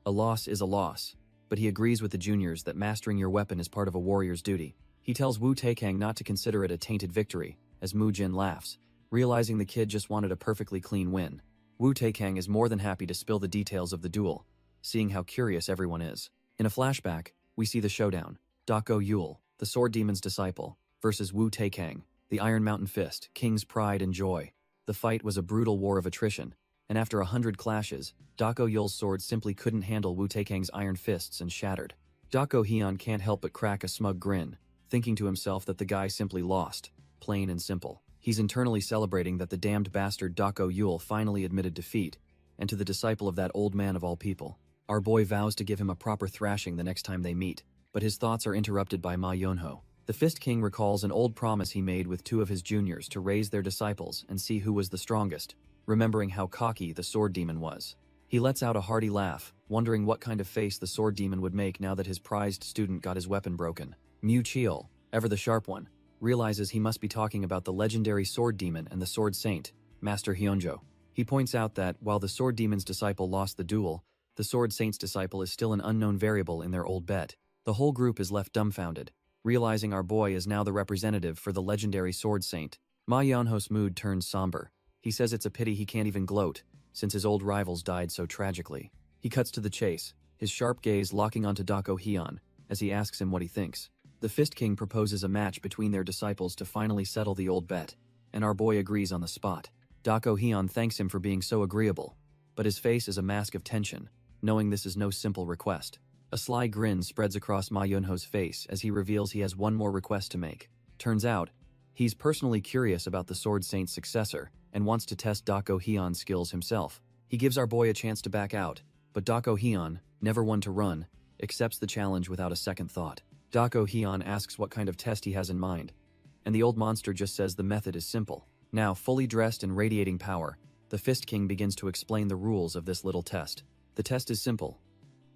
A loss is a loss, but he agrees with the juniors that mastering your weapon is part of a warrior's duty. He tells Wu Taekang not to consider it a tainted victory, as Mujin laughs, realizing the kid just wanted a perfectly clean win. Wu Taekang is more than happy to spill the details of the duel, seeing how curious everyone is. In a flashback, we see the showdown. Dako Yul, the sword demon's disciple, versus Wu Taekang, the Iron Mountain Fist, King's pride and joy. The fight was a brutal war of attrition, and after 100 clashes, Dako Yul's sword simply couldn't handle Wu Taekang's iron fists and shattered. Dako Hyun can't help but crack a smug grin, thinking to himself that the guy simply lost, plain and simple. He's internally celebrating that the damned bastard Dako Yul finally admitted defeat, and to the disciple of that old man of all people. Our boy vows to give him a proper thrashing the next time they meet, but his thoughts are interrupted by Ma Yonho. The Fist King recalls an old promise he made with two of his juniors to raise their disciples and see who was the strongest, remembering how cocky the sword demon was. He lets out a hearty laugh, wondering what kind of face the sword demon would make now that his prized student got his weapon broken. Mu Cheol, ever the sharp one, realizes he must be talking about the legendary sword demon and the sword saint, Master Hyunjo. He points out that, while the sword demon's disciple lost the duel, the sword saint's disciple is still an unknown variable in their old bet. The The whole group is left dumbfounded, realizing our boy is now the representative for the legendary sword saint. Ma Yeonho's mood turns somber. He says it's a pity he can't even gloat, since his old rivals died so tragically. He cuts to the chase, his sharp gaze locking onto Dako Hyun, as he asks him what he thinks. The Fist King proposes a match between their disciples to finally settle the old bet, and our boy agrees on the spot. Dako Hyun thanks him for being so agreeable, but his face is a mask of tension, knowing this is no simple request. A sly grin spreads across Ma Yeonho's face as he reveals he has one more request to make. Turns out, he's personally curious about the Sword Saint's successor and wants to test Dako Hyun's skills himself. He gives our boy a chance to back out, but Dako Hyun, never one to run, accepts the challenge without a second thought. Dako Hyun asks what kind of test he has in mind, and the old monster just says the method is simple. Now, fully dressed and radiating power, the Fist King begins to explain the rules of this little test. The test is simple.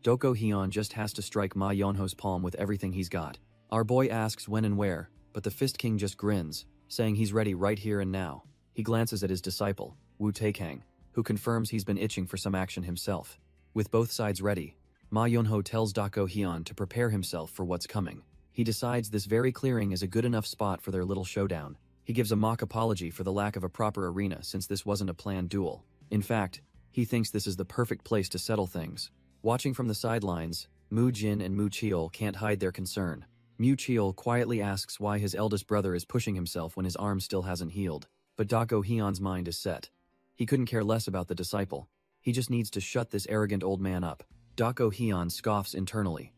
Dako Hyun just has to strike Ma Yeonho's palm with everything he's got. Our boy asks when and where, but the Fist King just grins, saying he's ready right here and now. He glances at his disciple, Wu Taekang, who confirms he's been itching for some action himself. With both sides ready, Ma Yeonho tells Dako Hyun to prepare himself for what's coming. He decides this very clearing is a good enough spot for their little showdown. He gives a mock apology for the lack of a proper arena since this wasn't a planned duel. In fact, he thinks this is the perfect place to settle things. Watching from the sidelines, Mu Jin and Mu Cheol can't hide their concern. Mu Cheol quietly asks why his eldest brother is pushing himself when his arm still hasn't healed. But Dako Hyun's mind is set. He couldn't care less about the disciple. He just needs to shut this arrogant old man up. Dako Hyun scoffs internally.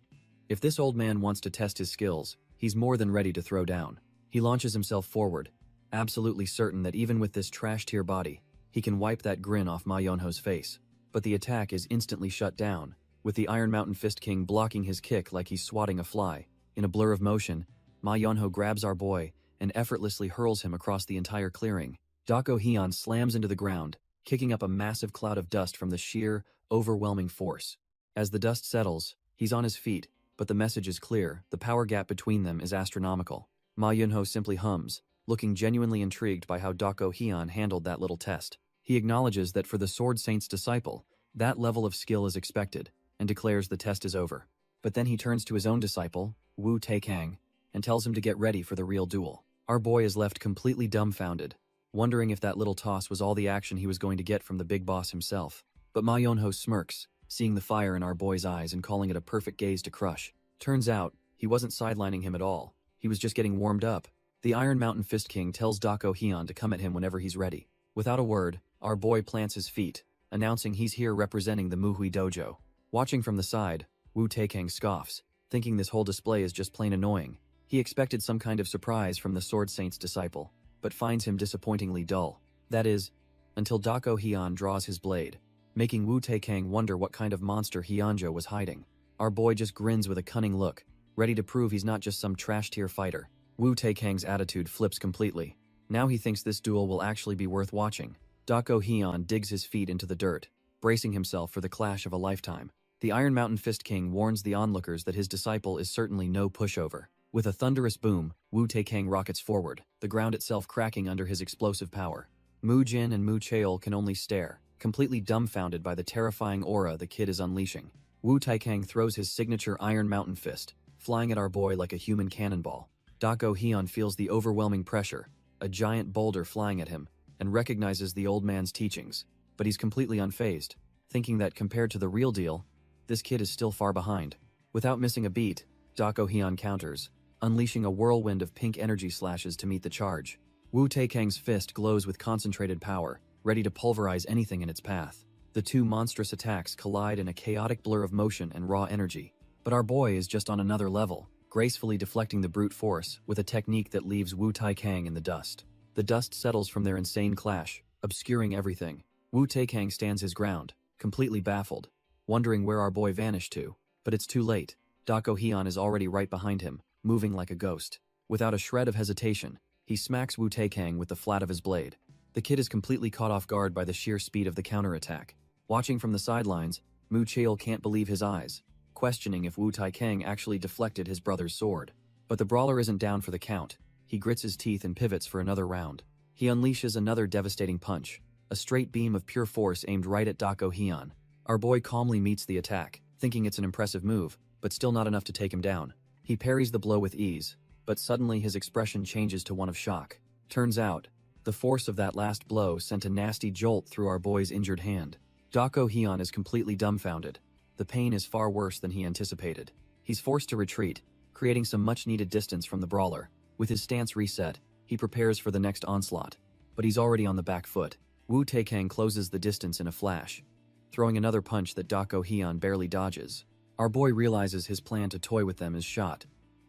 If this old man wants to test his skills, he's more than ready to throw down. He launches himself forward, absolutely certain that even with this trash-tier body, he can wipe that grin off Ma Yeonho's face. But the attack is instantly shut down, with the Iron Mountain Fist King blocking his kick like he's swatting a fly. In a blur of motion, Ma Yeonho grabs our boy and effortlessly hurls him across the entire clearing. Dako Hyun slams into the ground, kicking up a massive cloud of dust from the sheer, overwhelming force. As the dust settles, he's on his feet, but the message is clear: the power gap between them is astronomical. Ma Yeonho simply hums, looking genuinely intrigued by how Dako Hyun handled that little test. He acknowledges that for the Sword Saint's disciple, that level of skill is expected, and declares the test is over. But then he turns to his own disciple, Wu Taekang, and tells him to get ready for the real duel. Our boy is left completely dumbfounded, wondering if that little toss was all the action he was going to get from the big boss himself. But Ma Yeonho smirks, seeing the fire in our boy's eyes and calling it a perfect gaze to crush. Turns out, he wasn't sidelining him at all. He was just getting warmed up. The Iron Mountain Fist King tells Dako Hyun to come at him whenever he's ready. Without a word, our boy plants his feet, announcing he's here representing the Muhui Dojo. Watching from the side, Wu Taekang scoffs, thinking this whole display is just plain annoying. He expected some kind of surprise from the Sword Saint's disciple, but finds him disappointingly dull. That is, until Dako Hyun draws his blade, making Wu Taekang wonder what kind of monster Hyunjo was hiding. Our boy just grins with a cunning look, ready to prove he's not just some trash-tier fighter. Wu Taekang's attitude flips completely. Now he thinks this duel will actually be worth watching. Dako Hyun digs his feet into the dirt, bracing himself for the clash of a lifetime. The Iron Mountain Fist King warns the onlookers that his disciple is certainly no pushover. With a thunderous boom, Wu Taekang rockets forward, the ground itself cracking under his explosive power. Mu Jin and Mu Cheol can only stare, completely dumbfounded by the terrifying aura the kid is unleashing. Wu Taekang throws his signature Iron Mountain Fist, flying at our boy like a human cannonball. Dako Hyun feels the overwhelming pressure, a giant boulder flying at him, and recognizes the old man's teachings. But he's completely unfazed, thinking that compared to the real deal, this kid is still far behind. Without missing a beat, Dako Hyun counters, unleashing a whirlwind of pink energy slashes to meet the charge. Wu Taekang's fist glows with concentrated power, ready to pulverize anything in its path. The two monstrous attacks collide in a chaotic blur of motion and raw energy. But our boy is just on another level, gracefully deflecting the brute force with a technique that leaves Wu Taekang in the dust. The dust settles from their insane clash, obscuring everything. Wu Taekang stands his ground, completely baffled, wondering where our boy vanished to. But it's too late. Dako Hyun is already right behind him, moving like a ghost. Without a shred of hesitation, he smacks Wu Taekang with the flat of his blade. The kid is completely caught off guard by the sheer speed of the counterattack. Watching from the sidelines, Mu Cheol can't believe his eyes, questioning if Wu Taekang actually deflected his brother's sword. But the brawler isn't down for the count. He grits his teeth and pivots for another round. He unleashes another devastating punch, a straight beam of pure force aimed right at Dako Hyun. Our boy calmly meets the attack, thinking it's an impressive move, but still not enough to take him down. He parries the blow with ease, but suddenly his expression changes to one of shock. Turns out, the force of that last blow sent a nasty jolt through our boy's injured hand. Dako Hyun is completely dumbfounded. The pain is far worse than he anticipated. He's forced to retreat, creating some much-needed distance from the brawler. With his stance reset, he prepares for the next onslaught. But he's already on the back foot. Wu Taekang closes the distance in a flash, throwing another punch that Dako Hyun barely dodges. Our boy realizes his plan to toy with them is shot.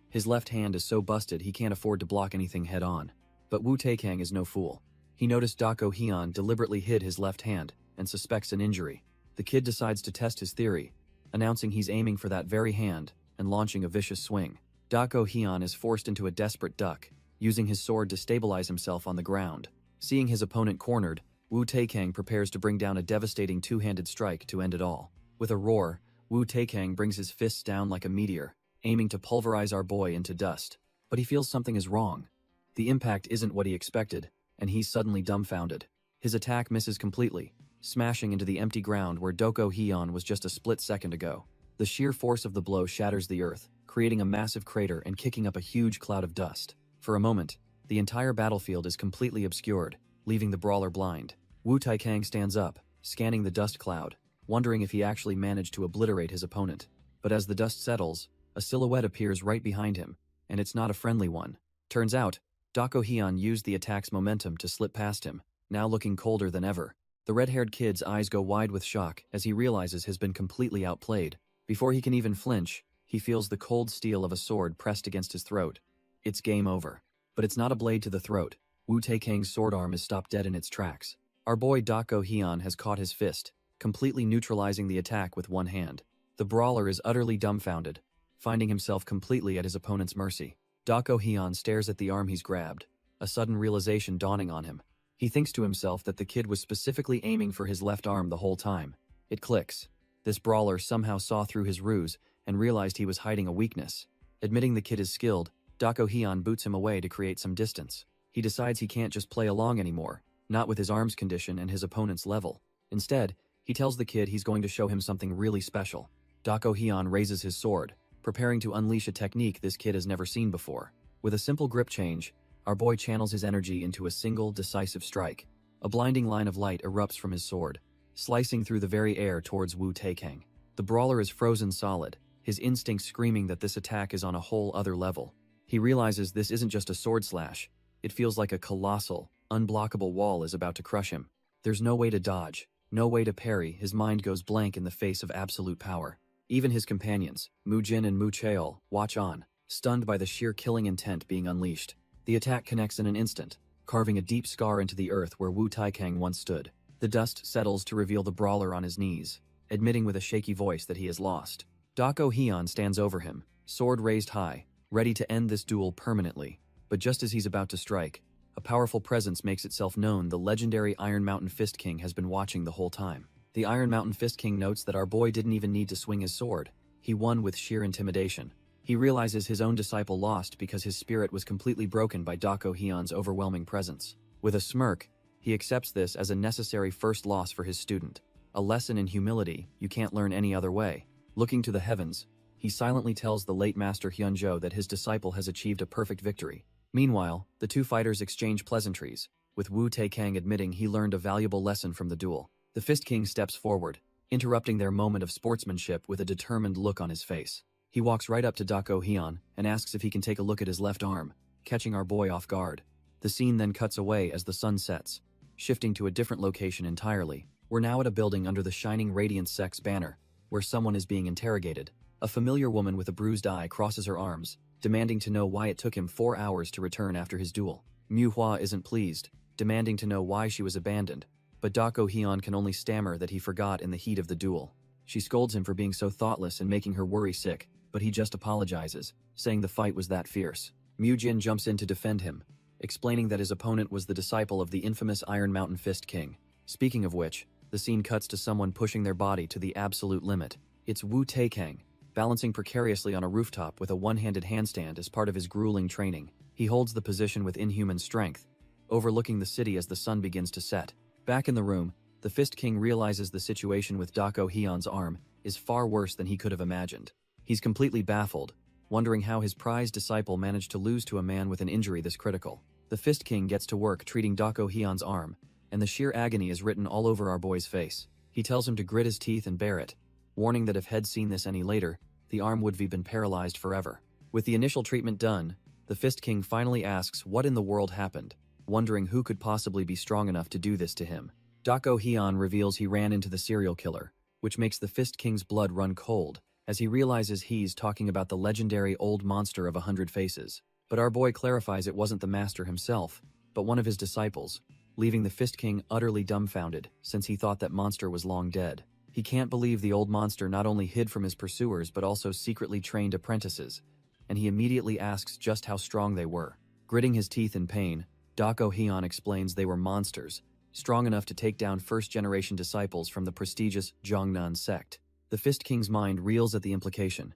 His left hand is so busted he can't afford to block anything head-on. But Wu Taekang is no fool. He noticed Dako Hyun deliberately hid his left hand and suspects an injury. The kid decides to test his theory, announcing he's aiming for that very hand and launching a vicious swing. Dako Hyun is forced into a desperate duck, using his sword to stabilize himself on the ground. Seeing his opponent cornered, Wu Taekang prepares to bring down a devastating two-handed strike to end it all. With a roar, Wu Taekang brings his fists down like a meteor, aiming to pulverize our boy into dust. But he feels something is wrong. The impact isn't what he expected, and he's suddenly dumbfounded. His attack misses completely, smashing into the empty ground where Dako Hyun was just a split second ago. The sheer force of the blow shatters the earth, creating a massive crater and kicking up a huge cloud of dust. For a moment, the entire battlefield is completely obscured, leaving the brawler blind. Wu Taekang stands up, scanning the dust cloud, wondering if he actually managed to obliterate his opponent. But as the dust settles, a silhouette appears right behind him, and it's not a friendly one. Turns out, Dako Hyun used the attack's momentum to slip past him, now looking colder than ever. The red-haired kid's eyes go wide with shock as he realizes he's been completely outplayed. Before he can even flinch, he feels the cold steel of a sword pressed against his throat. It's game over. But it's not a blade to the throat. Wu Taekang's sword arm is stopped dead in its tracks. Our boy Dako Hyun has caught his fist, completely neutralizing the attack with one hand. The brawler is utterly dumbfounded, finding himself completely at his opponent's mercy. Dako Hyun stares at the arm he's grabbed, a sudden realization dawning on him. He thinks to himself that the kid was specifically aiming for his left arm the whole time. It clicks. This brawler somehow saw through his ruse and realized he was hiding a weakness. Admitting the kid is skilled, Dako Hyun boots him away to create some distance. He decides he can't just play along anymore, not with his arm's condition and his opponent's level. Instead, he tells the kid he's going to show him something really special. Dako Hyun raises his sword, preparing to unleash a technique this kid has never seen before. With a simple grip change, our boy channels his energy into a single, decisive strike. A blinding line of light erupts from his sword, slicing through the very air towards Wu Taekang. The brawler is frozen solid, his instincts screaming that this attack is on a whole other level. He realizes this isn't just a sword slash. It feels like a colossal, unblockable wall is about to crush him. There's no way to dodge, no way to parry. His mind goes blank in the face of absolute power. Even his companions, Mu Jin and Mu Cheol, watch on, stunned by the sheer killing intent being unleashed. The attack connects in an instant, carving a deep scar into the earth where Wu Taekang once stood. The dust settles to reveal the brawler on his knees, admitting with a shaky voice that he has lost. Dako Hyun stands over him, sword raised high, ready to end this duel permanently. But just as he's about to strike, a powerful presence makes itself known. The legendary Iron Mountain Fist King has been watching the whole time. The Iron Mountain Fist King notes that our boy didn't even need to swing his sword. He won with sheer intimidation. He realizes his own disciple lost because his spirit was completely broken by Dako Hyun's overwhelming presence. With a smirk, he accepts this as a necessary first loss for his student. A lesson in humility you can't learn any other way. Looking to the heavens, he silently tells the late Master Hyunjo that his disciple has achieved a perfect victory. Meanwhile, the two fighters exchange pleasantries, with Wu Taekang admitting he learned a valuable lesson from the duel. The Fist King steps forward, interrupting their moment of sportsmanship with a determined look on his face. He walks right up to Dako Hyun and asks if he can take a look at his left arm, catching our boy off guard. The scene then cuts away as the sun sets, shifting to a different location entirely. We're now at a building under the shining Radiant Sex banner, where someone is being interrogated. A familiar woman with a bruised eye crosses her arms, demanding to know why it took him 4 hours to return after his duel. Manhwa isn't pleased, demanding to know why she was abandoned, but Dako Hyun can only stammer that he forgot in the heat of the duel. She scolds him for being so thoughtless and making her worry sick, but he just apologizes, saying the fight was that fierce. Mu Jin jumps in to defend him, explaining that his opponent was the disciple of the infamous Iron Mountain Fist King. Speaking of which, the scene cuts to someone pushing their body to the absolute limit. It's Wu Taekang, balancing precariously on a rooftop with a one-handed handstand as part of his grueling training. He holds the position with inhuman strength, overlooking the city as the sun begins to set. Back in the room, the Fist King realizes the situation with Dako Hyun's arm is far worse than he could have imagined. He's completely baffled, wondering how his prized disciple managed to lose to a man with an injury this critical. The Fist King gets to work treating Dako Hyun's arm, and the sheer agony is written all over our boy's face. He tells him to grit his teeth and bear it, warning that if Head seen this any later, the arm would have been paralyzed forever. With the initial treatment done, the Fist King finally asks what in the world happened, wondering who could possibly be strong enough to do this to him. Dako Hyun reveals he ran into the serial killer, which makes the Fist King's blood run cold, as he realizes he's talking about the legendary old monster of 100 faces. But our boy clarifies it wasn't the master himself, but one of his disciples, leaving the Fist King utterly dumbfounded, since he thought that monster was long dead. He can't believe the old monster not only hid from his pursuers but also secretly trained apprentices, and he immediately asks just how strong they were. Gritting his teeth in pain, Dako Hyun explains they were monsters, strong enough to take down first-generation disciples from the prestigious Jongnan sect. The Fist King's mind reels at the implication.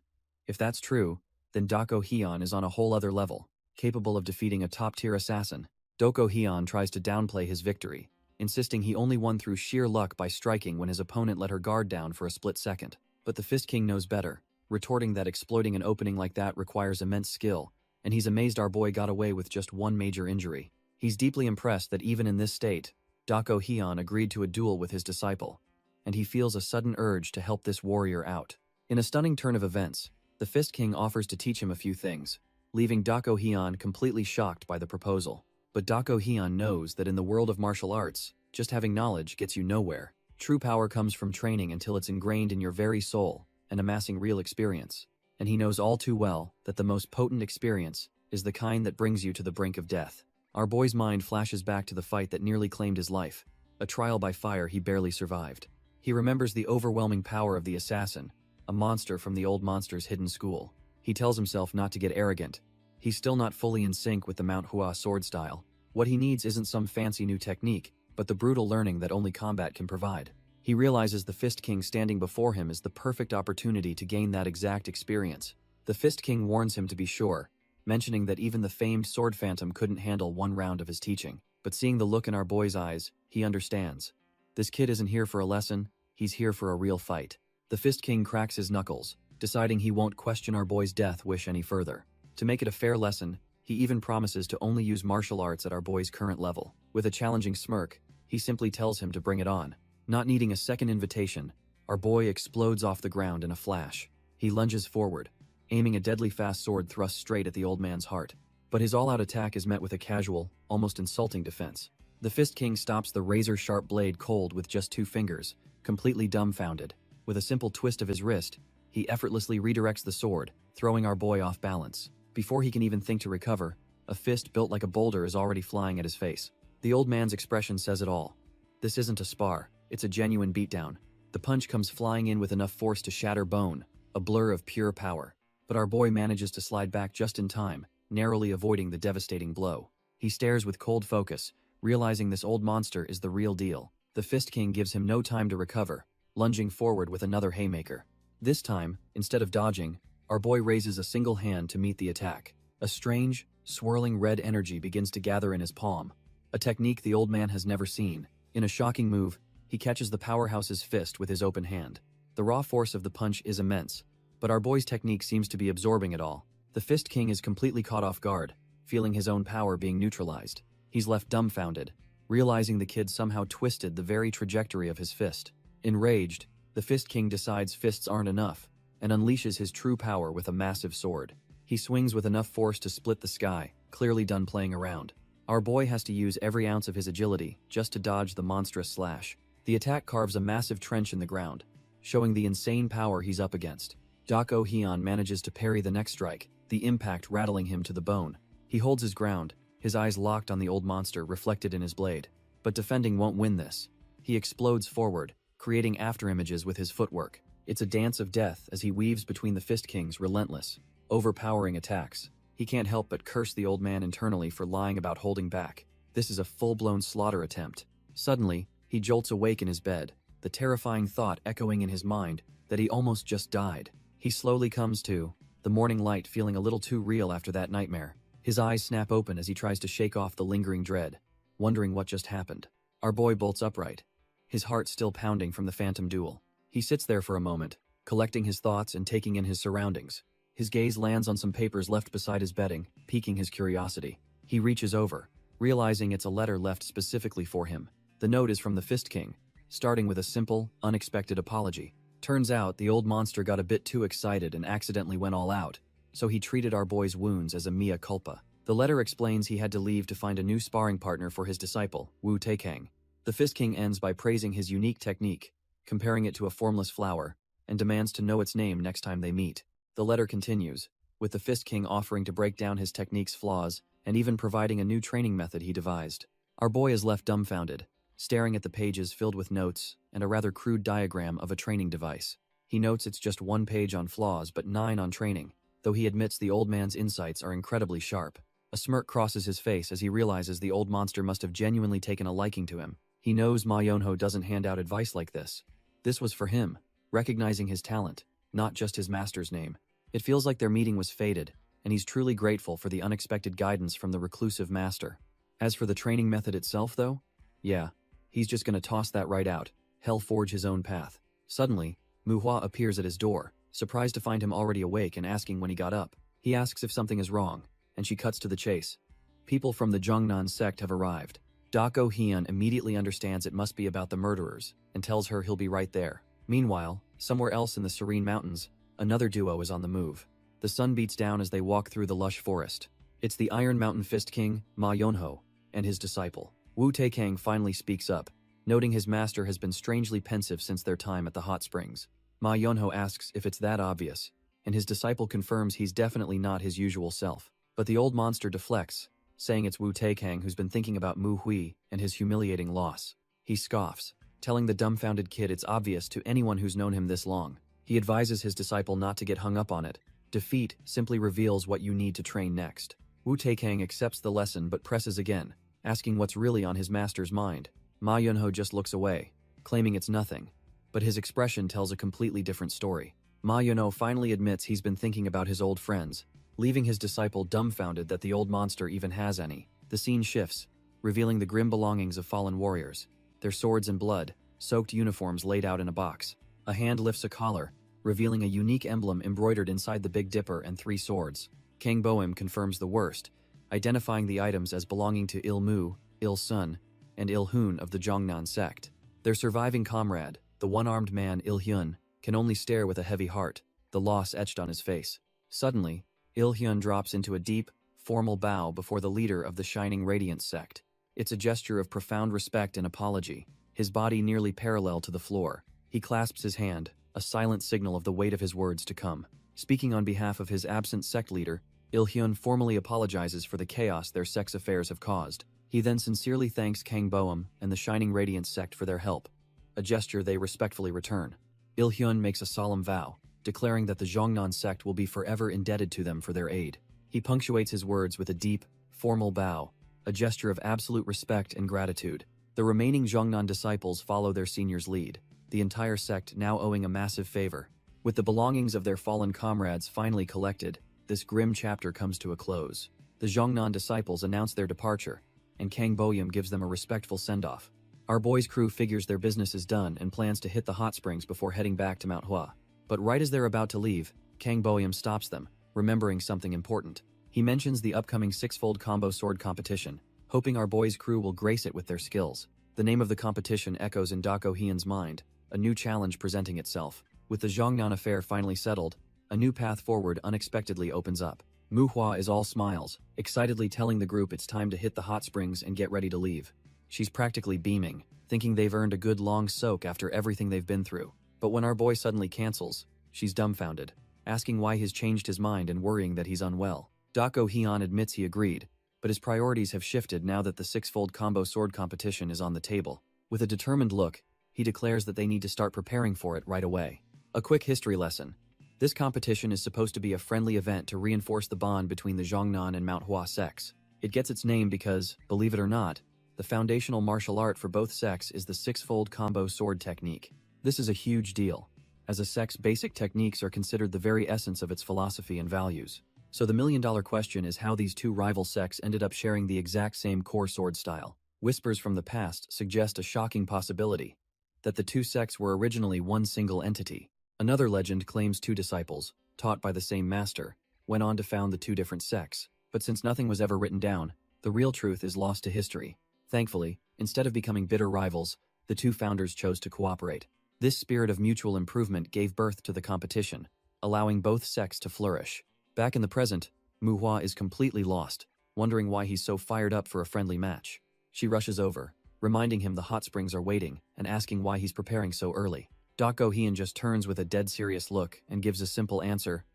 If that's true, then Dako Hyun is on a whole other level, capable of defeating a top-tier assassin. Dako Hyun tries to downplay his victory, insisting he only won through sheer luck by striking when his opponent let her guard down for a split second. But the Fist King knows better, retorting that exploiting an opening like that requires immense skill, and he's amazed our boy got away with just one major injury. He's deeply impressed that even in this state, Dako Hyun agreed to a duel with his disciple, and he feels a sudden urge to help this warrior out. In a stunning turn of events, the Fist King offers to teach him a few things, leaving Dako Hyun completely shocked by the proposal. But Dako Hyun knows that in the world of martial arts, just having knowledge gets you nowhere. True power comes from training until it's ingrained in your very soul and amassing real experience. And he knows all too well that the most potent experience is the kind that brings you to the brink of death. Our boy's mind flashes back to the fight that nearly claimed his life, a trial by fire he barely survived. He remembers the overwhelming power of the assassin, a monster from the old monster's hidden school. He tells himself not to get arrogant. He's still not fully in sync with the Manhwa sword style. What he needs isn't some fancy new technique, but the brutal learning that only combat can provide. He realizes the Fist King standing before him is the perfect opportunity to gain that exact experience. The Fist King warns him to be sure, mentioning that even the famed Sword Phantom couldn't handle one round of his teaching. But seeing the look in our boy's eyes, he understands. This kid isn't here for a lesson, he's here for a real fight. The Fist King cracks his knuckles, deciding he won't question our boy's death wish any further. To make it a fair lesson, he even promises to only use martial arts at our boy's current level. With a challenging smirk, he simply tells him to bring it on. Not needing a second invitation, our boy explodes off the ground in a flash. He lunges forward, aiming a deadly fast sword thrust straight at the old man's heart. But his all-out attack is met with a casual, almost insulting defense. The Fist King stops the razor-sharp blade cold with just 2 fingers, completely dumbfounded. With a simple twist of his wrist, he effortlessly redirects the sword, throwing our boy off balance. Before he can even think to recover, a fist built like a boulder is already flying at his face. The old man's expression says it all. This isn't a spar, it's a genuine beatdown. The punch comes flying in with enough force to shatter bone, a blur of pure power. But our boy manages to slide back just in time, narrowly avoiding the devastating blow. He stares with cold focus, realizing this old monster is the real deal. The Fist King gives him no time to recover, lunging forward with another haymaker. This time, instead of dodging, our boy raises a single hand to meet the attack. A strange, swirling red energy begins to gather in his palm, a technique the old man has never seen. In a shocking move, he catches the powerhouse's fist with his open hand. The raw force of the punch is immense, but our boy's technique seems to be absorbing it all. The Fist King is completely caught off guard, feeling his own power being neutralized. He's left dumbfounded, realizing the kid somehow twisted the very trajectory of his fist. Enraged, the Fist King decides fists aren't enough, and unleashes his true power with a massive sword. He swings with enough force to split the sky, clearly done playing around. Our boy has to use every ounce of his agility just to dodge the monstrous slash. The attack carves a massive trench in the ground, showing the insane power he's up against. Dako Hyun manages to parry the next strike, the impact rattling him to the bone. He holds his ground, his eyes locked on the old monster reflected in his blade. But defending won't win this. He explodes forward, creating afterimages with his footwork. It's a dance of death as he weaves between the Fist King's relentless, overpowering attacks. He can't help but curse the old man internally for lying about holding back. This is a full-blown slaughter attempt. Suddenly, he jolts awake in his bed, the terrifying thought echoing in his mind that he almost just died. He slowly comes to, the morning light feeling a little too real after that nightmare. His eyes snap open as he tries to shake off the lingering dread, wondering what just happened. Our boy bolts upright, his heart still pounding from the phantom duel. He sits there for a moment, collecting his thoughts and taking in his surroundings. His gaze lands on some papers left beside his bedding, piquing his curiosity. He reaches over, realizing it's a letter left specifically for him. The note is from the Fist King, starting with a simple, unexpected apology. Turns out the old monster got a bit too excited and accidentally went all out, so he treated our boy's wounds as a mea culpa. The letter explains he had to leave to find a new sparring partner for his disciple, Wu Taikang. The Fist King ends by praising his unique technique, comparing it to a formless flower, and demands to know its name next time they meet. The letter continues, with the Fist King offering to break down his technique's flaws and even providing a new training method he devised. Our boy is left dumbfounded, staring at the pages filled with notes and a rather crude diagram of a training device. He notes it's just 1 page on flaws but 9 on training, though he admits the old man's insights are incredibly sharp. A smirk crosses his face as he realizes the old monster must have genuinely taken a liking to him. He knows Ma Yonho doesn't hand out advice like this. This was for him, recognizing his talent, not just his master's name. It feels like their meeting was fated, and he's truly grateful for the unexpected guidance from the reclusive master. As for the training method itself though, yeah, he's just gonna toss that right out, hell forge his own path. Suddenly, Manhwa appears at his door, surprised to find him already awake and asking when he got up. He asks if something is wrong, and she cuts to the chase. People from the Zhongnan sect have arrived. Dako Hyun immediately understands it must be about the murderers, and tells her he'll be right there. Meanwhile, somewhere else in the Serene Mountains, another duo is on the move. The sun beats down as they walk through the lush forest. It's the Iron Mountain Fist King, Ma Yonho, and his disciple. Wu Taikang finally speaks up, noting his master has been strangely pensive since their time at the hot springs. Ma Yonho asks if it's that obvious, and his disciple confirms he's definitely not his usual self. But the old monster deflects, saying it's Wu Taikang who's been thinking about Mu Hui and his humiliating loss. He scoffs, telling the dumbfounded kid it's obvious to anyone who's known him this long. He advises his disciple not to get hung up on it. Defeat simply reveals what you need to train next. Wu Taikang accepts the lesson but presses again, asking what's really on his master's mind. Ma Yonho just looks away, claiming it's nothing, but his expression tells a completely different story. Ma Yonho finally admits he's been thinking about his old friends, leaving his disciple dumbfounded that the old monster even has any. The scene shifts, revealing the grim belongings of fallen warriors, their swords and blood-soaked uniforms laid out in a box. A hand lifts a collar, revealing a unique emblem embroidered inside the Big Dipper and 3 swords. Kang Boim confirms the worst, identifying the items as belonging to Il Mu, Il Sun, and Il Hun of the Zhongnan sect. Their surviving comrade, the one-armed man Il Hyun, can only stare with a heavy heart, the loss etched on his face. Suddenly, Il Hyun drops into a deep, formal bow before the leader of the Shining Radiance sect. It's a gesture of profound respect and apology, his body nearly parallel to the floor. He clasps his hand, a silent signal of the weight of his words to come. Speaking on behalf of his absent sect leader, Il Hyun formally apologizes for the chaos their sect's affairs have caused. He then sincerely thanks Kang Boim and the Shining Radiance sect for their help, a gesture they respectfully return. Il Hyun makes a solemn vow, declaring that the Zhongnan sect will be forever indebted to them for their aid. He punctuates his words with a deep, formal bow, a gesture of absolute respect and gratitude. The remaining Zhongnan disciples follow their senior's lead, the entire sect now owing a massive favor. With the belongings of their fallen comrades finally collected, this grim chapter comes to a close. The Zhongnan disciples announce their departure, and Kang Boyum gives them a respectful send-off. Our boy's crew figures their business is done and plans to hit the hot springs before heading back to Manhwa. But right as they're about to leave, Kang Boyum stops them, remembering something important. He mentions the upcoming 6-fold combo sword competition, hoping our boy's crew will grace it with their skills. The name of the competition echoes in Dako Hyun's mind, a new challenge presenting itself. With the Zhongnan affair finally settled, a new path forward unexpectedly opens up. Manhwa is all smiles, excitedly telling the group it's time to hit the hot springs and get ready to leave. She's practically beaming, thinking they've earned a good long soak after everything they've been through. But when our boy suddenly cancels, she's dumbfounded, asking why he's changed his mind and worrying that he's unwell. Dako Hyun admits he agreed, but his priorities have shifted now that the 6-fold combo sword competition is on the table. With a determined look, he declares that they need to start preparing for it right away. A quick history lesson. This competition is supposed to be a friendly event to reinforce the bond between the Zhongnan and Manhwa sects. It gets its name because, believe it or not, the foundational martial art for both sects is the 6-fold combo sword technique. This is a huge deal, as a sect's basic techniques are considered the very essence of its philosophy and values. So the million-dollar question is how these two rival sects ended up sharing the exact same core sword style. Whispers from the past suggest a shocking possibility, that the two sects were originally one single entity. Another legend claims two disciples, taught by the same master, went on to found the two different sects, but since nothing was ever written down, the real truth is lost to history. Thankfully, instead of becoming bitter rivals, the two founders chose to cooperate. This spirit of mutual improvement gave birth to the competition, allowing both sects to flourish. Back in the present, Manhwa is completely lost, wondering why he's so fired up for a friendly match. She rushes over, reminding him the hot springs are waiting and asking why he's preparing so early. Dako Hyun just turns with a dead serious look and gives a simple answer,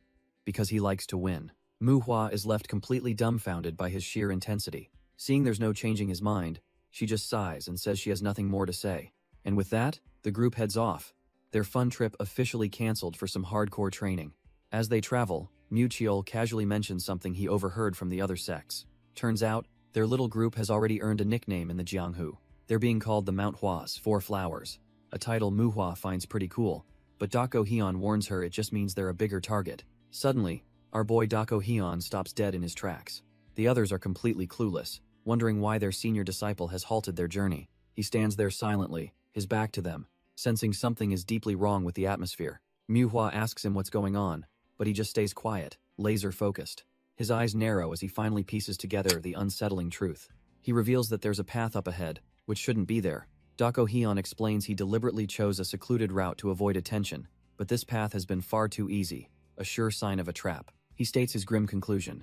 because he likes to win. Manhwa is left completely dumbfounded by his sheer intensity. Seeing there's no changing his mind, she just sighs and says she has nothing more to say. And with that, the group heads off, their fun trip officially cancelled for some hardcore training. As they travel, Cheol casually mentions something he overheard from the other sects. Turns out, their little group has already earned a nickname in the Jianghu. They're being called the Manhwas, 4 flowers, a title Manhwa finds pretty cool, but Dako Hyun warns her it just means they're a bigger target. Suddenly, our boy Dako Hyun stops dead in his tracks. The others are completely clueless, wondering why their senior disciple has halted their journey. He stands there silently, his back to them, sensing something is deeply wrong with the atmosphere. Manhwa asks him what's going on, but he just stays quiet, laser-focused. His eyes narrow as he finally pieces together the unsettling truth. He reveals that there's a path up ahead, which shouldn't be there. Dako Hyun explains he deliberately chose a secluded route to avoid attention, but this path has been far too easy, a sure sign of a trap. He states his grim conclusion.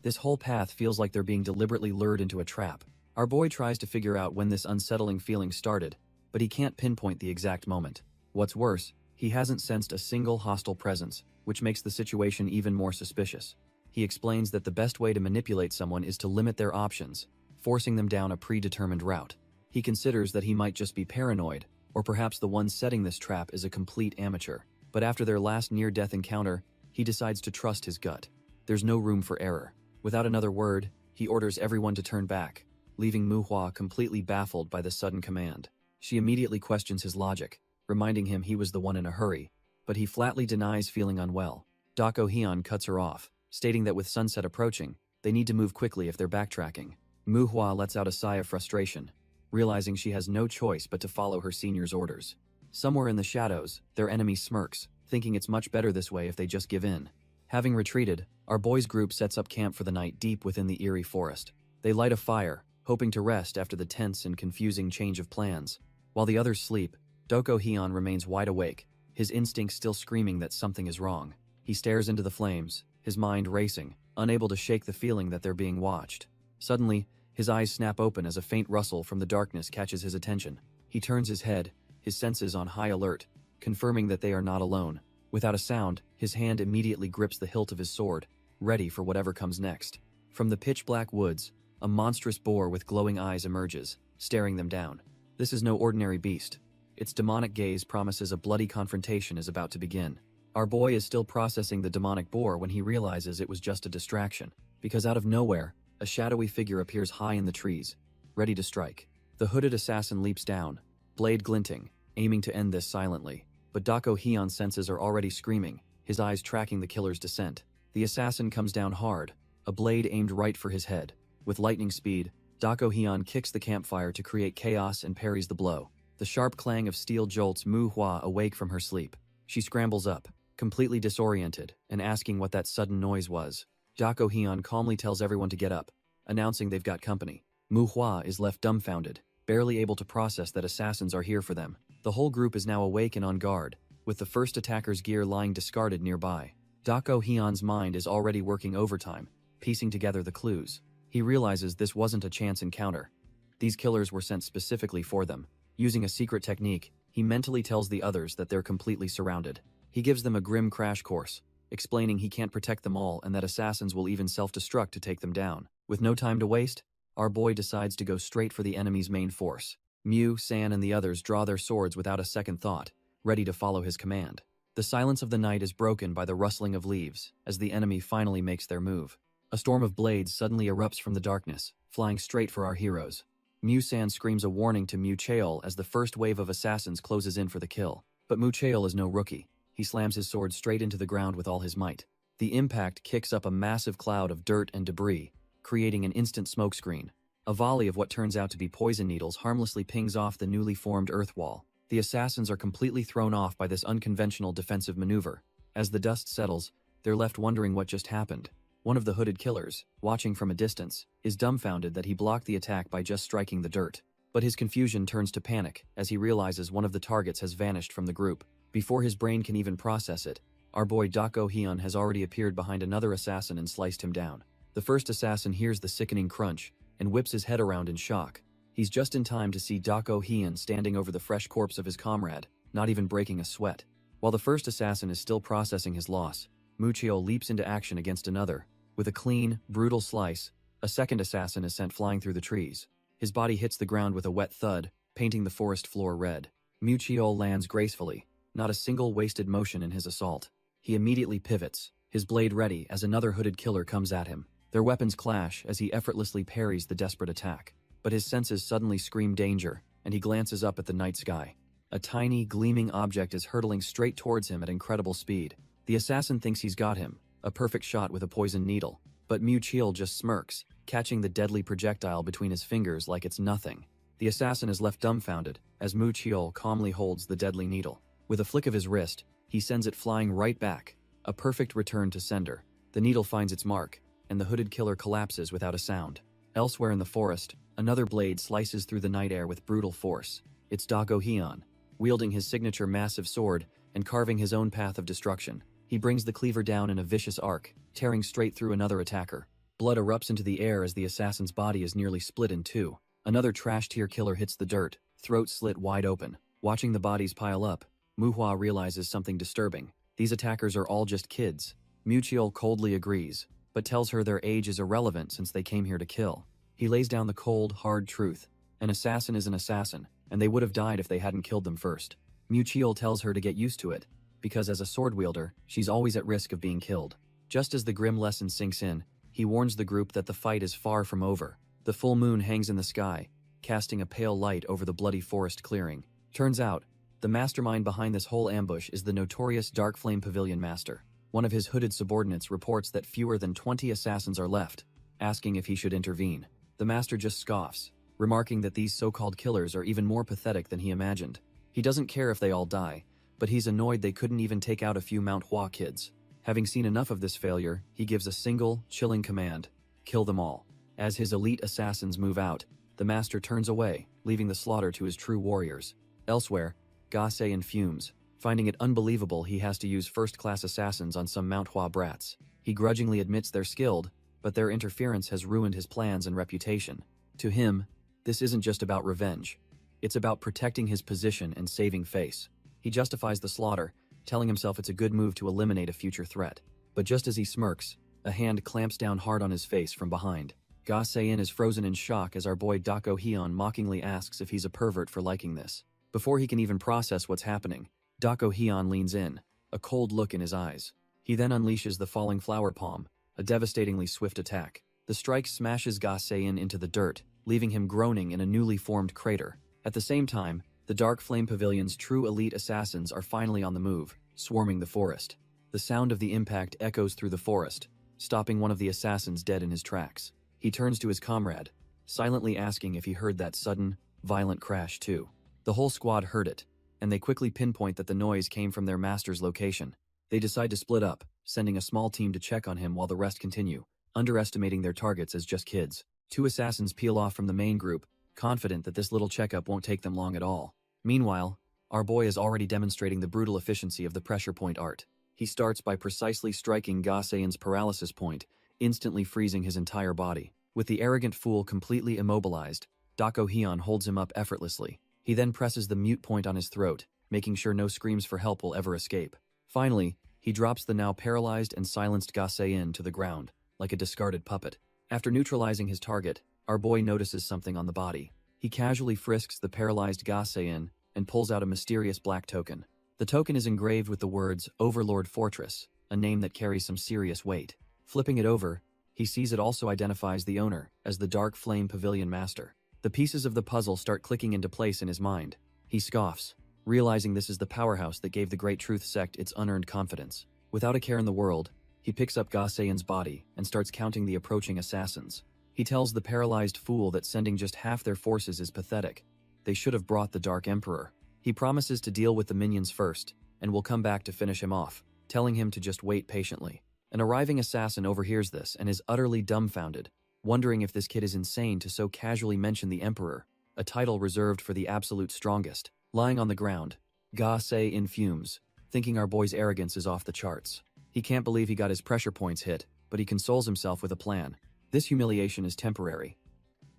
This whole path feels like they're being deliberately lured into a trap. Our boy tries to figure out when this unsettling feeling started, but he can't pinpoint the exact moment. What's worse, he hasn't sensed a single hostile presence, which makes the situation even more suspicious. He explains that the best way to manipulate someone is to limit their options, forcing them down a predetermined route. He considers that he might just be paranoid, or perhaps the one setting this trap is a complete amateur. But after their last near-death encounter, he decides to trust his gut. There's no room for error. Without another word, he orders everyone to turn back, leaving Manhwa completely baffled by the sudden command. She immediately questions his logic, reminding him he was the one in a hurry, but he flatly denies feeling unwell. Dako Hyun cuts her off, stating that with sunset approaching, they need to move quickly if they're backtracking. Manhwa lets out a sigh of frustration, realizing she has no choice but to follow her senior's orders. Somewhere in the shadows, their enemy smirks, thinking it's much better this way if they just give in. Having retreated, our boys' group sets up camp for the night deep within the eerie forest. They light a fire, hoping to rest after the tense and confusing change of plans. While the others sleep, Dako Hyun remains wide awake, his instincts still screaming that something is wrong. He stares into the flames, his mind racing, unable to shake the feeling that they're being watched. Suddenly, his eyes snap open as a faint rustle from the darkness catches his attention. He turns his head, his senses on high alert, confirming that they are not alone. Without a sound, his hand immediately grips the hilt of his sword, ready for whatever comes next. From the pitch-black woods, a monstrous boar with glowing eyes emerges, staring them down. This is no ordinary beast. Its demonic gaze promises a bloody confrontation is about to begin. Our boy is still processing the demonic boar when he realizes it was just a distraction, because out of nowhere, a shadowy figure appears high in the trees, ready to strike. The hooded assassin leaps down, blade glinting, aiming to end this silently. But Dako Hyun's senses are already screaming, his eyes tracking the killer's descent. The assassin comes down hard, a blade aimed right for his head. With lightning speed, Dako Hyun kicks the campfire to create chaos and parries the blow. The sharp clang of steel jolts Manhwa awake from her sleep. She scrambles up, completely disoriented, and asking what that sudden noise was. Dako Hyun calmly tells everyone to get up, announcing they've got company. Manhwa is left dumbfounded, barely able to process that assassins are here for them. The whole group is now awake and on guard, with the first attacker's gear lying discarded nearby. Dako Hyun's mind is already working overtime, piecing together the clues. He realizes this wasn't a chance encounter. These killers were sent specifically for them. Using a secret technique, he mentally tells the others that they're completely surrounded. He gives them a grim crash course, explaining he can't protect them all and that assassins will even self-destruct to take them down. With no time to waste, our boy decides to go straight for the enemy's main force. Mew, San and the others draw their swords without a second thought, ready to follow his command. The silence of the night is broken by the rustling of leaves, as the enemy finally makes their move. A storm of blades suddenly erupts from the darkness, flying straight for our heroes. Mew San screams a warning to Cheol as the first wave of assassins closes in for the kill. But Cheol is no rookie. He slams his sword straight into the ground with all his might. The impact kicks up a massive cloud of dirt and debris, creating an instant smokescreen. A volley of what turns out to be poison needles harmlessly pings off the newly formed earth wall. The assassins are completely thrown off by this unconventional defensive maneuver. As the dust settles, they're left wondering what just happened. One of the hooded killers, watching from a distance, is dumbfounded that he blocked the attack by just striking the dirt. But his confusion turns to panic as he realizes one of the targets has vanished from the group. Before his brain can even process it, our boy Dako Hyun has already appeared behind another assassin and sliced him down. The first assassin hears the sickening crunch and whips his head around in shock. He's just in time to see Dako Hyun standing over the fresh corpse of his comrade, not even breaking a sweat. While the first assassin is still processing his loss, Muchio leaps into action against another. With a clean, brutal slice, a second assassin is sent flying through the trees. His body hits the ground with a wet thud, painting the forest floor red. Muchio lands gracefully, not a single wasted motion in his assault. He immediately pivots, his blade ready as another hooded killer comes at him. Their weapons clash as he effortlessly parries the desperate attack. But his senses suddenly scream danger, and he glances up at the night sky. A tiny, gleaming object is hurtling straight towards him at incredible speed. The assassin thinks he's got him, a perfect shot with a poisoned needle. But Muchio just smirks, catching the deadly projectile between his fingers like it's nothing. The assassin is left dumbfounded, as Muchio calmly holds the deadly needle. With a flick of his wrist, he sends it flying right back, a perfect return to sender. The needle finds its mark, and the hooded killer collapses without a sound. Elsewhere in the forest, another blade slices through the night air with brutal force. It's Dako Hyun, wielding his signature massive sword and carving his own path of destruction. He brings the cleaver down in a vicious arc, tearing straight through another attacker. Blood erupts into the air as the assassin's body is nearly split in two. Another trash-tier killer hits the dirt, throat slit wide open. Watching the bodies pile up, Manhwa realizes something disturbing. These attackers are all just kids. Muchio coldly agrees, but tells her their age is irrelevant since they came here to kill. He lays down the cold, hard truth. An assassin is an assassin, and they would have died if they hadn't killed them first. Muchio tells her to get used to it, because as a sword wielder, she's always at risk of being killed. Just as the grim lesson sinks in, he warns the group that the fight is far from over. The full moon hangs in the sky, casting a pale light over the bloody forest clearing. Turns out, the mastermind behind this whole ambush is the notorious Dark Flame Pavilion Master. One of his hooded subordinates reports that fewer than 20 assassins are left, asking if he should intervene. The master just scoffs, remarking that these so-called killers are even more pathetic than he imagined. He doesn't care if they all die, but he's annoyed they couldn't even take out a few Manhwa kids. Having seen enough of this failure, he gives a single, chilling command: kill them all. As his elite assassins move out, the master turns away, leaving the slaughter to his true warriors. Elsewhere, Gasein fumes, finding it unbelievable he has to use first-class assassins on some Manhwa brats. He grudgingly admits they're skilled, but their interference has ruined his plans and reputation. To him, this isn't just about revenge. It's about protecting his position and saving face. He justifies the slaughter, telling himself it's a good move to eliminate a future threat. But just as he smirks, a hand clamps down hard on his face from behind. Gasein is frozen in shock as our boy Dako Hyun mockingly asks if he's a pervert for liking this. Before he can even process what's happening, Dako Hyun leans in, a cold look in his eyes. He then unleashes the falling flower palm, a devastatingly swift attack. The strike smashes Gasein into the dirt, leaving him groaning in a newly formed crater. At the same time, the Dark Flame Pavilion's true elite assassins are finally on the move, swarming the forest. The sound of the impact echoes through the forest, stopping one of the assassins dead in his tracks. He turns to his comrade, silently asking if he heard that sudden, violent crash too. The whole squad heard it, and they quickly pinpoint that the noise came from their master's location. They decide to split up, sending a small team to check on him while the rest continue, underestimating their targets as just kids. Two assassins peel off from the main group, confident that this little checkup won't take them long at all. Meanwhile, our boy is already demonstrating the brutal efficiency of the pressure point art. He starts by precisely striking Gasein's paralysis point, instantly freezing his entire body. With the arrogant fool completely immobilized, Dako Hyun holds him up effortlessly. He then presses the mute point on his throat, making sure no screams for help will ever escape. Finally, he drops the now paralyzed and silenced Gasein to the ground, like a discarded puppet. After neutralizing his target, our boy notices something on the body. He casually frisks the paralyzed Gasein and pulls out a mysterious black token. The token is engraved with the words Overlord Fortress, a name that carries some serious weight. Flipping it over, he sees it also identifies the owner as the Dark Flame Pavilion Master. The pieces of the puzzle start clicking into place in his mind. He scoffs, realizing this is the powerhouse that gave the Great Truth Sect its unearned confidence. Without a care in the world, he picks up Gasein's body and starts counting the approaching assassins. He tells the paralyzed fool that sending just half their forces is pathetic. They should have brought the Dark Emperor. He promises to deal with the minions first, and will come back to finish him off, telling him to just wait patiently. An arriving assassin overhears this and is utterly dumbfounded, wondering if this kid is insane to so casually mention the Emperor, a title reserved for the absolute strongest. Lying on the ground, Ga Se in fumes, thinking our boy's arrogance is off the charts. He can't believe he got his pressure points hit, but he consoles himself with a plan. This humiliation is temporary.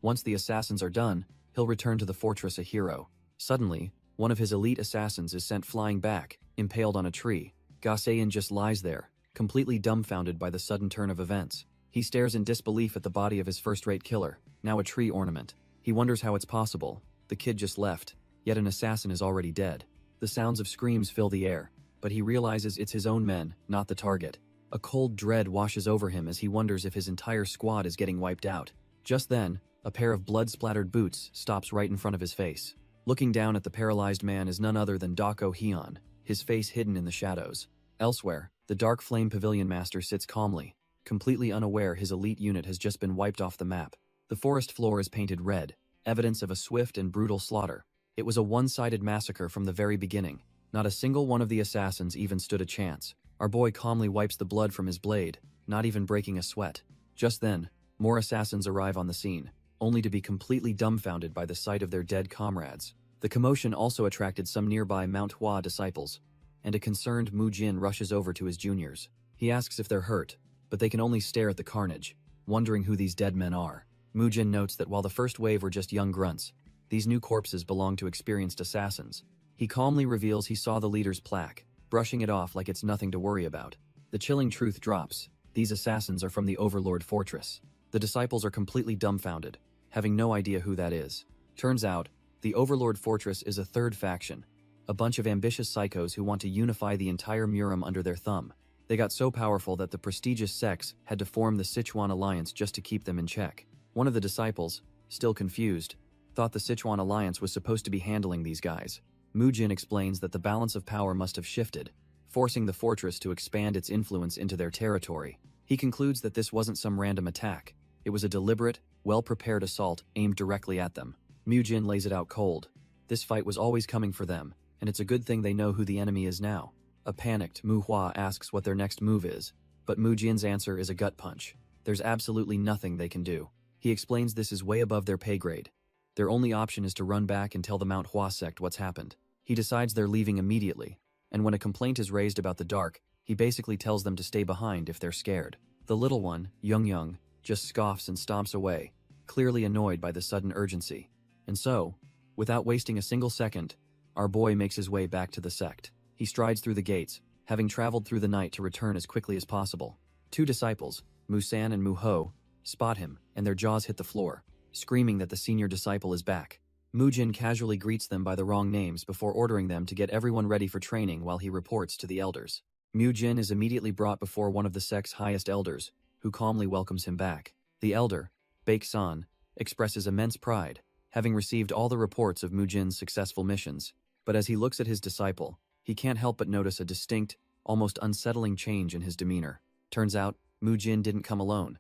Once the assassins are done, he'll return to the fortress a hero. Suddenly, one of his elite assassins is sent flying back, impaled on a tree. Ga Se-in just lies there, completely dumbfounded by the sudden turn of events. He stares in disbelief at the body of his first-rate killer, now a tree ornament. He wonders how it's possible. The kid just left, yet an assassin is already dead. The sounds of screams fill the air, but he realizes it's his own men, not the target. A cold dread washes over him as he wonders if his entire squad is getting wiped out. Just then, a pair of blood-splattered boots stops right in front of his face. Looking down at the paralyzed man is none other than Dako Hyun, his face hidden in the shadows. Elsewhere, the Dark Flame Pavilion Master sits calmly, completely unaware his elite unit has just been wiped off the map. The forest floor is painted red, evidence of a swift and brutal slaughter. It was a one-sided massacre from the very beginning. Not a single one of the assassins even stood a chance. Our boy calmly wipes the blood from his blade, not even breaking a sweat. Just then, more assassins arrive on the scene, only to be completely dumbfounded by the sight of their dead comrades. The commotion also attracted some nearby Manhwa disciples, and a concerned Mu Jin rushes over to his juniors. He asks if they're hurt, but they can only stare at the carnage, wondering who these dead men are. Mu Jin notes that while the first wave were just young grunts, these new corpses belong to experienced assassins. He calmly reveals he saw the leader's plaque, brushing it off like it's nothing to worry about. The chilling truth drops. These assassins are from the Overlord Fortress. The disciples are completely dumbfounded, having no idea who that is. Turns out, the Overlord Fortress is a third faction, a bunch of ambitious psychos who want to unify the entire Murim under their thumb. They got so powerful that the prestigious sects had to form the Sichuan Alliance just to keep them in check. One of the disciples, still confused, thought the Sichuan Alliance was supposed to be handling these guys. Mu Jin explains that the balance of power must have shifted, forcing the fortress to expand its influence into their territory. He concludes that this wasn't some random attack. It was a deliberate, well-prepared assault aimed directly at them. Mu Jin lays it out cold. This fight was always coming for them, and it's a good thing they know who the enemy is now. A panicked Mu Hua asks what their next move is, but Mu Jin's answer is a gut punch. There's absolutely nothing they can do. He explains this is way above their pay grade. Their only option is to run back and tell the Mount Hua sect what's happened. He decides they're leaving immediately, and when a complaint is raised about the dark, he basically tells them to stay behind if they're scared. The little one, Young, just scoffs and stomps away, clearly annoyed by the sudden urgency. And so, without wasting a single second, our boy makes his way back to the sect. He strides through the gates, having traveled through the night to return as quickly as possible. Two disciples, Musan and Muho, spot him, and their jaws hit the floor, screaming that the senior disciple is back. Mu Jin casually greets them by the wrong names before ordering them to get everyone ready for training while he reports to the elders. Mu Jin is immediately brought before one of the sect's highest elders, who calmly welcomes him back. The elder, Baek-san, expresses immense pride, having received all the reports of Mu Jin's successful missions. But as he looks at his disciple, he can't help but notice a distinct, almost unsettling change in his demeanor. Turns out, Mu Jin didn't come alone.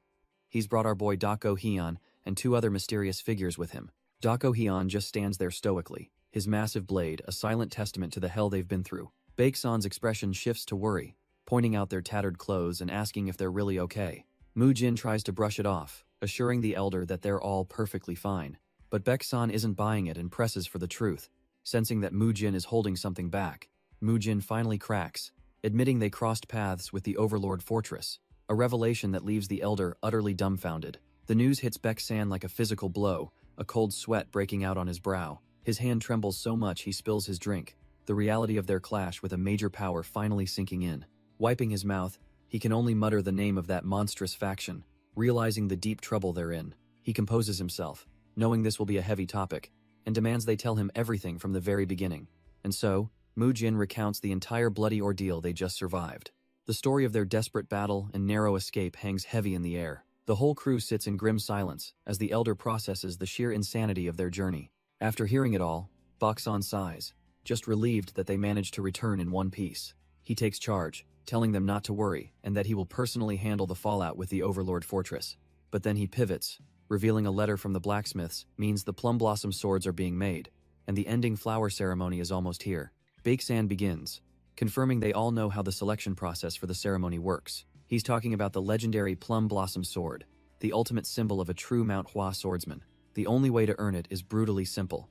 He's brought our boy Dako Hyun and two other mysterious figures with him. Dako Hyun just stands there stoically, his massive blade a silent testament to the hell they've been through. Baek-san's expression shifts to worry, pointing out their tattered clothes and asking if they're really okay. Mu Jin tries to brush it off, assuring the elder that they're all perfectly fine. But Baek-san isn't buying it and presses for the truth. Sensing that Mu Jin is holding something back, Mu Jin finally cracks, admitting they crossed paths with the Overlord Fortress, a revelation that leaves the elder utterly dumbfounded. The news hits Baek-san like a physical blow, a cold sweat breaking out on his brow. His hand trembles so much he spills his drink, the reality of their clash with a major power finally sinking in. Wiping his mouth, he can only mutter the name of that monstrous faction, realizing the deep trouble they're in. He composes himself, knowing this will be a heavy topic, and demands they tell him everything from the very beginning. And so, Mu Jin recounts the entire bloody ordeal they just survived. The story of their desperate battle and narrow escape hangs heavy in the air. The whole crew sits in grim silence as the elder processes the sheer insanity of their journey. After hearing it all, Baek-san sighs, just relieved that they managed to return in one piece. He takes charge, telling them not to worry and that he will personally handle the fallout with the Overlord Fortress. But then he pivots, revealing a letter from the blacksmiths means the Plum Blossom swords are being made, and the ending flower ceremony is almost here. Baeksan begins, confirming they all know how the selection process for the ceremony works. He's talking about the legendary Plum Blossom Sword, the ultimate symbol of a true Manhwa swordsman. The only way to earn it is brutally simple.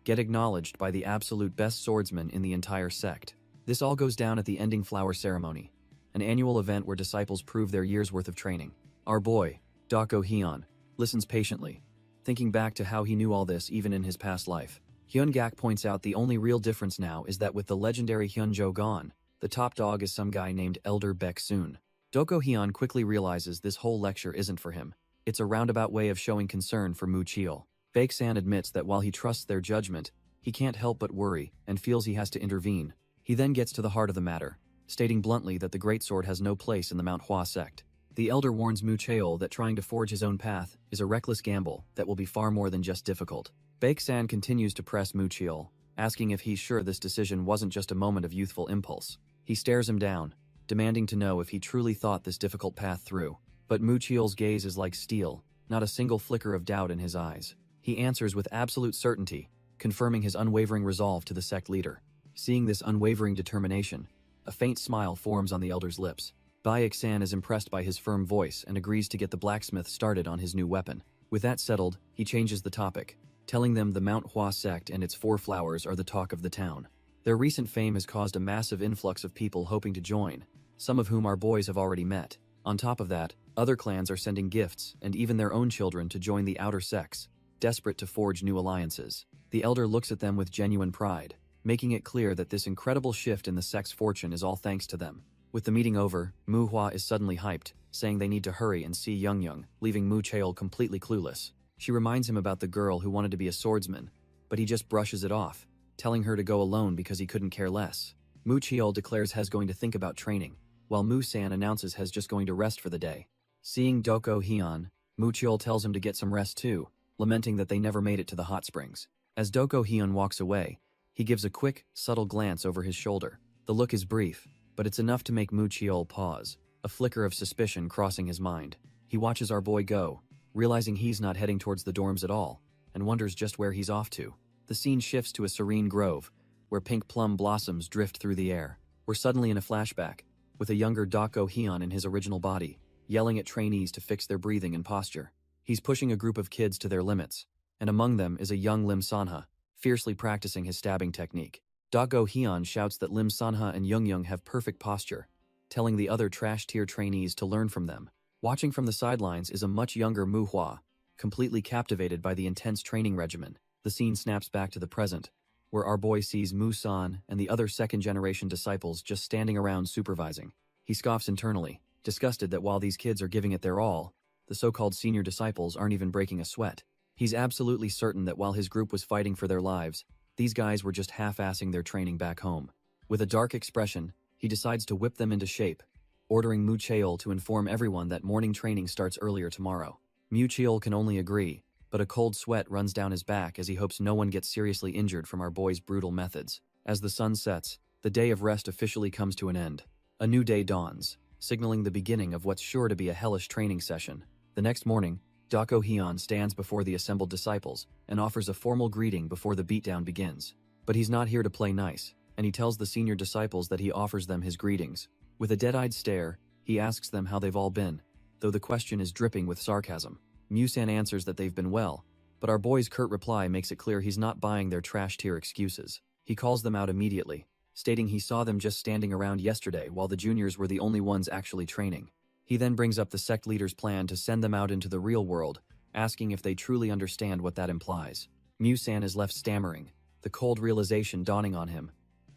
Get acknowledged by the absolute best swordsman in the entire sect. This all goes down at the ending flower ceremony, an annual event where disciples prove their year's worth of training. Our boy, Dako Hyun, listens patiently, thinking back to how he knew all this even in his past life. Hyun-gak points out the only real difference now is that with the legendary Hyunjo gone, the top dog is some guy named Elder Baek-soon. Doko Hyun quickly realizes this whole lecture isn't for him. It's a roundabout way of showing concern for Mu Cheol. Baek-san admits that while he trusts their judgment, he can't help but worry and feels he has to intervene. He then gets to the heart of the matter, stating bluntly that the greatsword has no place in the Manhwa sect. The elder warns Mu Cheol that trying to forge his own path is a reckless gamble that will be far more than just difficult. Baek-san continues to press Mu Cheol, asking if he's sure this decision wasn't just a moment of youthful impulse. He stares him down, demanding to know if he truly thought this difficult path through. But Mu Cheol's gaze is like steel, not a single flicker of doubt in his eyes. He answers with absolute certainty, confirming his unwavering resolve to the sect leader. Seeing this unwavering determination, a faint smile forms on the elder's lips. Baek-san is impressed by his firm voice and agrees to get the blacksmith started on his new weapon. With that settled, he changes the topic, telling them the Manhwa sect and its 4 flowers are the talk of the town. Their recent fame has caused a massive influx of people hoping to join, some of whom our boys have already met. On top of that, other clans are sending gifts and even their own children to join the outer sects, desperate to forge new alliances. The elder looks at them with genuine pride, making it clear that this incredible shift in the sect's fortune is all thanks to them. With the meeting over, Mu Hua is suddenly hyped, saying they need to hurry and see Young, leaving Mu Cheol completely clueless. She reminds him about the girl who wanted to be a swordsman, but he just brushes it off, telling her to go alone because he couldn't care less. Mu Cheol declares Hes going to think about training, while Mu-san announces Hes just going to rest for the day. Seeing Doko Hyun, Mu Cheol tells him to get some rest too, lamenting that they never made it to the hot springs. As Doko Hyun walks away, he gives a quick, subtle glance over his shoulder. The look is brief, but it's enough to make Mu Cheol pause, a flicker of suspicion crossing his mind. He watches our boy go, realizing he's not heading towards the dorms at all, and wonders just where he's off to. The scene shifts to a serene grove, where pink plum blossoms drift through the air. We're suddenly in a flashback, with a younger Dako Hyun in his original body, yelling at trainees to fix their breathing and posture. He's pushing a group of kids to their limits, and among them is a young Lim Sanha, fiercely practicing his stabbing technique. Dako Hyun shouts that Lim Sanha and Young have perfect posture, telling the other trash-tier trainees to learn from them. Watching from the sidelines is a much younger Mu Hua, completely captivated by the intense training regimen. The scene snaps back to the present, where our boy sees Mu-san and the other second-generation disciples just standing around supervising. He scoffs internally, disgusted that while these kids are giving it their all, the so-called senior disciples aren't even breaking a sweat. He's absolutely certain that while his group was fighting for their lives, these guys were just half-assing their training back home. With a dark expression, he decides to whip them into shape, ordering Mu Cheol to inform everyone that morning training starts earlier tomorrow. Mu Cheol can only agree, but a cold sweat runs down his back as he hopes no one gets seriously injured from our boy's brutal methods. As the sun sets, the day of rest officially comes to an end. A new day dawns, signaling the beginning of what's sure to be a hellish training session. The next morning, Dako Hyun stands before the assembled disciples and offers a formal greeting before the beatdown begins. But he's not here to play nice, and he tells the senior disciples that he offers them his greetings. With a dead-eyed stare, he asks them how they've all been, though the question is dripping with sarcasm. Mu-san answers that they've been well, but our boy's curt reply makes it clear he's not buying their trash-tier excuses. He calls them out immediately, stating he saw them just standing around yesterday while the juniors were the only ones actually training. He then brings up the sect leader's plan to send them out into the real world, asking if they truly understand what that implies. Mu-san is left stammering, the cold realization dawning on him.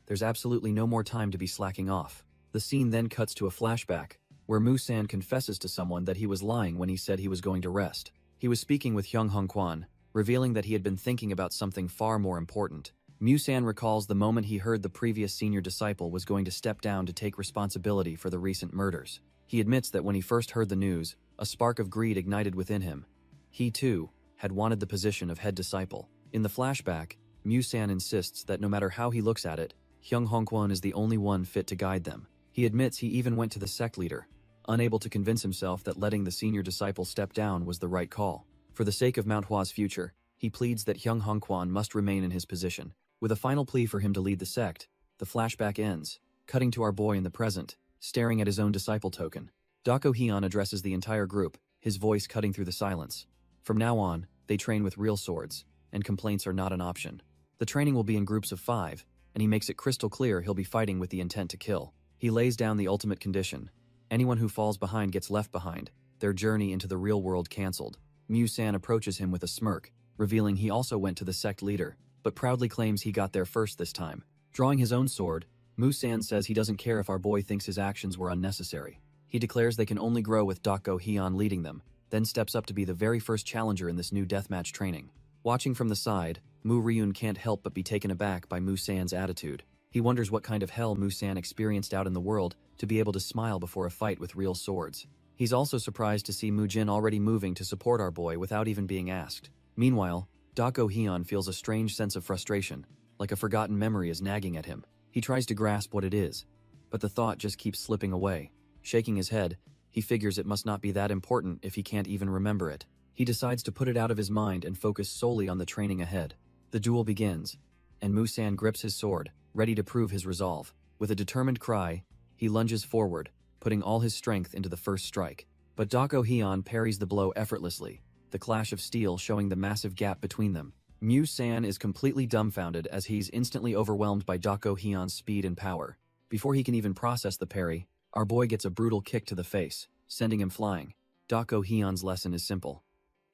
There's absolutely no more time to be slacking off. The scene then cuts to a flashback, where Mu-san confesses to someone that he was lying when he said he was going to rest. He was speaking with Hyung Hong Kwan, revealing that he had been thinking about something far more important. Mu-san recalls the moment he heard the previous senior disciple was going to step down to take responsibility for the recent murders. He admits that when he first heard the news, a spark of greed ignited within him. He, too, had wanted the position of head disciple. In the flashback, Mu-san insists that no matter how he looks at it, Hyung Hong Kwan is the only one fit to guide them. He admits he even went to the sect leader, unable to convince himself that letting the senior disciple step down was the right call. For the sake of Manhwa's future, He pleads that Hyung Hongkwan must remain in his position. With a final plea for him to lead the sect, the flashback ends, cutting to our boy in the present, staring at his own disciple token. Dako Hyun addresses the entire group, his voice cutting through the silence. From now on, they train with real swords, and complaints are not an option. The training will be in groups of 5, and he makes it crystal clear he'll be fighting with the intent to kill. He lays down the ultimate condition. Anyone who falls behind gets left behind, their journey into the real world cancelled. Mu-san approaches him with a smirk, revealing he also went to the sect leader, but proudly claims he got there first this time. Drawing his own sword, Mu-san says he doesn't care if our boy thinks his actions were unnecessary. He declares they can only grow with Dako Hyun leading them, then steps up to be the very first challenger in this new deathmatch training. Watching from the side, Mu Ryun can't help but be taken aback by Mu-san's attitude. He wonders what kind of hell Mu-san experienced out in the world to be able to smile before a fight with real swords. He's also surprised to see Mu-jin already moving to support our boy without even being asked. Meanwhile, Dako Hyun feels a strange sense of frustration, like a forgotten memory is nagging at him. He tries to grasp what it is, but the thought just keeps slipping away. Shaking his head, he figures it must not be that important if he can't even remember it. He decides to put it out of his mind and focus solely on the training ahead. The duel begins, and Mu-san grips his sword, ready to prove his resolve. With a determined cry, he lunges forward, putting all his strength into the first strike. But Dako Hyun parries the blow effortlessly, the clash of steel showing the massive gap between them. Mu-san is completely dumbfounded as he's instantly overwhelmed by Dako Hyun's speed and power. Before he can even process the parry, our boy gets a brutal kick to the face, sending him flying. Dako Hyun's lesson is simple.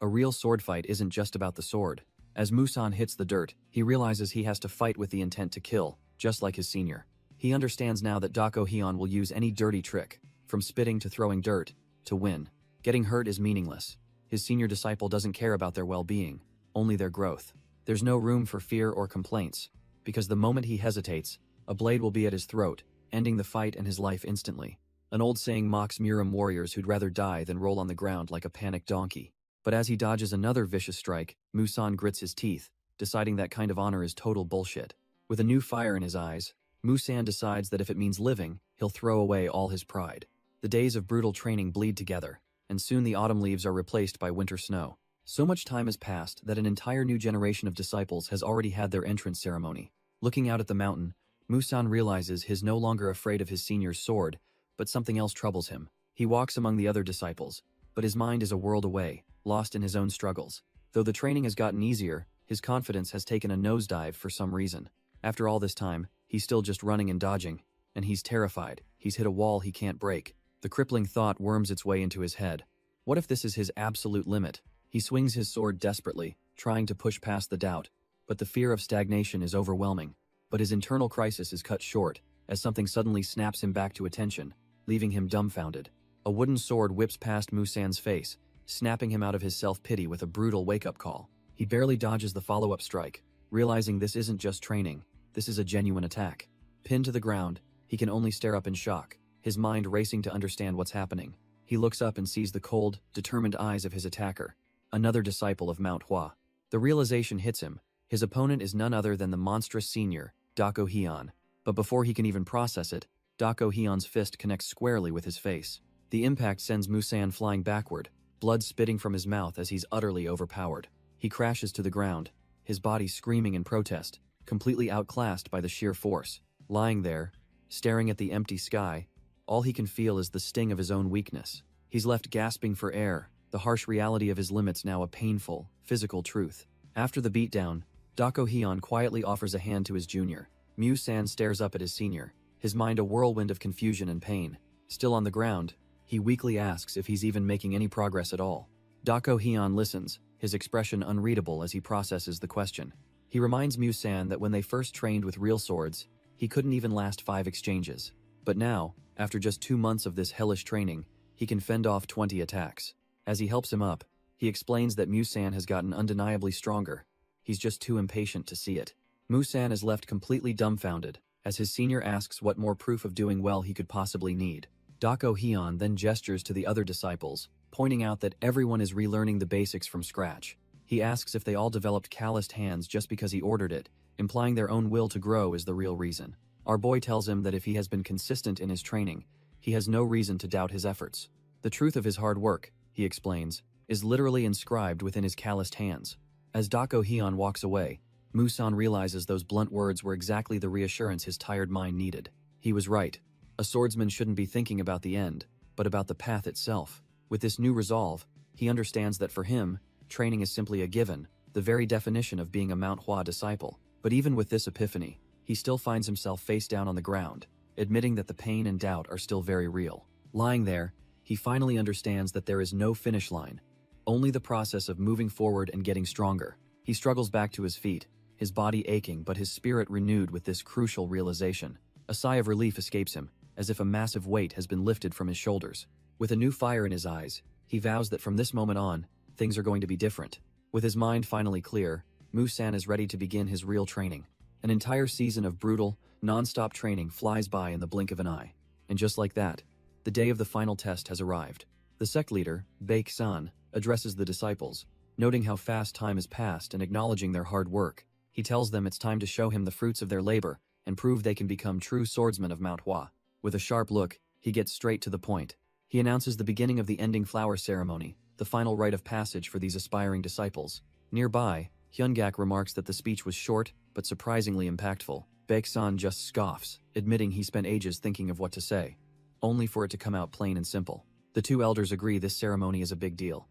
A real sword fight isn't just about the sword. As Mu-san hits the dirt, he realizes he has to fight with the intent to kill, just like his senior. He understands now that Dako Hyun will use any dirty trick, from spitting to throwing dirt, to win. Getting hurt is meaningless. His senior disciple doesn't care about their well-being, only their growth. There's no room for fear or complaints, because the moment he hesitates, a blade will be at his throat, ending the fight and his life instantly. An old saying mocks Muram warriors who'd rather die than roll on the ground like a panicked donkey. But as he dodges another vicious strike, Mu-san grits his teeth, deciding that kind of honor is total bullshit. With a new fire in his eyes, Mu-san decides that if it means living, he'll throw away all his pride. The days of brutal training bleed together, and soon the autumn leaves are replaced by winter snow. So much time has passed that an entire new generation of disciples has already had their entrance ceremony. Looking out at the mountain, Mu-san realizes he's no longer afraid of his senior's sword, but something else troubles him. He walks among the other disciples, but his mind is a world away, lost in his own struggles. Though the training has gotten easier, his confidence has taken a nosedive for some reason. After all this time, he's still just running and dodging, and he's terrified. He's hit a wall he can't break. The crippling thought worms its way into his head. What if this is his absolute limit? He swings his sword desperately, trying to push past the doubt, but the fear of stagnation is overwhelming. But his internal crisis is cut short, as something suddenly snaps him back to attention, leaving him dumbfounded. A wooden sword whips past Mu-san's face, snapping him out of his self-pity with a brutal wake-up call. He barely dodges the follow-up strike, realizing this isn't just training, this is a genuine attack. Pinned to the ground, he can only stare up in shock, his mind racing to understand what's happening. He looks up and sees the cold, determined eyes of his attacker, another disciple of Manhwa. The realization hits him. His opponent is none other than the monstrous senior, Dako Hyun. But before he can even process it, Dako Hyun's fist connects squarely with his face. The impact sends Mu-san flying backward, blood spitting from his mouth as he's utterly overpowered. He crashes to the ground, his body screaming in protest, completely outclassed by the sheer force. Lying there, staring at the empty sky, all he can feel is the sting of his own weakness. He's left gasping for air, the harsh reality of his limits now a painful, physical truth. After the beatdown, Dako Hyun quietly offers a hand to his junior. Mu-san stares up at his senior, his mind a whirlwind of confusion and pain. Still on the ground, he weakly asks if he's even making any progress at all. Dako Hyun listens, his expression unreadable as he processes the question. He reminds Mu-san that when they first trained with real swords, he couldn't even last 5 exchanges. But now, after just 2 months of this hellish training, he can fend off 20 attacks. As he helps him up, he explains that Mu-san has gotten undeniably stronger. He's just too impatient to see it. Mu-san is left completely dumbfounded, as his senior asks what more proof of doing well he could possibly need. Dako Hyun then gestures to the other disciples, pointing out that everyone is relearning the basics from scratch. He asks if they all developed calloused hands just because he ordered it, implying their own will to grow is the real reason. Our boy tells him that if he has been consistent in his training, he has no reason to doubt his efforts. The truth of his hard work, he explains, is literally inscribed within his calloused hands. As Dako Hyun walks away, Musan realizes those blunt words were exactly the reassurance his tired mind needed. He was right. A swordsman shouldn't be thinking about the end, but about the path itself. With this new resolve, he understands that for him, training is simply a given, the very definition of being a Manhwa disciple. But even with this epiphany, he still finds himself face down on the ground, admitting that the pain and doubt are still very real. Lying there, he finally understands that there is no finish line, only the process of moving forward and getting stronger. He struggles back to his feet, his body aching but his spirit renewed with this crucial realization. A sigh of relief escapes him, as if a massive weight has been lifted from his shoulders. With a new fire in his eyes, he vows that from this moment on, things are going to be different. With his mind finally clear, Musan is ready to begin his real training. An entire season of brutal, non-stop training flies by in the blink of an eye. And just like that, the day of the final test has arrived. The sect leader, Baek-san, addresses the disciples, noting how fast time has passed and acknowledging their hard work. He tells them it's time to show him the fruits of their labor and prove they can become true swordsmen of Manhwa. With a sharp look, he gets straight to the point. He announces the beginning of the ending flower ceremony, the final rite of passage for these aspiring disciples. Nearby, Hyungak remarks that the speech was short, but surprisingly impactful. Baek-san just scoffs, admitting he spent ages thinking of what to say, only for it to come out plain and simple. The two elders agree this ceremony is a big deal.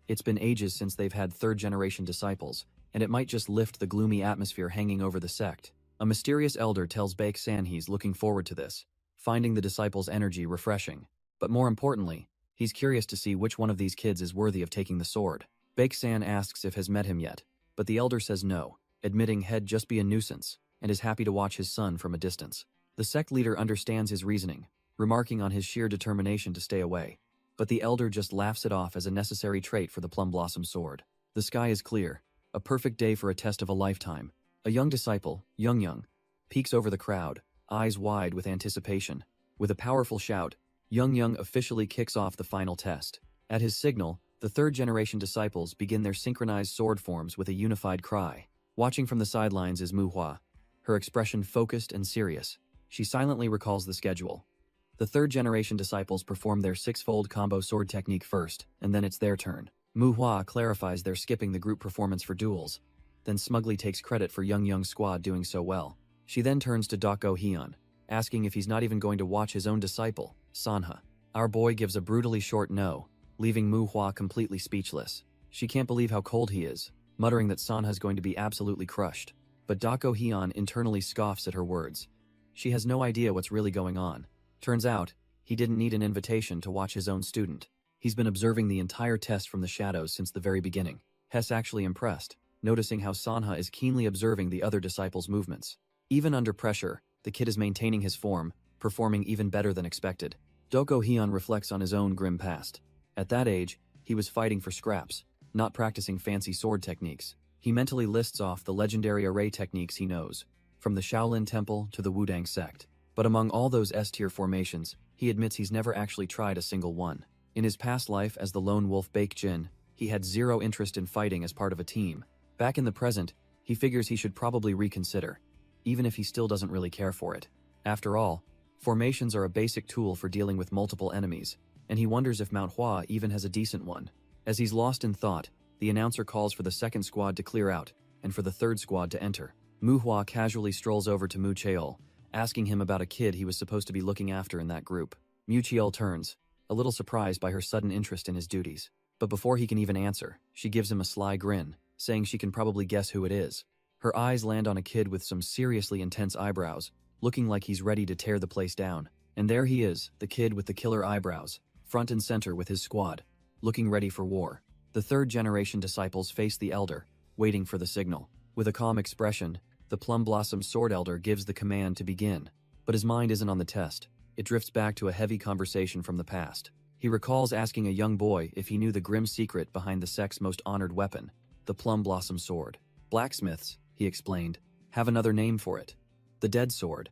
It's been ages since they've had third-generation disciples, and it might just lift the gloomy atmosphere hanging over the sect. A mysterious elder tells Baek-san he's looking forward to this, finding the disciples' energy refreshing. But more importantly, he's curious to see which one of these kids is worthy of taking the sword. Baek-san asks if has met him yet, but the elder says no, admitting he'd just be a nuisance, and is happy to watch his son from a distance. The sect leader understands his reasoning, remarking on his sheer determination to stay away. But the elder just laughs it off as a necessary trait for the plum blossom sword. The sky is clear, a perfect day for a test of a lifetime. A young disciple, Young, peeks over the crowd, eyes wide with anticipation. With a powerful shout, Young officially kicks off the final test. At his signal, the third-generation disciples begin their synchronized sword forms with a unified cry. Watching from the sidelines is Muhwa, her expression focused and serious. She silently recalls the schedule. The third-generation disciples perform their six-fold combo sword technique first, and then it's their turn. Muhwa clarifies they're skipping the group performance for duels, then smugly takes credit for Young's squad doing so well. She then turns to Dako Hyun, asking if he's not even going to watch his own disciple, Sanha. Our boy gives a brutally short no, leaving Muhwa completely speechless. She can't believe how cold he is, muttering that Sanha's going to be absolutely crushed. But Dako Hyun internally scoffs at her words. She has no idea what's really going on. Turns out, he didn't need an invitation to watch his own student. He's been observing the entire test from the shadows since the very beginning. Hess actually impressed, noticing how Sanha is keenly observing the other disciples' movements. Even under pressure, the kid is maintaining his form, performing even better than expected. Dako Hyun reflects on his own grim past. At that age, he was fighting for scraps, not practicing fancy sword techniques. He mentally lists off the legendary array techniques he knows, from the Shaolin Temple to the Wudang sect. But among all those S-tier formations, he admits he's never actually tried a single one. In his past life as the lone wolf Baek-jin, he had zero interest in fighting as part of a team. Back in the present, he figures he should probably reconsider, even if he still doesn't really care for it. After all, formations are a basic tool for dealing with multiple enemies, and he wonders if Manhwa even has a decent one. As he's lost in thought, the announcer calls for the second squad to clear out, and for the third squad to enter. Muhwa casually strolls over to Mu Cheol, asking him about a kid he was supposed to be looking after in that group. Mu Cheol turns, a little surprised by her sudden interest in his duties. But before he can even answer, she gives him a sly grin, saying she can probably guess who it is. Her eyes land on a kid with some seriously intense eyebrows, looking like he's ready to tear the place down. And there he is, the kid with the killer eyebrows, front and center with his squad, looking ready for war. The third-generation disciples face the elder, waiting for the signal. With a calm expression, the Plum Blossom Sword Elder gives the command to begin. But his mind isn't on the test. It drifts back to a heavy conversation from the past. He recalls asking a young boy if he knew the grim secret behind the sect's most honored weapon, the Plum Blossom Sword. Blacksmiths, he explained, have another name for it. The Dead Sword.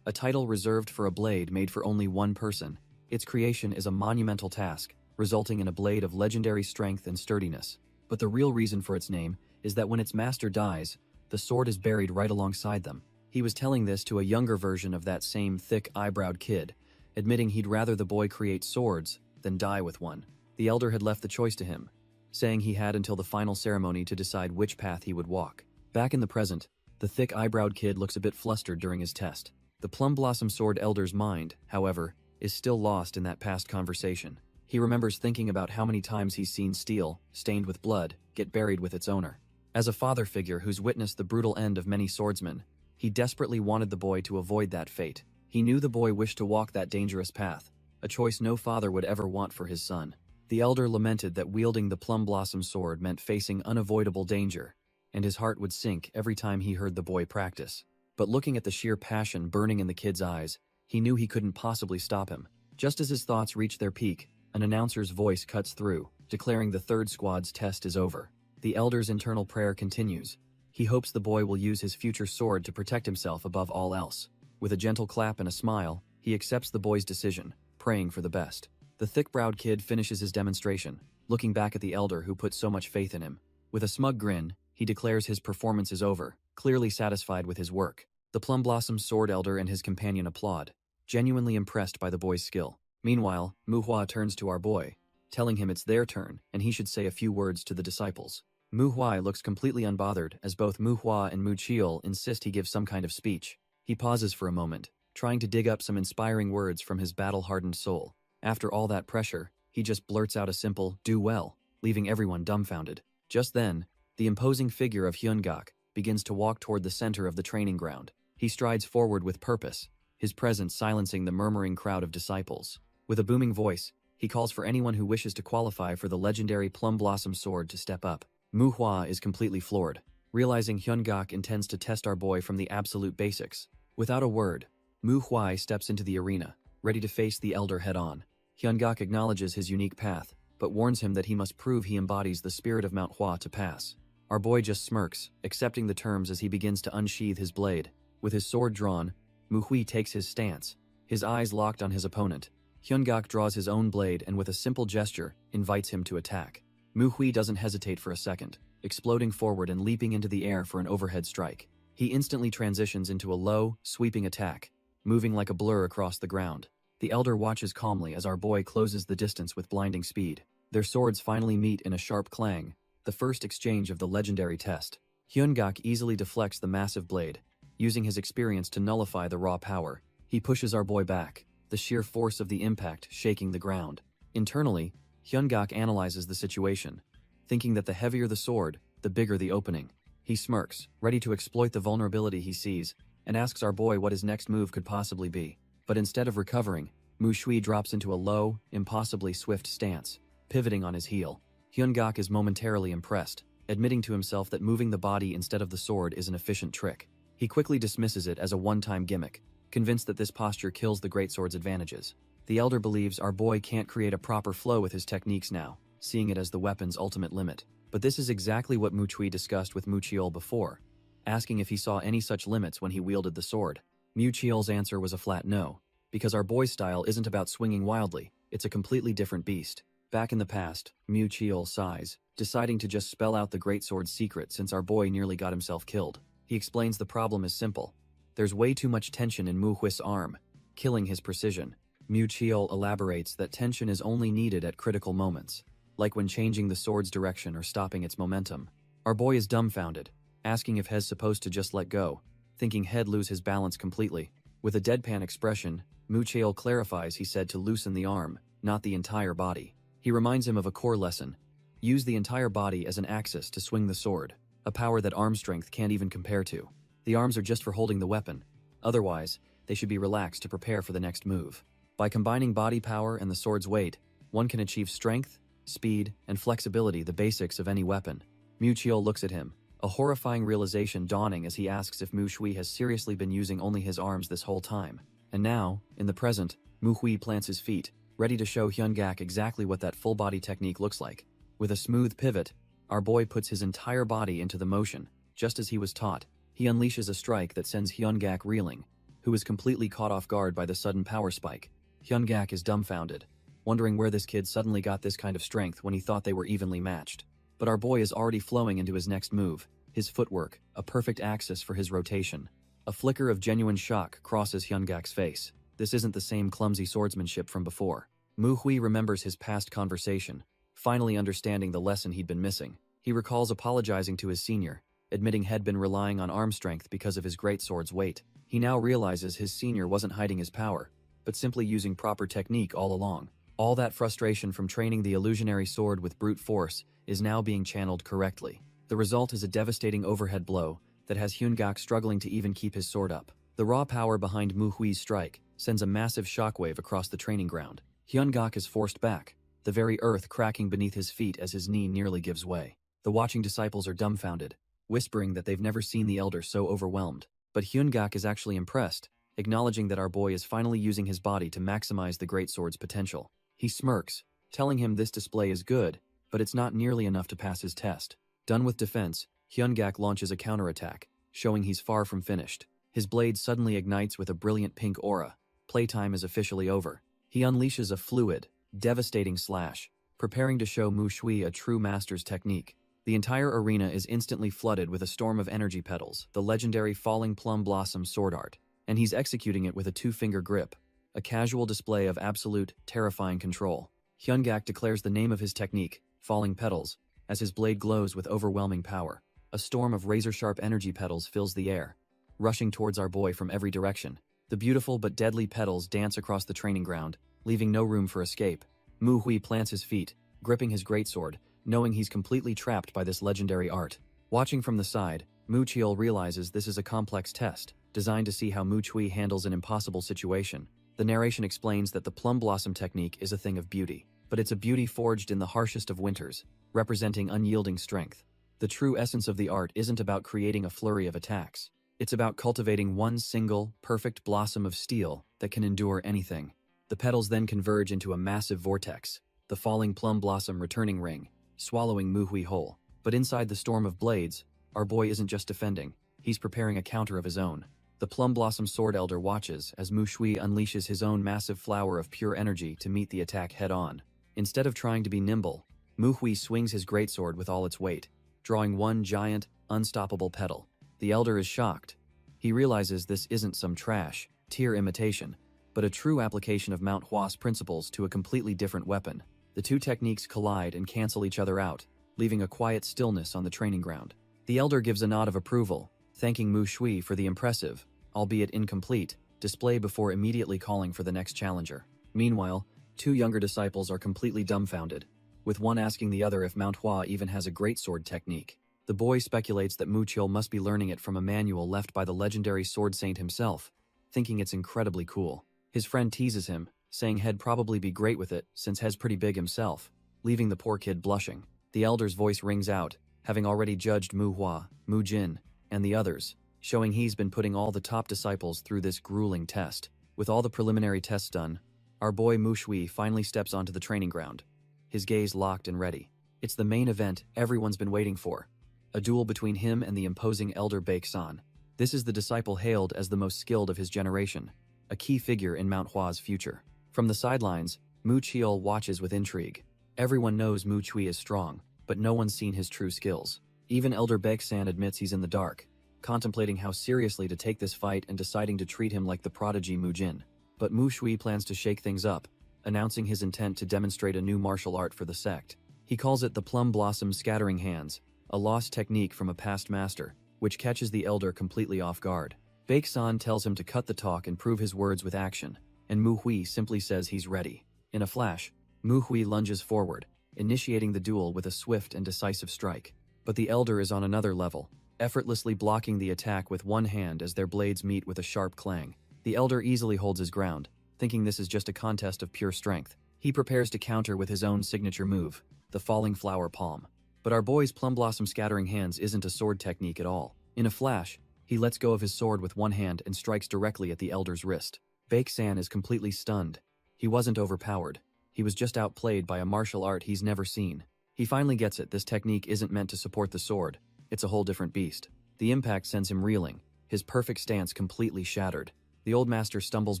A title reserved for a blade made for only one person. Its creation is a monumental task, resulting in a blade of legendary strength and sturdiness. But the real reason for its name is that when its master dies, the sword is buried right alongside them. He was telling this to a younger version of that same thick eyebrowed kid, admitting he'd rather the boy create swords than die with one. The elder had left the choice to him, saying he had until the final ceremony to decide which path he would walk. Back in the present, the thick-eyebrowed kid looks a bit flustered during his test. The Plum Blossom Sword Elder's mind, however, is still lost in that past conversation. He remembers thinking about how many times he's seen steel, stained with blood, get buried with its owner. As a father figure who's witnessed the brutal end of many swordsmen, he desperately wanted the boy to avoid that fate. He knew the boy wished to walk that dangerous path, a choice no father would ever want for his son. The elder lamented that wielding the Plum Blossom Sword meant facing unavoidable danger, and his heart would sink every time he heard the boy practice. But looking at the sheer passion burning in the kid's eyes, he knew he couldn't possibly stop him. Just as his thoughts reached their peak, an announcer's voice cuts through, declaring the third squad's test is over. The elder's internal prayer continues. He hopes the boy will use his future sword to protect himself above all else. With a gentle clap and a smile, he accepts the boy's decision, praying for the best. The thick-browed kid finishes his demonstration, looking back at the elder who put so much faith in him. With a smug grin, he declares his performance is over, clearly satisfied with his work. The Plum Blossom Sword Elder and his companion applaud, genuinely impressed by the boy's skill. Meanwhile, Manhwa turns to our boy, telling him it's their turn and he should say a few words to the disciples. Manhwa looks completely unbothered as both Manhwa and Muchiel insist he give some kind of speech. He pauses for a moment, trying to dig up some inspiring words from his battle-hardened soul. After all that pressure, he just blurts out a simple, "Do well," leaving everyone dumbfounded. Just then, the imposing figure of Hyungak begins to walk toward the center of the training ground. He strides forward with purpose, his presence silencing the murmuring crowd of disciples. With a booming voice, he calls for anyone who wishes to qualify for the legendary Plum Blossom Sword to step up. Manhwa is completely floored, realizing Hyungak intends to test our boy from the absolute basics. Without a word, Manhwa steps into the arena, ready to face the elder head-on. Hyungak acknowledges his unique path, but warns him that he must prove he embodies the spirit of Mount Hua to pass. Our boy just smirks, accepting the terms as he begins to unsheath his blade. With his sword drawn, Manhwa takes his stance, his eyes locked on his opponent. Hyungak draws his own blade and with a simple gesture, invites him to attack. Manhwa doesn't hesitate for a second, exploding forward and leaping into the air for an overhead strike. He instantly transitions into a low, sweeping attack, moving like a blur across the ground. The elder watches calmly as our boy closes the distance with blinding speed. Their swords finally meet in a sharp clang, the first exchange of the legendary test. Hyungak easily deflects the massive blade, using his experience to nullify the raw power. He pushes our boy back, the sheer force of the impact shaking the ground. Internally, Hyungak analyzes the situation, thinking that the heavier the sword, the bigger the opening. He smirks, ready to exploit the vulnerability he sees, and asks our boy what his next move could possibly be. But instead of recovering, Manhwa drops into a low, impossibly swift stance, pivoting on his heel. Hyungak is momentarily impressed, admitting to himself that moving the body instead of the sword is an efficient trick. He quickly dismisses it as a one-time gimmick, convinced that this posture kills the greatsword's advantages. The elder believes our boy can't create a proper flow with his techniques now, seeing it as the weapon's ultimate limit. But this is exactly what Manhwa discussed with Muchiel before, asking if he saw any such limits when he wielded the sword. Muchiel's answer was a flat no, because our boy's style isn't about swinging wildly, it's a completely different beast. Back in the past, Muchiel sighs, deciding to just spell out the greatsword's secret since our boy nearly got himself killed. He explains the problem is simple. There's way too much tension in Manhwa's arm, killing his precision. Muchiel elaborates that tension is only needed at critical moments, like when changing the sword's direction or stopping its momentum. Our boy is dumbfounded, asking if He's supposed to just let go, thinking He'd lose his balance completely. With a deadpan expression, Muchiel clarifies he said to loosen the arm, not the entire body. He reminds him of a core lesson. Use the entire body as an axis to swing the sword, a power that arm strength can't even compare to. The arms are just for holding the weapon. Otherwise, they should be relaxed to prepare for the next move. By combining body power and the sword's weight, one can achieve strength, speed, and flexibility, the basics of any weapon. Muchiel looks at him, a horrifying realization dawning as he asks if Manhwa has seriously been using only his arms this whole time. And now, in the present, Manhwa plants his feet, ready to show Hyungak exactly what that full-body technique looks like. With a smooth pivot, our boy puts his entire body into the motion, just as he was taught. He unleashes a strike that sends Hyungak reeling, who is completely caught off guard by the sudden power spike. Hyungak is dumbfounded, wondering where this kid suddenly got this kind of strength when he thought they were evenly matched. But our boy is already flowing into his next move, his footwork, a perfect axis for his rotation. A flicker of genuine shock crosses Hyungak's face. This isn't the same clumsy swordsmanship from before. Manhwa remembers his past conversation, finally understanding the lesson he'd been missing. He recalls apologizing to his senior, admitting he'd been relying on arm strength because of his greatsword's weight. He now realizes his senior wasn't hiding his power, but simply using proper technique all along. All that frustration from training the illusionary sword with brute force is now being channeled correctly. The result is a devastating overhead blow that has Hyungak struggling to even keep his sword up. The raw power behind Mu Hui's strike sends a massive shockwave across the training ground. Hyungak is forced back, the very earth cracking beneath his feet as his knee nearly gives way. The watching disciples are dumbfounded, whispering that they've never seen the elder so overwhelmed. But Hyungak is actually impressed, acknowledging that our boy is finally using his body to maximize the greatsword's potential. He smirks, telling him this display is good, but it's not nearly enough to pass his test. Done with defense, Hyungak launches a counterattack, showing he's far from finished. His blade suddenly ignites with a brilliant pink aura. Playtime is officially over. He unleashes a fluid, devastating slash, preparing to show Mu Shui a true master's technique. The entire arena is instantly flooded with a storm of energy petals, the legendary Falling Plum Blossom sword art, and he's executing it with a two-finger grip, a casual display of absolute, terrifying control. Hyungak declares the name of his technique, Falling Petals, as his blade glows with overwhelming power. A storm of razor-sharp energy petals fills the air, rushing towards our boy from every direction. The beautiful but deadly petals dance across the training ground, leaving no room for escape. Mu Hui plants his feet, gripping his greatsword, knowing he's completely trapped by this legendary art. Watching from the side, Mu Chiel realizes this is a complex test, designed to see how Mu Chui handles an impossible situation. The narration explains that the plum blossom technique is a thing of beauty, but it's a beauty forged in the harshest of winters, representing unyielding strength. The true essence of the art isn't about creating a flurry of attacks. It's about cultivating one single, perfect blossom of steel that can endure anything. The petals then converge into a massive vortex, the falling plum blossom returning ring, swallowing Mu Hui whole. But inside the storm of blades, our boy isn't just defending, he's preparing a counter of his own. The plum blossom sword elder watches as Mu Shui unleashes his own massive flower of pure energy to meet the attack head-on. Instead of trying to be nimble, Mu Hui swings his greatsword with all its weight, drawing one giant, unstoppable petal. The elder is shocked. He realizes this isn't some trash, tier imitation, but a true application of Manhwa's principles to a completely different weapon. The two techniques collide and cancel each other out, leaving a quiet stillness on the training ground. The elder gives a nod of approval, thanking Mu Shui for the impressive, albeit incomplete, display before immediately calling for the next challenger. Meanwhile, two younger disciples are completely dumbfounded, with one asking the other if Manhwa even has a greatsword technique. The boy speculates that Mu Chiel must be learning it from a manual left by the legendary sword saint himself, thinking it's incredibly cool. His friend teases him, saying he'd probably be great with it since he's pretty big himself, leaving the poor kid blushing. The elder's voice rings out, having already judged Mu Hua, Mu Jin, and the others, showing he's been putting all the top disciples through this grueling test. With all the preliminary tests done, our boy Mu Shui finally steps onto the training ground, his gaze locked and ready. It's the main event everyone's been waiting for, a duel between him and the imposing elder Baek-san. This is the disciple hailed as the most skilled of his generation, a key figure in Manhwa's future. From the sidelines, Mu Chiel watches with intrigue. Everyone knows Mu Chui is strong, but no one's seen his true skills. Even Elder Baek-san admits he's in the dark, contemplating how seriously to take this fight and deciding to treat him like the prodigy Mu Jin. But Mu Shui plans to shake things up, announcing his intent to demonstrate a new martial art for the sect. He calls it the Plum Blossom Scattering Hands, a lost technique from a past master, which catches the elder completely off guard. Baek-san tells him to cut the talk and prove his words with action, and Mu Hui simply says he's ready. In a flash, Mu Hui lunges forward, initiating the duel with a swift and decisive strike. But the elder is on another level, effortlessly blocking the attack with one hand as their blades meet with a sharp clang. The elder easily holds his ground, thinking this is just a contest of pure strength. He prepares to counter with his own signature move, the Falling Flower Palm. But our boy's Plum Blossom Scattering Hands isn't a sword technique at all. In a flash, he lets go of his sword with one hand and strikes directly at the elder's wrist. Baek-san is completely stunned. He wasn't overpowered. He was just outplayed by a martial art he's never seen. He finally gets it. This technique isn't meant to support the sword. It's a whole different beast. The impact sends him reeling, his perfect stance completely shattered. The old master stumbles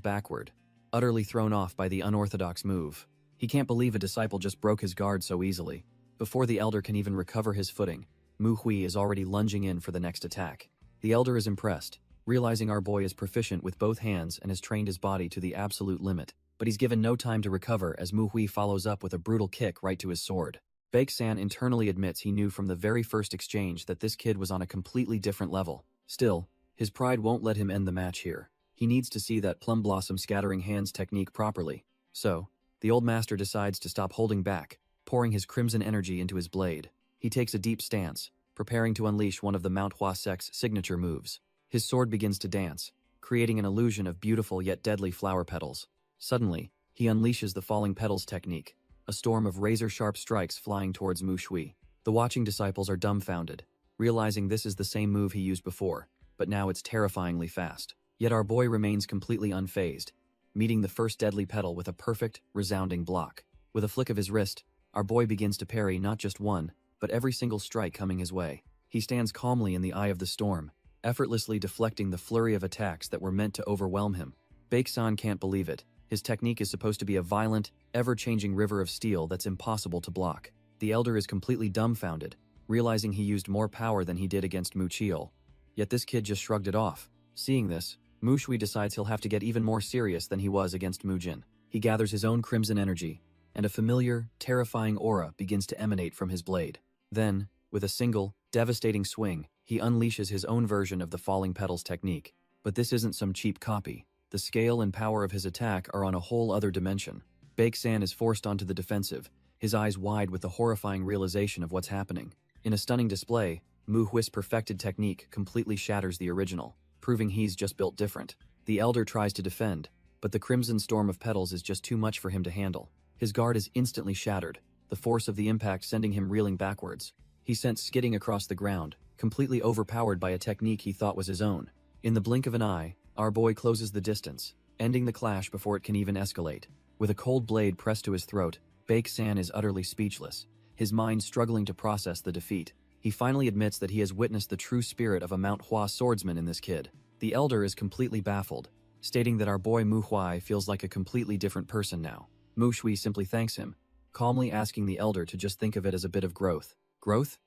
backward, utterly thrown off by the unorthodox move. He can't believe a disciple just broke his guard so easily. Before the elder can even recover his footing, Mu Hui is already lunging in for the next attack. The elder is impressed, realizing our boy is proficient with both hands and has trained his body to the absolute limit. But he's given no time to recover as Mu Hui follows up with a brutal kick right to his sword. Baek-san internally admits he knew from the very first exchange that this kid was on a completely different level. Still, his pride won't let him end the match here. He needs to see that plum blossom scattering hands technique properly. So, the old master decides to stop holding back, pouring his crimson energy into his blade. He takes a deep stance, preparing to unleash one of the Manhwa sect's signature moves. His sword begins to dance, creating an illusion of beautiful yet deadly flower petals. Suddenly, he unleashes the falling petals technique, a storm of razor-sharp strikes flying towards Mu Shui. The watching disciples are dumbfounded, realizing this is the same move he used before, but now it's terrifyingly fast. Yet our boy remains completely unfazed, meeting the first deadly petal with a perfect, resounding block. With a flick of his wrist, our boy begins to parry not just one, but every single strike coming his way. He stands calmly in the eye of the storm, effortlessly deflecting the flurry of attacks that were meant to overwhelm him. Baek-san can't believe it. His technique is supposed to be a violent, ever-changing river of steel that's impossible to block. The elder is completely dumbfounded, realizing he used more power than he did against Mu Chiol. Yet this kid just shrugged it off. Seeing this, Mu Shui decides he'll have to get even more serious than he was against Mu Jin. He gathers his own crimson energy, and a familiar, terrifying aura begins to emanate from his blade. Then, with a single, devastating swing, he unleashes his own version of the falling petals technique. But this isn't some cheap copy. The scale and power of his attack are on a whole other dimension. Baek-san is forced onto the defensive, his eyes wide with the horrifying realization of what's happening. In a stunning display, Mu Hui's perfected technique completely shatters the original, proving he's just built different. The elder tries to defend, but the crimson storm of petals is just too much for him to handle. His guard is instantly shattered, the force of the impact sending him reeling backwards. He's sent skidding across the ground, completely overpowered by a technique he thought was his own. In the blink of an eye, our boy closes the distance, ending the clash before it can even escalate. With a cold blade pressed to his throat, Baek-san is utterly speechless, his mind struggling to process the defeat. He finally admits that he has witnessed the true spirit of a Manhwa swordsman in this kid. The elder is completely baffled, stating that our boy Mu Hui feels like a completely different person now. Mu Shui simply thanks him, calmly asking the elder to just think of it as a bit of growth. Growth?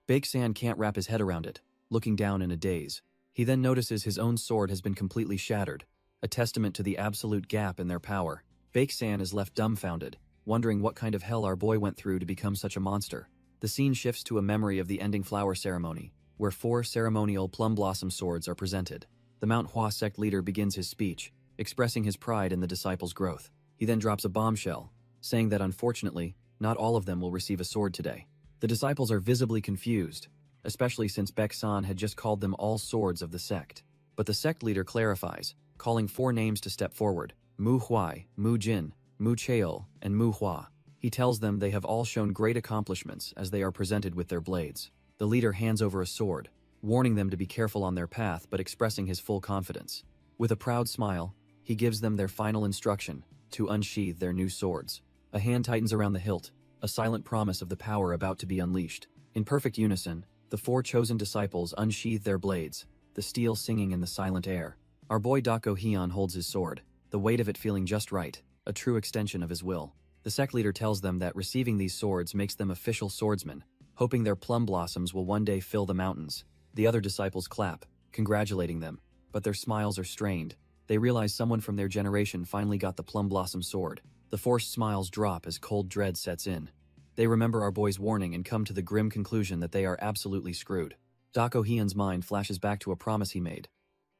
Baek-san can't wrap his head around it, looking down in a daze. He then notices his own sword has been completely shattered, a testament to the absolute gap in their power. Baek-san is left dumbfounded, wondering what kind of hell our boy went through to become such a monster. The scene shifts to a memory of the ending flower ceremony, where 4 ceremonial plum blossom swords are presented. The Manhwa sect leader begins his speech, expressing his pride in the disciples' growth. He then drops a bombshell, saying that unfortunately, not all of them will receive a sword today. The disciples are visibly confused, especially since Baek-san had just called them all swords of the sect. But the sect leader clarifies, calling 4 names to step forward: Mu Hui, Mu Jin, Mu Cheol, and Mu Hua. He tells them they have all shown great accomplishments as they are presented with their blades. The leader hands over a sword, warning them to be careful on their path but expressing his full confidence. With a proud smile, he gives them their final instruction, to unsheathe their new swords. A hand tightens around the hilt, a silent promise of the power about to be unleashed. In perfect unison, the 4 chosen disciples unsheathe their blades, the steel singing in the silent air. Our boy Dako Hyun holds his sword, the weight of it feeling just right, a true extension of his will. The sect leader tells them that receiving these swords makes them official swordsmen, hoping their plum blossoms will one day fill the mountains. The other disciples clap, congratulating them, but their smiles are strained. They realize someone from their generation finally got the plum blossom sword. The forced smiles drop as cold dread sets in. They remember our boy's warning and come to the grim conclusion that they are absolutely screwed. Dako Hyun's mind flashes back to a promise he made.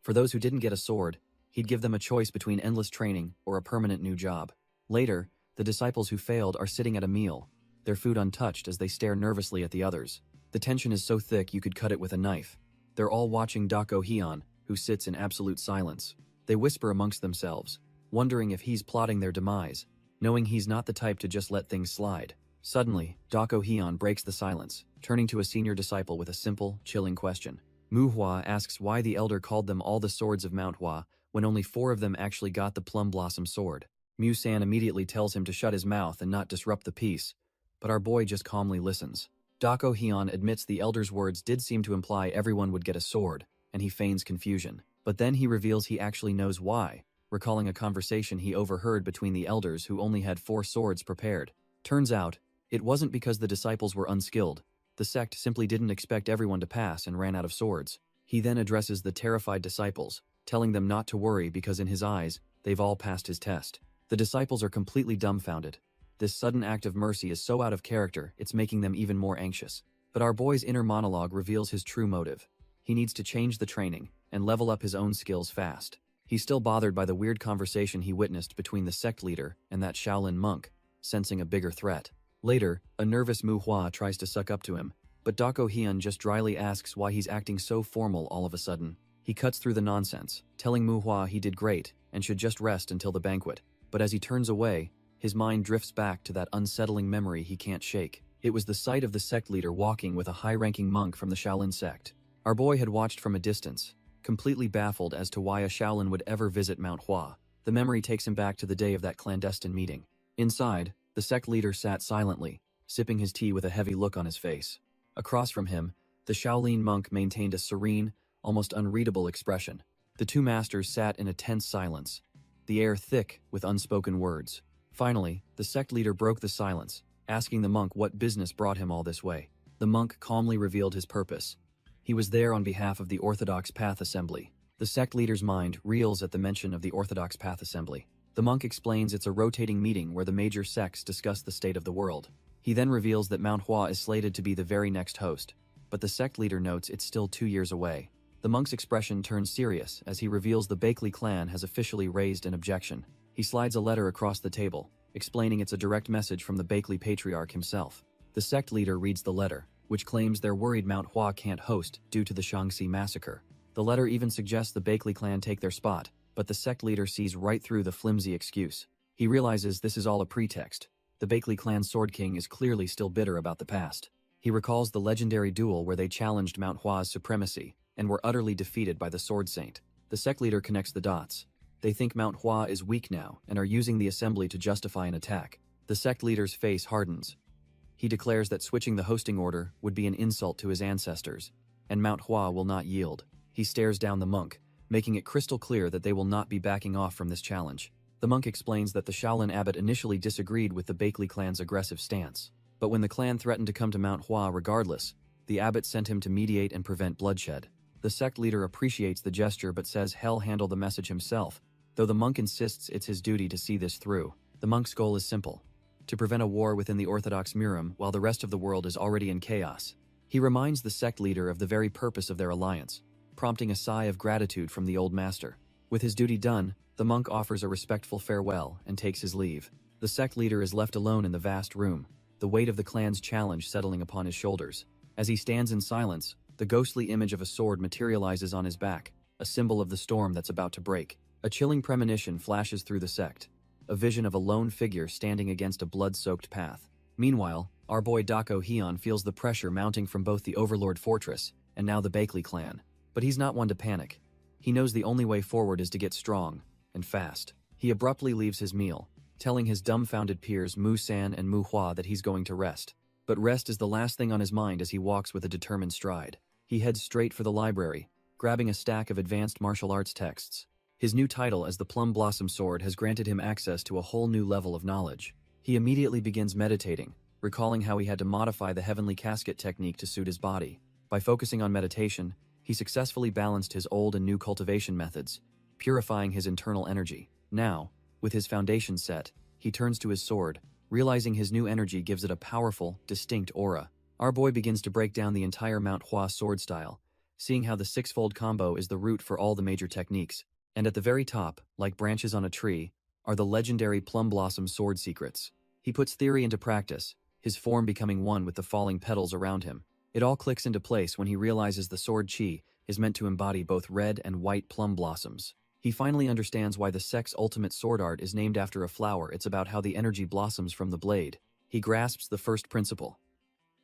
For those who didn't get a sword, he'd give them a choice between endless training or a permanent new job. Later, the disciples who failed are sitting at a meal, their food untouched as they stare nervously at the others. The tension is so thick you could cut it with a knife. They're all watching Dako Hyun, who sits in absolute silence. They whisper amongst themselves, wondering if he's plotting their demise, knowing he's not the type to just let things slide. Suddenly, Dako Hyun breaks the silence, turning to a senior disciple with a simple, chilling question. Mu Hua asks why the elder called them all the swords of Manhwa when only 4 of them actually got the plum blossom sword. Mu-san immediately tells him to shut his mouth and not disrupt the peace, but our boy just calmly listens. Dako Hyun admits the elder's words did seem to imply everyone would get a sword, and he feigns confusion. But then he reveals he actually knows why, recalling a conversation he overheard between the elders who only had 4 swords prepared. Turns out, it wasn't because the disciples were unskilled. The sect simply didn't expect everyone to pass and ran out of swords. He then addresses the terrified disciples, telling them not to worry because in his eyes, they've all passed his test. The disciples are completely dumbfounded, This sudden act of mercy is so out of character, it's making them even more anxious. But our boy's inner monologue reveals his true motive. He needs to change the training and level up his own skills fast. He's still bothered by the weird conversation he witnessed between the sect leader and that Shaolin monk, sensing a bigger threat. Later, a nervous Manhwa tries to suck up to him, but Dako Hyun just dryly asks why he's acting so formal all of a sudden. He cuts through the nonsense, telling Manhwa he did great and should just rest until the banquet. But as he turns away, his mind drifts back to that unsettling memory he can't shake. It was the sight of the sect leader walking with a high-ranking monk from the Shaolin sect. Our boy had watched from a distance, completely baffled as to why a Shaolin would ever visit Manhwa. The memory takes him back to the day of that clandestine meeting. Inside, the sect leader sat silently, sipping his tea with a heavy look on his face. Across from him, the Shaolin monk maintained a serene, almost unreadable expression. The two masters sat in a tense silence, the air thick with unspoken words. Finally, the sect leader broke the silence, asking the monk what business brought him all this way. The monk calmly revealed his purpose. He was there on behalf of the Orthodox Path Assembly. The sect leader's mind reels at the mention of the Orthodox Path Assembly. The monk explains it's a rotating meeting where the major sects discuss the state of the world. He then reveals that Manhwa is slated to be the very next host, but the sect leader notes it's still 2 years away. The monk's expression turns serious as he reveals the Bakley clan has officially raised an objection. He slides a letter across the table, explaining it's a direct message from the Bakley patriarch himself. The sect leader reads the letter, which claims they're worried Manhwa can't host due to the Shaanxi massacre. The letter even suggests the Bakley clan take their spot, but the sect leader sees right through the flimsy excuse. He realizes this is all a pretext. The Bakley clan's Sword King is clearly still bitter about the past. He recalls the legendary duel where they challenged Manhwa's supremacy and were utterly defeated by the Sword Saint. The sect leader connects the dots. They think Manhwa is weak now and are using the assembly to justify an attack. The sect leader's face hardens. He declares that switching the hosting order would be an insult to his ancestors, and Manhwa will not yield. He stares down the monk, making it crystal clear that they will not be backing off from this challenge. The monk explains that the Shaolin abbot initially disagreed with the Bakley clan's aggressive stance, but when the clan threatened to come to Manhwa regardless, the abbot sent him to mediate and prevent bloodshed. The sect leader appreciates the gesture but says he'll handle the message himself, though the monk insists it's his duty to see this through. The monk's goal is simple: to prevent a war within the Orthodox Murim while the rest of the world is already in chaos. He reminds the sect leader of the very purpose of their alliance, prompting a sigh of gratitude from the old master. With his duty done, the monk offers a respectful farewell and takes his leave. The sect leader is left alone in the vast room, the weight of the clan's challenge settling upon his shoulders. As he stands in silence, the ghostly image of a sword materializes on his back, a symbol of the storm that's about to break. A chilling premonition flashes through the sect, a vision of a lone figure standing against a blood-soaked path. Meanwhile, our boy Dako Hyun feels the pressure mounting from both the Overlord Fortress and now the Bakley clan. But he's not one to panic. He knows the only way forward is to get strong, and fast. He abruptly leaves his meal, telling his dumbfounded peers Mu-san and Manhwa that he's going to rest. But rest is the last thing on his mind as he walks with a determined stride. He heads straight for the library, grabbing a stack of advanced martial arts texts. His new title as the Plum Blossom Sword has granted him access to a whole new level of knowledge. He immediately begins meditating, recalling how he had to modify the heavenly casket technique to suit his body. By focusing on meditation, he successfully balanced his old and new cultivation methods, purifying his internal energy. Now, with his foundation set, he turns to his sword, realizing his new energy gives it a powerful, distinct aura. Our boy begins to break down the entire Manhwa sword style, seeing how the six-fold combo is the root for all the major techniques. And at the very top, like branches on a tree, are the legendary Plum Blossom sword secrets. He puts theory into practice, his form becoming one with the falling petals around him. It all clicks into place when he realizes the sword chi is meant to embody both red and white plum blossoms. He finally understands why the sect's ultimate sword art is named after a flower. It's about how the energy blossoms from the blade. He grasps the first principle: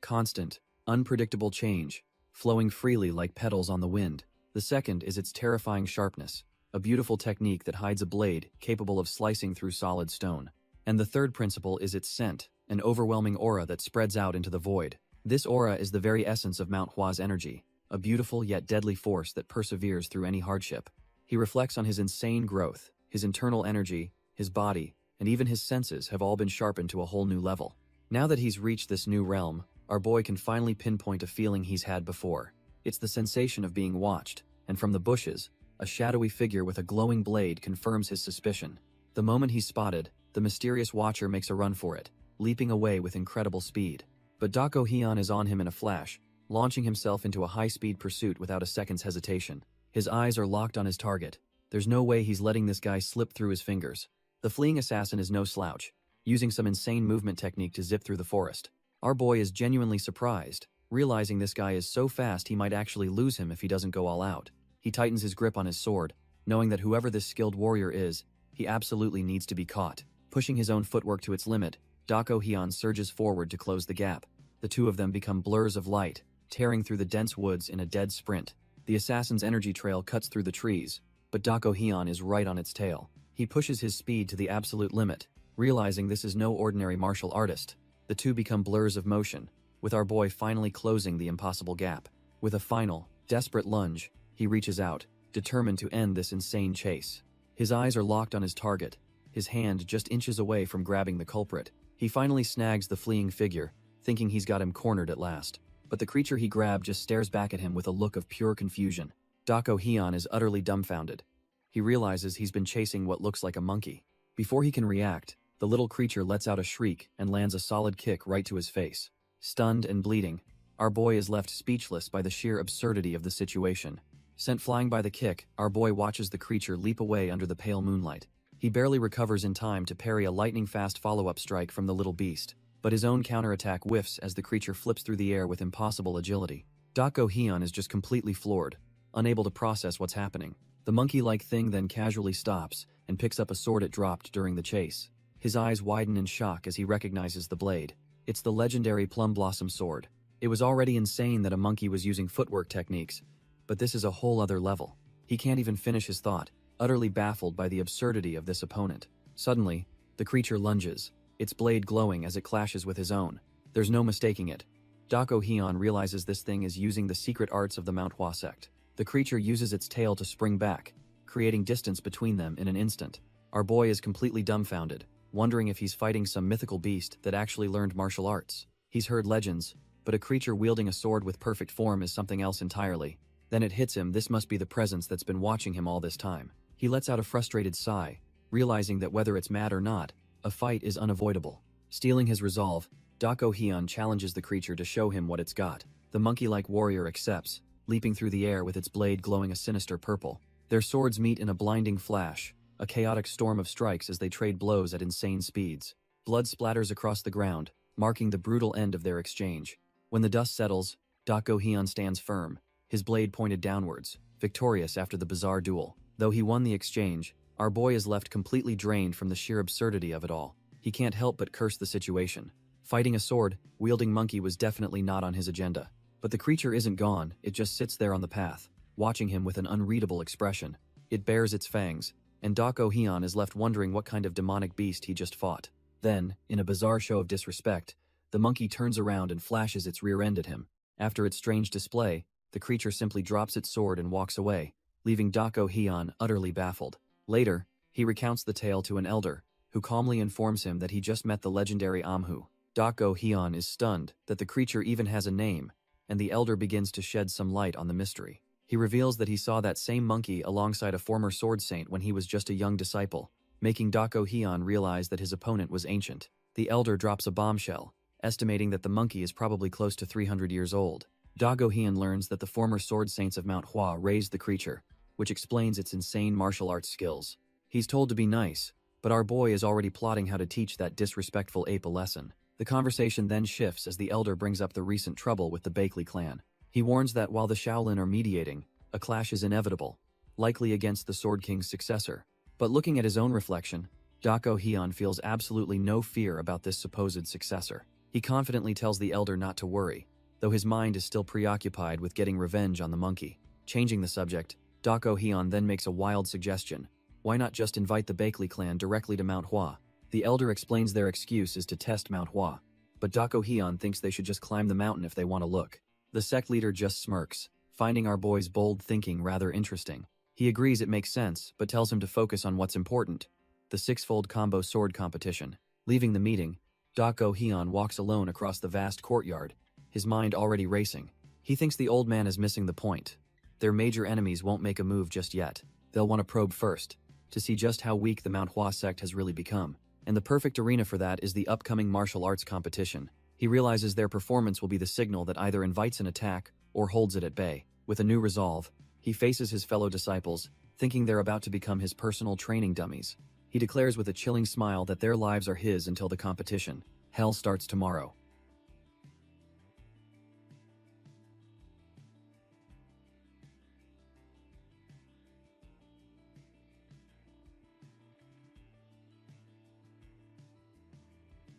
constant, unpredictable change, flowing freely like petals on the wind. The second is its terrifying sharpness, a beautiful technique that hides a blade capable of slicing through solid stone. And the third principle is its scent, an overwhelming aura that spreads out into the void. This aura is the very essence of Manhwa's energy, a beautiful yet deadly force that perseveres through any hardship. He reflects on his insane growth. His internal energy, his body, and even his senses have all been sharpened to a whole new level. Now that he's reached this new realm, our boy can finally pinpoint a feeling he's had before. It's the sensation of being watched, and from the bushes, a shadowy figure with a glowing blade confirms his suspicion. The moment he's spotted, the mysterious watcher makes a run for it, leaping away with incredible speed. But Dako Hyun is on him in a flash, launching himself into a high-speed pursuit without a second's hesitation. His eyes are locked on his target. There's no way he's letting this guy slip through his fingers. The fleeing assassin is no slouch, using some insane movement technique to zip through the forest. Our boy is genuinely surprised, realizing this guy is so fast he might actually lose him if he doesn't go all out. He tightens his grip on his sword, knowing that whoever this skilled warrior is, he absolutely needs to be caught. Pushing his own footwork to its limit, Dako Hyun surges forward to close the gap. The two of them become blurs of light, tearing through the dense woods in a dead sprint. The assassin's energy trail cuts through the trees, but Dako Hyun is right on its tail. He pushes his speed to the absolute limit, realizing this is no ordinary martial artist. The two become blurs of motion, with our boy finally closing the impossible gap. With a final, desperate lunge, he reaches out, determined to end this insane chase. His eyes are locked on his target, his hand just inches away from grabbing the culprit. He finally snags the fleeing figure, thinking he's got him cornered at last. But the creature he grabbed just stares back at him with a look of pure confusion. Dako Hyun is utterly dumbfounded. He realizes he's been chasing what looks like a monkey. Before he can react, the little creature lets out a shriek and lands a solid kick right to his face. Stunned and bleeding, our boy is left speechless by the sheer absurdity of the situation. Sent flying by the kick, our boy watches the creature leap away under the pale moonlight. He barely recovers in time to parry a lightning-fast follow-up strike from the little beast, but his own counterattack whiffs as the creature flips through the air with impossible agility. Dako Hyun is just completely floored, unable to process what's happening. The monkey-like thing then casually stops and picks up a sword it dropped during the chase. His eyes widen in shock as he recognizes the blade. It's the legendary Plum Blossom sword. It was already insane that a monkey was using footwork techniques, but this is a whole other level. He can't even finish his thought, utterly baffled by the absurdity of this opponent. Suddenly, the creature lunges, its blade glowing as it clashes with his own. There's no mistaking it. Dako Hyun realizes this thing is using the secret arts of the Manhwa sect. The creature uses its tail to spring back, creating distance between them in an instant. Our boy is completely dumbfounded, wondering if he's fighting some mythical beast that actually learned martial arts. He's heard legends, but a creature wielding a sword with perfect form is something else entirely. Then it hits him, this must be the presence that's been watching him all this time. He lets out a frustrated sigh, realizing that whether it's mad or not, a fight is unavoidable. Stealing his resolve, Dako Hyun challenges the creature to show him what it's got. The monkey-like warrior accepts, leaping through the air with its blade glowing a sinister purple. Their swords meet in a blinding flash, a chaotic storm of strikes as they trade blows at insane speeds. Blood splatters across the ground, marking the brutal end of their exchange. When the dust settles, Dako Hyun stands firm, his blade pointed downwards, victorious after the bizarre duel. Though he won the exchange, our boy is left completely drained from the sheer absurdity of it all. He can't help but curse the situation. Fighting a sword-wielding monkey was definitely not on his agenda. But the creature isn't gone, it just sits there on the path, watching him with an unreadable expression. It bares its fangs, and Dako Hyun is left wondering what kind of demonic beast he just fought. Then, in a bizarre show of disrespect, the monkey turns around and flashes its rear end at him. After its strange display, the creature simply drops its sword and walks away, leaving Dako Hyun utterly baffled. Later, he recounts the tale to an elder, who calmly informs him that he just met the legendary Amhu. Dako Hyun is stunned that the creature even has a name, and the elder begins to shed some light on the mystery. He reveals that he saw that same monkey alongside a former sword saint when he was just a young disciple, making Dako Hyun realize that his opponent was ancient. The elder drops a bombshell, estimating that the monkey is probably close to 300 years old. Dako Hyun learns that the former sword saints of Manhwa raised the creature, which explains its insane martial arts skills. He's told to be nice, but our boy is already plotting how to teach that disrespectful ape a lesson. The conversation then shifts as the elder brings up the recent trouble with the Bakley clan. He warns that while the Shaolin are mediating, a clash is inevitable, likely against the Sword King's successor. But looking at his own reflection, Dako Hyun feels absolutely no fear about this supposed successor. He confidently tells the elder not to worry, though his mind is still preoccupied with getting revenge on the monkey. Changing the subject, Dako Hyun then makes a wild suggestion. Why not just invite the Bakley clan directly to Manhwa? The elder explains their excuse is to test Manhwa, but Dako Hyun thinks they should just climb the mountain if they want to look. The sect leader just smirks, finding our boy's bold thinking rather interesting. He agrees it makes sense, but tells him to focus on what's important, the six-fold combo sword competition. Leaving the meeting, Dako Hyun walks alone across the vast courtyard, his mind already racing. He thinks the old man is missing the point. Their major enemies won't make a move just yet. They'll want to probe first, to see just how weak the Manhwa sect has really become. And the perfect arena for that is the upcoming martial arts competition. He realizes their performance will be the signal that either invites an attack or holds it at bay. With a new resolve, he faces his fellow disciples, thinking they're about to become his personal training dummies. He declares with a chilling smile that their lives are his until the competition. Hell starts tomorrow.